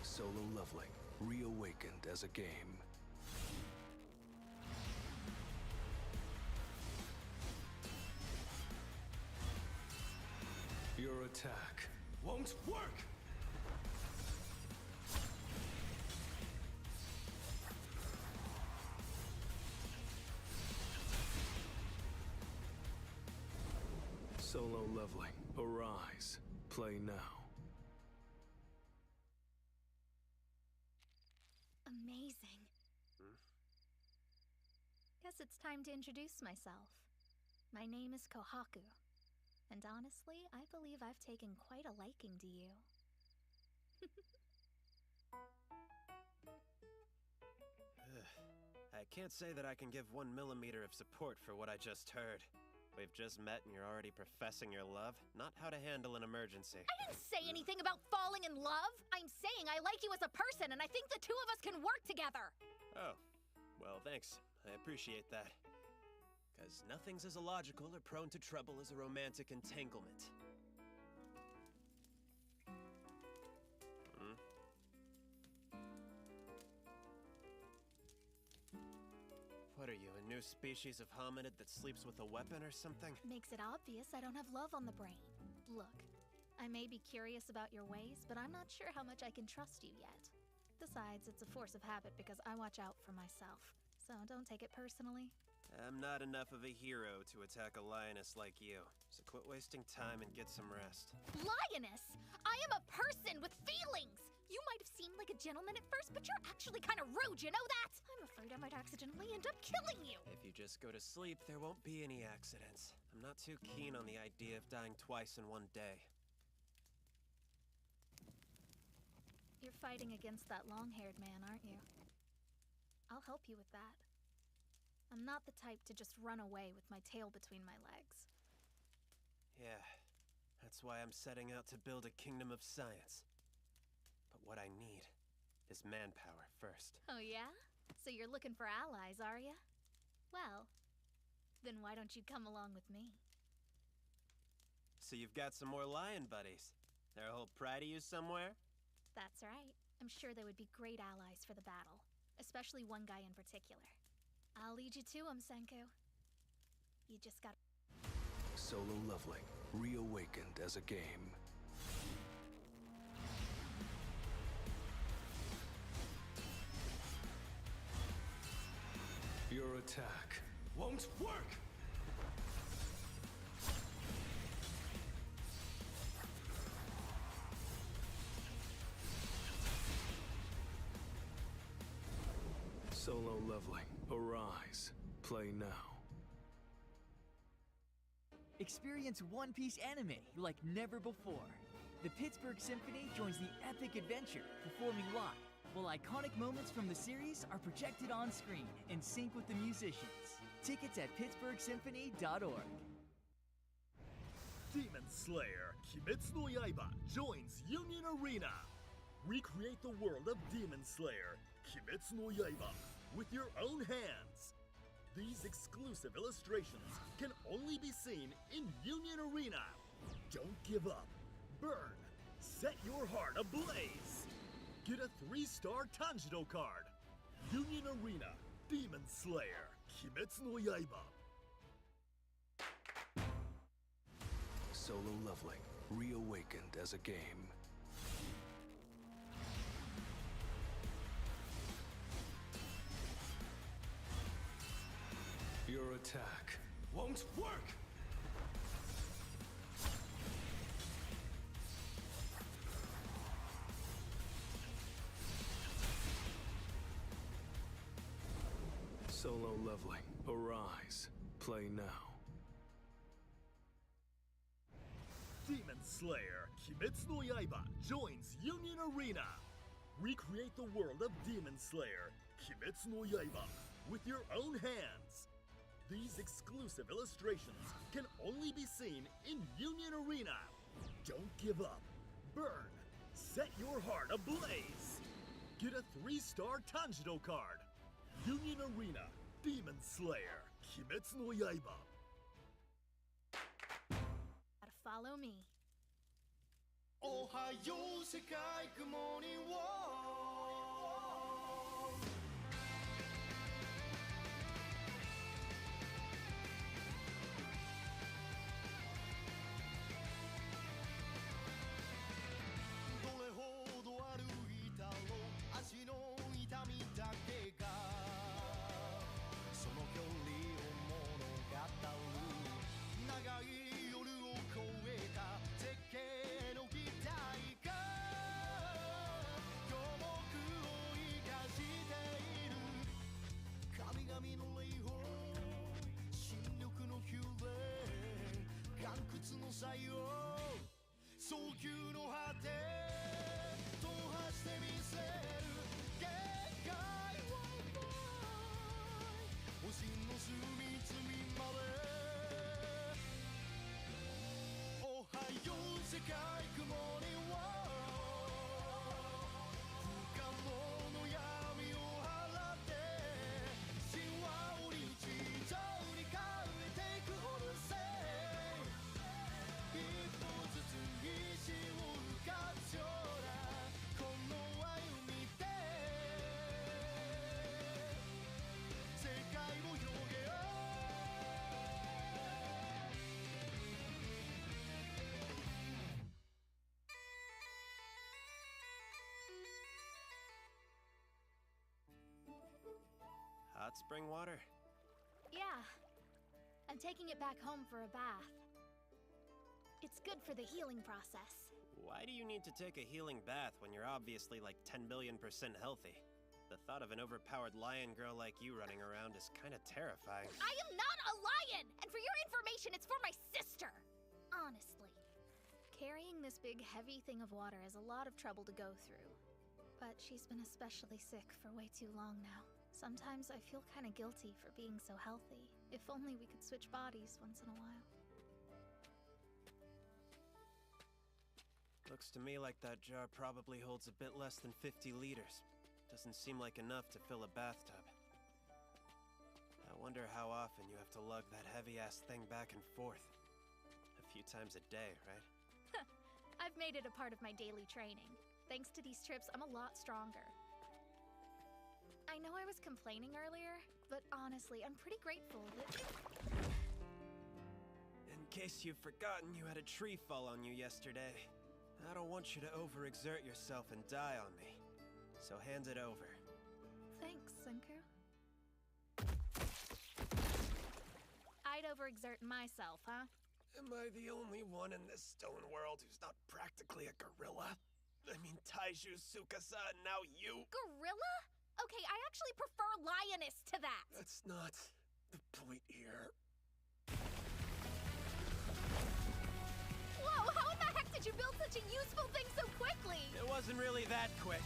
Solo Leveling, reawakened as a game. Your attack won't work! Solo Leveling, arise. Play now. Amazing. Guess it's time to introduce myself. My name is Kohaku. And honestly, I believe I've taken quite a liking to you. I can't say that I can give 1 millimeter of support for what I just heard. We've just met and you're already professing your love, not how to handle an emergency. I didn't say anything about falling in love. I'm saying I like you as a person, and I think the two of us can work together. Oh, well, thanks. I appreciate that. Because nothing's as illogical or prone to trouble as a romantic entanglement. What are you, a new species of hominid that sleeps with a weapon or something? Makes it obvious I don't have love on the brain. Look, I may be curious about your ways, but I'm not sure how much I can trust you yet. Besides, it's a force of habit because I watch out for myself. So don't take it personally. I'm not enough of a hero to attack a lioness like you. So quit wasting time and get some rest. Lioness! I am a person with feelings! You might have seemed like a gentleman at first, but you're actually kind of rude, you know that? I'm afraid worried I might accidentally end up killing you. If you just go to sleep, there won't be any accidents. I'm not too keen on the idea of dying twice in one day. You're fighting against that long-haired man, aren't you? I'll help you with that. I'm not the type to just run away with my tail between my legs. Yeah, that's why I'm setting out to build a kingdom of science. But what I need is manpower first. Oh yeah? So you're looking for allies, are ya? Well, then why don't you come along with me? So you've got some more lion buddies. They're all proud of you somewhere? That's right. I'm sure they would be great allies for the battle. Especially one guy in particular. I'll lead you to him, Senku. You just got... Solo Leveling, reawakened as a game. Your attack won't work! Solo Leveling, arise. Play now. Experience One Piece anime like never before. The Pittsburgh Symphony joins the epic adventure, performing live, while iconic moments from the series are projected on screen in sync with the musicians. Tickets at pittsburghsymphony.org. Demon Slayer Kimetsu no Yaiba joins Union Arena. Recreate the world of Demon Slayer Kimetsu no Yaiba with your own hands. These exclusive illustrations can only be seen in Union Arena. Don't give up. Burn. Set your heart ablaze. Get a 3-star Tanjiro card. Union Arena Demon Slayer Kimetsu no Yaiba. Solo Leveling, reawakened as a game. Your attack won't work! Solo Leveling, arise. Play now. Demon Slayer Kimetsu no Yaiba joins Union Arena. Recreate the world of Demon Slayer Kimetsu no Yaiba with your own hands. These exclusive illustrations can only be seen in Union Arena. Don't give up. Burn. Set your heart ablaze. Get a 3-star Tanjiro card. Union Arena Demon Slayer Kimetsu no Yaiba. Gotta follow me. Ohayo Sekai, good morning world. どれほど歩いたろう足の痛みだけがその距離を物語る長い夜を越えた絶景の期待が今日僕を生かしている神々の霊峰新緑の宮殿岩窟の採用早急の果て踏破してみせる限界を星の隅々までおはよう世界雲には不可能の闇を払って神話を日常に変えていくオルセイ一歩ずつ石を浮かすようなこの歩みで世界を広げようHot spring water? Yeah. I'm taking it back home for a bath. It's good for the healing process. Why do you need to take a healing bath when you're obviously like 10 billion% healthy? The thought of an overpowered lion girl like you running around is kind of terrifying. I am not a lion! And for your information, it's for my sister! Honestly. Carrying this big, heavy thing of water is a lot of trouble to go through. But she's been especially sick for way too long now. Sometimes I feel kind of guilty for being so healthy. If only we could switch bodies once in a while. Looks to me like that jar probably holds a bit less than 50 liters. Doesn't seem like enough to fill a bathtub. I wonder how often you have to lug that heavy-ass thing back and forth. A few times a day, right? I've made it a part of my daily training. Thanks to these trips, I'm a lot stronger. I know I was complaining earlier, but honestly, I'm pretty grateful that... In case you've forgotten, you had a tree fall on you yesterday. I don't want you to overexert yourself and die on me. So hand it over. Thanks, Senku. I'd overexert myself, huh? Am I the only one in this stone world who's not practically a gorilla? I mean, Taiju, Tsukasa, and now you. Gorilla? Okay, I actually prefer lioness to that. That's not the point here. Whoa, how in the heck did you build such a useful thing so quickly? It wasn't really that quick.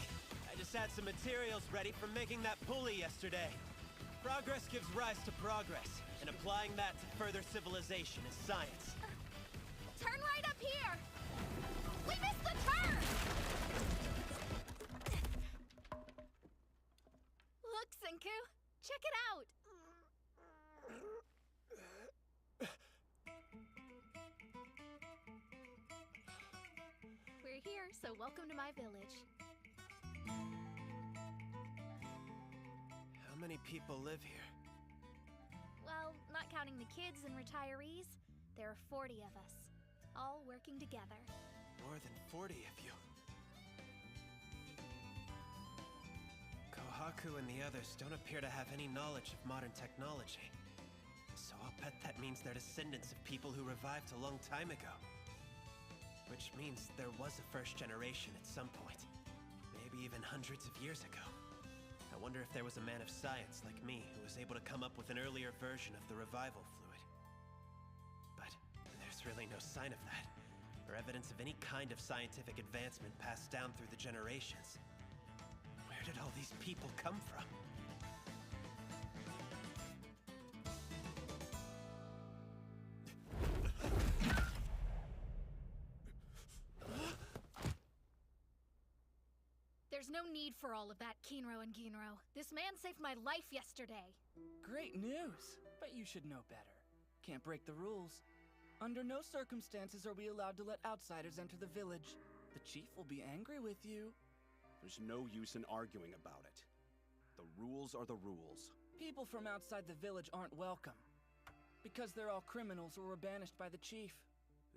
I just had some materials ready from making that pulley yesterday. Progress gives rise to progress, and applying that to further civilization is science. Turn right up here! We missed the turn! Look, Senku! Check it out! We're here, so welcome to my village. How many people live here? Well, not counting the kids and retirees, there are 40 of us, all working together. More than 40 of you. Kohaku and the others don't appear to have any knowledge of modern technology. So I'll bet that means they're descendants of people who revived a long time ago. Which means there was a first generation at some point. Maybe even hundreds of years ago. I wonder if there was a man of science like me who was able to come up with an earlier version of the revival fluid. But there's really no sign of that, or evidence of any kind of scientific advancement passed down through the generations. Where did all these people come from? There's no need for all of that, Kinro and Ginro. This man saved my life yesterday. Great news! But you should know better. Can't break the rules. Under no circumstances are we allowed to let outsiders enter the village. The chief will be angry with you. There's no use in arguing about it. The rules are the rules. People from outside the village aren't welcome. Because they're all criminals or were banished by the chief.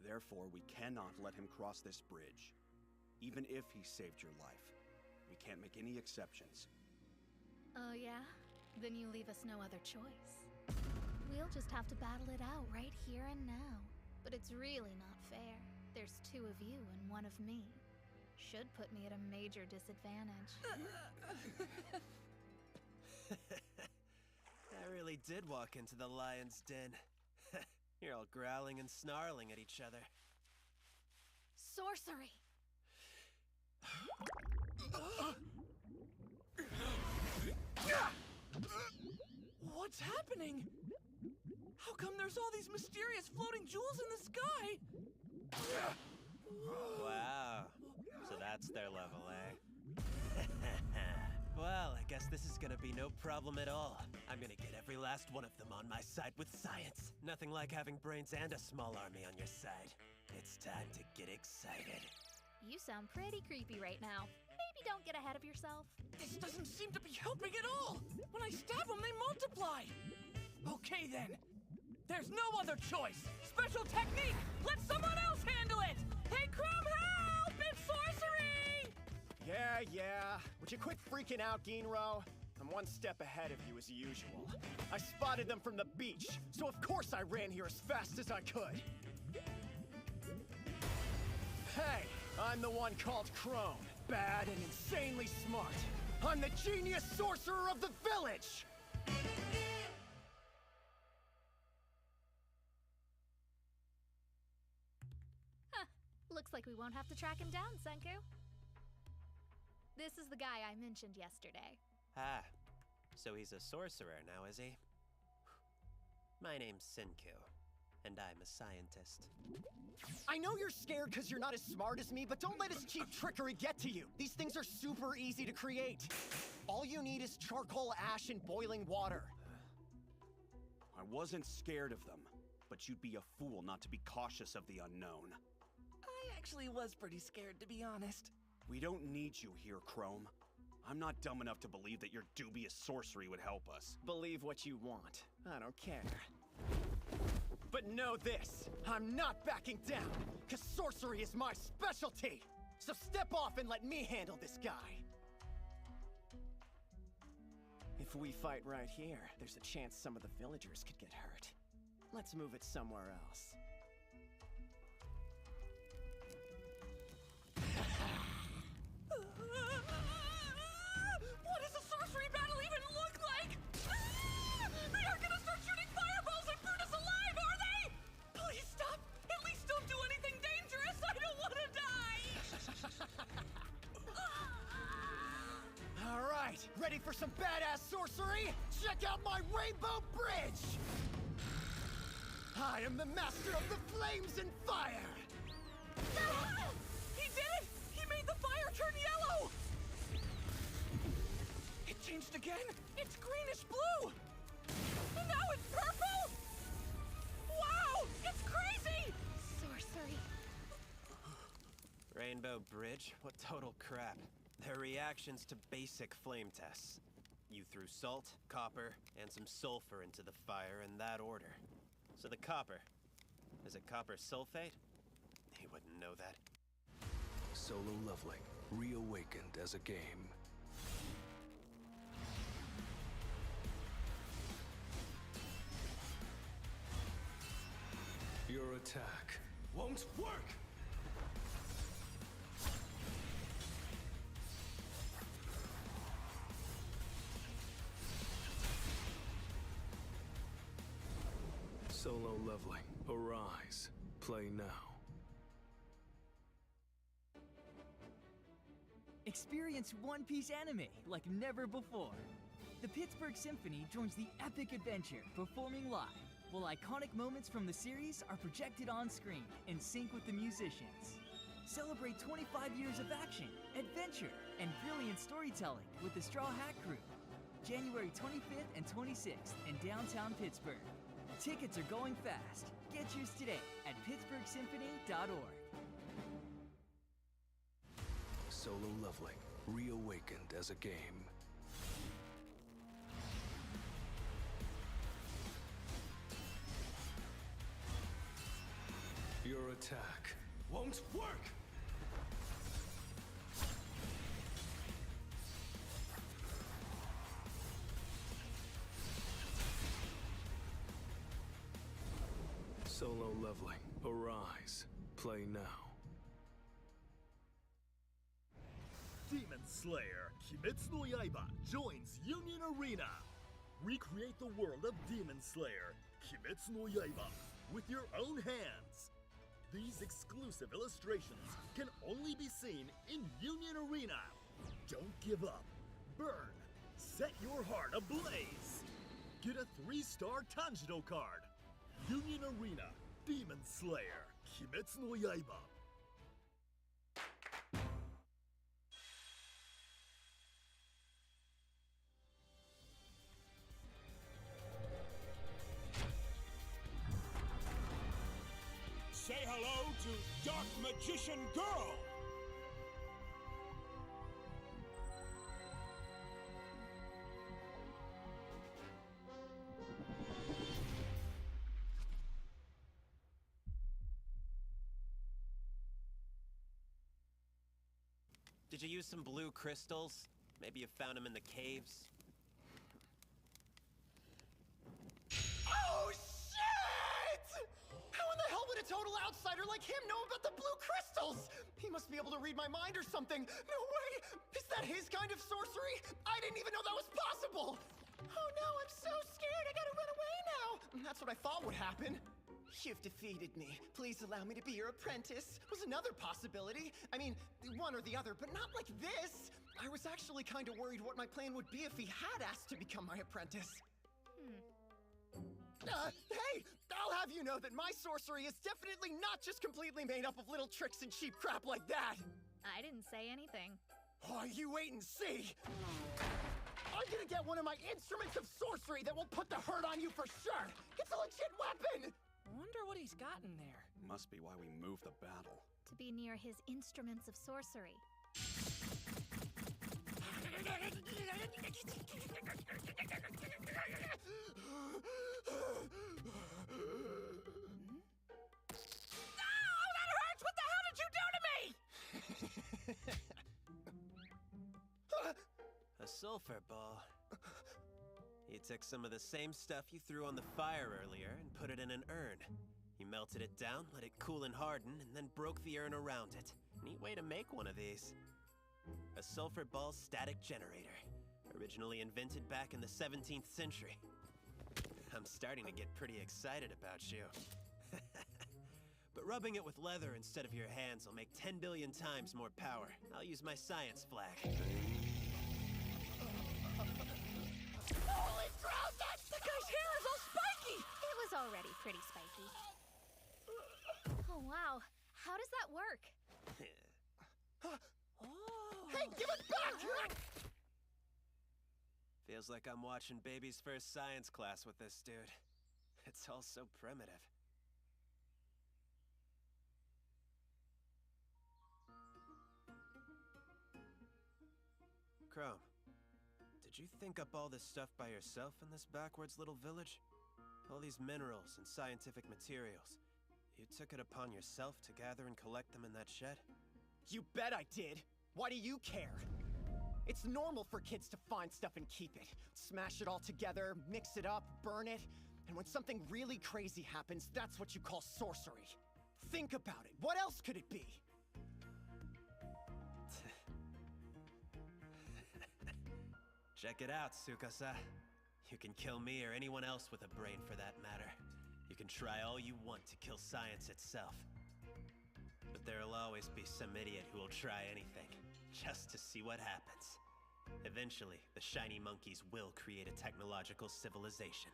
Therefore, we cannot let him cross this bridge. Even if he saved your life. We can't make any exceptions. Oh yeah? Then you leave us no other choice. We'll just have to battle it out right here and now. But it's really not fair. There's 2 of you and 1 of me. Should put me at a major disadvantage. I really did walk into the lion's den. You're all growling and snarling at each other. Sorcery! What's happening? How come there's all these mysterious floating jewels in the sky? Wow. So that's their level, eh? Well, I guess this is gonna be no problem at all. I'm gonna get every last one of them on my side with science. Nothing like having brains and a small army on your side. It's time to get excited. You sound pretty creepy right now. Maybe don't get ahead of yourself. This doesn't seem to be helping at all! When I stab them, they multiply! Okay then. There's no other choice! Special technique! Let someone else handle it! Hey, Crumb, help! It's sorcery! Yeah. Would you quit freaking out, Ginro? I'm 1 step ahead of you as usual. I spotted them from the beach, so of course I ran here as fast as I could. Hey, I'm the one called Crone. Bad and insanely smart. I'm the genius sorcerer of the village! Huh. Looks like we won't have to track him down, Senku. This is the guy I mentioned yesterday. Ah, so he's a sorcerer now, is he? My name's Senku, and I'm a scientist. I know you're scared because you're not as smart as me, but don't let his cheap trickery get to you. These things are super easy to create. All you need is charcoal ash and boiling water. I wasn't scared of them, but you'd be a fool not to be cautious of the unknown. I actually was pretty scared, to be honest. We don't need you here, Chrome. I'm not dumb enough to believe that your dubious sorcery would help us. Believe what you want. I don't care. But know this, I'm not backing down, because sorcery is my specialty! So step off and let me handle this guy! If we fight right here, there's a chance some of the villagers could get hurt. Let's move it somewhere else. What does a sorcery battle even look like? They aren't gonna start shooting fireballs and burn us alive, are they? Please stop! At least don't do anything dangerous! I don't want to die! Alright, ready for some badass sorcery? Check out my rainbow bridge! I am the master of the flames and fire! He did it! He made the fire turn yellow! It changed again! It's greenish blue! And now it's purple! Wow! It's crazy! Sorcery. Rainbow Bridge? What total crap. They're reactions to basic flame tests. You threw salt, copper, and some sulfur into the fire in that order. So the copper, is it copper sulfate? He wouldn't know that. Solo Leveling, reawakened as a game. Your attack won't work! Solo Leveling, arise. Play now. Experience One Piece anime like never before. The Pittsburgh Symphony joins the epic adventure, performing live, while iconic moments from the series are projected on screen in sync with the musicians. Celebrate 25 years of action, adventure, and brilliant storytelling with the Straw Hat Crew. January 25th and 26th in downtown Pittsburgh. Tickets are going fast. Get yours today at pittsburghsymphony.org. Solo Leveling, reawakened as a game. Your attack won't work! Solo Leveling, arise. Play now. Demon Slayer, Kimetsu no Yaiba joins Union Arena. Recreate the world of Demon Slayer, Kimetsu no Yaiba, with your own hands. These exclusive illustrations can only be seen in Union Arena. Don't give up. Burn. Set your heart ablaze. Get a 3-star Tanjiro card. Union Arena, Demon Slayer, Kimetsu no Yaiba. Say hello to Dark Magician Girl! Did you use some blue crystals? Maybe you found them in the caves? Oh, shit! How in the hell would a total outsider like him know about the blue crystals? He must be able to read my mind or something! No way! Is that his kind of sorcery? I didn't even know that was possible! Oh no, I'm so scared! I gotta run away now! That's what I thought would happen. You've defeated me. Please allow me to be your apprentice. Was another possibility. I mean, one or the other, but not like this. I was actually kind of worried what my plan would be if he had asked to become my apprentice. Hey! I'll have you know that my sorcery is definitely not just completely made up of little tricks and cheap crap like that! I didn't say anything. Oh, you wait and see! I'm gonna get one of my instruments of sorcery that will put the hurt on you for sure! It's a legit weapon! Wonder what he's got in there. Must be why we moved the battle. To be near his instruments of sorcery. A sulfur ball. You took some of the same stuff you threw on the fire earlier and put it in an urn. You melted it down, let it cool and harden, and then broke the urn around it. Neat way to make one of these. A sulfur ball static generator. Originally invented back in the 17th century. I'm starting to get pretty excited about you. But rubbing it with leather instead of your hands will make 10 billion times more power. I'll use my science flag. Holy crap! That guy's hair is all spiky! It was already pretty spiky. Oh, wow. How does that work? Hey, give it back! Feels like I'm watching baby's first science class with this dude. It's all so primitive. Chrome, did you think up all this stuff by yourself in this backwards little village? All these minerals and scientific materials. You took it upon yourself to gather and collect them in that shed? You bet I did! Why do you care? It's normal for kids to find stuff and keep it. Smash it all together, mix it up, burn it, and when something really crazy happens, that's what you call sorcery. Think about it. What else could it be? Check it out, Tsukasa. You can kill me or anyone else with a brain for that matter. You can try all you want to kill science itself. But there'll always be some idiot who will try anything, just to see what happens. Eventually, the shiny monkeys will create a technological civilization.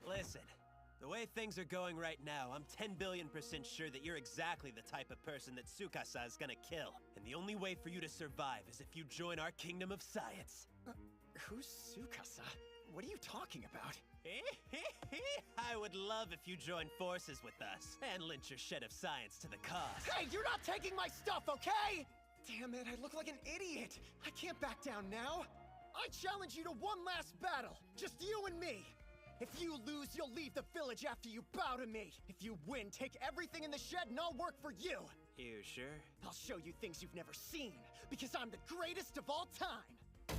Listen, the way things are going right now, I'm 10 billion% sure that you're exactly the type of person that Tsukasa is gonna kill. And the only way for you to survive is if you join our kingdom of science. Who's Tsukasa? What are you talking about? I would love if you joined forces with us and lent your shed of science to the cause. Hey, you're not taking my stuff, okay? Damn it, I look like an idiot. I can't back down now. I challenge you to one last battle. Just you and me. If you lose, you'll leave the village after you bow to me. If you win, take everything in the shed and I'll work for you. You sure? I'll show you things you've never seen, because I'm the greatest of all time.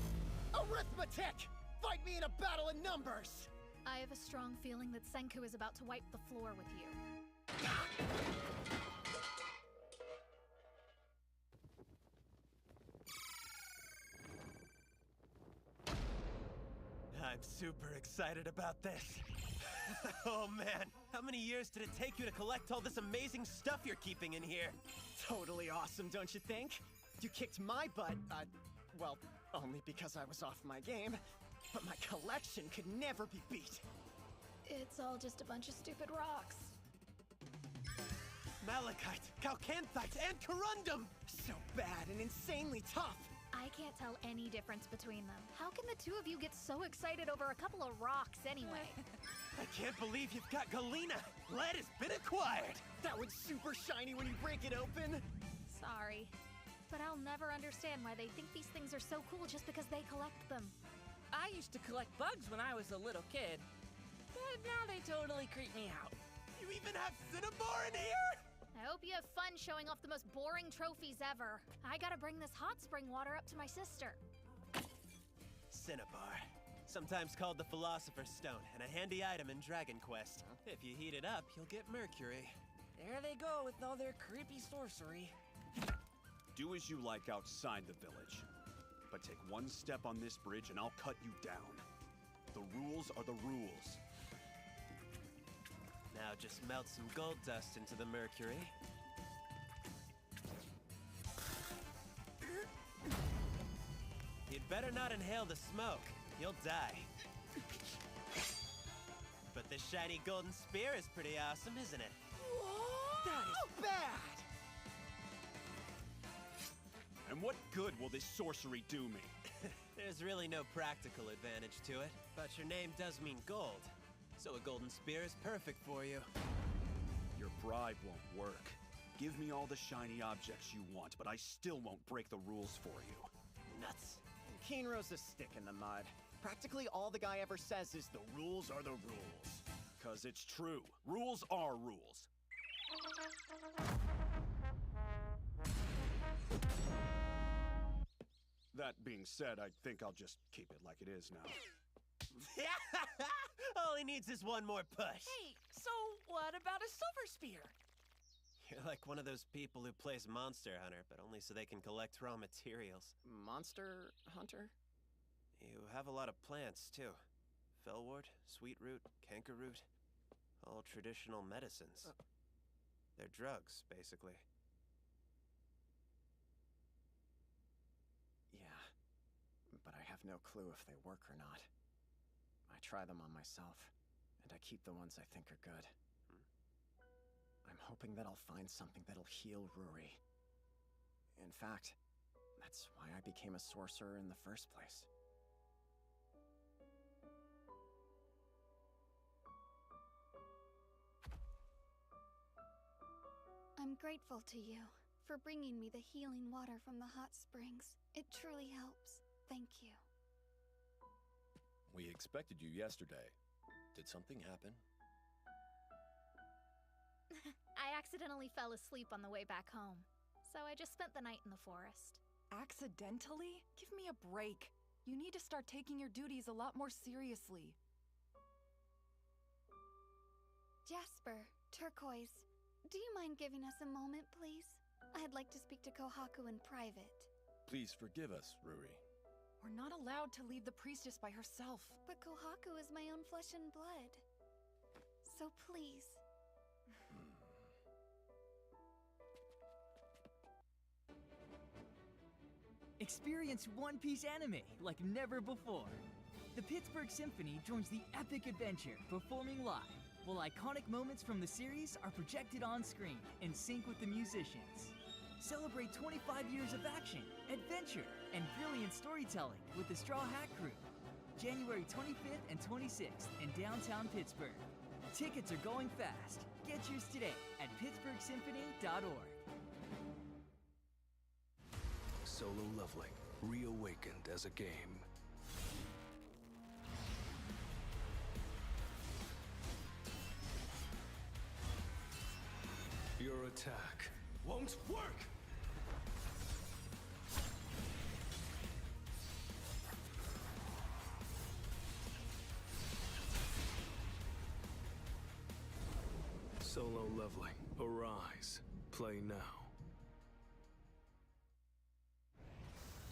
Arithmetic! Fight me in a battle of numbers! I have a strong feeling that Senku is about to wipe the floor with you. I'm super excited about this. Oh man, how many years did it take you to collect all this amazing stuff you're keeping in here? Totally awesome, don't you think? You kicked my butt, well, only because I was off my game, but my collection could never be beat. It's all just a bunch of stupid rocks. Malachite, Calcanthite, and Corundum! So bad and insanely tough! I can't tell any difference between them. How can the two of you get so excited over a couple of rocks anyway? I can't believe you've got Galena! Lead has been acquired! That one's super shiny when you break it open! Sorry. But I'll never understand why they think these things are so cool just because they collect them. I used to collect bugs when I was a little kid, but now they totally creep me out. You even have Cinnabar in here?! I hope you have fun showing off the most boring trophies ever. I gotta bring this hot spring water up to my sister. Cinnabar. Sometimes called the Philosopher's Stone, and a handy item in Dragon Quest. If you heat it up, you'll get Mercury. There they go with all their creepy sorcery. Do as you like outside the village. But take one step on this bridge and I'll cut you down. The rules are the rules. Now just melt some gold dust into the mercury. You'd better not inhale the smoke. You'll die. But this shiny golden spear is pretty awesome, isn't it? That is bad! And what good will this sorcery do me? There's really no practical advantage to it, but your name does mean gold. So a golden spear is perfect for you. Your bribe won't work. Give me all the shiny objects you want, but I still won't break the rules for you. Nuts. Kinro's a stick in the mud. Practically all the guy ever says is the rules are the rules. 'Cause it's true. Rules are rules. That being said, I think I'll just keep it like it is now. All he needs is one more push. Hey, so what about a silver spear? You're like one of those people who plays Monster Hunter, but only so they can collect raw materials. Monster Hunter? You have a lot of plants, too. Fellwort, sweetroot, cankerroot. All traditional medicines. They're drugs, basically. Yeah, but I have no clue if they work or not. I try them on myself, and I keep the ones I think are good. I'm hoping that I'll find something that'll heal Ruri. In fact, that's why I became a sorcerer in the first place. I'm grateful to you for bringing me the healing water from the hot springs. It truly helps. Thank you. We expected you yesterday. Did something happen? I accidentally fell asleep on the way back home, so I just spent the night in the forest. Accidentally? Give me a break. You need to start taking your duties a lot more seriously. Jasper, Turquoise, do you mind giving us a moment, please? I'd like to speak to Kohaku in private. Please forgive us, Ruri. We're not allowed to leave the priestess by herself. But Kohaku is my own flesh and blood. So please. Experience One Piece anime like never before. The Pittsburgh Symphony joins the epic adventure, performing live, while iconic moments from the series are projected on screen in sync with the musicians. Celebrate 25 years of action, adventure, and brilliant storytelling with the Straw Hat Crew. January 25th and 26th in downtown Pittsburgh. Tickets are going fast. Get yours today at pittsburghsymphony.org. Solo Leveling, reawakened as a game. Your attack won't work! Solo Leveling, arise. Play now.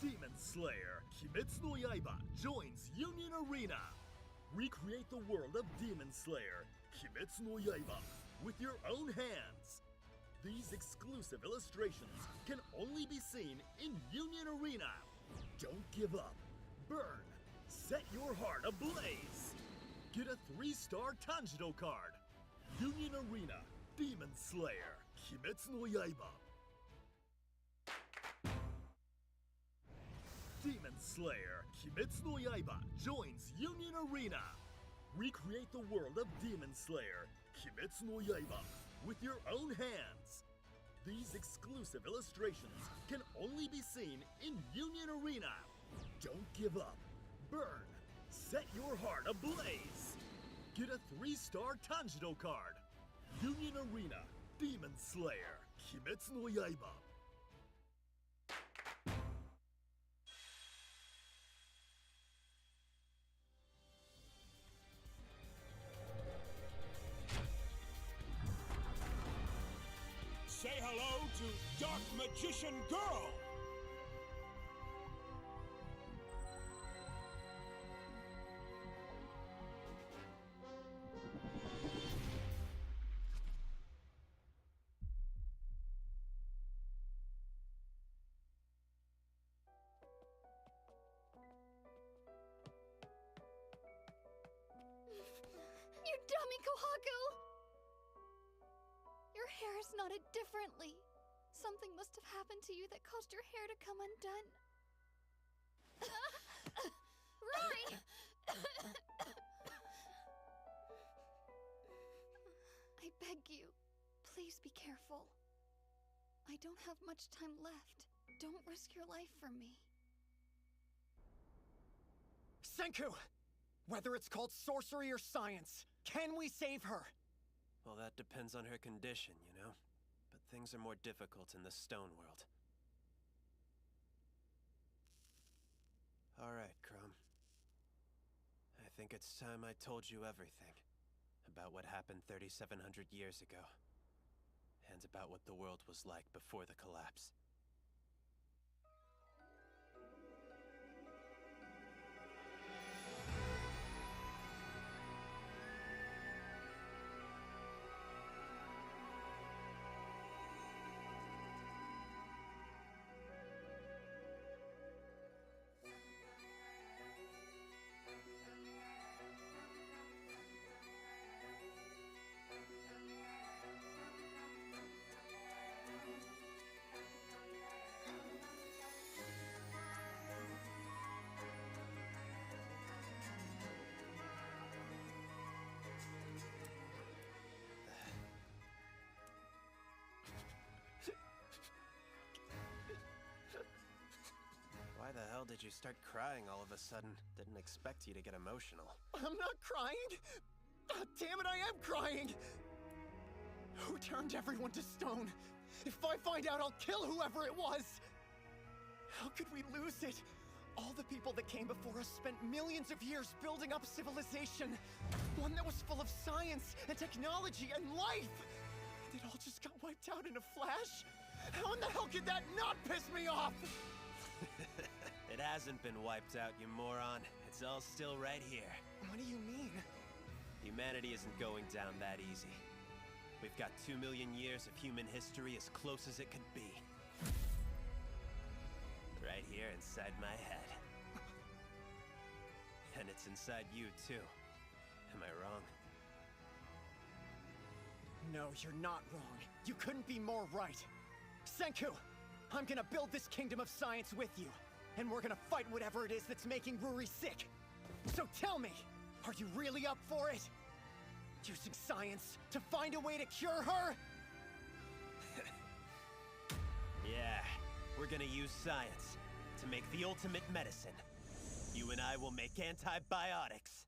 Demon Slayer, Kimetsu no Yaiba joins Union Arena. Recreate the world of Demon Slayer, Kimetsu no Yaiba, with your own hands. These exclusive illustrations can only be seen in Union Arena. Don't give up. Burn. Set your heart ablaze. Get a 3-star Tanjiro card. Union Arena, Demon Slayer, Kimetsu no Yaiba. Demon Slayer, Kimetsu no Yaiba joins Union Arena. Recreate the world of Demon Slayer, Kimetsu no Yaiba, with your own hands. These exclusive illustrations can only be seen in Union Arena. Don't give up. Burn. Set your heart ablaze. Get a 3-star Tanjiro card. Union Arena, Demon Slayer, Kimetsu no Yaiba. to Dark Magician Girl! You dummy, Kohaku! Your hair is knotted differently. Something must have happened to you that caused your hair to come undone. Rory! I beg you, please be careful. I don't have much time left. Don't risk your life for me. Senku! Whether it's called sorcery or science, can we save her? Well, that depends on her condition, you know? But things are more difficult in the stone world. Alright, Chrome. I think it's time I told you everything. About what happened 3,700 years ago. And about what the world was like before the collapse. Why the hell did you start crying all of a sudden? Didn't expect you to get emotional. I'm not crying! Oh, damn it, I am crying! Who turned everyone to stone? If I find out, I'll kill whoever it was! How could we lose it? All the people that came before us spent millions of years building up civilization. One that was full of science and technology and life! And it all just got wiped out in a flash? How in the hell could that not piss me off? It hasn't been wiped out, you moron. It's all still right here. What do you mean? Humanity isn't going down that easy. We've got 2 million years of human history as close as it could be. Right here inside my head. And it's inside you, too. Am I wrong? No, you're not wrong. You couldn't be more right. Senku! I'm gonna build this kingdom of science with you. And we're gonna fight whatever it is that's making Ruri sick. So tell me, are you really up for it? Using science to find a way to cure her? Yeah, we're gonna use science to make the ultimate medicine. You and I will make antibiotics.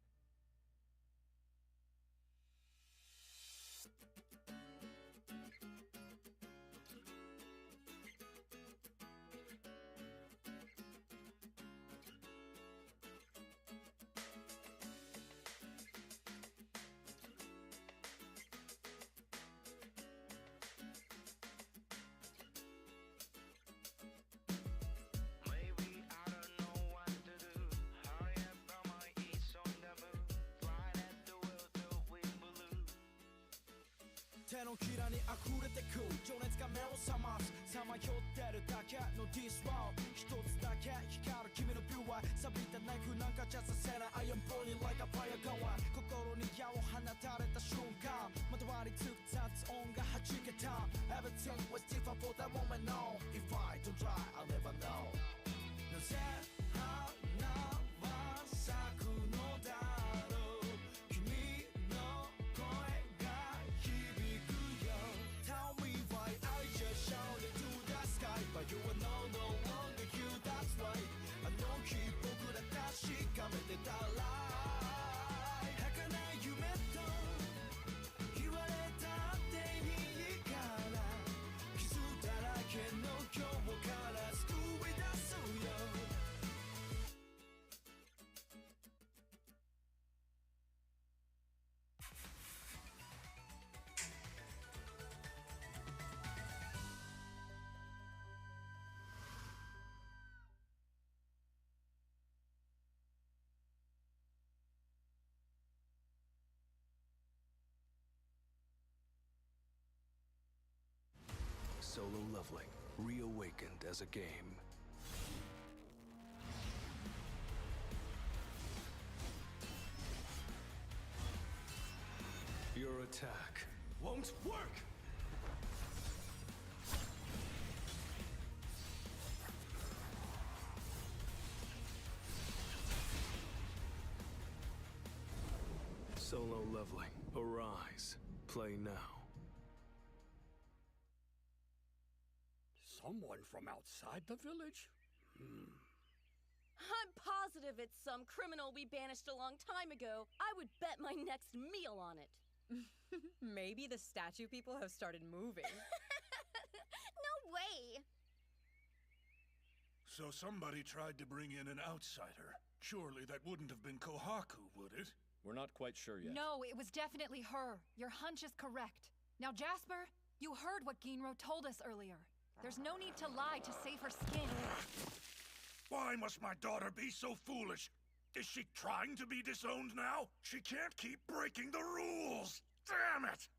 手のひらに溢れてく情熱が目を覚ますさまよってるだけの This world 一つだけ光る君のビューは錆びたナイフなんかじゃさせない I am burning like a fire going 心に矢を放たれた瞬間まとわりつく雑音が弾けた Everything was different for that moment no If I don't try I'll never know なぜ花は咲くのだろう君の声が響くよ Tell me why I just shouted to the sky But you are no longer you that's right あの日僕ら確かめてたら儚い夢と言われたっていいから気づいたら Solo Leveling, reawakened as a game. Your attack won't work! Solo Leveling, arise. Play now. Someone from outside the village? I'm positive it's some criminal we banished a long time ago. I would bet my next meal on it. Maybe the statue people have started moving. No way! So somebody tried to bring in an outsider. Surely that wouldn't have been Kohaku, would it? We're not quite sure yet. No, it was definitely her. Your hunch is correct. Now, Jasper, you heard what Ginro told us earlier. There's no need to lie to save her skin. Why must my daughter be so foolish? Is she trying to be disowned now? She can't keep breaking the rules! Damn it!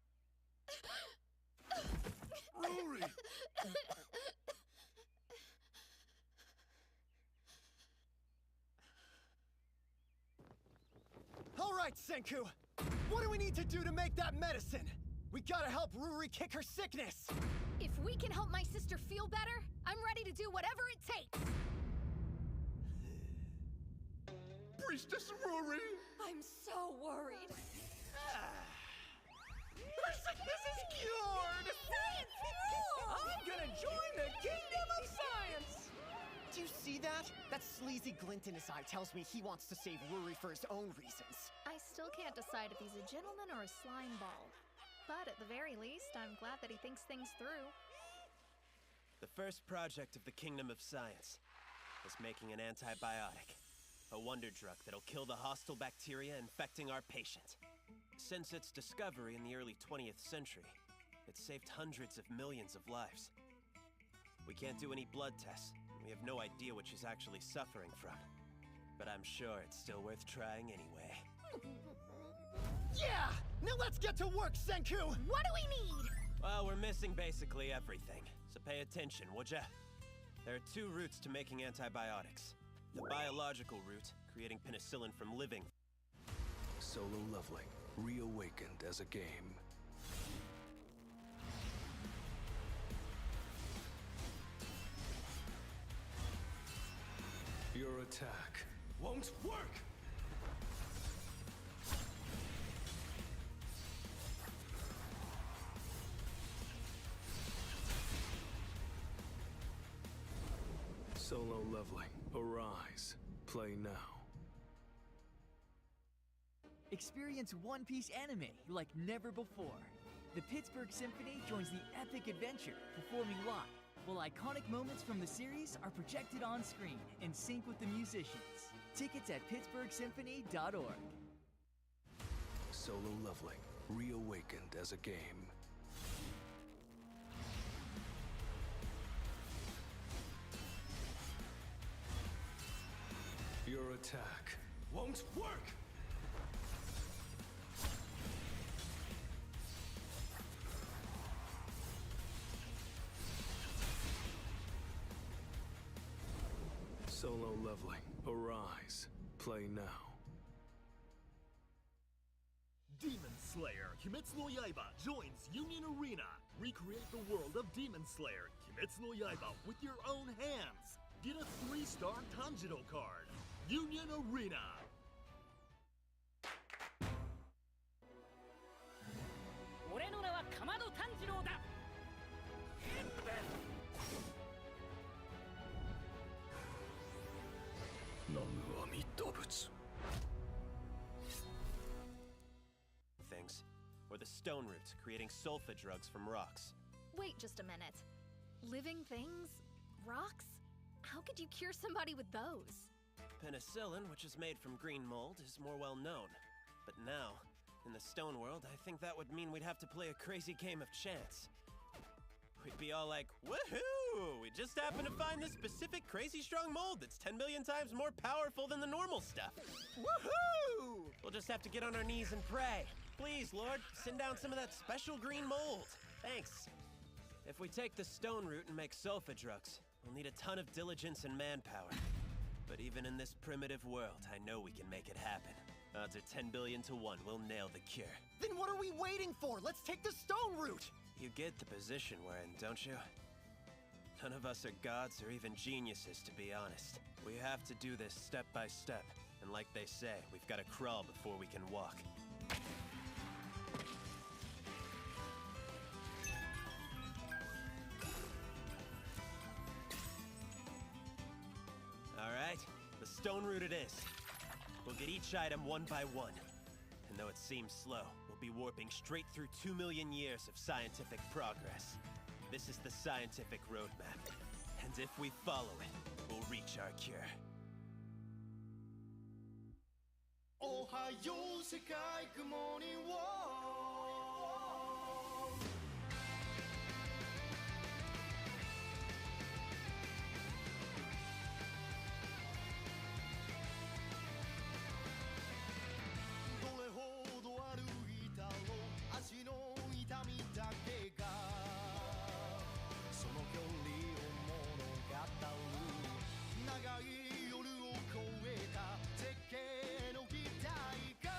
Ruri! All right, Senku! What do we need to do to make that medicine? We gotta help Ruri kick her sickness! If we can help my sister feel better, I'm ready to do whatever it takes! Priestess Ruri! I'm so worried. Her sickness is cured! Science rule! I'm gonna join the Kingdom of Science! Do you see that? That sleazy glint in his eye tells me he wants to save Ruri for his own reasons. I still can't decide if he's a gentleman or a slime ball. But at the very least, I'm glad that he thinks things through. The first project of the Kingdom of Science is making an antibiotic. A wonder drug that'll kill the hostile bacteria infecting our patient. Since its discovery in the early 20th century, it's saved hundreds of millions of lives. We can't do any blood tests, and we have no idea what she's actually suffering from. But I'm sure it's still worth trying anyway. Yeah! Now let's get to work, Senku! What do we need? Well, we're missing basically everything, so pay attention, would ya? There are two routes to making antibiotics. The biological route, creating penicillin from living. Solo Leveling, reawakened as a game. Your attack won't work! Solo Leveling, arise. Play now. Experience One Piece anime like never before. The Pittsburgh Symphony joins the epic adventure, performing live, while iconic moments from the series are projected on screen in sync with the musicians. Tickets at pittsburghsymphony.org. Solo Leveling, reawakened as a game. Your attack won't work! Solo Leveling, arise. Play now. Demon Slayer Kimetsu no Yaiba joins Union Arena. Recreate the world of Demon Slayer Kimetsu no Yaiba with your own hands. Get a 3-star Tanjiro card. Union Arena. Things. Or the stone route, creating sulfa drugs from rocks. Wait just a minute. Living things? Rocks? How could you cure somebody with those? Penicillin, which is made from green mold, is more well known. But now, in the stone world, I think that would mean we'd have to play a crazy game of chance. We'd be all like, woohoo! We just happened to find this specific crazy strong mold that's 10 million times more powerful than the normal stuff. Woohoo! We'll just have to get on our knees and pray. Please, Lord, send down some of that special green mold. Thanks. If we take the stone route and make sulfa drugs, we'll need a ton of diligence and manpower. But even in this primitive world, I know we can make it happen. Odds are 10 billion to 1 we'll nail the cure. Then what are we waiting for? Let's take the stone route! You get the position we're in, don't you? None of us are gods or even geniuses, to be honest. We have to do this step by step. And like they say, we've got to crawl before we can walk. Alright, the stone route it is. We'll get each item one by one. And though it seems slow, we'll be warping straight through 2 million years of scientific progress. This is the scientific roadmap. And if we follow it, we'll reach our cure. おはよう世界 Good morning world どれほど歩いたろう足の痛みだけがその距離を物語る長い夜を越えた絶景の期待が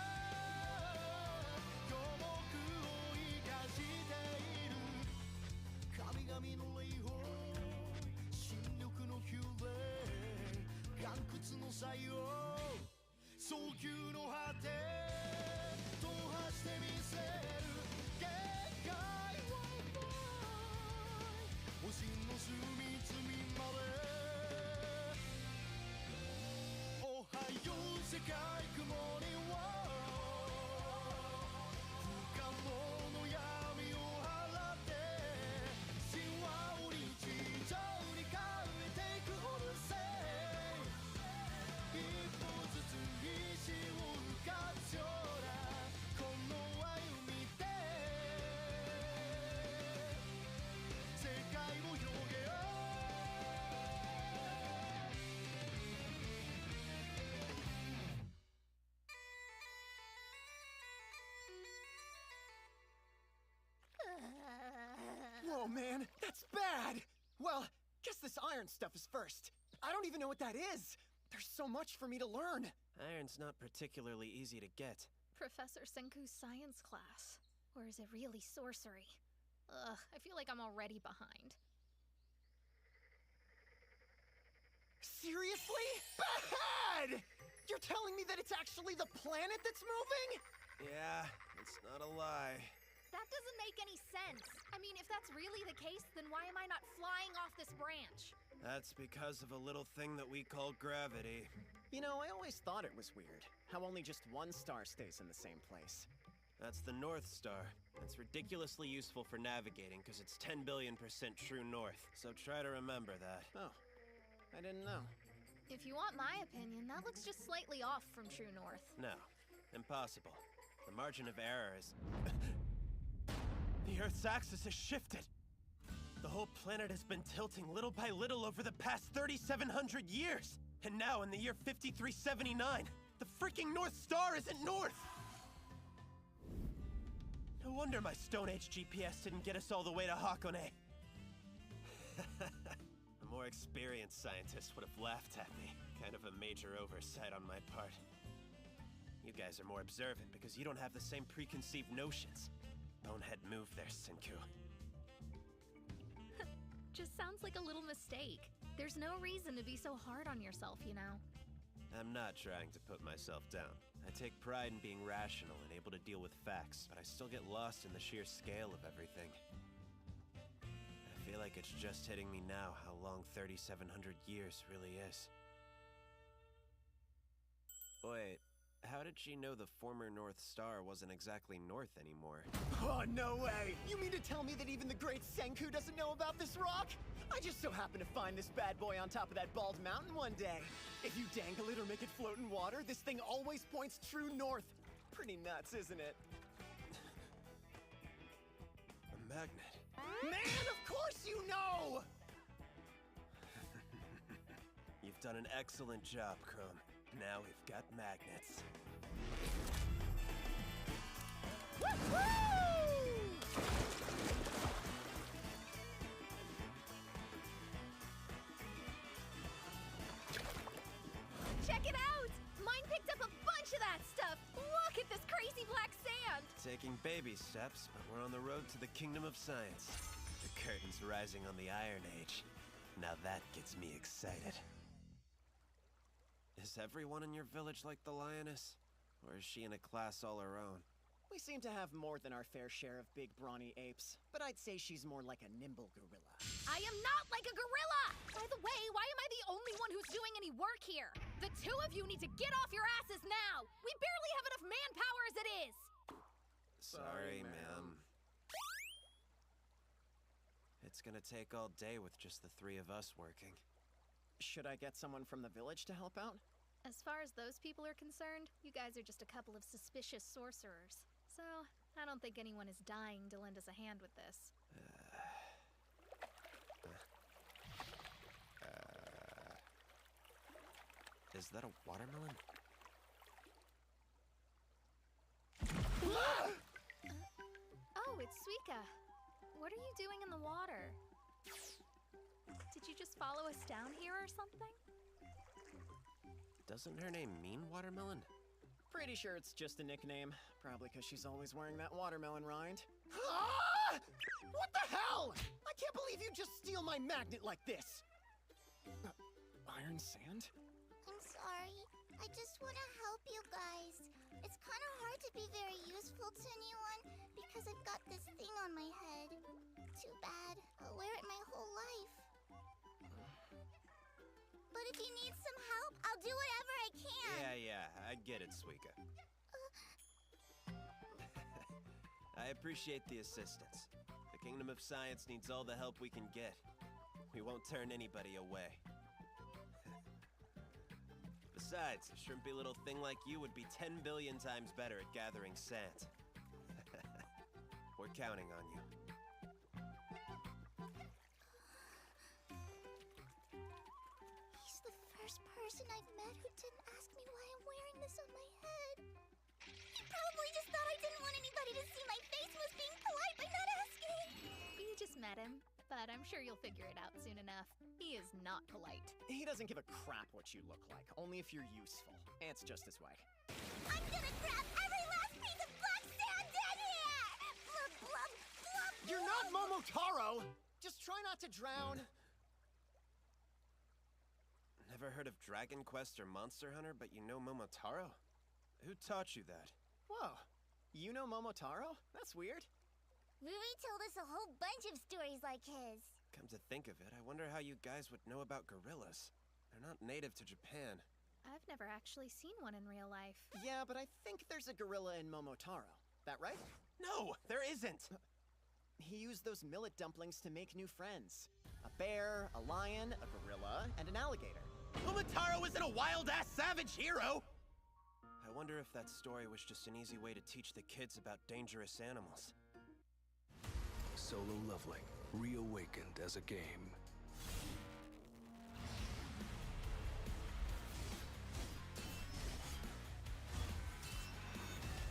巨木を生かしている神々の霊峰新緑の宮殿岩窟の採用早急の果て踏破してみせる限界を星の隅々までおはよう世界 Good morning world 不可能の闇を払って神話を日常に変えていくオルセイ一歩ずつ石を浮かすようなこの歩みで世界を広げよう Whoa, man, that's bad! Well, guess this iron stuff is first. I don't even know what that is. There's so much for me to learn. Iron's not particularly easy to get. Professor Senku's science class. Or is it really sorcery? Ugh, I feel like I'm already behind. Seriously? Bad! You're telling me that it's actually the planet that's moving? Yeah, it's not a lie. That doesn't make any sense. I mean, if that's really the case, then why am I not flying off this branch? That's because of a little thing that we call gravity. You know, I always thought it was weird. How only just one star stays in the same place. That's the North Star. It's ridiculously useful for navigating because it's 10 billion% true north. So try to remember that. Oh, I didn't know. If you want my opinion, that looks just slightly off from true north. No, impossible. The margin of error is... The Earth's axis has shifted. The whole planet has been tilting little by little over the past 3,700 years. And now, in the year 5379, the freaking North Star isn't north! No wonder my Stone Age GPS didn't get us all the way to Hakone. A more experienced scientist would have laughed at me. Kind of a major oversight on my part. You guys are more observant because you don't have the same preconceived notions. Bonehead move there, Senku. Just sounds like a little mistake. There's no reason to be so hard on yourself, you know. I'm not trying to put myself down. I take pride in being rational and able to deal with facts, but I still get lost in the sheer scale of everything. I feel like it's just hitting me now how long 3,700 years really is. Wait, how did she know the former North Star wasn't exactly north anymore? Oh, no way! You mean to tell me that even the great Senku doesn't know about this rock? I just so happened to find this bad boy on top of that bald mountain one day. If you dangle it or make it float in water, this thing always points true north. Pretty nuts, isn't it? A magnet. Man, of course you know! You've done an excellent job, Chrome. Now we've got magnets. Woo-hoo! that stuff! Look at this crazy black sand! Taking baby steps, but we're on the road to the kingdom of science. The curtain's rising on the Iron Age. Now that gets me excited. Is everyone in your village like the lioness? Or is she in a class all her own? We seem to have more than our fair share of big brawny apes, but I'd say she's more like a nimble gorilla. I am not like a gorilla! By the way, why am I the only one who's doing any work here? The two of you need to get off your asses now! We barely have enough manpower as it is! Sorry, ma'am. It's gonna take all day with just the three of us working. Should I get someone from the village to help out? As far as those people are concerned, you guys are just a couple of suspicious sorcerers. So, I don't think anyone is dying to lend us a hand with this. Is that a watermelon? Oh, it's Suika. What are you doing in the water? Did you just follow us down here or something? Doesn't her name mean watermelon? Pretty sure it's just a nickname. Probably because she's always wearing that watermelon rind. Ah! What the hell? I can't believe you just steal my magnet like this! Iron sand? I'm sorry. I just want to help you guys. It's kind of hard to be very useful to anyone because I've got this thing on my head. Too bad. I'll wear it my whole life. But if you need some help, I'll do whatever I can. Yeah, I get it, Suika. I appreciate the assistance. The Kingdom of Science needs all the help we can get. We won't turn anybody away. Besides, a shrimpy little thing like you would be 10 billion times better at gathering sand. We're counting on you. He's the first person I've met who didn't ask me why I'm wearing this on my head. He probably just thought I didn't want anybody to see my face and was being polite by not asking. You just met him, but I'm sure you'll figure it out soon enough. He is not polite. He doesn't give a crap what you look like, only if you're useful. Ants just his way. I'm gonna grab every last piece of black sand in here! Blub, blub, blub, You're not Momotaro! Just try not to drown. Never heard of Dragon Quest or Monster Hunter, but you know Momotaro? Who taught you that? Whoa. You know Momotaro? That's weird. Ruri told us a whole bunch of stories like his. Come to think of it, I wonder how you guys would know about gorillas. They're not native to Japan. I've never actually seen one in real life. Yeah, but I think there's a gorilla in Momotaro. That right? No, there isn't! He used those millet dumplings to make new friends. A bear, a lion, a gorilla, and an alligator. Momotaro isn't a wild-ass savage hero! I wonder if that story was just an easy way to teach the kids about dangerous animals. Solo Leveling, reawakened as a game.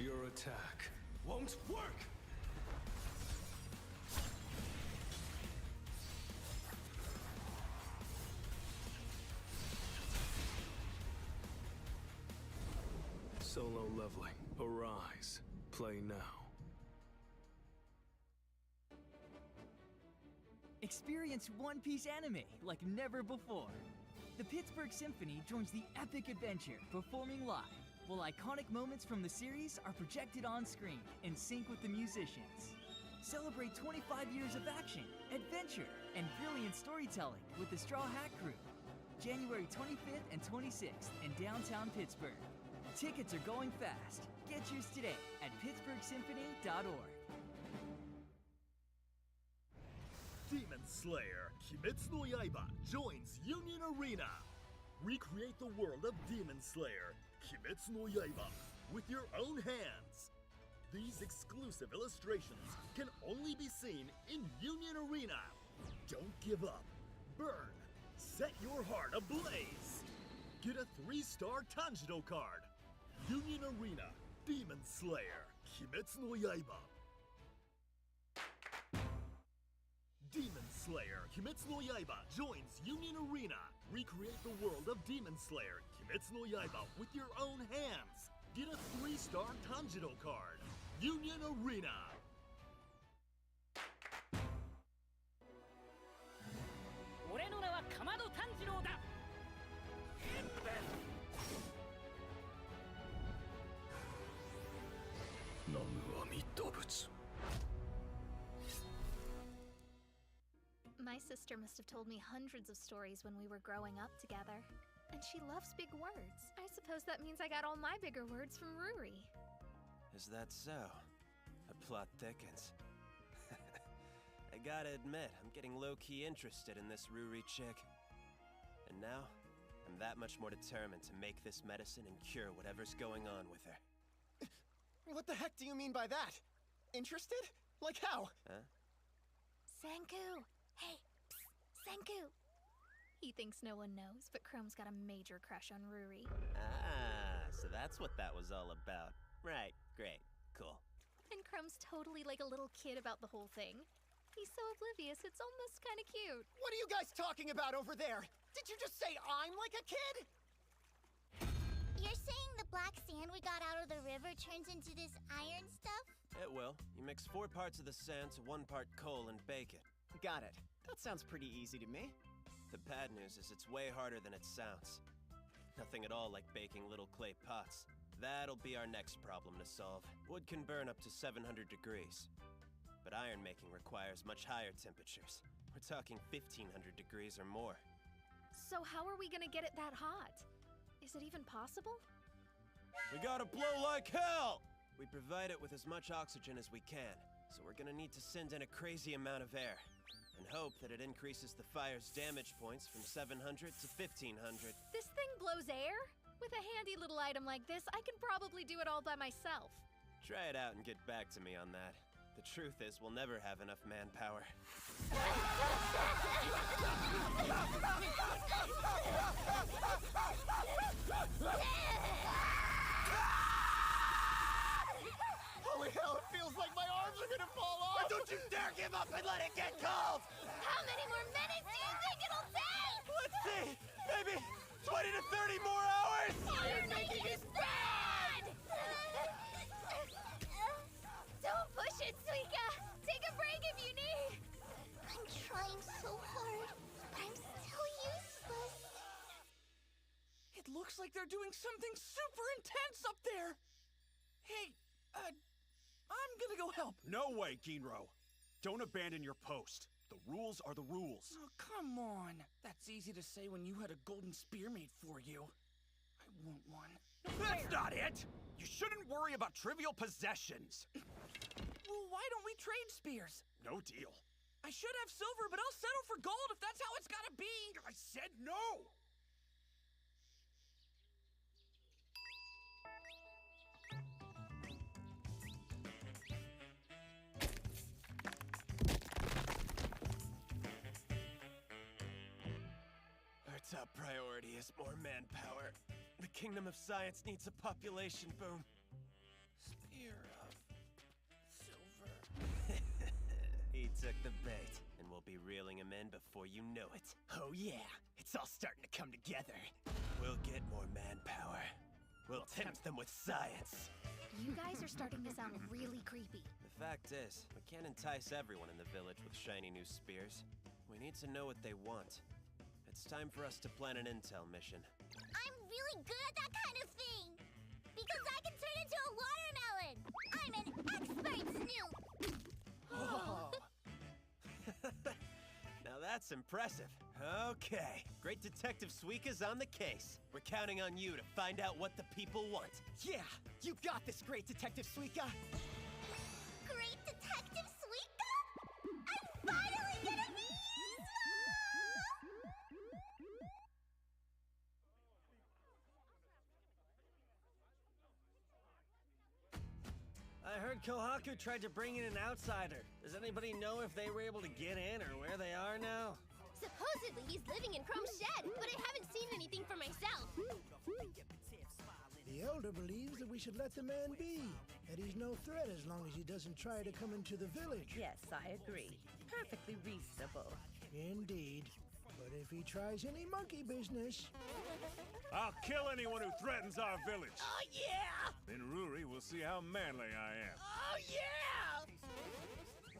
Your attack won't work! Solo Leveling, arise. Play now. Experience One Piece anime like never before. The Pittsburgh Symphony joins the epic adventure, performing live, while iconic moments from the series are projected on screen in sync with the musicians. Celebrate 25 years of action, adventure, and brilliant storytelling with the Straw Hat Crew. January 25th and 26th in downtown Pittsburgh. Tickets are going fast. Get yours today at pittsburghsymphony.org. Demon Slayer Kimetsu no Yaiba joins Union Arena. Recreate the world of Demon Slayer Kimetsu no Yaiba with your own hands. These exclusive illustrations can only be seen in Union Arena. Don't give up. Burn. Set your heart ablaze. Get a 3-star Tanjiro card. Union Arena Demon Slayer Kimetsu no Yaiba. Demon Slayer Kimetsu no Yaiba joins Union Arena. Recreate the world of Demon Slayer Kimetsu no Yaiba with your own hands. Get a 3-star Tanjiro card. Union Arena. My sister must have told me hundreds of stories when we were growing up together. And she loves big words. I suppose that means I got all my bigger words from Ruri. Is that so? The plot thickens. I gotta admit, I'm getting low-key interested in this Ruri chick. And now, I'm that much more determined to make this medicine and cure whatever's going on with her. What the heck do you mean by that? Interested? Like how? Huh? Senku! Hey, psst, Senku! He thinks no one knows, but Chrome's got a major crush on Ruri. Ah, so that's what that was all about. Right, great, cool. And Chrome's totally like a little kid about the whole thing. He's so oblivious, it's almost kind of cute. What are you guys talking about over there? Did you just say I'm like a kid? You're saying the black sand we got out of the river turns into this iron stuff? It will. You mix 4 parts of the sand to 1 part coal and bake it. Got it. That sounds pretty easy to me. The bad news is it's way harder than it sounds. Nothing at all like baking little clay pots. That'll be our next problem to solve. Wood can burn up to 700 degrees. But iron making requires much higher temperatures. We're talking 1500 degrees or more. So how are we gonna get it that hot? Is it even possible? We gotta blow like hell! We provide it with as much oxygen as we can, so we're gonna need to send in a crazy amount of air. And hope that it increases the fire's damage points from 700 to 1500. This thing blows air? With a handy little item like this, I can probably do it all by myself. Try it out and get back to me on that. The truth is, we'll never have enough manpower. Holy hell, it feels like my arms are gonna fall off! Don't you dare give up and let it get cold! How many more minutes do you think it'll take? Let's see! Maybe 20 to 30 more hours! Iron making is bad! Don't push it, Suika! Take a break if you need! I'm trying so hard, but I'm still useless. It looks like they're doing something super intense up there! Hey, I'm gonna go help. No way, Ginro. Don't abandon your post. The rules are the rules. Oh, come on. That's easy to say when you had a golden spear made for you. I want one. That's not it! You shouldn't worry about trivial possessions. Well, why don't we trade spears? No deal. I should have silver, but I'll settle for gold if that's how it's gotta be. I said no! Our top priority is more manpower. The Kingdom of Science needs a population boom. Spear of silver. He took the bait, and we'll be reeling him in before you know it. Oh yeah, it's all starting to come together. We'll get more manpower. We'll tempt them with science. You guys are starting to sound really creepy. The fact is, we can't entice everyone in the village with shiny new spears. We need to know what they want. It's time for us to plan an intel mission. I'm really good at that kind of thing! Because I can turn into a watermelon! I'm an expert snoop! Oh. Now that's impressive. Okay, Great Detective Suika's on the case. We're counting on you to find out what the people want. Yeah, you got this, Great Detective Suika! Great Detective Suika? I'm finally gonna be useful! I heard Kohaku tried to bring in an outsider. Does anybody know if they were able to get in or where they are now? Supposedly he's living in Chrome's shed, but I haven't seen anything for myself. The Elder believes that we should let the man be, that he's no threat as long as he doesn't try to come into the village. Yes, I agree. Perfectly reasonable. Indeed. But if he tries any monkey business... I'll kill anyone who threatens our village. Oh, yeah! Then Ruri will see how manly I am. Oh, yeah!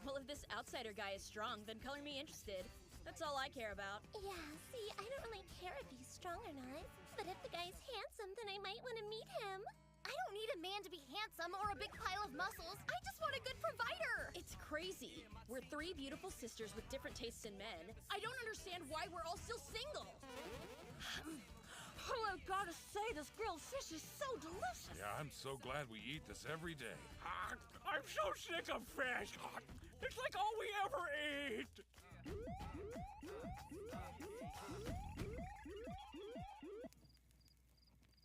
Well, if this outsider guy is strong, then color me interested. That's all I care about. Yeah, see, I don't really care if he's strong or not. But if the guy's handsome, then I might want to meet him. I don't need a man to be handsome or a big pile of muscles. I just want a good provider. It's crazy. We're three beautiful sisters with different tastes in men. I don't understand why we're all still single. Oh, I gotta say, this grilled fish is so delicious. Yeah, I'm so glad we eat this every day. I'm so sick of fish. It's like all we ever eat.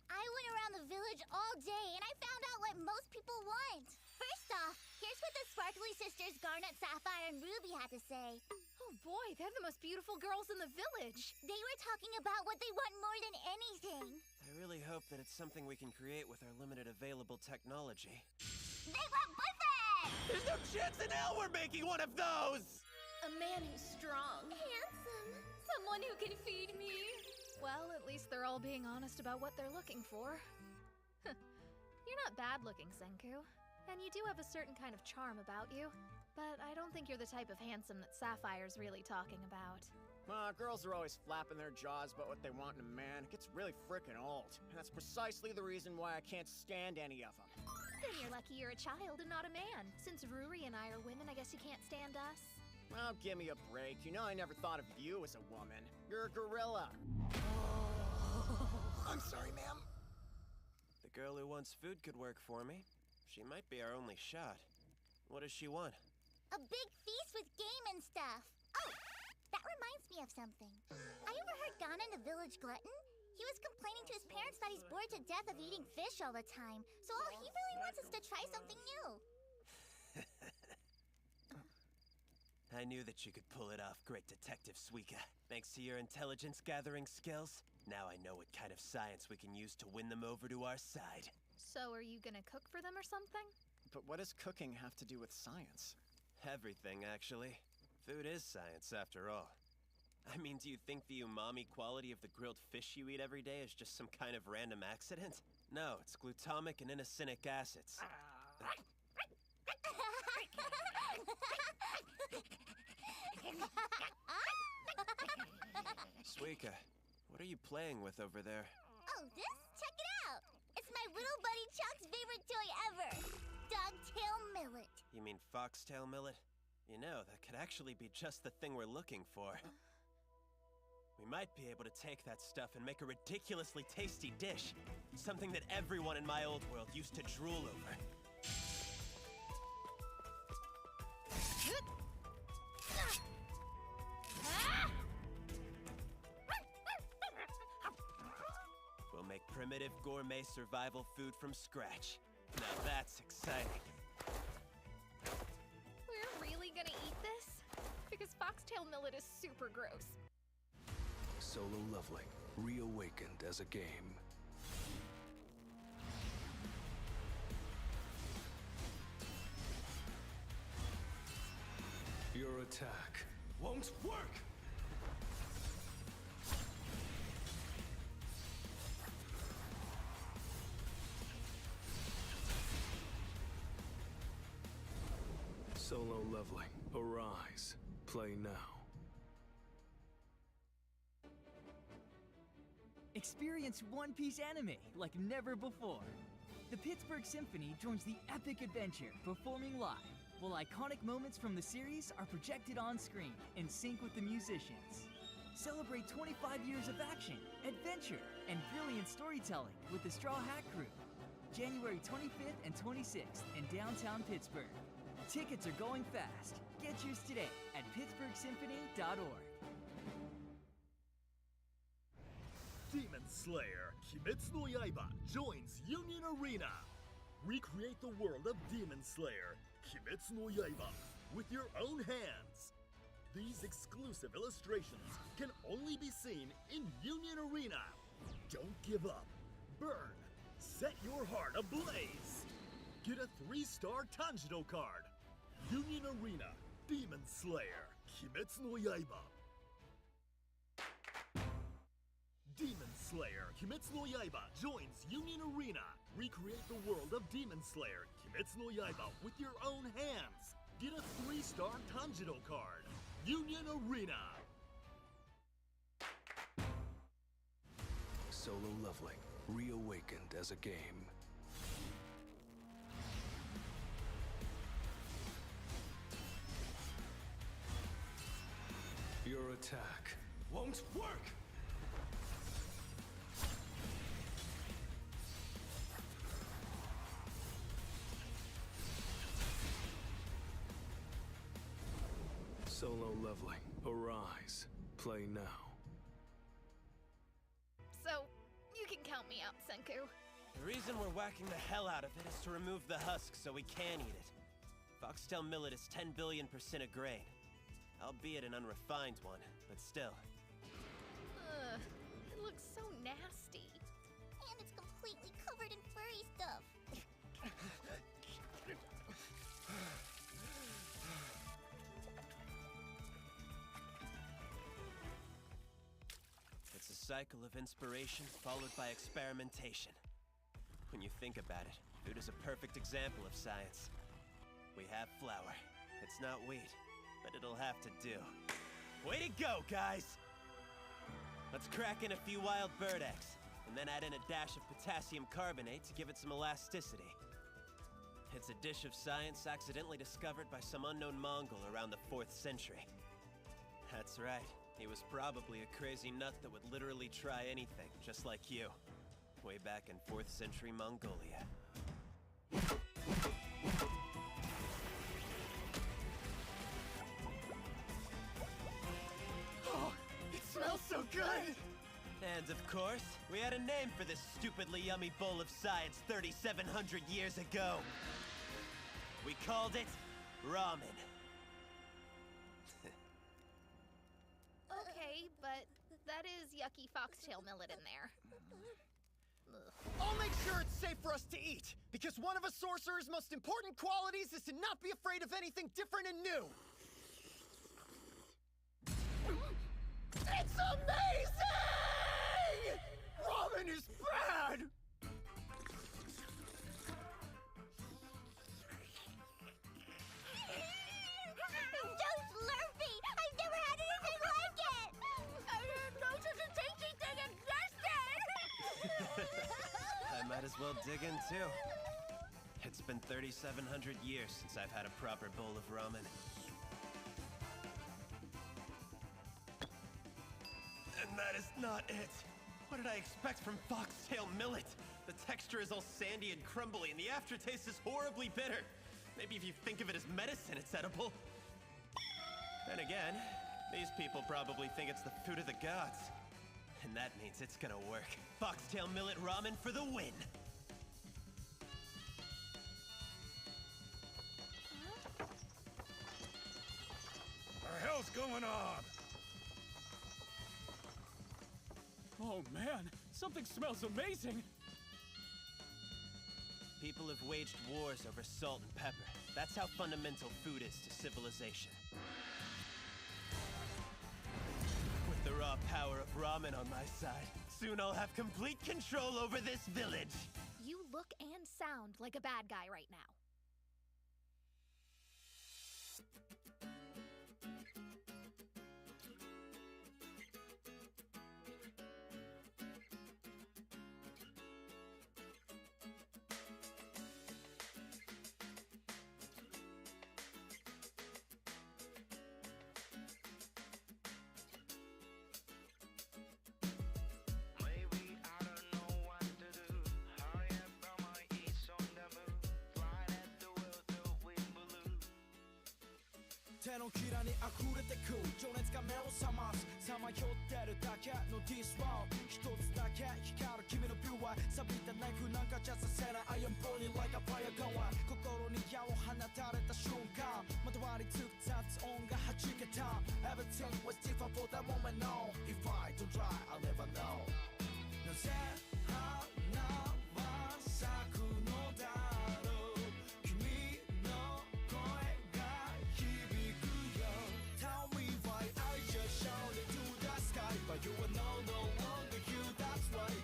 I went around the village all day and I found out what most people want. First off, here's what the Sparkly Sisters Garnet, Sapphire, and Ruby had to say. Oh boy, they're the most beautiful girls in the village. They were talking about what they want more than anything. I really hope that it's something we can create with our limited available technology. They want buffet! There's no chance in hell we're making one of those! A man who's strong. Handsome. Someone who can feed me. Well, at least they're all being honest about what they're looking for. You're not bad looking, Senku. And you do have a certain kind of charm about you. But I don't think you're the type of handsome that Sapphire's really talking about. Girls are always flapping their jaws about what they want in a man. It gets really frickin' old. And that's precisely the reason why I can't stand any of them. Then you're lucky you're a child and not a man. Since Ruri and I are women, I guess you can't stand us. Well, give me a break. You know I never thought of you as a woman. You're a gorilla. I'm sorry, ma'am. The girl who wants food could work for me. She might be our only shot. What does she want? A big feast with game and stuff. Oh, that reminds me of something. I overheard Ganon the village glutton. He was complaining to his parents that he's bored to death of eating fish all the time. So all he really wants is to try something new. I knew that you could pull it off, Great Detective Suika. Thanks to your intelligence-gathering skills, now I know what kind of science we can use to win them over to our side. So are you gonna cook for them or something? But what does cooking have to do with science? Everything, actually. Food is science, after all. I mean, do you think the umami quality of the grilled fish you eat every day is just some kind of random accident? No, it's glutamic and inosinic acids. Suika, what are you playing with over there? Oh, this? Check it out! It's my little buddy Chuck's favorite toy ever! Dogtail Millet. You mean foxtail millet? You know, that could actually be just the thing we're looking for. We might be able to take that stuff and make a ridiculously tasty dish. Something that everyone in my old world used to drool over. We'll make primitive gourmet survival food from scratch. Now that's exciting. We're really gonna eat this? Because foxtail millet is super gross. Solo Leveling, reawakened as a game. Your attack won't work! Solo Leveling, arise. Play now. Experience One Piece anime like never before. The Pittsburgh Symphony joins the epic adventure, performing live, while iconic moments from the series are projected on screen in sync with the musicians. Celebrate 25 years of action, adventure, and brilliant storytelling with the Straw Hat Crew. January 25th and 26th in downtown Pittsburgh. Tickets are going fast. Get yours today at pittsburghsymphony.org. Demon Slayer, Kimetsu no Yaiba joins Union Arena. Recreate the world of Demon Slayer, Kimetsu no Yaiba, with your own hands. These exclusive illustrations can only be seen in Union Arena. Don't give up. Burn. Set your heart ablaze. Get a 3-star Tanjiro card. Union Arena, Demon Slayer, Kimetsu no Yaiba. Slayer Kimetsu no Yaiba joins Union Arena. Recreate the world of Demon Slayer Kimetsu no Yaiba with your own hands. Get a 3-star Tanjiro card. Union Arena. Solo Leveling, reawakened as a game. Your attack won't work! Solo Leveling, arise. Play now. So, you can count me out, Senku. The reason we're whacking the hell out of it is to remove the husk so we can eat it. Foxtail millet is 10 billion% a grain. Albeit an unrefined one, but still. Ugh, it looks so nasty. And it's completely covered in furry stuff. It's a cycle of inspiration followed by experimentation. When you think about it, food is a perfect example of science. We have flour. It's not wheat, but it'll have to do. Way to go, guys! Let's crack in a few wild bird eggs, and then add in a dash of potassium carbonate to give it some elasticity. It's a dish of science accidentally discovered by some unknown Mongol around the 4th century. That's right. He was probably a crazy nut that would literally try anything, just like you. Way back in 4th century Mongolia. Oh, it smells so good! And of course, we had a name for this stupidly yummy bowl of science 3,700 years ago. We called it ramen. Okay, but that is yucky foxtail millet in there. I'll make sure it's safe for us to eat, because one of a sorcerer's most important qualities is to not be afraid of anything different and new. It's amazing! Ramen is bad! So slurpy! I've never had anything like it! I didn't know such a tasty thing existed! I might as well dig in too. It's been 3,700 years since I've had a proper bowl of ramen. And that is not it. What did I expect from foxtail millet? The texture is all sandy and crumbly, and the aftertaste is horribly bitter. Maybe if you think of it as medicine, it's edible. Then again, these people probably think it's the food of the gods. And that means it's gonna work. Foxtail millet ramen for the win! What the hell's going on? Oh man, something smells amazing! People have waged wars over salt and pepper. That's how fundamental food is to civilization. With the raw power of ramen on my side, soon I'll have complete control over this village! You look and sound like a bad guy right now.手のひらに溢れてく情熱が目を覚ますさまよってるだけの This world 一つだけ光る君のビューは錆びたナイフなんかじゃさせない I am burning like a fire going 心に矢を放たれた瞬間まとわりつく雑音が弾けた Everything was different for that moment no If I don't try I'll never know なぜ花は咲くのだろう君の声が響くよ Tell me why I just shouted to the sky But you are no longer you, that's right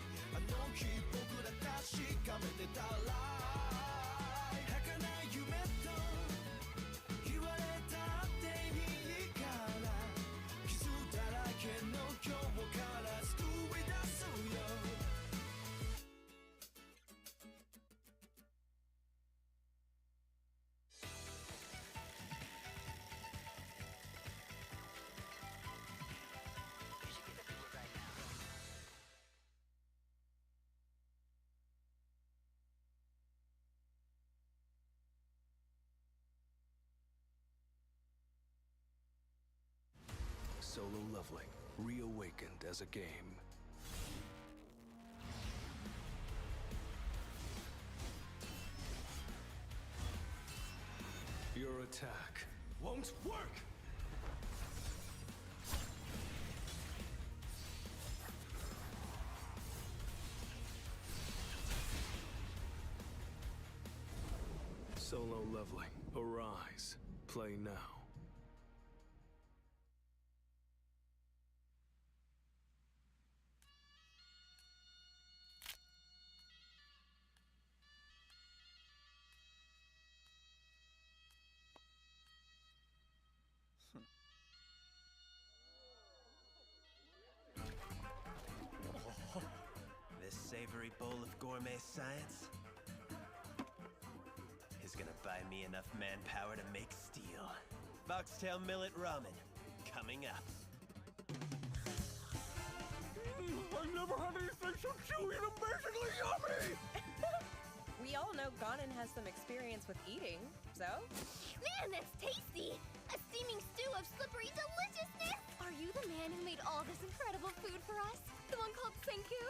Solo Leveling, reawakened as a game. Your attack won't work! Solo Leveling, arise. Play now. This savory bowl of gourmet science is gonna buy me enough manpower to make steel. Foxtail Millet Ramen, coming up. I've never had anything so chewy and amazingly yummy! We all know Ganon has some experience with eating, so? Man, that's tasty! A steaming stew of slippery deliciousness! Are you the man who made all this incredible food for us? The one called Senku?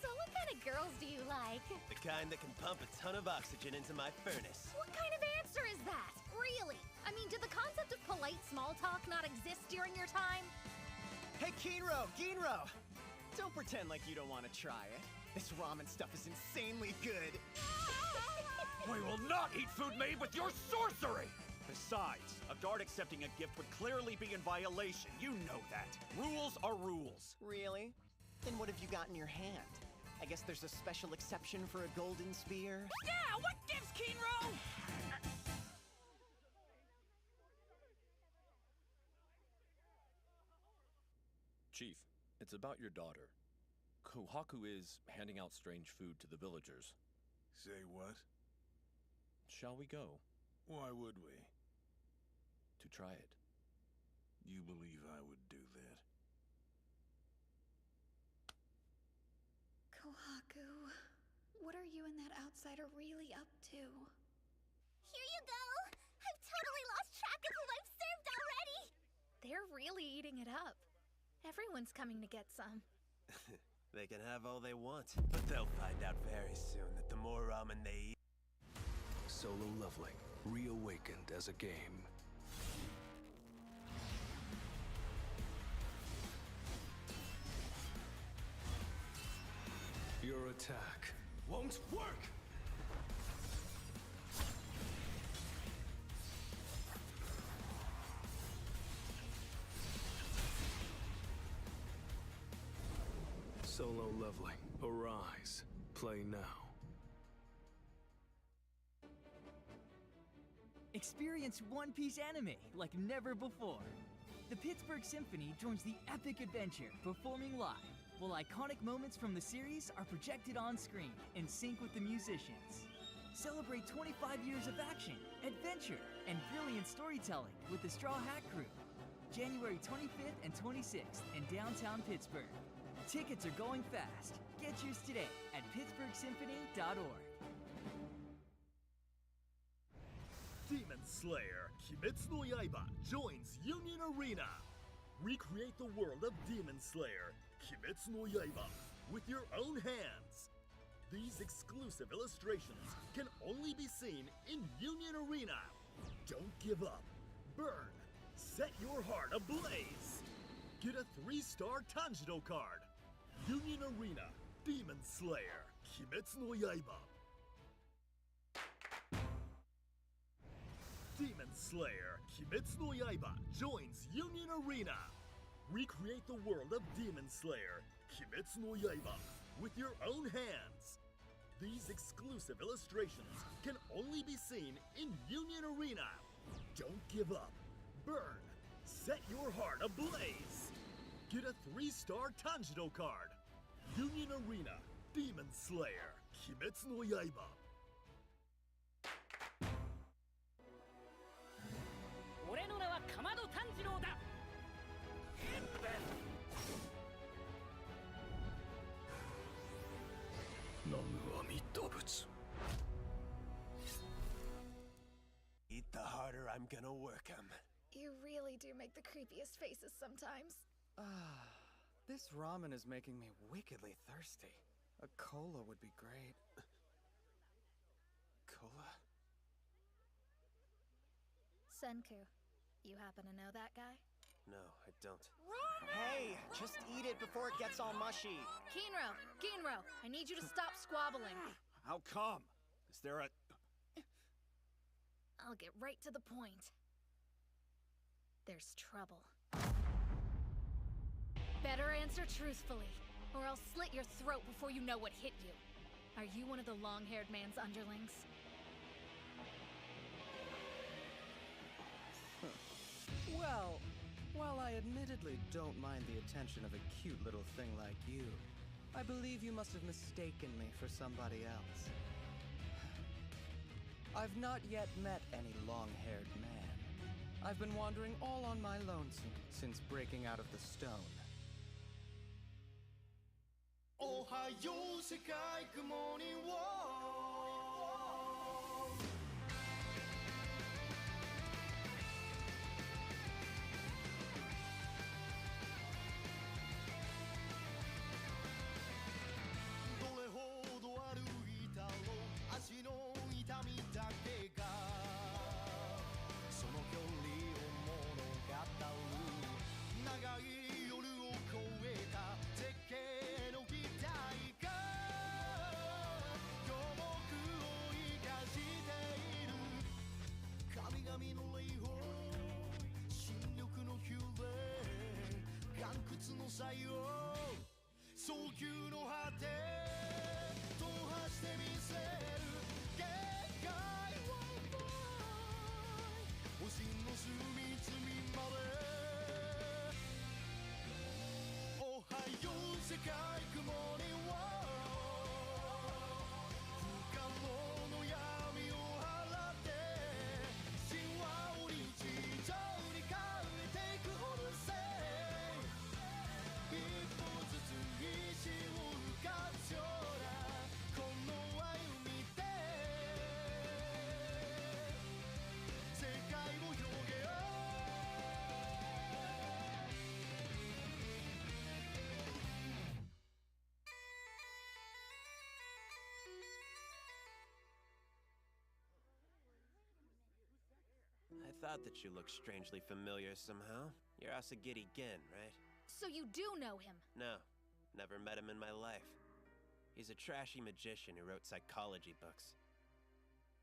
So what kind of girls do you like? The kind that can pump a ton of oxygen into my furnace. What kind of answer is that? Really? I mean, did the concept of polite small talk not exist during your time? Hey, Ginro! Don't pretend like you don't want to try it. This ramen stuff is insanely good. We will not eat food made with your sorcery! Besides, a guard accepting a gift would clearly be in violation. You know that. Rules are rules. Really? Then what have you got in your hand? I guess there's a special exception for a golden spear? Yeah, what gives, Ginro? Chief, it's about your daughter. Kohaku is handing out strange food to the villagers. Say what? Shall we go? Why would we? To try it. You believe I would do that? Kohaku, what are you and that outsider really up to? Here you go! I've totally lost track of who I've served already! They're really eating it up. Everyone's coming to get some. They can have all they want, but they'll find out very soon that the more ramen they eat... Solo Leveling, reawakened as a game. Your attack won't work! Solo Leveling, arise. Play now. Experience One Piece anime like never before. The Pittsburgh Symphony joins the epic adventure, performing live, while iconic moments from the series are projected on screen in sync with the musicians. Celebrate 25 years of action, adventure, and brilliant storytelling with the Straw Hat Crew. January 25th and 26th in downtown Pittsburgh. Tickets are going fast. Get yours today at pittsburghsymphony.org. Demon Slayer Kimetsu no Yaiba joins Union Arena. Recreate the world of Demon Slayer Kimetsu no Yaiba with your own hands. These exclusive illustrations can only be seen in Union Arena. Don't give up. Burn. Set your heart ablaze. Get a 3-star Tanjiro card. Union Arena Demon Slayer Kimetsu no Yaiba. Demon Slayer Kimetsu no Yaiba joins Union Arena. Recreate the world of Demon Slayer Kimetsu no Yaiba with your own hands. These exclusive illustrations can only be seen in Union Arena. Don't give up. Burn. Set your heart ablaze. Get a 3-star Tanjiro card. Union Arena Demon Slayer Kimetsu no Yaiba. Eat the harder I'm gonna work 'em. You really do make the creepiest faces sometimes. This ramen is making me wickedly thirsty. A cola would be great. Cola? Senku, you happen to know that guy? No, I don't. Hey, just eat it before it gets all mushy. Ginro, I need you to stop squabbling. How come? Is there a... I'll get right to the point. There's trouble. Better answer truthfully, or I'll slit your throat before you know what hit you. Are you one of the long-haired man's underlings? Well, while I admittedly don't mind the attention of a cute little thing like you, I believe you must have mistaken me for somebody else. I've not yet met any long-haired man. I've been wandering all on my lonesome since breaking out of the stone. Ohayo, Sekai, good morning, world. どれほど歩いたろう足の痛みだけがその距離を物語る長い夜を越えた絶景の期待が予目を生かしている神々の霊峰新緑の幽霊岩窟の採用早急の果て踏破してみせる限界を星の隅々までおはよう世界雲には不可能の闇を払って神話を日常に変えていくオルセイ一歩ずつ石を浮かすようなこの歩みで世界を広げよう I thought that you looked strangely familiar somehow. You're Asagiri Gen, right? So you do know him? No, never met him in my life. He's a trashy magician who wrote psychology books.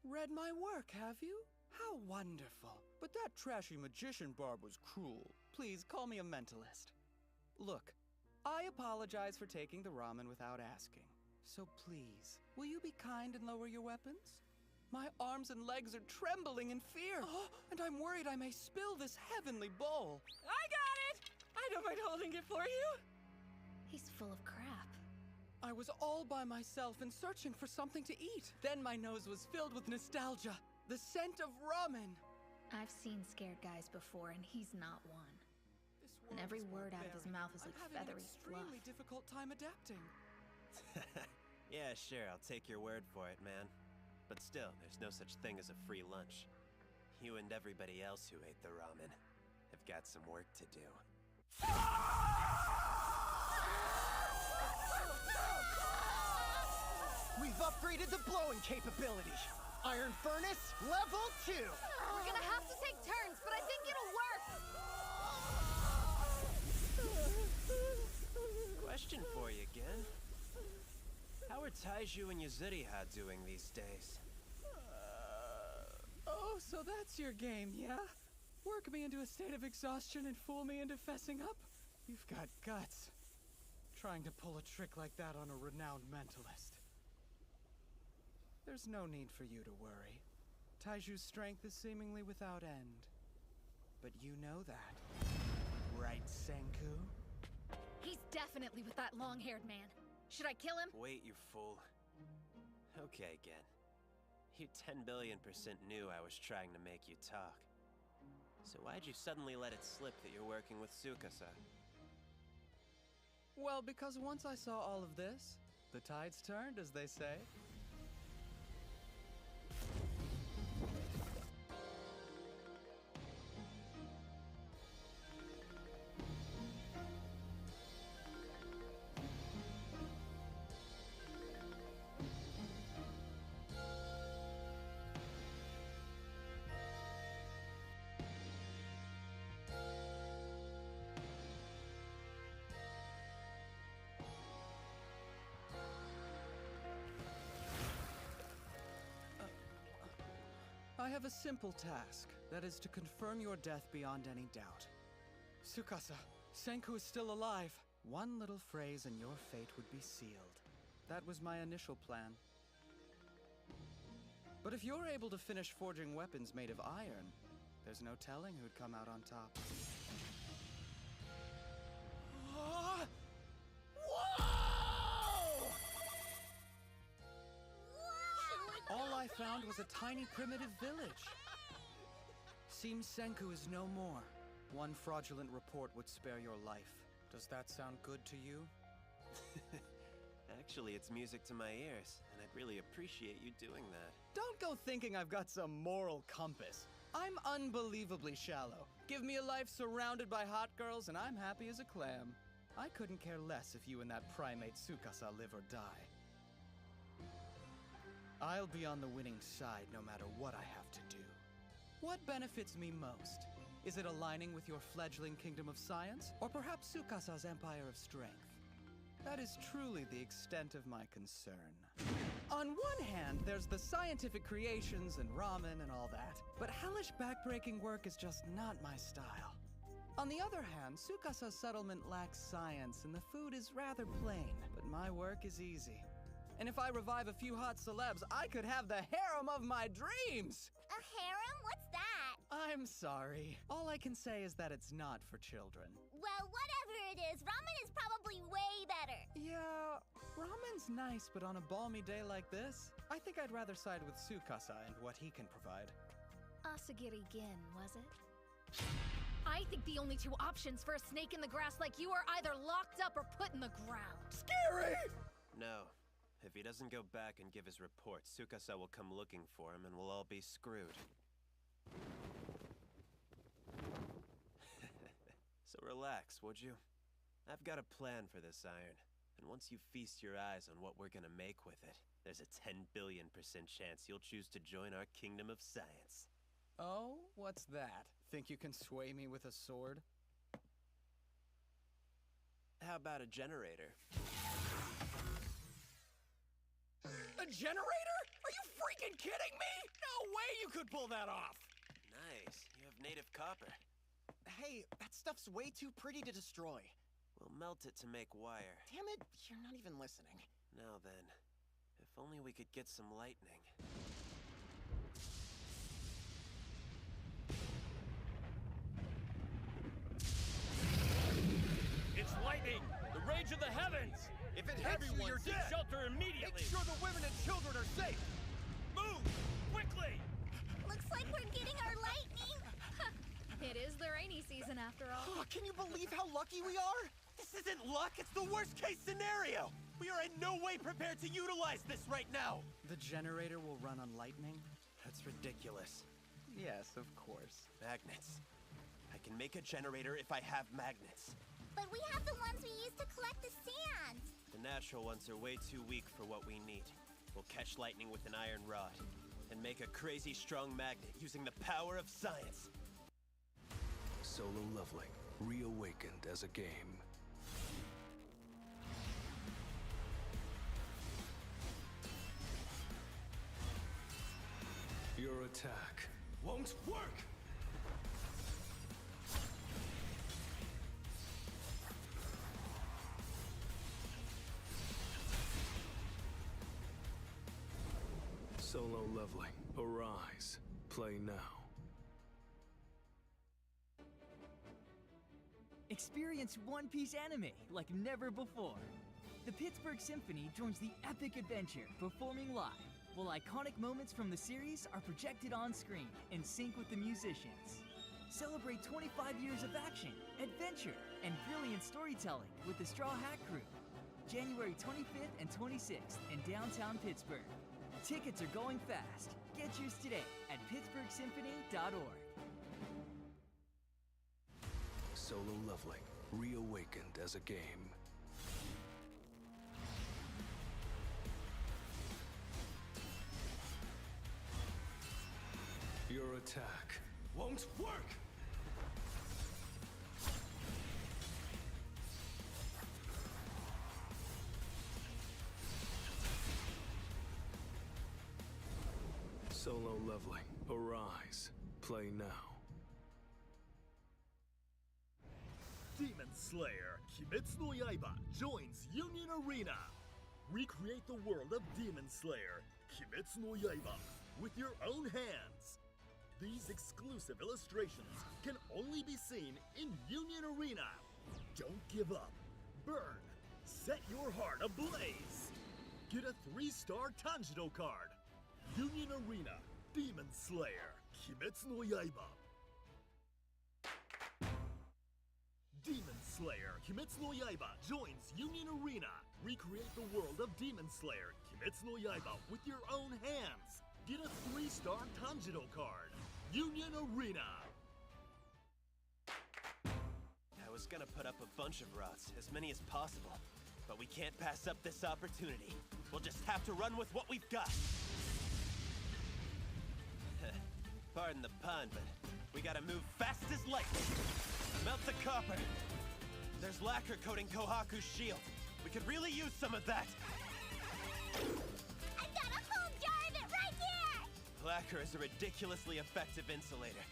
Read my work, have you? How wonderful. But that trashy magician barb was cruel. Please call me a mentalist. Look, I apologize for taking the ramen without asking. So please, will you be kind and lower your weapons? My arms and legs are trembling in fear, and I'm worried I may spill this heavenly bowl. I got it! I don't mind holding it for you. He's full of crap. I was all by myself and searching for something to eat. Then my nose was filled with nostalgia. The scent of ramen. I've seen scared guys before, and he's not one. And every word out of his mouth is like feathery fluff. I'm having an extremely difficult time adapting. Yeah, sure, I'll take your word for it, man. But still, there's no such thing as a free lunch. You and everybody else who ate the ramen have got some work to do. We've upgraded the blowing capability. Iron Furnace, level 2. We're gonna have to take turns, but I think it'll work. Question for you again. How are Taiju and Yuzuriha doing these days? Oh, so that's your game, yeah? Work me into a state of exhaustion and fool me into fessing up? You've got guts. Trying to pull a trick like that on a renowned mentalist. There's no need for you to worry. Taiju's strength is seemingly without end. But you know that. Right, Senku? He's definitely with that long-haired man. Should I kill him? Wait, you fool. Okay, Gen. You 10 billion% knew I was trying to make you talk. So why'd you suddenly let it slip that you're working with Tsukasa? Well, because once I saw all of this, the tides turned, as they say. I have a simple task. That is to confirm your death beyond any doubt. Tsukasa, Senku is still alive. One little phrase and your fate would be sealed. That was my initial plan. But if you're able to finish forging weapons made of iron, there's no telling who'd come out on top. Whoa! All I found was a tiny primitive village. Seems Senku is no more. One fraudulent report would spare your life. Does that sound good to you? Actually, it's music to my ears, and I'd really appreciate you doing that. Don't go thinking I've got some moral compass. I'm unbelievably shallow. Give me a life surrounded by hot girls, and I'm happy as a clam. I couldn't care less if you and that primate Tsukasa live or die. I'll be on the winning side no matter what I have to do. What benefits me most? Is it aligning with your fledgling kingdom of science, or perhaps Tsukasa's empire of strength? That is truly the extent of my concern. On one hand, there's the scientific creations and ramen and all that, but hellish backbreaking work is just not my style. On the other hand, Tsukasa's settlement lacks science and the food is rather plain, but my work is easy. And if I revive a few hot celebs, I could have the harem of my dreams! A harem? What's that? I'm sorry. All I can say is that it's not for children. Well, whatever it is, ramen is probably way better. Yeah, ramen's nice, but on a balmy day like this, I think I'd rather side with Tsukasa and what he can provide. Asagiri Gin, was it? I think the only two options for a snake in the grass like you are either locked up or put in the ground. Scary! No. If he doesn't go back and give his report, Tsukasa will come looking for him and we'll all be screwed. So relax, would you? I've got a plan for this iron, and once you feast your eyes on what we're gonna make with it, there's a 10 billion% chance you'll choose to join our kingdom of science. Oh, what's that? Think you can sway me with a sword? How about a generator? A generator? Are you freaking kidding me? No way you could pull that off! Nice. You have native copper. Hey, that stuff's way too pretty to destroy. We'll melt it to make wire. Damn it, you're not even listening. Now then, if only we could get some lightning. It's lightning! The rage of the heavens! If it hits you, you're seek dead! shelter immediately! Make sure the women and children are safe! Move! Quickly! Looks like we're getting our lightning. It is the rainy season after all. Oh, can you believe how lucky we are? This isn't luck, it's the worst case scenario! We are in no way prepared to utilize this right now! The generator will run on lightning? That's ridiculous. Yes, of course. Magnets. I can make a generator if I have magnets. But we have the ones we use to collect the sand. The natural ones are way too weak for what we need. We'll catch lightning with an iron rod and make a crazy strong magnet using the power of science. Solo Leveling, reawakened as a game. Your attack Won't work! Solo Leveling, arise. Play now. Experience One Piece anime like never before. The Pittsburgh Symphony joins the epic adventure, performing live, while iconic moments from the series are projected on screen in sync with the musicians. Celebrate 25 years of action, adventure, and brilliant storytelling with the Straw Hat Crew. January 25th and 26th in downtown Pittsburgh. Tickets are going fast. Get yours today at pittsburghsymphony.org. Solo Leveling, reawakened as a game. Your attack won't work! Solo Leveling. Arise. Play now. Demon Slayer Kimetsu no Yaiba joins Union Arena. Recreate the world of Demon Slayer Kimetsu no Yaiba with your own hands. These exclusive illustrations can only be seen in Union Arena. Don't give up. Burn. Set your heart ablaze. Get a 3-star Tanjiro card. Union Arena Demon Slayer Kimetsu no Yaiba. Demon Slayer Kimetsu no Yaiba joins Union Arena. Recreate the world of Demon Slayer Kimetsu no Yaiba with your own hands. Get a 3-star Tanjiro card. Union Arena. I was gonna put up a bunch of rods, as many as possible. But we can't pass up this opportunity. We'll just have to run with what we've got. Pardon the pun, but we gotta move fast as lightning. Melt the copper. There's lacquer coating Kohaku's shield. We could really use some of that. I've got a whole jar of it right here! Lacquer is a ridiculously effective insulator.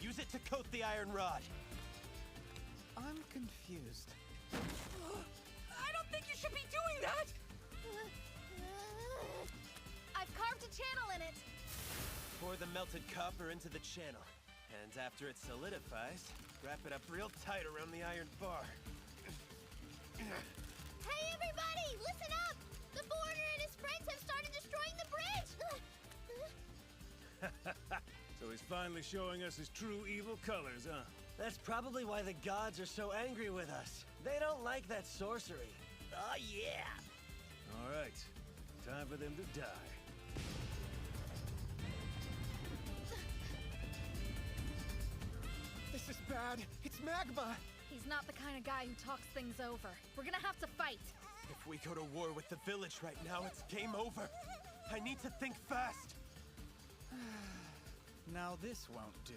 Use it to coat the iron rod. I'm confused. I don't think you should be doing that! I've carved a channel in it. Pour the melted copper into the channel. And after it solidifies, wrap it up real tight around the iron bar. Hey everybody, listen up! The Foreigner and his friends have started destroying the bridge! So he's finally showing us his true evil colors, huh? That's probably why the gods are so angry with us. They don't like that sorcery. Oh yeah! All right, time for them to die. This is bad. It's magma. He's not the kind of guy who talks things over. We're gonna have to fight. If we go to war with the village right now, it's game over. I need to think fast. Now this won't do.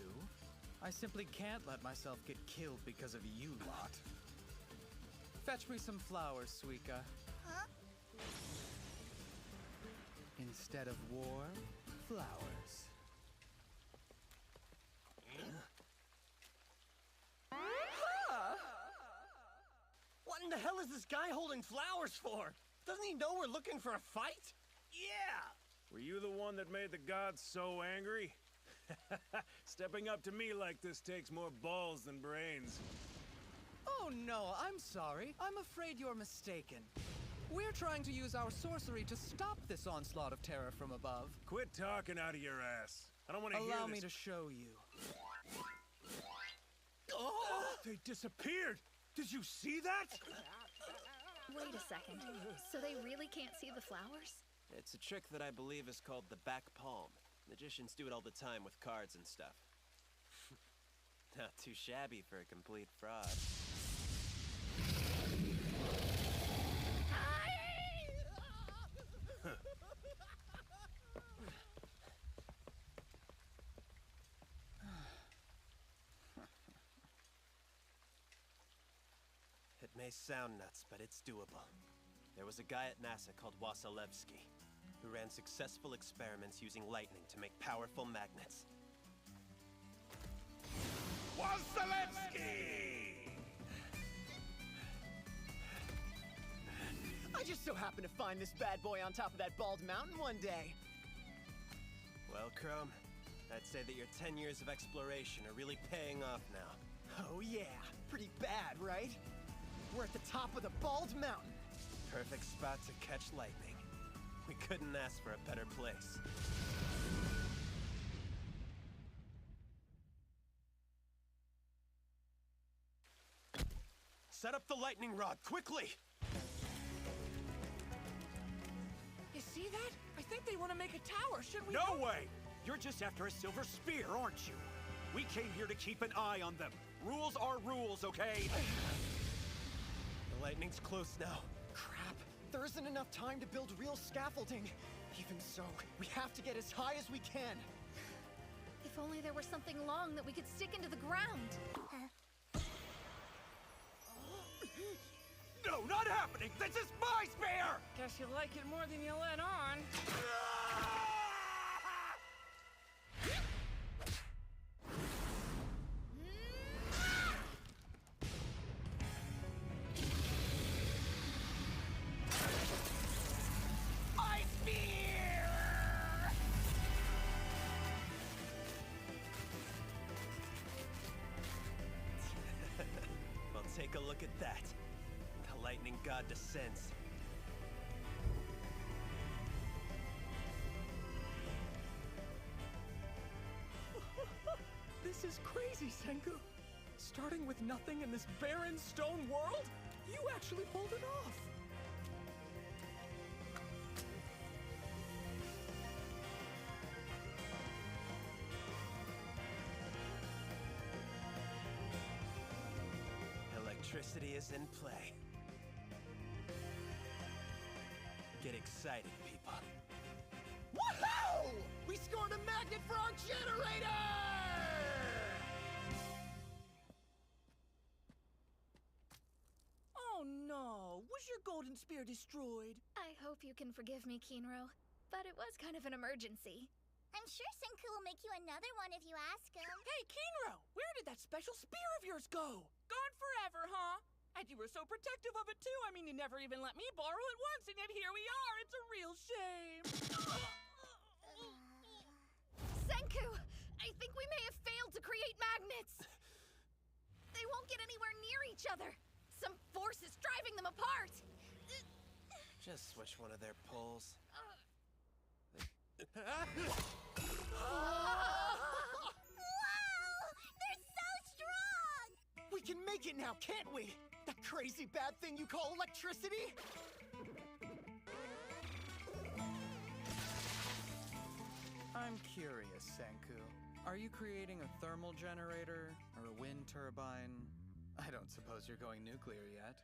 I simply can't let myself get killed because of you lot. Fetch me some flowers, Suika. Huh? Instead of war, flowers. What in the hell is this guy holding flowers for? Doesn't he know we're looking for a fight? Yeah! Were you the one that made the gods so angry? Stepping up to me like this takes more balls than brains. Oh no, I'm sorry. I'm afraid you're mistaken. We're trying to use our sorcery to stop this onslaught of terror from above. Quit talking out of your ass. I don't want to hear this. Allow me to show you. Oh! They disappeared! Did you see that? Wait a second. So they really can't see the flowers? It's a trick that I believe is called the back palm. Magicians do it all the time with cards and stuff. Not too shabby for a complete fraud. It may sound nuts, but it's doable. There was a guy at NASA called Wasilewski, who ran successful experiments using lightning to make powerful magnets. Wasilewski! I just so happened to find this bad boy on top of that bald mountain one day. Well, Chrome, I'd say that your 10 years of exploration are really paying off now. Oh yeah, pretty bad, right? We're at the top of the bald mountain. Perfect spot to catch lightning. We couldn't ask for a better place. Set up the lightning rod, quickly! You see that? I think they want to make a tower. Should we? No way! You're just after a silver spear, aren't you? We came here to keep an eye on them. Rules are rules, okay? The lightning's close now. Crap. There isn't enough time to build real scaffolding. Even so, we have to get as high as we can. If only there were something long that we could stick into the ground. No, not happening! This is my spear! Guess you like it more than you let on. Take a look at that. The lightning god descends. This is crazy, Senku! Starting with nothing in this barren stone world? You actually pulled it off! Electricity is in play. Get excited, people. Woohoo! We scored a magnet for our generator! Oh no! Was your golden spear destroyed? I hope you can forgive me, Kinro, but it was kind of an emergency. I'm sure Senku will make you another one if you ask him. Hey, Kinro! Where did that special spear of yours go? Gone forever, huh? And you were so protective of it, too. I mean, you never even let me borrow it once, and yet here we are. It's a real shame. Senku! I think we may have failed to create magnets! They won't get anywhere near each other! Some force is driving them apart! Just switch one of their poles. Wow! They're so strong! We can make it now, can't we? That crazy bad thing you call electricity? I'm curious, Senku. Are you creating a thermal generator or a wind turbine? I don't suppose you're going nuclear yet.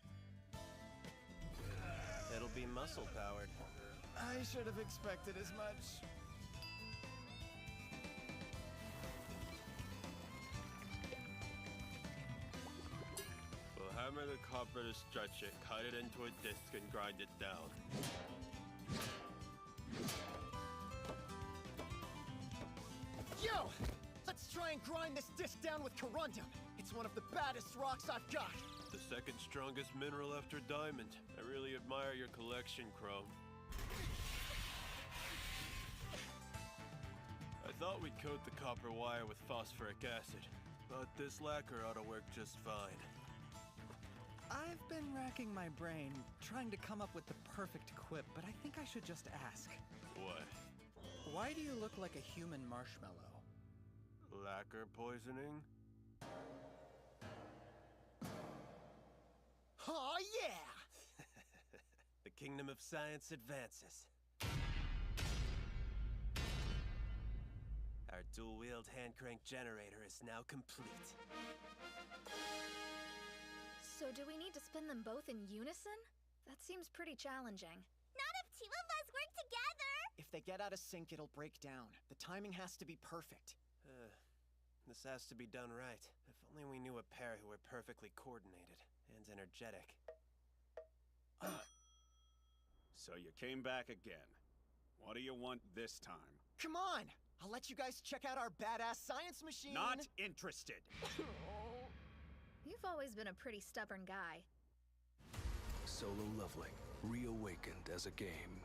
It'll be muscle-powered. I should have expected as much. We'll hammer the copper to stretch it, cut it into a disc, and grind it down. Yo! Let's try and grind this disc down with corundum. It's one of the baddest rocks I've got. The second strongest mineral after diamond. I really admire your collection, Chrome. I thought we'd coat the copper wire with phosphoric acid, but this lacquer ought to work just fine. I've been racking my brain, trying to come up with the perfect quip, but I think I should just ask. What? Why do you look like a human marshmallow? Lacquer poisoning? Oh yeah! The kingdom of science advances. Our dual-wheeled hand-crank generator is now complete. So do we need to spin them both in unison? That seems pretty challenging. Not if two of us work together! If they get out of sync, it'll break down. The timing has to be perfect. This has to be done right. If only we knew a pair who were perfectly coordinated and energetic. So you came back again. What do you want this time? Come on! I'll let you guys check out our badass science machine! Not interested! You've always been a pretty stubborn guy. Solo Leveling, reawakened as a game.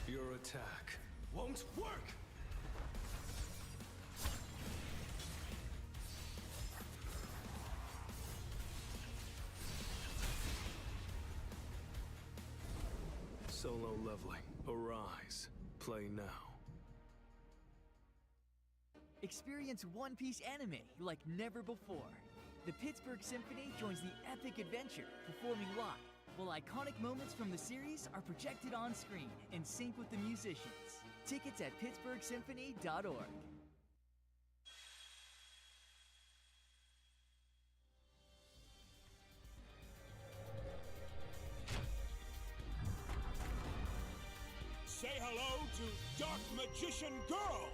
Your attack won't work! Solo Leveling, arise. Play now. Experience One Piece anime like never before. The Pittsburgh Symphony joins the epic adventure, performing live, while iconic moments from the series are projected on screen in sync with the musicians. Tickets at pittsburghsymphony.org. Say hello to Dark Magician Girl!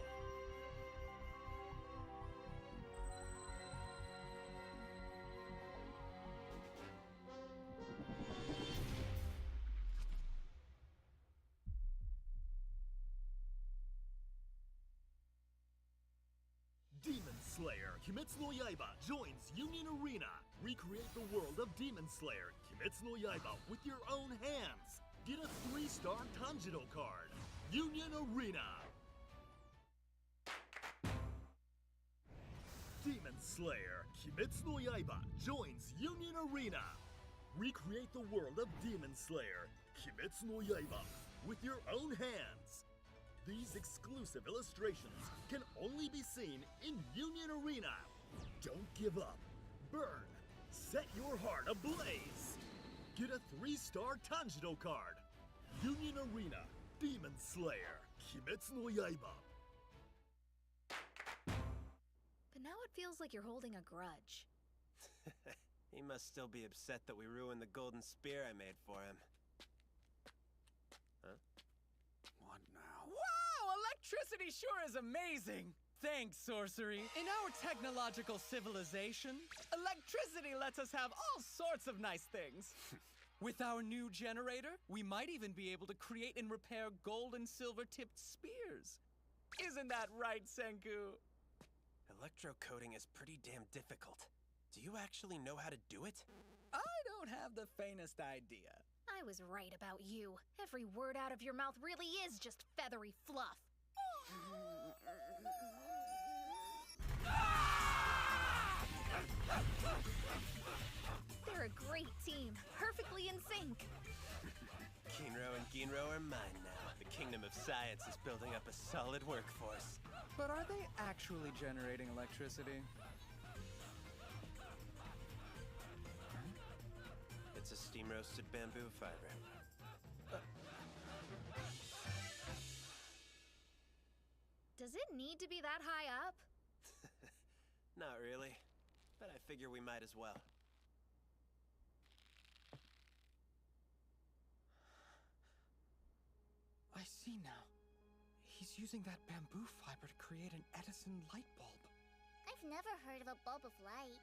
Demon Slayer Kimetsu no Yaiba joins Union Arena. Recreate the world of Demon Slayer Kimetsu no Yaiba with your own hands. Get a 3-star Tanjiro card. Union Arena. Slayer, Kimetsu no Yaiba joins Union Arena. Recreate the world of Demon Slayer, Kimetsu no Yaiba, with your own hands. These exclusive illustrations can only be seen in Union Arena. Don't give up. Burn. Set your heart ablaze. Get a 3-star Tanjiro card. Union Arena, Demon Slayer, Kimetsu no Yaiba. But now it feels like you're holding a grudge. He must still be upset that we ruined the golden spear I made for him. Huh? What now? Wow! Electricity sure is amazing! Thanks, sorcery. In our technological civilization, electricity lets us have all sorts of nice things. With our new generator, we might even be able to create and repair gold and silver-tipped spears. Isn't that right, Senku? Electrocoating is pretty damn difficult. Do you actually know how to do it? I don't have the faintest idea. I was right about you. Every word out of your mouth really is just feathery fluff. They're a great team, perfectly in sync. Kinro and Ginro are mine now. The Kingdom of Science is building up a solid workforce. But are they actually generating electricity? It's a steam-roasted bamboo fiber. Does it need to be that high up? Not really, but I figure we might as well. I see now. He's using that bamboo fiber to create an Edison light bulb. I've never heard of a bulb of light.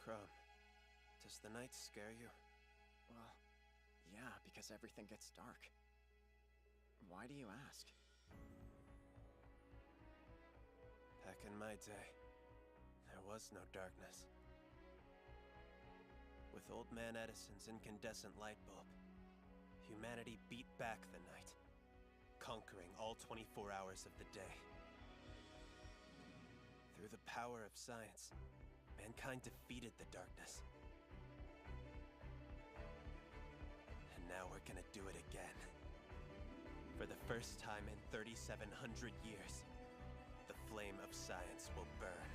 Chrome, does the night scare you? Well, yeah, because everything gets dark. Why do you ask? Back in my day, there was no darkness. With Old Man Edison's incandescent light bulb, humanity beat back the night, conquering all 24 hours of the day. Through the power of science, mankind defeated the darkness. And now we're gonna do it again. For the first time in 3,700 years, the flame of science will burn.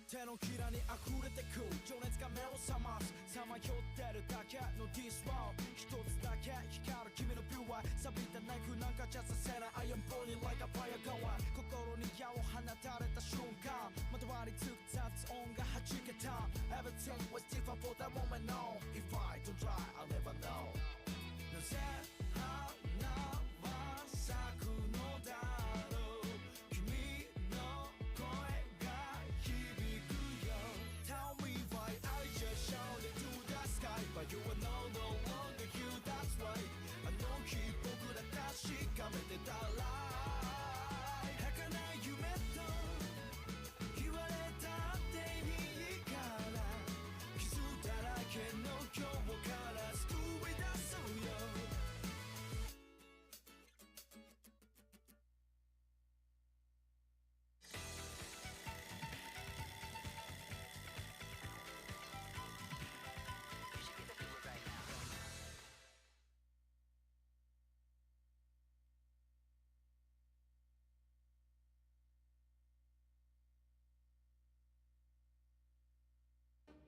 手のひらに溢れてく情熱が目を覚ますさまよってるだけの This world 一つだけ光る君のビューは錆びたナイフなんかじゃさせない I am burning like a fire going 心に矢を放たれた瞬間まとわりつく雑音が弾けた Everything was different for that moment no If I don't try I'll never know なぜ花は咲くのだろう君の声が響くよ Tell me why I just shouted to the sky But you are no longer here that's right あの日僕ら確かめてたら儚い夢と言われたっていいから傷だらけの今日から救い出すよ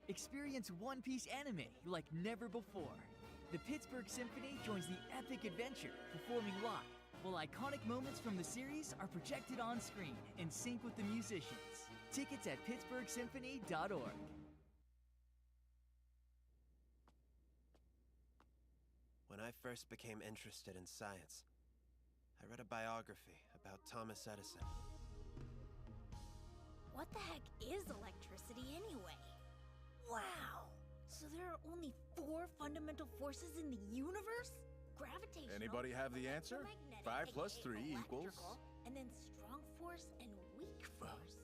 Experience One Piece anime like never before. The Pittsburgh Symphony joins the epic adventure, performing live, while iconic moments from the series are projected on screen in sync with the musicians. Tickets at pittsburghsymphony.org. When I first became interested in science, I read a biography about Thomas Edison. What the heck is electricity anyway? Wow! So there are only 4 fundamental forces in the universe? Gravitational. Anybody have the answer? 5 plus 3 equals... And then strong force and weak force.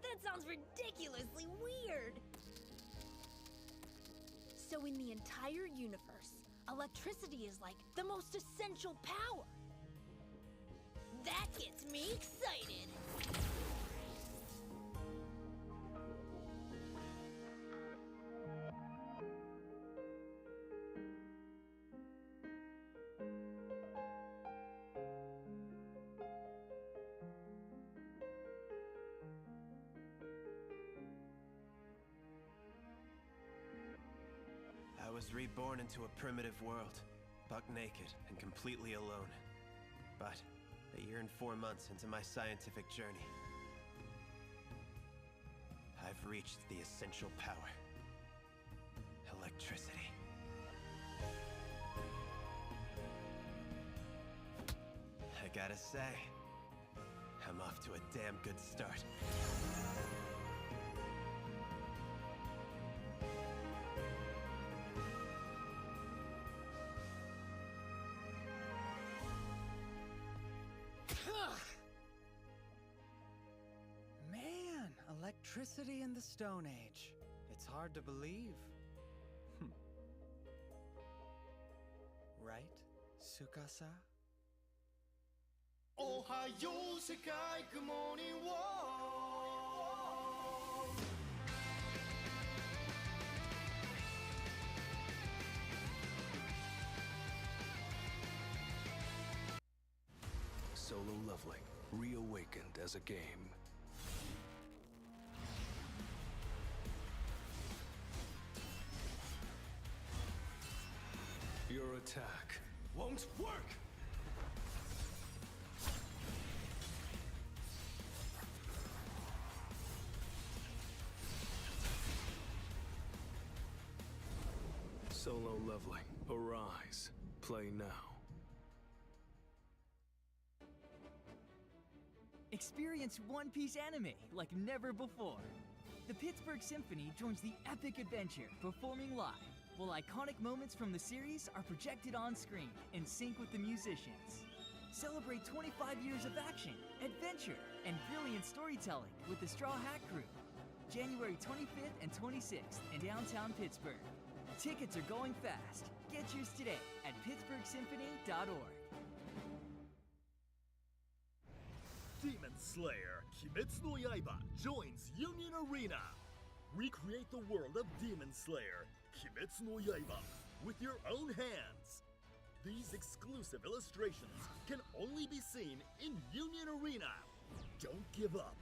That sounds ridiculously weird! So in the entire universe, electricity is like the most essential power. That gets me excited! I was reborn into a primitive world, buck naked and completely alone. But a year and 4 months into my scientific journey, I've reached the essential power: electricity. I gotta say, I'm off to a damn good start. Man, electricity in the Stone Age. It's hard to believe. Right, Tsukasa? Ohayo, Sekai, good morning, world. Solo Leveling, reawakened as a game. Your attack won't work! Solo Leveling, arise. Play now. Experience One Piece anime like never before. The Pittsburgh Symphony joins the epic adventure, performing live, while iconic moments from the series are projected on screen in sync with the musicians. Celebrate 25 years of action, adventure, and brilliant storytelling with the Straw Hat Crew. January 25th and 26th in downtown Pittsburgh. Tickets are going fast. Get yours today at pittsburghsymphony.org. Demon Slayer Kimetsu no Yaiba joins Union Arena. Recreate the world of Demon Slayer Kimetsu no Yaiba with your own hands. These exclusive illustrations can only be seen in Union Arena. Don't give up.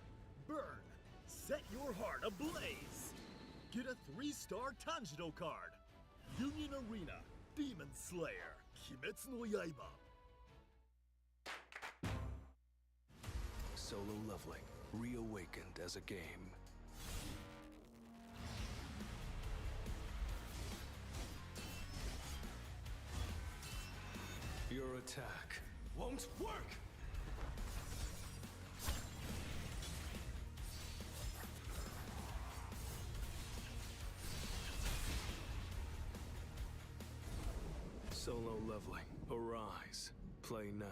Burn. Set your heart ablaze. Get a 3-star Tanjiro card. Union Arena Demon Slayer Kimetsu no Yaiba. Solo Leveling, reawakened as a game. Your attack won't work! Solo Leveling, arise. Play now.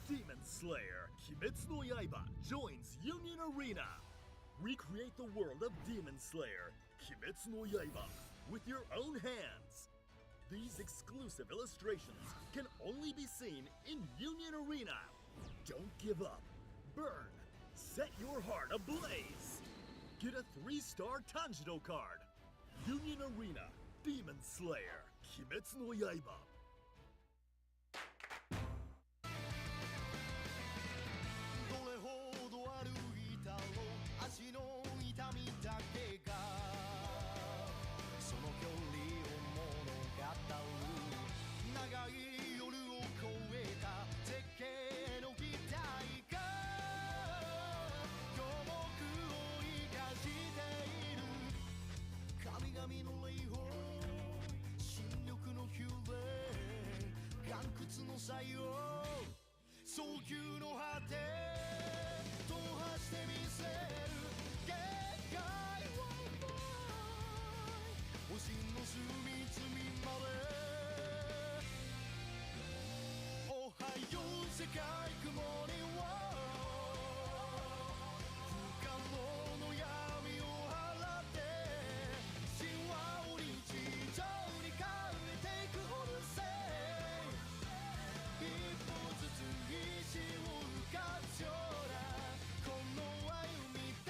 Demon Slayer Kimetsu no Yaiba joins Union Arena. Recreate the world of Demon Slayer Kimetsu no Yaiba with your own hands. These exclusive illustrations can only be seen in Union Arena. Don't give up. Burn. Set your heart ablaze. Get a 3-star Tanjiro card. Union Arena Demon Slayer Kimetsu no Yaiba. だろう足の痛みだけがその距離を物語る長い夜を越えた絶景の期待が巨木を生かしている神々の霊峰新緑の幽霊岩窟の採用早急の果て踏破してみせる限界は星の隅々までおはよう世界雲には不可能の闇を払って神話を日常に変えていくオルセイ一歩ずつ石を浮かすようなこの歩みで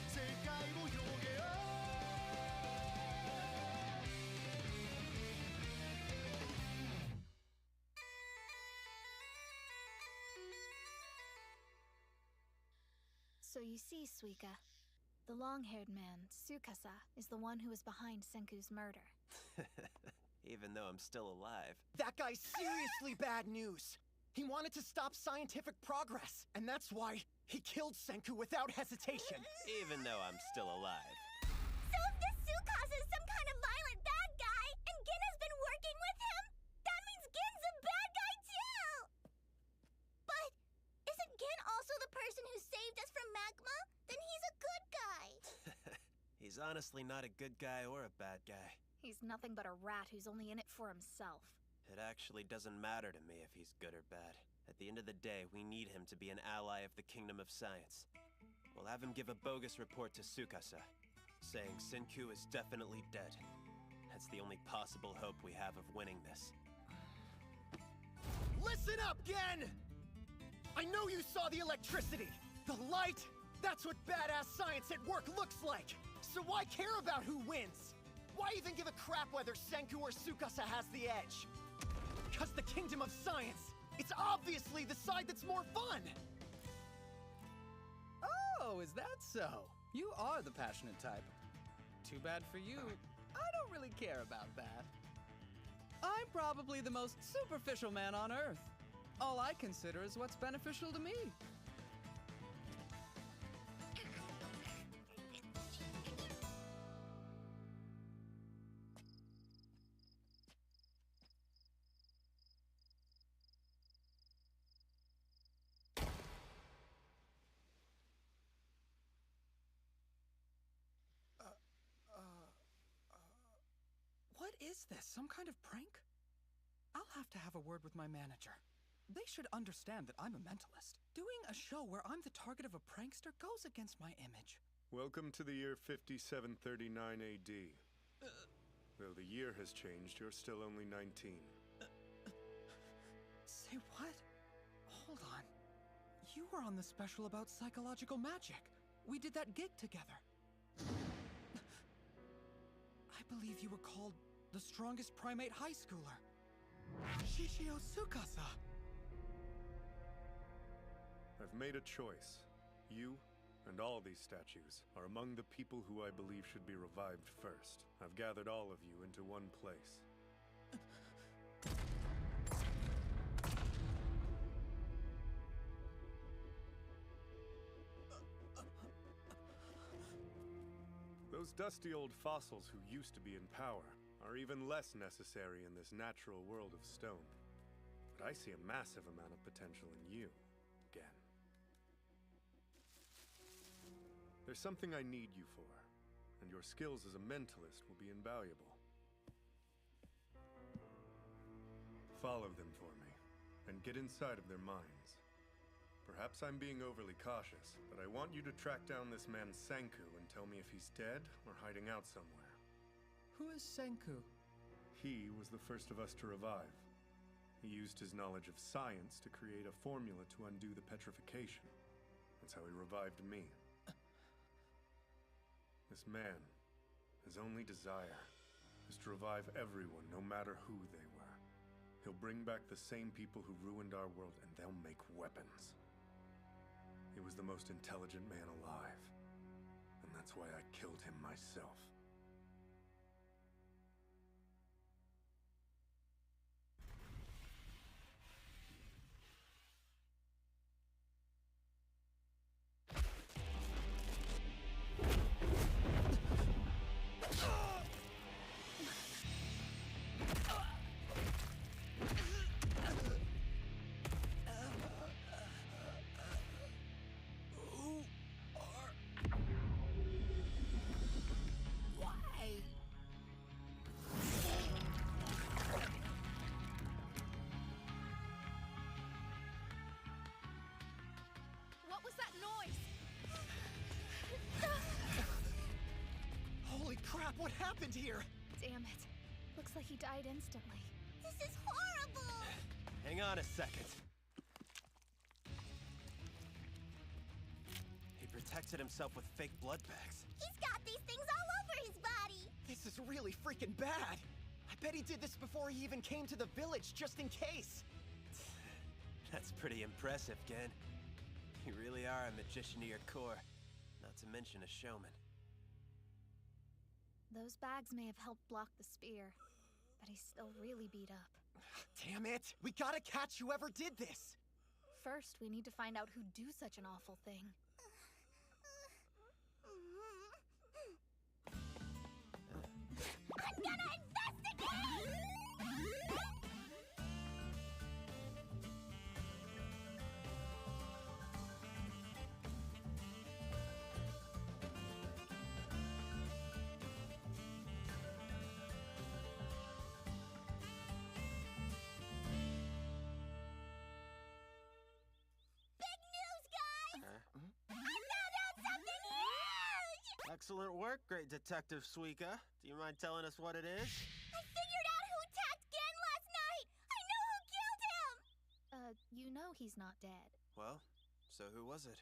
世界を広げようSo you see, Suika, the long-haired man, Tsukasa, is the one who is behind Senku's murder. Even though I'm still alive. That guy's seriously bad news! He wanted to stop scientific progress, and that's why he killed Senku without hesitation. Even though I'm still alive. So if this Tsukasa is some kind of violent bad guy, and Gin has been working with him, that means Gin's a bad guy too! But isn't Gin also the person who saved us from magma? Then he's a good guy! He's honestly not a good guy or a bad guy. He's nothing but a rat who's only in it for himself. It actually doesn't matter to me if he's good or bad. At the end of the day, we need him to be an ally of the Kingdom of Science. We'll have him give a bogus report to Tsukasa, saying Senku is definitely dead. That's the only possible hope we have of winning this. Listen up, Gen! I know you saw the electricity! The light! That's what badass science at work looks like! So why care about who wins? Why even give a crap whether Senku or Tsukasa has the edge? Because the Kingdom of Science, it's obviously the side that's more fun! Oh, is that so? You are the passionate type. Too bad for you. I don't really care about that. I'm probably the most superficial man on Earth. All I consider is what's beneficial to me. What is this? Some kind of prank? I'll have to have a word with my manager. They should understand that I'm a mentalist. Doing a show where I'm the target of a prankster goes against my image. Welcome to the year 5739 AD. Though the year has changed, you're still only 19. Say what? Hold on. You were on the special about psychological magic. We did that gig together. I believe you were called the strongest primate high schooler. Shishio Tsukasa. I've made a choice. You and all these statues are among the people who I believe should be revived first. I've gathered all of you into one place. Those dusty old fossils who used to be in power are even less necessary in this natural world of stone. But I see a massive amount of potential in you, Gen. There's something I need you for, and your skills as a mentalist will be invaluable. Follow them for me, and get inside of their minds. Perhaps I'm being overly cautious, but I want you to track down this man Senku and tell me if he's dead or hiding out somewhere. Who is Senku? He was the first of us to revive. He used his knowledge of science to create a formula to undo the petrification. That's how he revived me. This man, his only desire, is to revive everyone, no matter who they were. He'll bring back the same people who ruined our world, and they'll make weapons. He was the most intelligent man alive, and that's why I killed him myself. What was that noise? Holy crap, what happened here? Damn it. Looks like he died instantly. This is horrible! Hang on a second. He protected himself with fake blood bags. He's got these things all over his body! This is really freaking bad. I bet he did this before he even came to the village, just in case. That's pretty impressive, Gen. You really are a magician to your core. Not to mention a showman. Those bags may have helped block the spear, but he's still really beat up. Damn it! We gotta catch whoever did this! First, we need to find out who'd do such an awful thing. I'm gonna investigate! Excellent work, great Detective Suika. Do you mind telling us what it is? I figured out who attacked Gen last night! I know who killed him! You know he's not dead. Well, so who was it?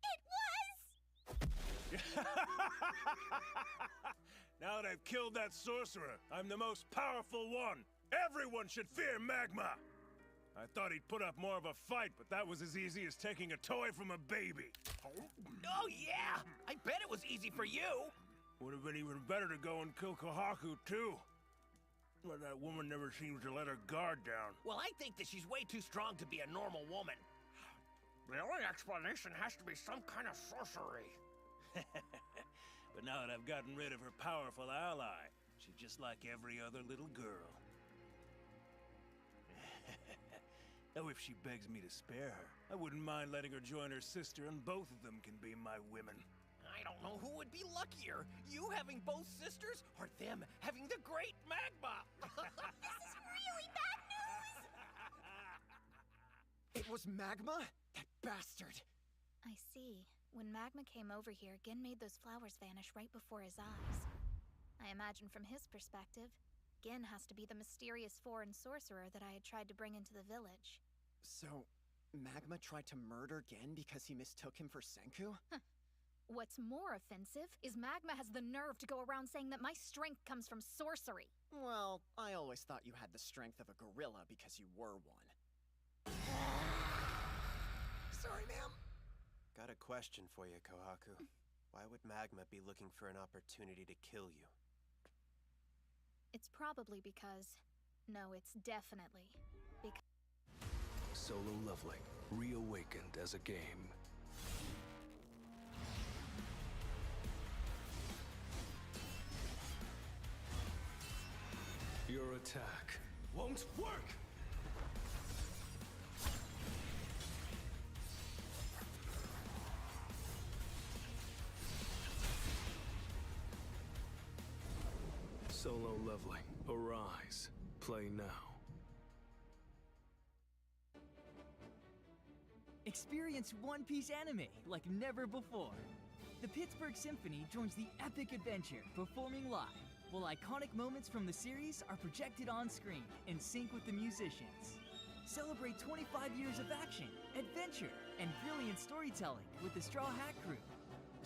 It was... Now that I've killed that sorcerer, I'm the most powerful one! Everyone should fear Magma! I thought he'd put up more of a fight, but that was as easy as taking a toy from a baby. Oh yeah! I bet it was easy for you! Would have been even better to go and kill Kohaku, too. But that woman never seems to let her guard down. Well, I think that she's way too strong to be a normal woman. The only explanation has to be some kind of sorcery. But now that I've gotten rid of her powerful ally, she's just like every other little girl. Though if she begs me to spare her, I wouldn't mind letting her join her sister, and both of them can be my women. I don't know who would be luckier, you having both sisters, or them having the great Magma! This is really bad news! It was Magma? That bastard! I see. When Magma came over here, Gen made those flowers vanish right before his eyes. I imagine from his perspective, Gen has to be the mysterious foreign sorcerer that I had tried to bring into the village. So, Magma tried to murder Gen because he mistook him for Senku? What's more offensive is Magma has the nerve to go around saying that my strength comes from sorcery. Well, I always thought you had the strength of a gorilla because you were one. Sorry, ma'am. Got a question for you, Kohaku. Why would Magma be looking for an opportunity to kill you? It's probably because... No, it's definitely because... Solo Leveling, reawakened as a game. Your attack won't work! Solo Leveling, arise. Play now. Experience One Piece anime like never before. The Pittsburgh Symphony joins the epic adventure, performing live, while iconic moments from the series are projected on screen in sync with the musicians. Celebrate 25 years of action, adventure, and brilliant storytelling with the Straw Hat Crew.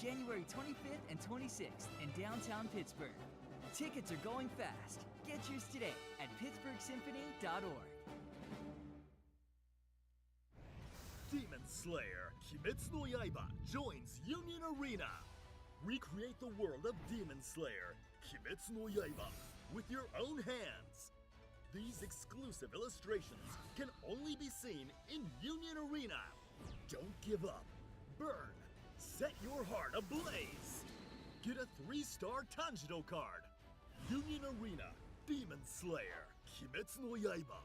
January 25th and 26th in downtown Pittsburgh. Tickets are going fast. Get yours today at pittsburghsymphony.org. Demon Slayer, Kimetsu no Yaiba joins Union Arena. Recreate the world of Demon Slayer, Kimetsu no Yaiba, with your own hands. These exclusive illustrations can only be seen in Union Arena. Don't give up. Burn. Set your heart ablaze. Get a 3-star Tanjiro card. Union Arena, Demon Slayer, Kimetsu no Yaiba.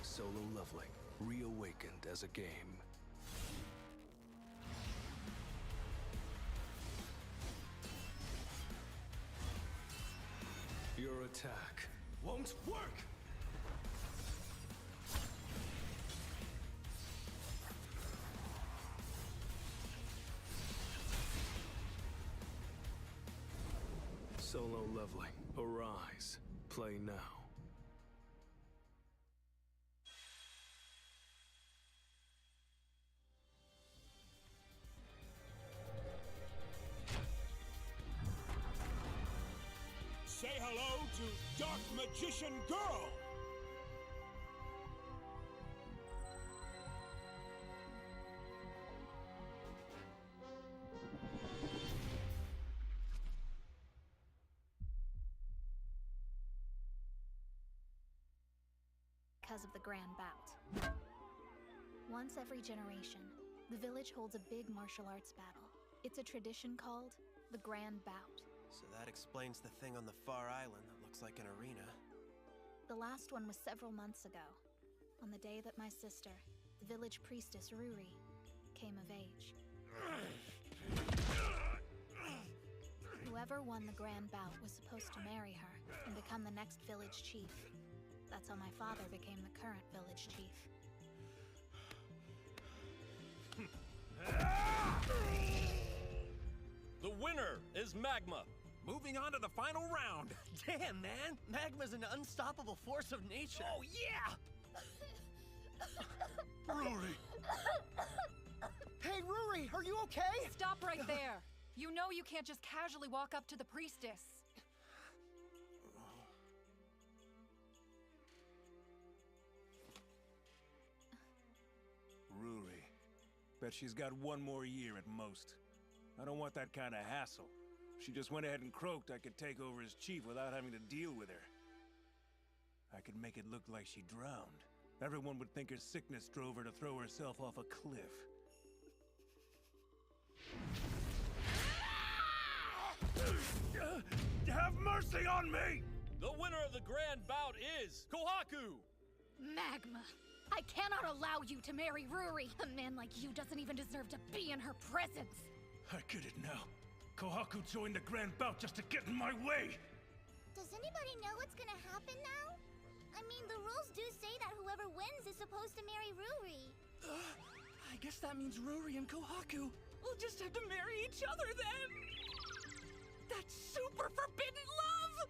Solo Leveling, reawakened as a game. Your attack won't work! Solo Leveling, arise. Play now. Say hello to Dark Magician Girl! Because of the Grand Bout. Once every generation, the village holds a big martial arts battle. It's a tradition called the Grand Bout. So that explains the thing on the far island that looks like an arena. The last one was several months ago, on the day that my sister, the village priestess Ruri, came of age. Whoever won the Grand Bout was supposed to marry her and become the next village chief. That's how my father became the current village chief. The winner is Magma! Moving on to the final round. Damn, man! Magma's an unstoppable force of nature. Oh, yeah! Ruri! Hey, Ruri, are you okay? Stop right there! You know you can't just casually walk up to the priestess. Ruri. Bet she's got one more year at most. I don't want that kind of hassle. She just went ahead and croaked I could take over as chief without having to deal with her. I could make it look like she drowned. Everyone would think her sickness drove her to throw herself off a cliff. Have mercy on me! The winner of the Grand Bout is Kohaku! Magma! I cannot allow you to marry Ruri! A man like you doesn't even deserve to be in her presence! I get it now. Kohaku joined the Grand Bout just to get in my way! Does anybody know what's gonna happen now? I mean, the rules do say that whoever wins is supposed to marry Ruri. I guess that means Ruri and Kohaku will just have to marry each other then! That's super forbidden love!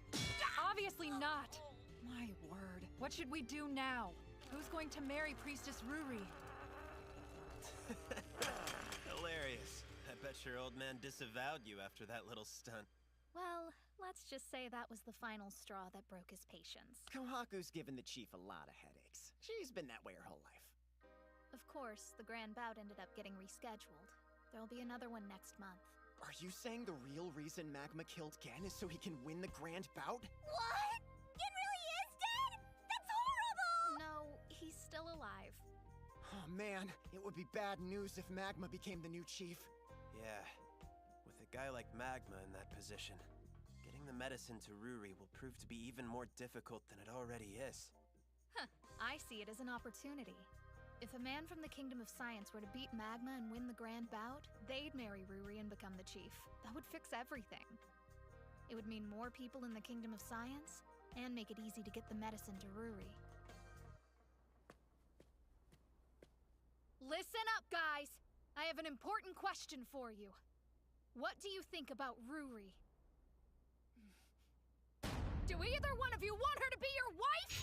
Obviously not! My word. What should we do now? Who's going to marry Priestess Ruri? Hilarious. I bet your old man disavowed you after that little stunt. Well, let's just say that was the final straw that broke his patience. Kohaku's given the chief a lot of headaches. She's been that way her whole life. Of course, the Grand Bout ended up getting rescheduled. There'll be another one next month. Are you saying the real reason Magma killed Gen is so he can win the Grand Bout? What? Gen really is dead? That's horrible! No, he's still alive. Oh man, it would be bad news if Magma became the new chief. Yeah, with a guy like Magma in that position, getting the medicine to Ruri will prove to be even more difficult than it already is. Huh, I see it as an opportunity. If a man from the Kingdom of Science were to beat Magma and win the Grand Bout, they'd marry Ruri and become the chief. That would fix everything. It would mean more people in the Kingdom of Science, and make it easy to get the medicine to Ruri. Listen up, guys! I have an important question for you. What do you think about Ruri? Do either one of you want her to be your wife?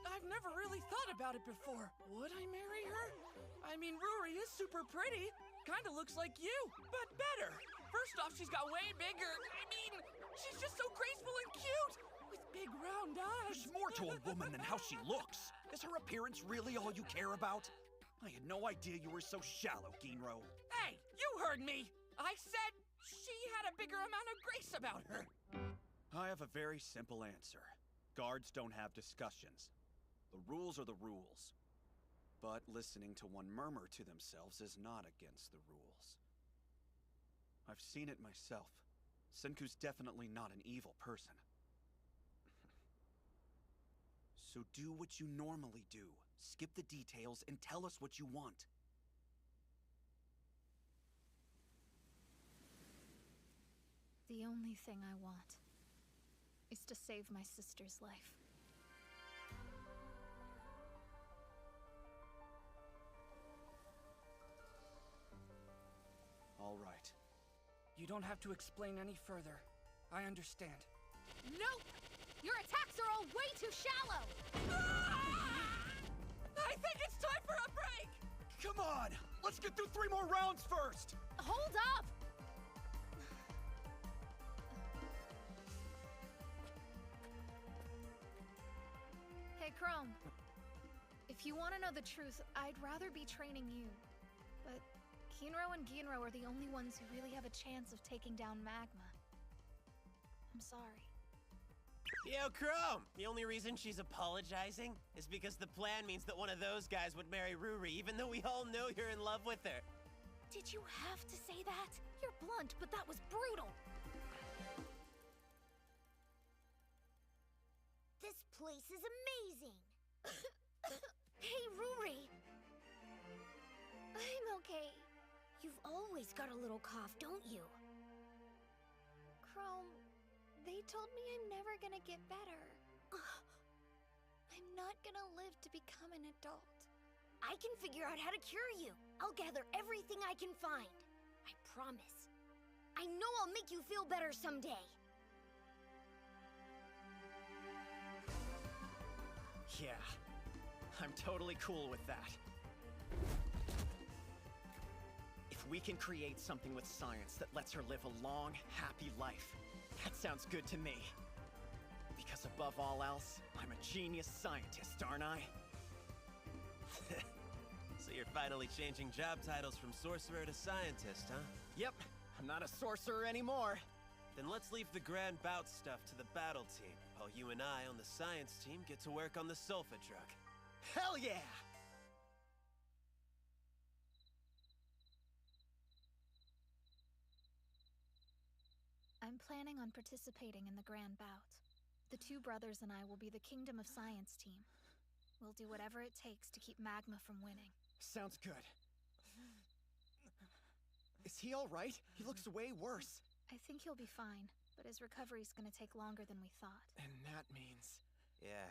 I've never really thought about it before. Would I marry her? I mean, Ruri is super pretty. Kinda looks like you, but better. First off, she's got way bigger. I mean, she's just so graceful and cute. With big round eyes. There's more to a woman than how she looks. Is her appearance really all you care about? I had no idea you were so shallow, Ginro. Hey, you heard me! I said she had a bigger amount of grace about her. I have a very simple answer. Guards don't have discussions. The rules are the rules. But listening to one murmur to themselves is not against the rules. I've seen it myself. Senku's definitely not an evil person. So do what you normally do. Skip the details and tell us what you want. The only thing I want is to save my sister's life. All right. You don't have to explain any further. I understand. Nope! Your attacks are all way too shallow! I think it's time for a break! Come on! Let's get through 3 more rounds first! Hold up! Hey, Chrome. If you want to know the truth, I'd rather be training you. But Kinro and Ginro are the only ones who really have a chance of taking down Magma. I'm sorry. Yo, Chrome! The only reason she's apologizing is because the plan means that one of those guys would marry Ruri, even though we all know you're in love with her. Did you have to say that? You're blunt, but that was brutal. This place is amazing. Hey, Ruri. I'm okay. You've always got a little cough, don't you? Chrome, they told me I'm never gonna get better. I'm not gonna live to become an adult. I can figure out how to cure you. I'll gather everything I can find. I promise. I know I'll make you feel better someday. Yeah, I'm totally cool with that. If we can create something with science that lets her live a long, happy life, that sounds good to me. Because above all else, I'm a genius scientist, aren't I? So you're finally changing job titles from sorcerer to scientist, huh? Yep, I'm not a sorcerer anymore. Then let's leave the grand bout stuff to the battle team, while you and I on the science team get to work on the sulfa drug. Hell yeah! I'm planning on participating in the grand bout. The 2 brothers and I will be the Kingdom of Science team. We'll do whatever it takes to keep Magma from winning. Sounds good. Is he all right? He looks way worse. I think he'll be fine, but his recovery's gonna take longer than we thought. And that means... Yeah,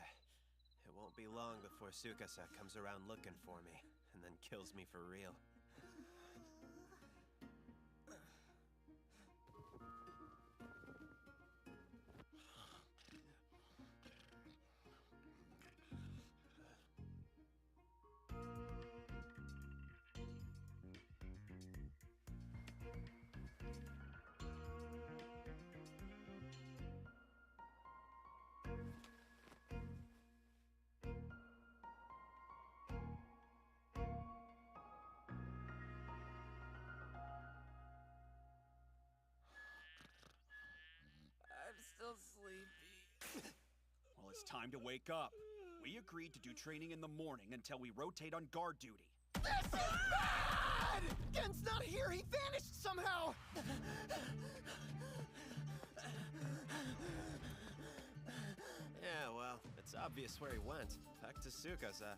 it won't be long before Tsukasa comes around looking for me, and then kills me for real. Still sleepy. Well, it's time to wake up. We agreed to do training in the morning until we rotate on guard duty. This is bad! Gen's not here! He vanished somehow! Yeah, well, it's obvious where he went. Back to Tsukasa.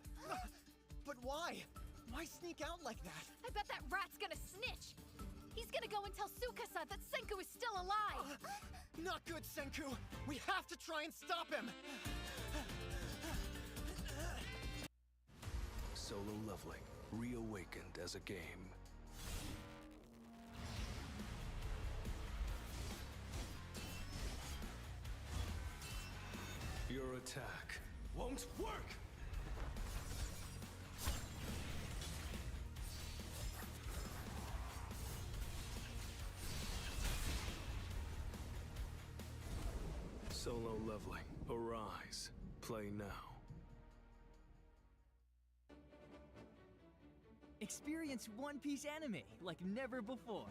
But why? Why sneak out like that? I bet that rat's gonna snitch! He's gonna go and tell Tsukasa that Senku is still alive! Not good, Senku! We have to try and stop him! Solo Leveling, reawakened as a game. Your attack won't work! Solo Leveling, Arise. Play now. Experience One Piece anime like never before.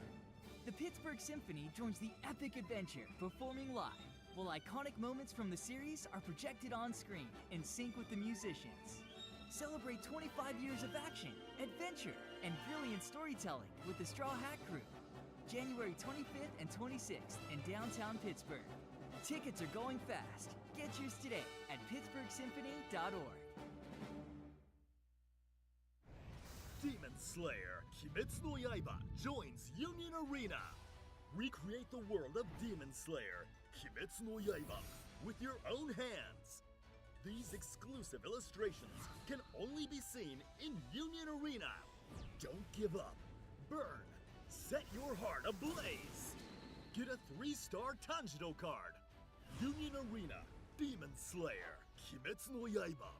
The Pittsburgh Symphony joins the epic adventure, performing live, while iconic moments from the series are projected on screen in sync with the musicians. Celebrate 25 years of action, adventure, and brilliant storytelling with the Straw Hat Crew. January 25th and 26th in downtown Pittsburgh. Tickets are going fast. Get yours today at pittsburghsymphony.org. Demon Slayer Kimetsu no Yaiba joins Union Arena. Recreate the world of Demon Slayer Kimetsu no Yaiba with your own hands. These exclusive illustrations can only be seen in Union Arena. Don't give up. Burn. Set your heart ablaze. Get a 3-star Tanjiro card. Union Arena Demon Slayer Kimetsu no Yaiba.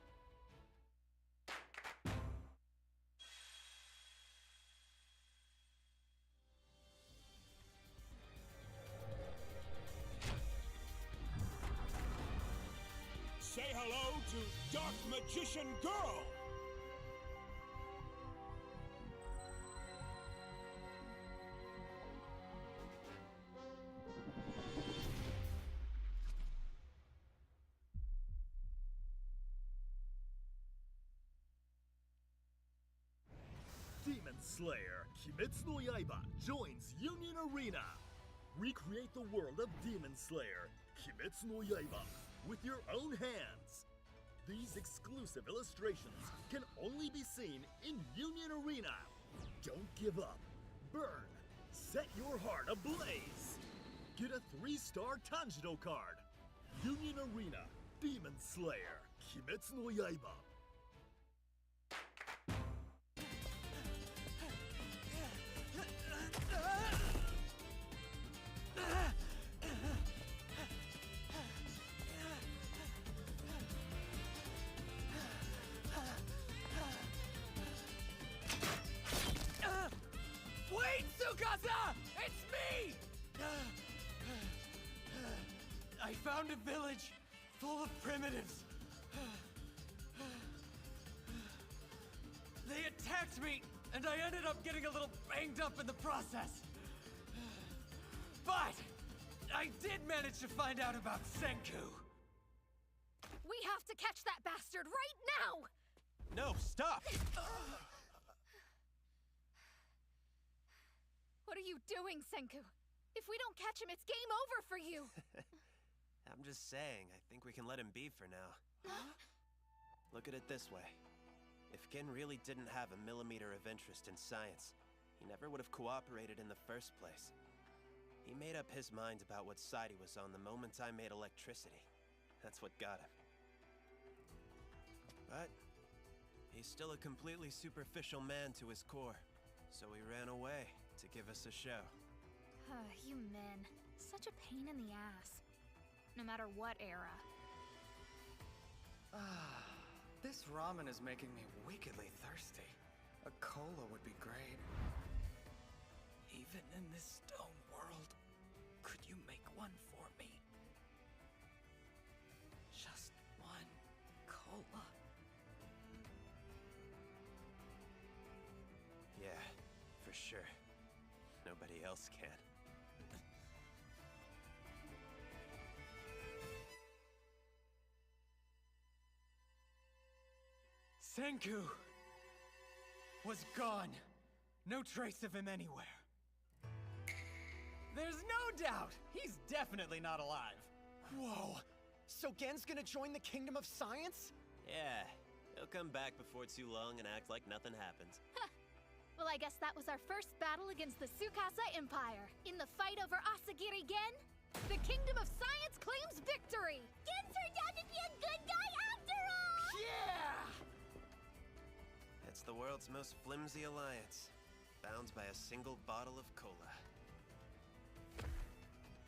Say hello to Dark Magician Girl! Demon Slayer Kimetsu no Yaiba joins Union Arena. Recreate the world of Demon Slayer Kimetsu no Yaiba with your own hands. These exclusive illustrations can only be seen in Union Arena. Don't give up. Burn. Set your heart ablaze. Get a 3-star Tanjiro card. Union Arena Demon Slayer Kimetsu no Yaiba. Wait, Tsukasa! It's me! I found a village full of primitives. They attacked me, and I ended up getting a little banged up in the process. But I did manage to find out about Senku. We have to catch that bastard right now! No, stop! What are you doing, Senku? If we don't catch him, it's game over for you! I'm just saying, I think we can let him be for now. Look at it this way. If Gen really didn't have a millimeter of interest in science, he never would have cooperated in the first place. He made up his mind about what side he was on the moment I made electricity. That's what got him. But he's still a completely superficial man to his core, so he ran away to give us a show. You men. Such a pain in the ass. No matter what era. This ramen is making me wickedly thirsty. A cola would be great. Even in this stone world, could you make one for me? Just one cola. Yeah, for sure. Nobody else can. Senku was gone. No trace of him anywhere. There's no doubt he's definitely not alive. Whoa! So Gen's gonna join the Kingdom of Science? Yeah, he'll come back before too long and act like nothing happened. Well, I guess that was our first battle against the Tsukasa Empire. In the fight over Asagiri Gen, the Kingdom of Science claims victory! Gen turned out to be a good guy after all! Yeah! It's the world's most flimsy alliance, bound by a single bottle of cola.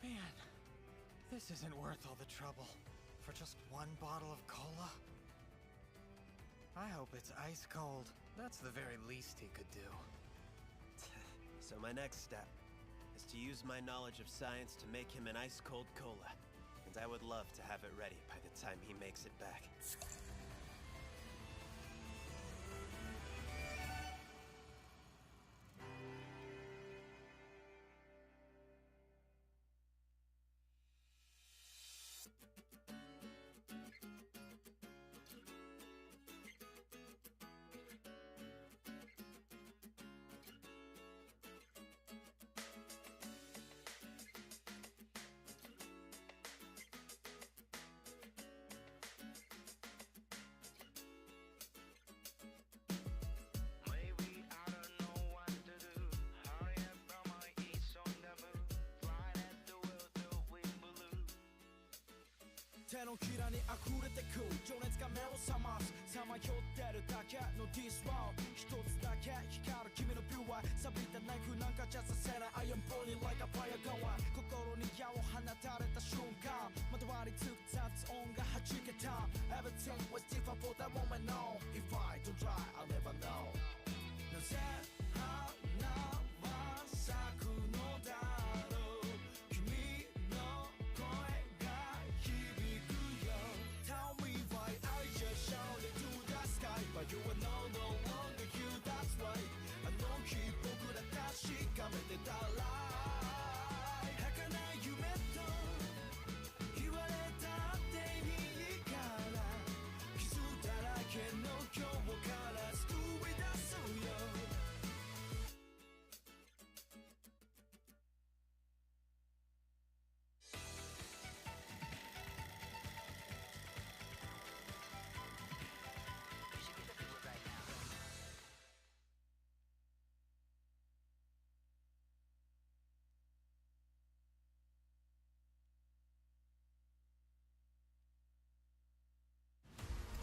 Man, this isn't worth all the trouble for just one bottle of cola. I hope it's ice cold. That's the very least he could do. So my next step is to use my knowledge of science to make him an ice-cold cola. And I would love to have it ready by the time he makes it back.手のひらに溢れてく情熱が目を覚ますさまよってるだけの This world 一つだけ光る君のビューは錆びたナイフなんかじゃさせない I am burning like a fire gun 心に矢を放たれた瞬間まとわりつく雑音が弾けた Everything was different for that moment no If I don't try I'll never know なぜ花は咲くのだろう君の声が響くよ Tell me why I just shouted to the sky But you are no longer you that's right あの日僕ら確かめてたら儚い夢と言われたっていいから傷だらけの今日から救い出すよ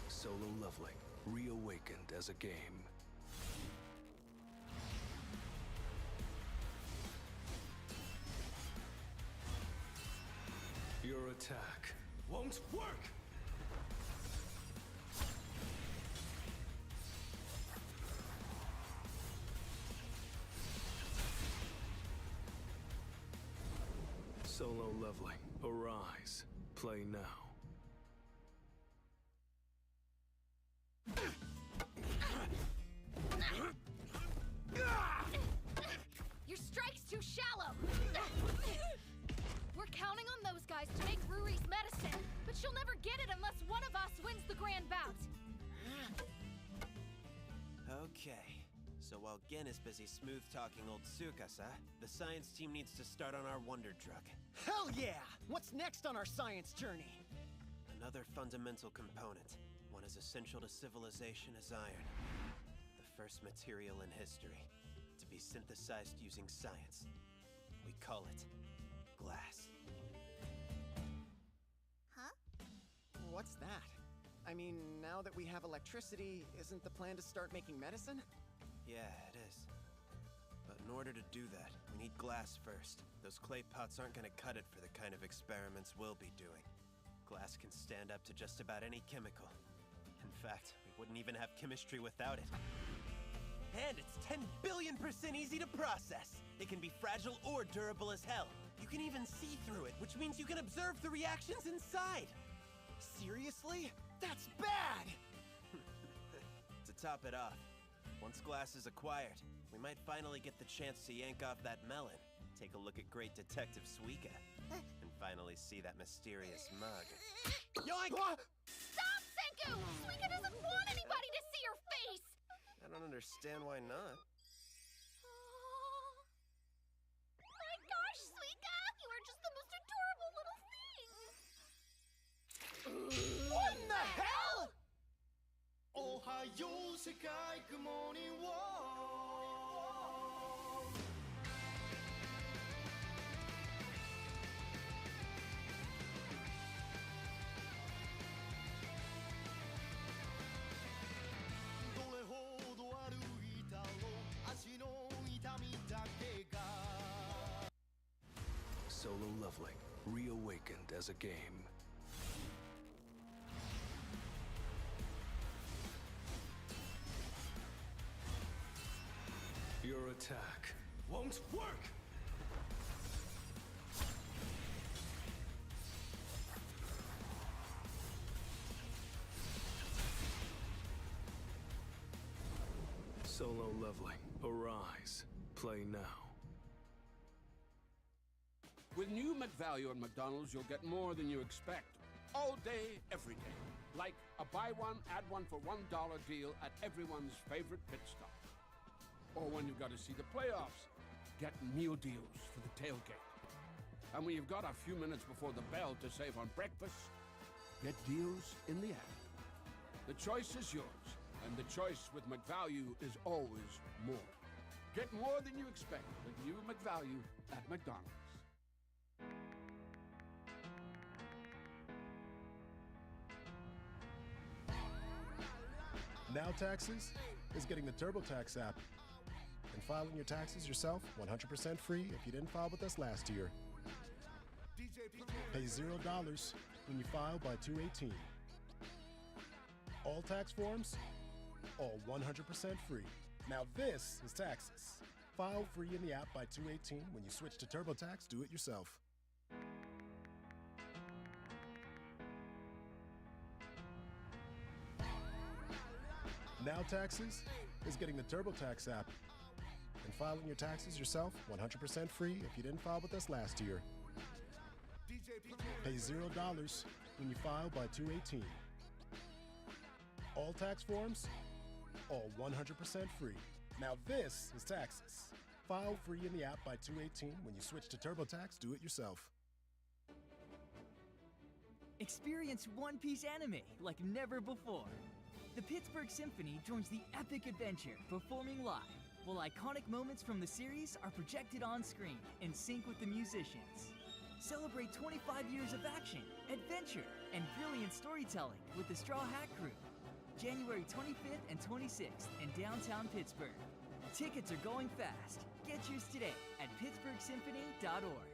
Solo Leveling, reawakened as a game. Your attack won't work! Solo Leveling, arise. Play now. Your strike's too shallow! We're counting on those guys to make Ruri's medicine, but she'll never get it unless one of us wins the grand bout. Okay, so while Gen is busy smooth-talking old Tsukasa, the science team needs to start on our wonder drug. Hell yeah! What's next on our science journey? Another fundamental component, one as essential to civilization as iron. The first material in history to be synthesized using science. We call it glass. Huh? What's that? I mean, now that we have electricity, isn't the plan to start making medicine? Yeah, it is. But in order to do that, we need glass first. Those clay pots aren't gonna cut it for the kind of experiments we'll be doing. Glass can stand up to just about any chemical. In fact, we wouldn't even have chemistry without it. And it's 10 billion% easy to process. It can be fragile or durable as hell. You can even see through it, which means you can observe the reactions inside. Seriously? That's bad! To top it off, once glass is acquired, we might finally get the chance to yank off that melon, take a look at great Detective Suika, and finally see that mysterious mug. Yoink! Stop, Senku! Suika doesn't want anybody to see your face! I don't understand why not. My gosh, Suika! You are just the most adorable little thing! What in the hell? Ohayo, Sekai, good morning, world. Solo Leveling, reawakened as a game. Your attack won't work! Solo Leveling. Arise. Play now. With new McValue at McDonald's, you'll get more than you expect. All day, every day. Like a buy one, add one for $1 deal at everyone's favorite pit stop. Or when you've got to see the playoffs, get meal deals for the tailgate. And when you've got a few minutes before the bell to save on breakfast, get deals in the app. The choice is yours, and the choice with McValue is always more. Get more than you expect with new McValue at McDonald's. Now Taxes is getting the TurboTax app and filing your taxes yourself 100% free if you didn't file with us last year. Pay $0 when you file by 2/18. All tax forms, all 100% free. Now this is taxes. File free in the app by 2/18. When you switch to TurboTax, do it yourself. Now Taxes is getting the TurboTax app and filing your taxes yourself 100% free if you didn't file with us last year. Pay $0 when you file by 2/18. All tax forms, all 100% free. Now this is taxes. File free in the app by 2/18. When you switch to TurboTax, do it yourself. Experience One Piece anime like never before. The Pittsburgh Symphony joins the epic adventure, performing live, while iconic moments from the series are projected on screen in sync with the musicians. Celebrate 25 years of action, adventure, and brilliant storytelling with the Straw Hat Crew. January 25th and 26th in downtown Pittsburgh. Tickets are going fast. Get yours today at pittsburghsymphony.org.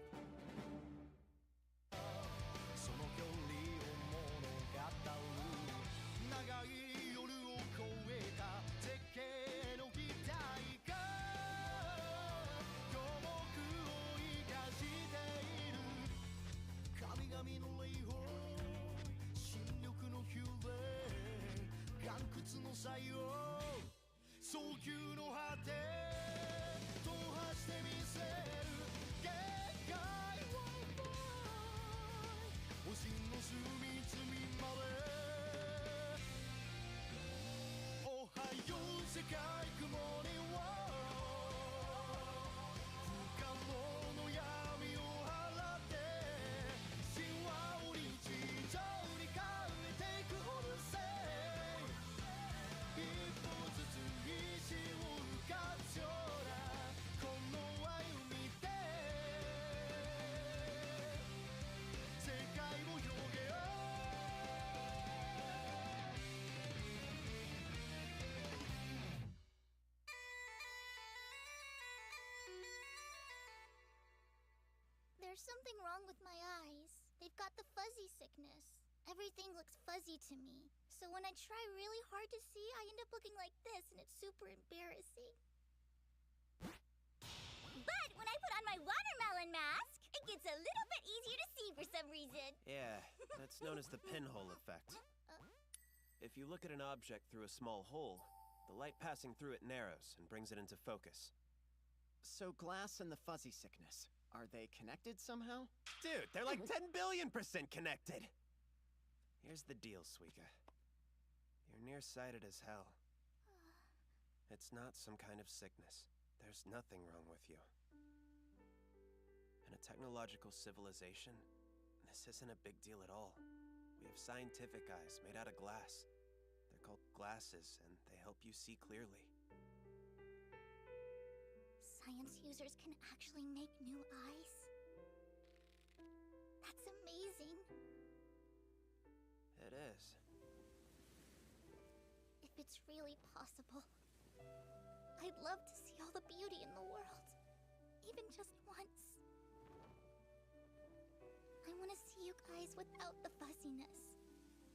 There's something wrong with my eyes. They've got the fuzzy sickness. Everything looks fuzzy to me. So when I try really hard to see, I end up looking like this, and it's super embarrassing. But when I put on my watermelon mask, it gets a little bit easier to see for some reason. Yeah, that's known as the pinhole effect. If you look at an object through a small hole, the light passing through it narrows and brings it into focus. So glass and the fuzzy sickness, are they connected somehow? Dude, they're like 10 billion% connected! Here's the deal, Suika. You're nearsighted as hell. It's not some kind of sickness. There's nothing wrong with you. In a technological civilization, this isn't a big deal at all. We have scientific eyes made out of glass. They're called glasses, and they help you see clearly. Science users can actually make new eyes? That's amazing. It is. If it's really possible, I'd love to see all the beauty in the world. Even just once. I want to see you guys without the fuzziness.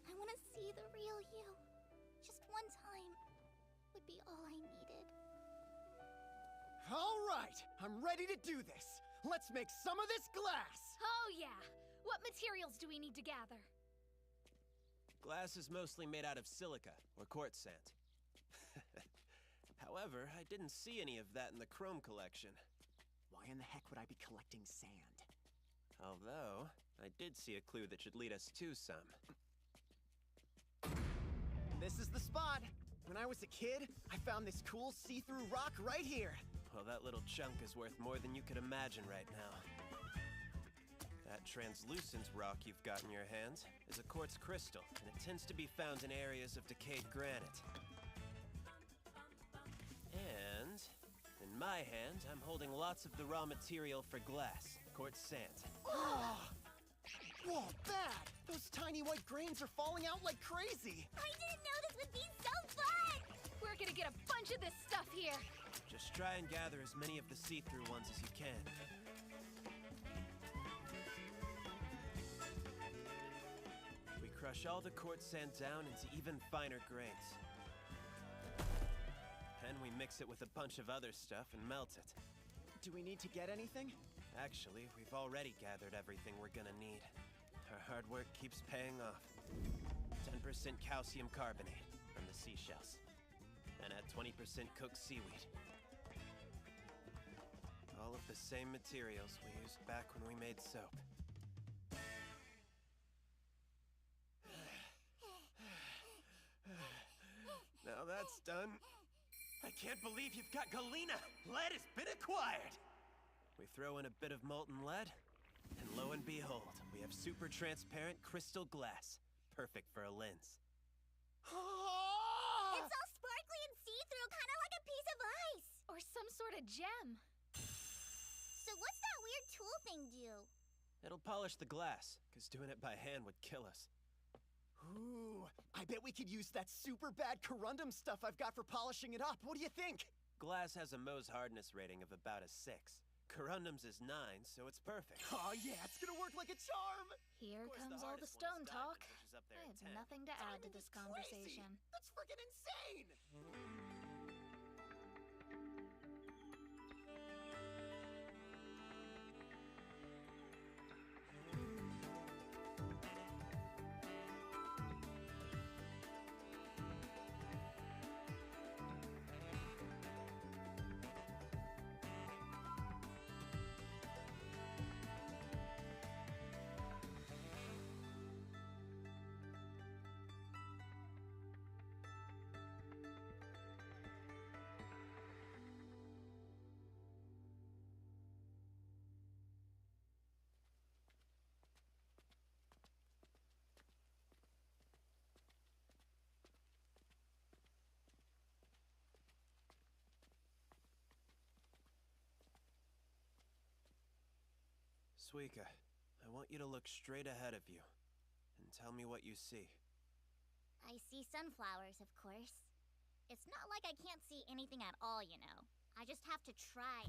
I want to see the real you. Just one time would be all I needed. All right, I'm ready to do this. Let's make some of this glass. Oh yeah. What materials do we need to gather? Glass is mostly made out of silica, or quartz sand. However, I didn't see any of that in the Chrome collection. Why in the heck would I be collecting sand? Although, I did see a clue that should lead us to some. This is the spot! When I was a kid, I found this cool see-through rock right here. Well, that little chunk is worth more than you could imagine right now. That translucent rock you've got in your hands is a quartz crystal, and it tends to be found in areas of decayed granite. And in my hand, I'm holding lots of the raw material for glass, quartz sand. Oh! Whoa, bad! Those tiny white grains are falling out like crazy! I didn't know this would be so fun! We're gonna get a bunch of this stuff here. Just try and gather as many of the see-through ones as you can. We crush all the quartz sand down into even finer grains. Then we mix it with a bunch of other stuff and melt it. Do we need to get anything? Actually, we've already gathered everything we're gonna need. Our hard work keeps paying off. 10% calcium carbonate from the seashells. And add 20% cooked seaweed. All of the same materials we used back when we made soap. Now that's done. I can't believe you've got Galena! Lead has been acquired! We throw in a bit of molten lead, and lo and behold, we have super transparent crystal glass. Perfect for a lens. It's all sparkly and see-through, kind of like a piece of ice! Or some sort of gem. So what's that weird tool thing do? It'll polish the glass, because doing it by hand would kill us. Ooh, I bet we could use that super bad corundum stuff I've got for polishing it up. What do you think? Glass has a Mohs hardness rating of about a 6. Corundum's is 9, so it's perfect. Oh yeah, it's gonna work like a charm! Here comes all the stone talk. I have nothing to add to this conversation. That's freaking insane! Suika, I want you to look straight ahead of you and tell me what you see. I see sunflowers, of course. It's not like I can't see anything at all, you know. I just have to try.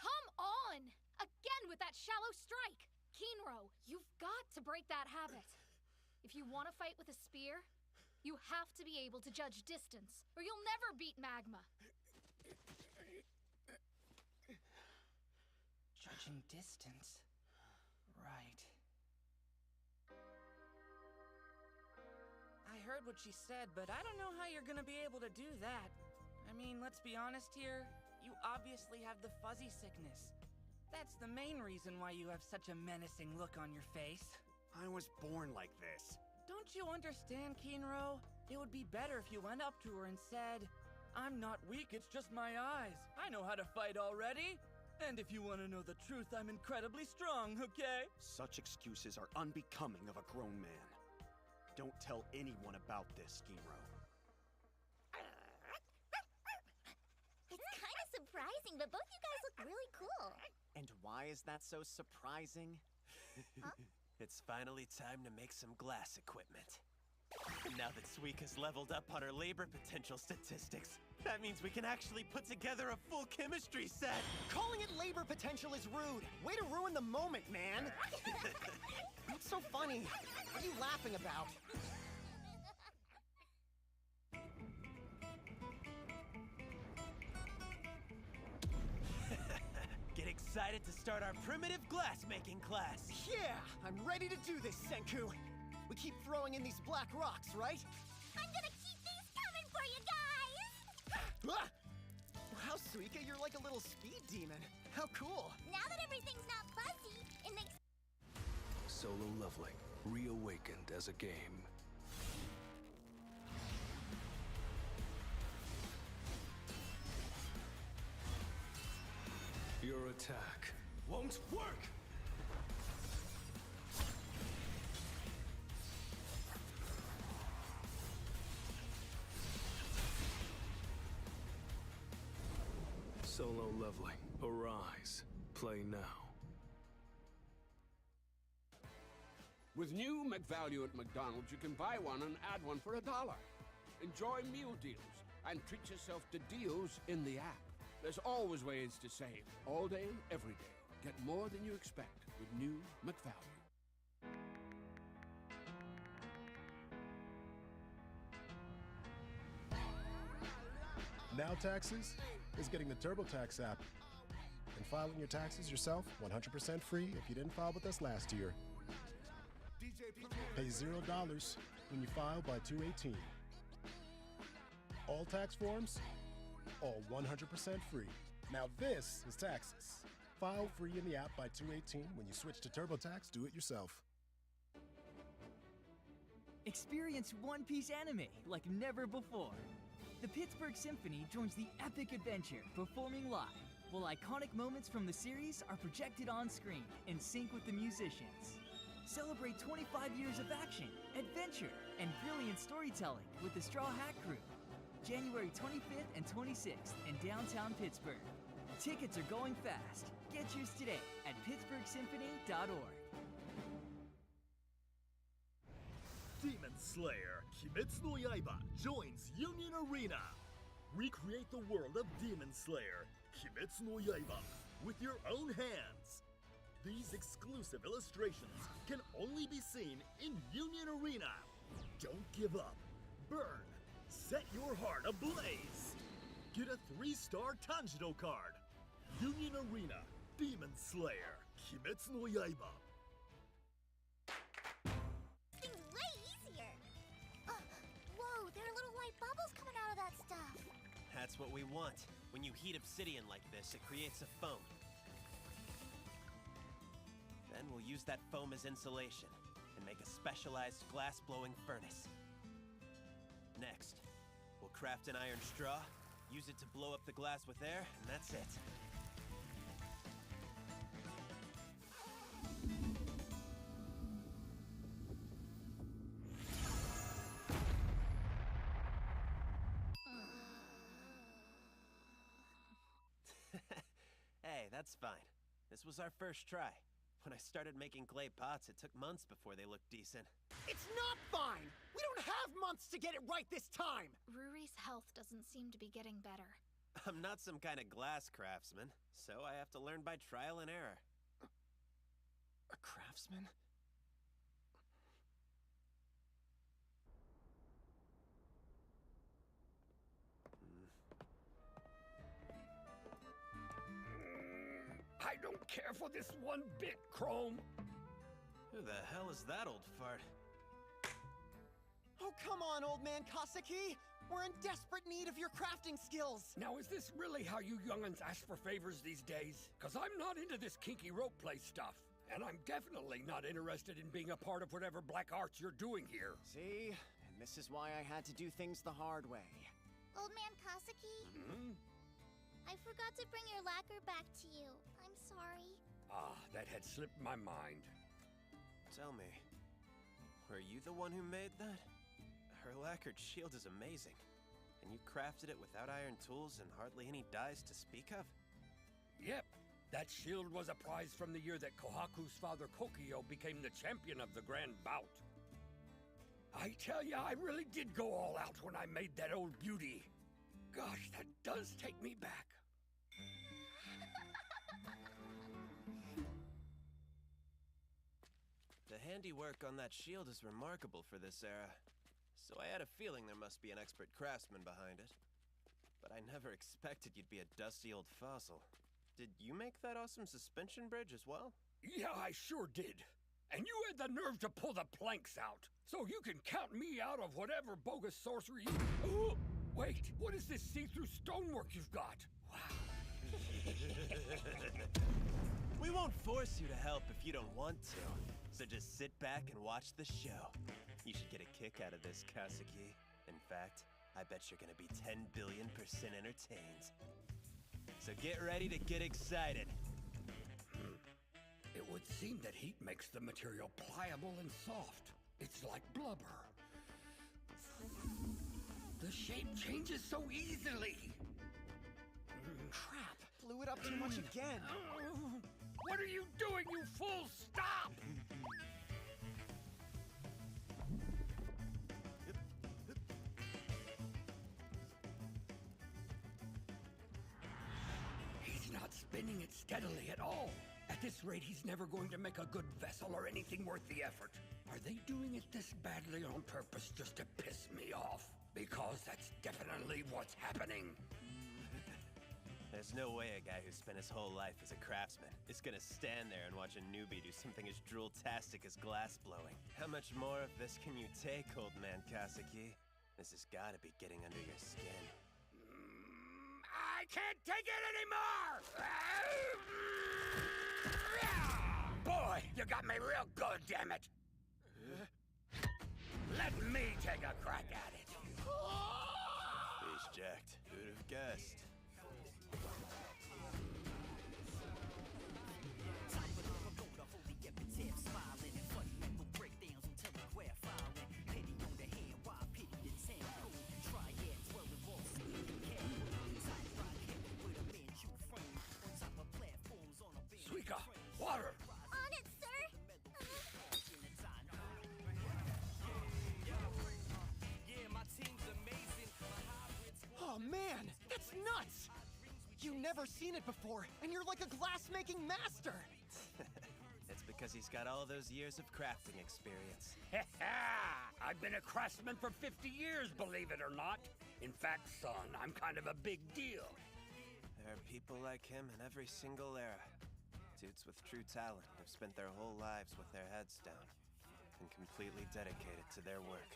Come on! Again with that shallow strike! Kinro, you've got to break that habit. If you want to fight with a spear, you have to be able to judge distance, or you'll never beat Magma. Judging distance? Right. I heard what she said, but I don't know how you're gonna be able to do that. I mean, let's be honest here. You obviously have the fuzzy sickness. That's the main reason why you have such a menacing look on your face. I was born like this. Don't you understand, Kinro? It would be better if you went up to her and said, "I'm not weak, it's just my eyes. I know how to fight already. And if you want to know the truth, I'm incredibly strong, okay?" Such excuses are unbecoming of a grown man. Don't tell anyone about this, Giro. It's kind of surprising, but both you guys look really cool. And why is that so surprising? It's finally time to make some glass equipment. Now that Suika's leveled up on her labor potential statistics, that means we can actually put together a full chemistry set! Calling it labor potential is rude! Way to ruin the moment, man! What's so funny? What are you laughing about? Get excited to start our primitive glass-making class! Yeah! I'm ready to do this, Senku! We keep throwing in these black rocks, right? I'm gonna keep these coming for you guys! Ah! Wow, Suika, you're like a little speed demon. How cool! Now that everything's not fuzzy, it makes... Solo Leveling, reawakened as a game. Your attack won't work! Solo Leveling, arise. Play now. With new McValue at McDonald's, you can buy one and add one for $1. Enjoy meal deals and treat yourself to deals in the app. There's always ways to save, all day, every day. Get more than you expect with new McValue. Now Taxes is getting the TurboTax app and filing your taxes yourself 100% free if you didn't file with us last year. Pay $0 when you file by 2/18. All tax forms, all 100% free. Now this is taxes. File free in the app by 2/18. When you switch to TurboTax, do it yourself. Experience One Piece anime like never before. The Pittsburgh Symphony joins the epic adventure, performing live, while iconic moments from the series are projected on screen in sync with the musicians. Celebrate 25 years of action, adventure, and brilliant storytelling with the Straw Hat Crew. January 25th and 26th in downtown Pittsburgh. Tickets are going fast. Get yours today at pittsburghsymphony.org. Demon Slayer, Kimetsu no Yaiba joins Union Arena. Recreate the world of Demon Slayer, Kimetsu no Yaiba, with your own hands. These exclusive illustrations can only be seen in Union Arena. Don't give up. Burn. Set your heart ablaze. Get a 3-star Tanjiro card. Union Arena, Demon Slayer, Kimetsu no Yaiba. Way easier. Whoa, there are little white bubbles coming out of that stuff. That's what we want. When you heat obsidian like this, it creates a foam. Then we'll use that foam as insulation and make a specialized glass-blowing furnace. Next, we'll craft an iron straw, use it to blow up the glass with air, and that's it. Hey, that's fine. This was our first try. When I started making clay pots, it took months before they looked decent. It's not fine! We don't have months to get it right this time! Ruri's health doesn't seem to be getting better. I'm not some kind of glass craftsman, so I have to learn by trial and error. A craftsman? I don't care for this one bit, Chrome. Who the hell is that old fart? Oh, come on, old man Kaseki! We're in desperate need of your crafting skills! Now, is this really how you young'uns ask for favors these days? Because I'm not into this kinky rope play stuff. And I'm definitely not interested in being a part of whatever black arts you're doing here. See? and this is why I had to do things the hard way. Old Man Kaseki? Hmm? I forgot to bring your lacquer back to you. I'm sorry. Ah, that had slipped my mind. Tell me, were you the one who made that? Her lacquered shield is amazing. And you crafted it without iron tools and hardly any dyes to speak of? Yep. That shield was a prize from the year that Kohaku's father Kokio became the champion of the Grand Bout. I tell ya, I really did go all out when I made that old beauty. Gosh, that does take me back. The handiwork on that shield is remarkable for this era, so I had a feeling there must be an expert craftsman behind it. But I never expected you'd be a dusty old fossil. Did you make that awesome suspension bridge as well? Yeah, I sure did. And you had the nerve to pull the planks out, so you can count me out of whatever bogus sorcery you... Oh, wait, what is this see-through stonework you've got? Wow. We won't force you to help if you don't want to. So just sit back and watch the show. You should get a kick out of this, Kaseki. In fact, I bet you're gonna be 10 billion% entertained. So get ready to get excited. It would seem that heat makes the material pliable and soft. It's like blubber. The shape changes so easily. Crap, blew it up too much again. What are you doing, you fool? Stop! He's not spinning it steadily at all. At this rate, he's never going to make a good vessel or anything worth the effort. Are they doing it this badly on purpose just to piss me off? Because that's definitely what's happening. There's no way a guy who spent his whole life as a craftsman is gonna stand there and watch a newbie do something as drool-tastic as glass blowing. How much more of this can you take, old man Kaseki? This has gotta be getting under your skin. I can't take it anymore! Boy, you got me real good, damn it! Let me take a crack at it. He's jacked. Who'd have guessed? Suika, water! On it, sir! Oh man, that's nuts! You've never seen it before, and you're like a glass-making master! It's because he's got all those years of crafting experience. I've been a craftsman for 50 years, believe it or not. In fact, son, I'm kind of a big deal. There are people like him in every single era. Dudes with true talent who've spent their whole lives with their heads down and completely dedicated to their work.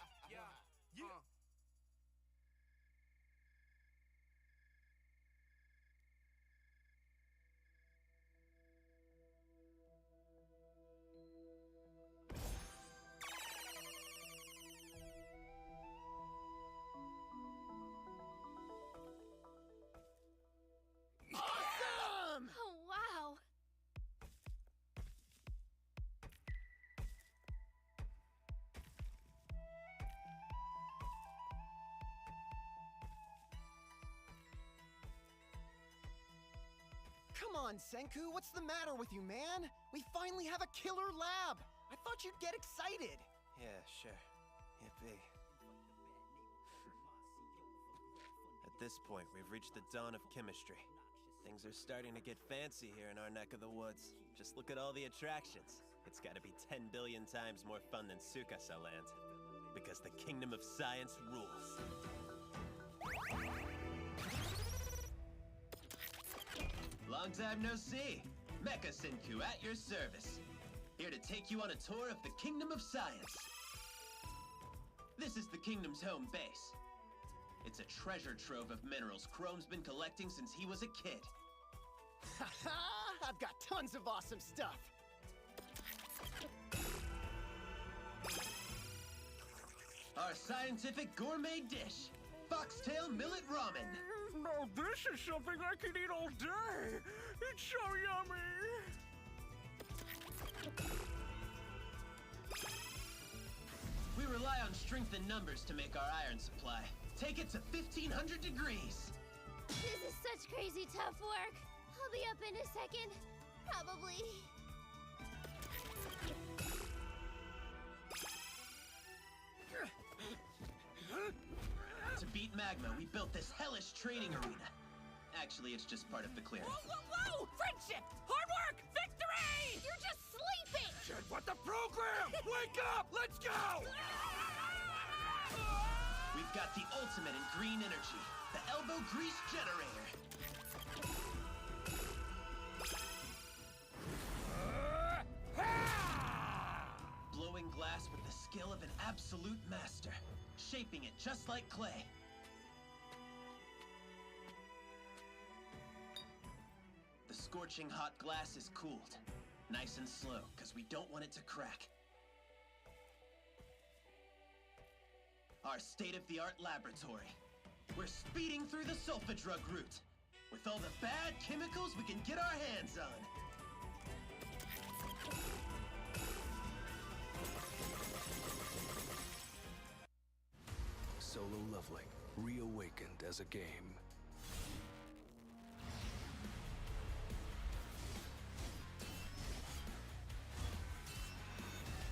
Awesome! Oh, wow! Come on, Senku, what's the matter with you, man? We finally have a killer lab! I thought you'd get excited! Yeah, sure. Yippee. At this point, we've reached the dawn of chemistry. Things are starting to get fancy here in our neck of the woods. Just look at all the attractions. It's gotta be 10 billion times more fun than Tsukasa Land. Because the Kingdom of Science rules. Long time no see. Mecha Senku at your service. Here to take you on a tour of the Kingdom of Science. This is the Kingdom's home base. It's a treasure trove of minerals Chrome's been collecting since he was a kid. Haha! I've got tons of awesome stuff! Our scientific gourmet dish, Foxtail Millet Ramen. Now this is something I can eat all day. It's so yummy. We rely on strength in numbers to make our iron supply. Take it to 1500 degrees. This is such crazy tough work. I'll be up in a second. Probably. To beat magma, we built this hellish training arena. Actually, it's just part of the clearing. Whoa! Friendship! Hard work! Victory! You're just sleeping! Said what the program? Wake up! Let's go! We've got the ultimate in green energy, the elbow grease generator. Blowing glass with the skill of an absolute master, shaping it just like clay. The scorching hot glass is cooled, nice and slow, because we don't want it to crack. Our state-of-the-art laboratory. We're speeding through the sulfa drug route, with all the bad chemicals we can get our hands on. Solo Leveling, reawakened as a game.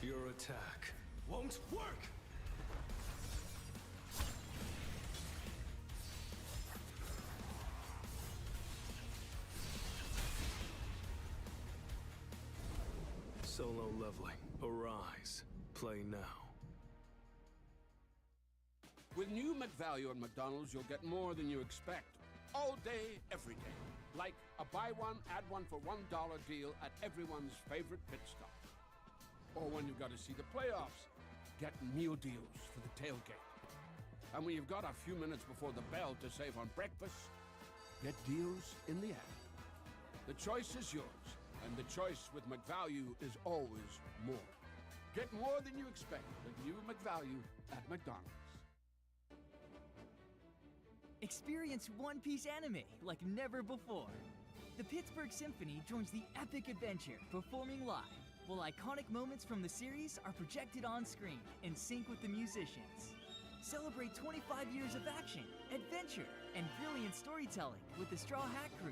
Your attack Won't work! Solo Leveling, arise. Play now. With new McValue at McDonald's, you'll get more than you expect. All day, every day. Like a buy one, add one for $1 deal at everyone's favorite pit stop. Or when you've got to see the playoffs, get meal deals for the tailgate. And when you've got a few minutes before the bell to save on breakfast, get deals in the app. The choice is yours, and the choice with McValue is always more. Get more than you expect with new McValue at McDonald's. Experience One Piece anime like never before. The Pittsburgh Symphony joins the epic adventure, performing live, while iconic moments from the series are projected on screen in sync with the musicians. Celebrate 25 years of action, adventure, and brilliant storytelling with the Straw Hat Crew.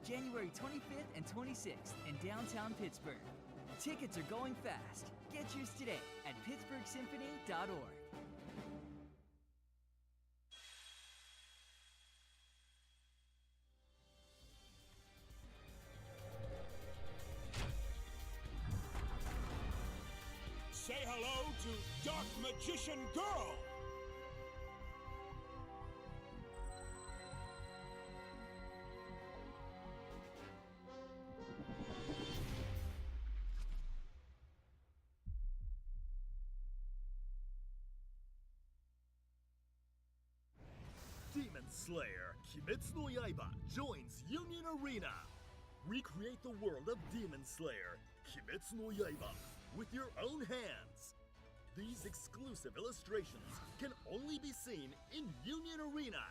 January 25th and 26th in downtown Pittsburgh. Tickets are going fast. Get yours today at pittsburghsymphony.org. Say hello to Dark Magician Girl! Demon Slayer Kimetsu no Yaiba joins Union Arena. Recreate the world of Demon Slayer Kimetsu no Yaiba with your own hands. These exclusive illustrations can only be seen in Union Arena.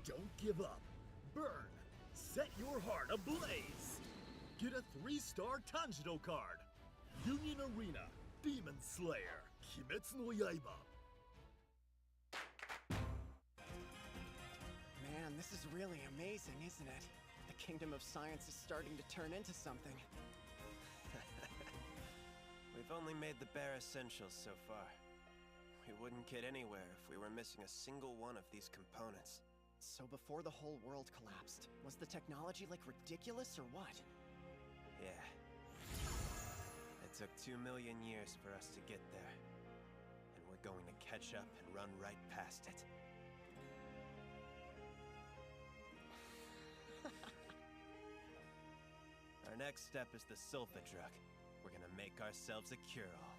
Don't give up. Burn. Set your heart ablaze. Get a 3-star Tanjiro card. Union Arena Demon Slayer Kimetsu no Yaiba. Man, this is really amazing, isn't it? The kingdom of science is starting to turn into something. We've only made the bare essentials so far. We wouldn't get anywhere if we were missing a single one of these components. So before the whole world collapsed, was the technology like ridiculous or what? Yeah. It took 2 million years for us to get there. And we're going to catch up and run right past it. Our next step is the sulfa drug. We're gonna make ourselves a cure-all.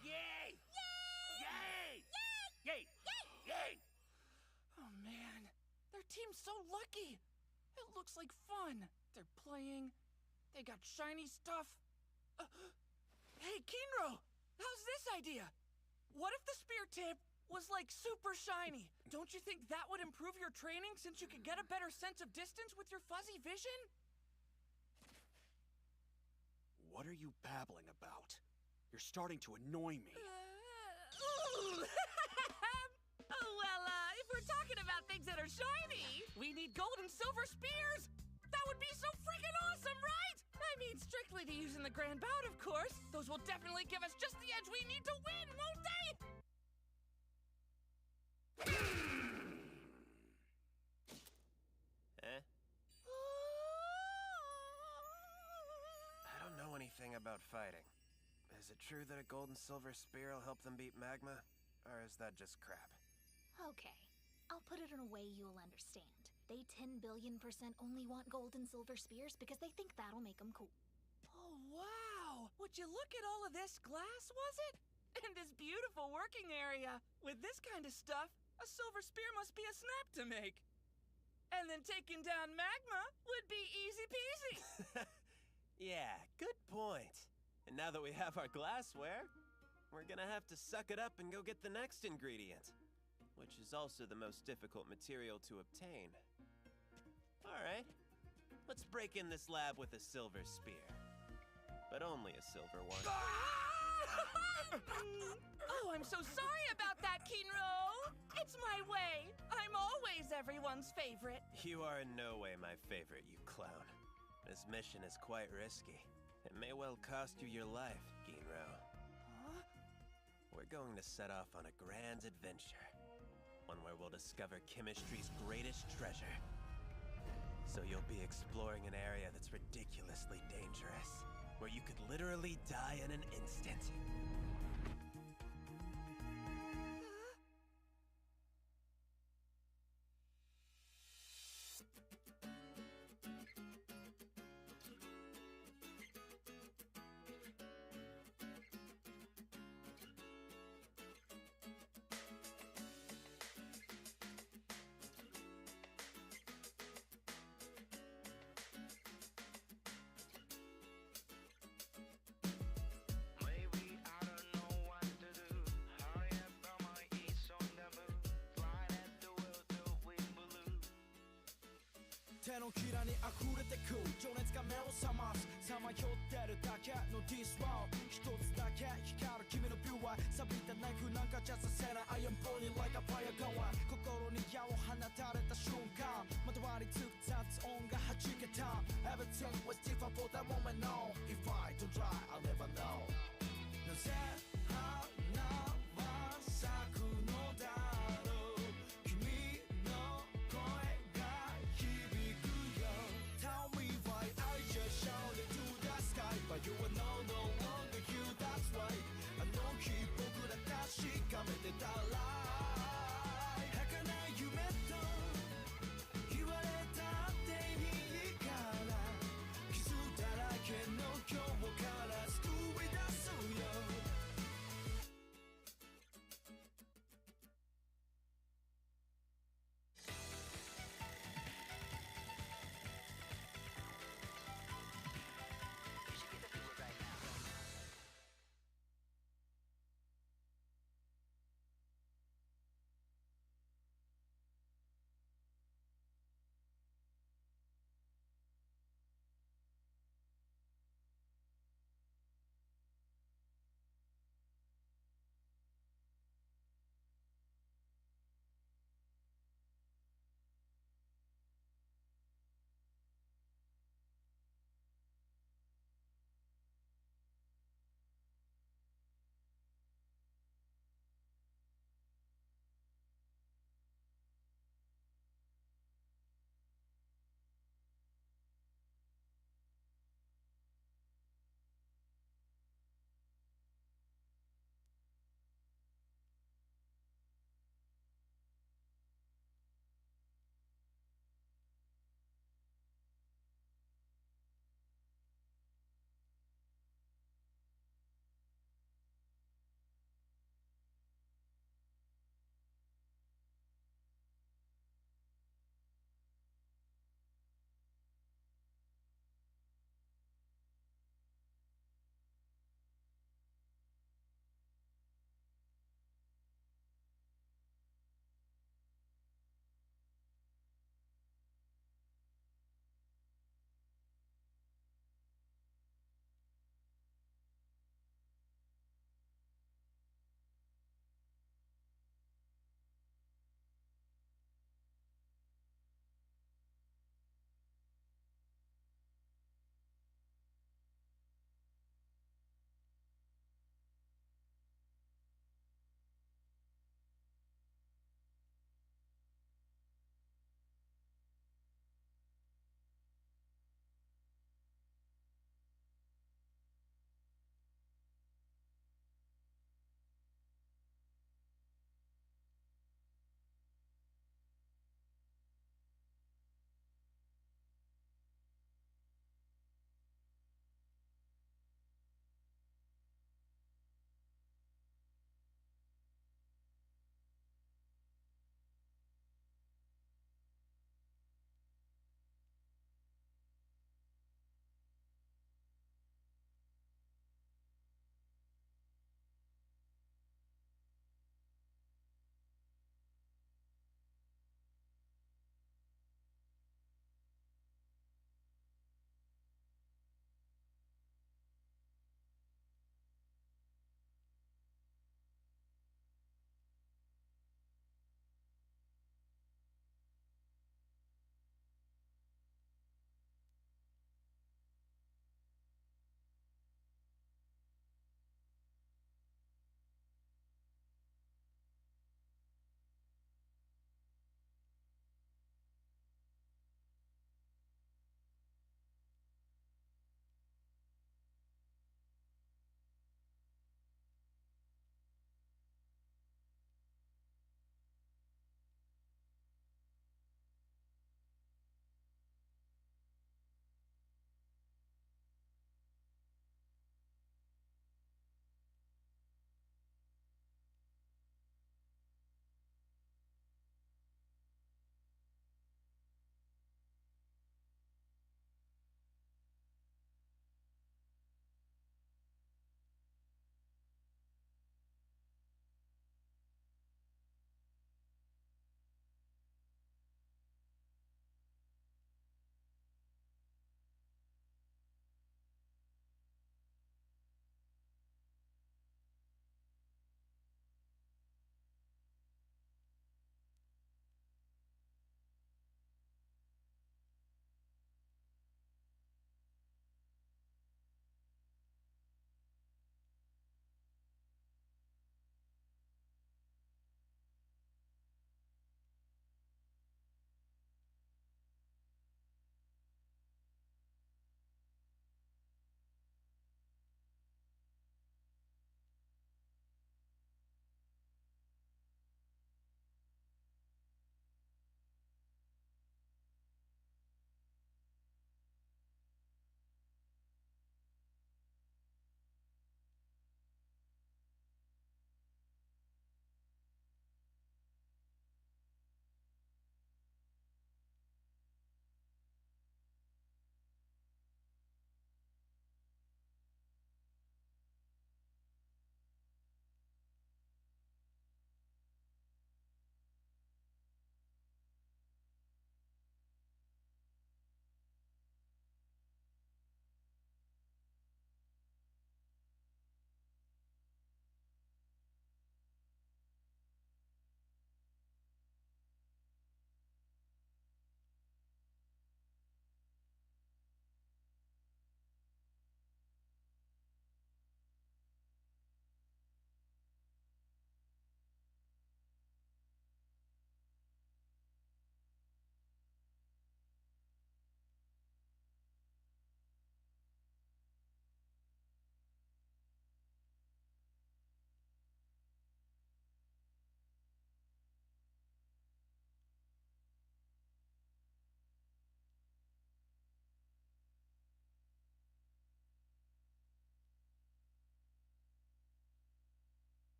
Yay! Yay! Yay! Yay! Oh man, their team's so lucky. It looks like fun. They're playing, They got shiny stuff. Hey, Kinro! How's this idea? What if the spear tip was like super shiny? Don't you think that would improve your training since you could get a better sense of distance with your fuzzy vision? What are you babbling about? You're starting to annoy me. Well, if we're talking about things that are shiny, we need gold and silver spears! That would be so freaking awesome, right? I mean, strictly to use in the Grand Bout, of course. Those will definitely give us just the edge we need to win, won't they? Eh? I don't know anything about fighting. Is it true that a gold and silver spear will help them beat Magma? Or is that just crap? Okay, I'll put it in a way you'll understand. They 10 billion% only want gold and silver spears because they think that'll make them cool. Oh, wow! Would you look at all of this glass, was it? And this beautiful working area. With this kind of stuff, a silver spear must be a snap to make. And then taking down Magma would be easy peasy. Yeah, good point. And now that we have our glassware, we're gonna have to suck it up and go get the next ingredient, which is also the most difficult material to obtain. Alright, let's break in this lab with a silver spear. But only a silver one. Oh, I'm so sorry about that, Kinro! It's my way! I'm always everyone's favorite! You are in no way my favorite, you clown. This mission is quite risky. It may well cost you your life, Ginro. Huh? We're going to set off on a grand adventure. One where we'll discover chemistry's greatest treasure. So you'll be exploring an area that's ridiculously dangerous, where you could literally die in an instant.手のひらに溢れてく情熱が目を覚ますさまよってるだけの This world 一つだけ光る君のビューは錆びたナイフなんかじゃさせない I am burning like a fire going 心に矢を放たれた瞬間まとわりつく雑音が弾けた Everything was different for that moment no If I don't try I'll never know なぜ How now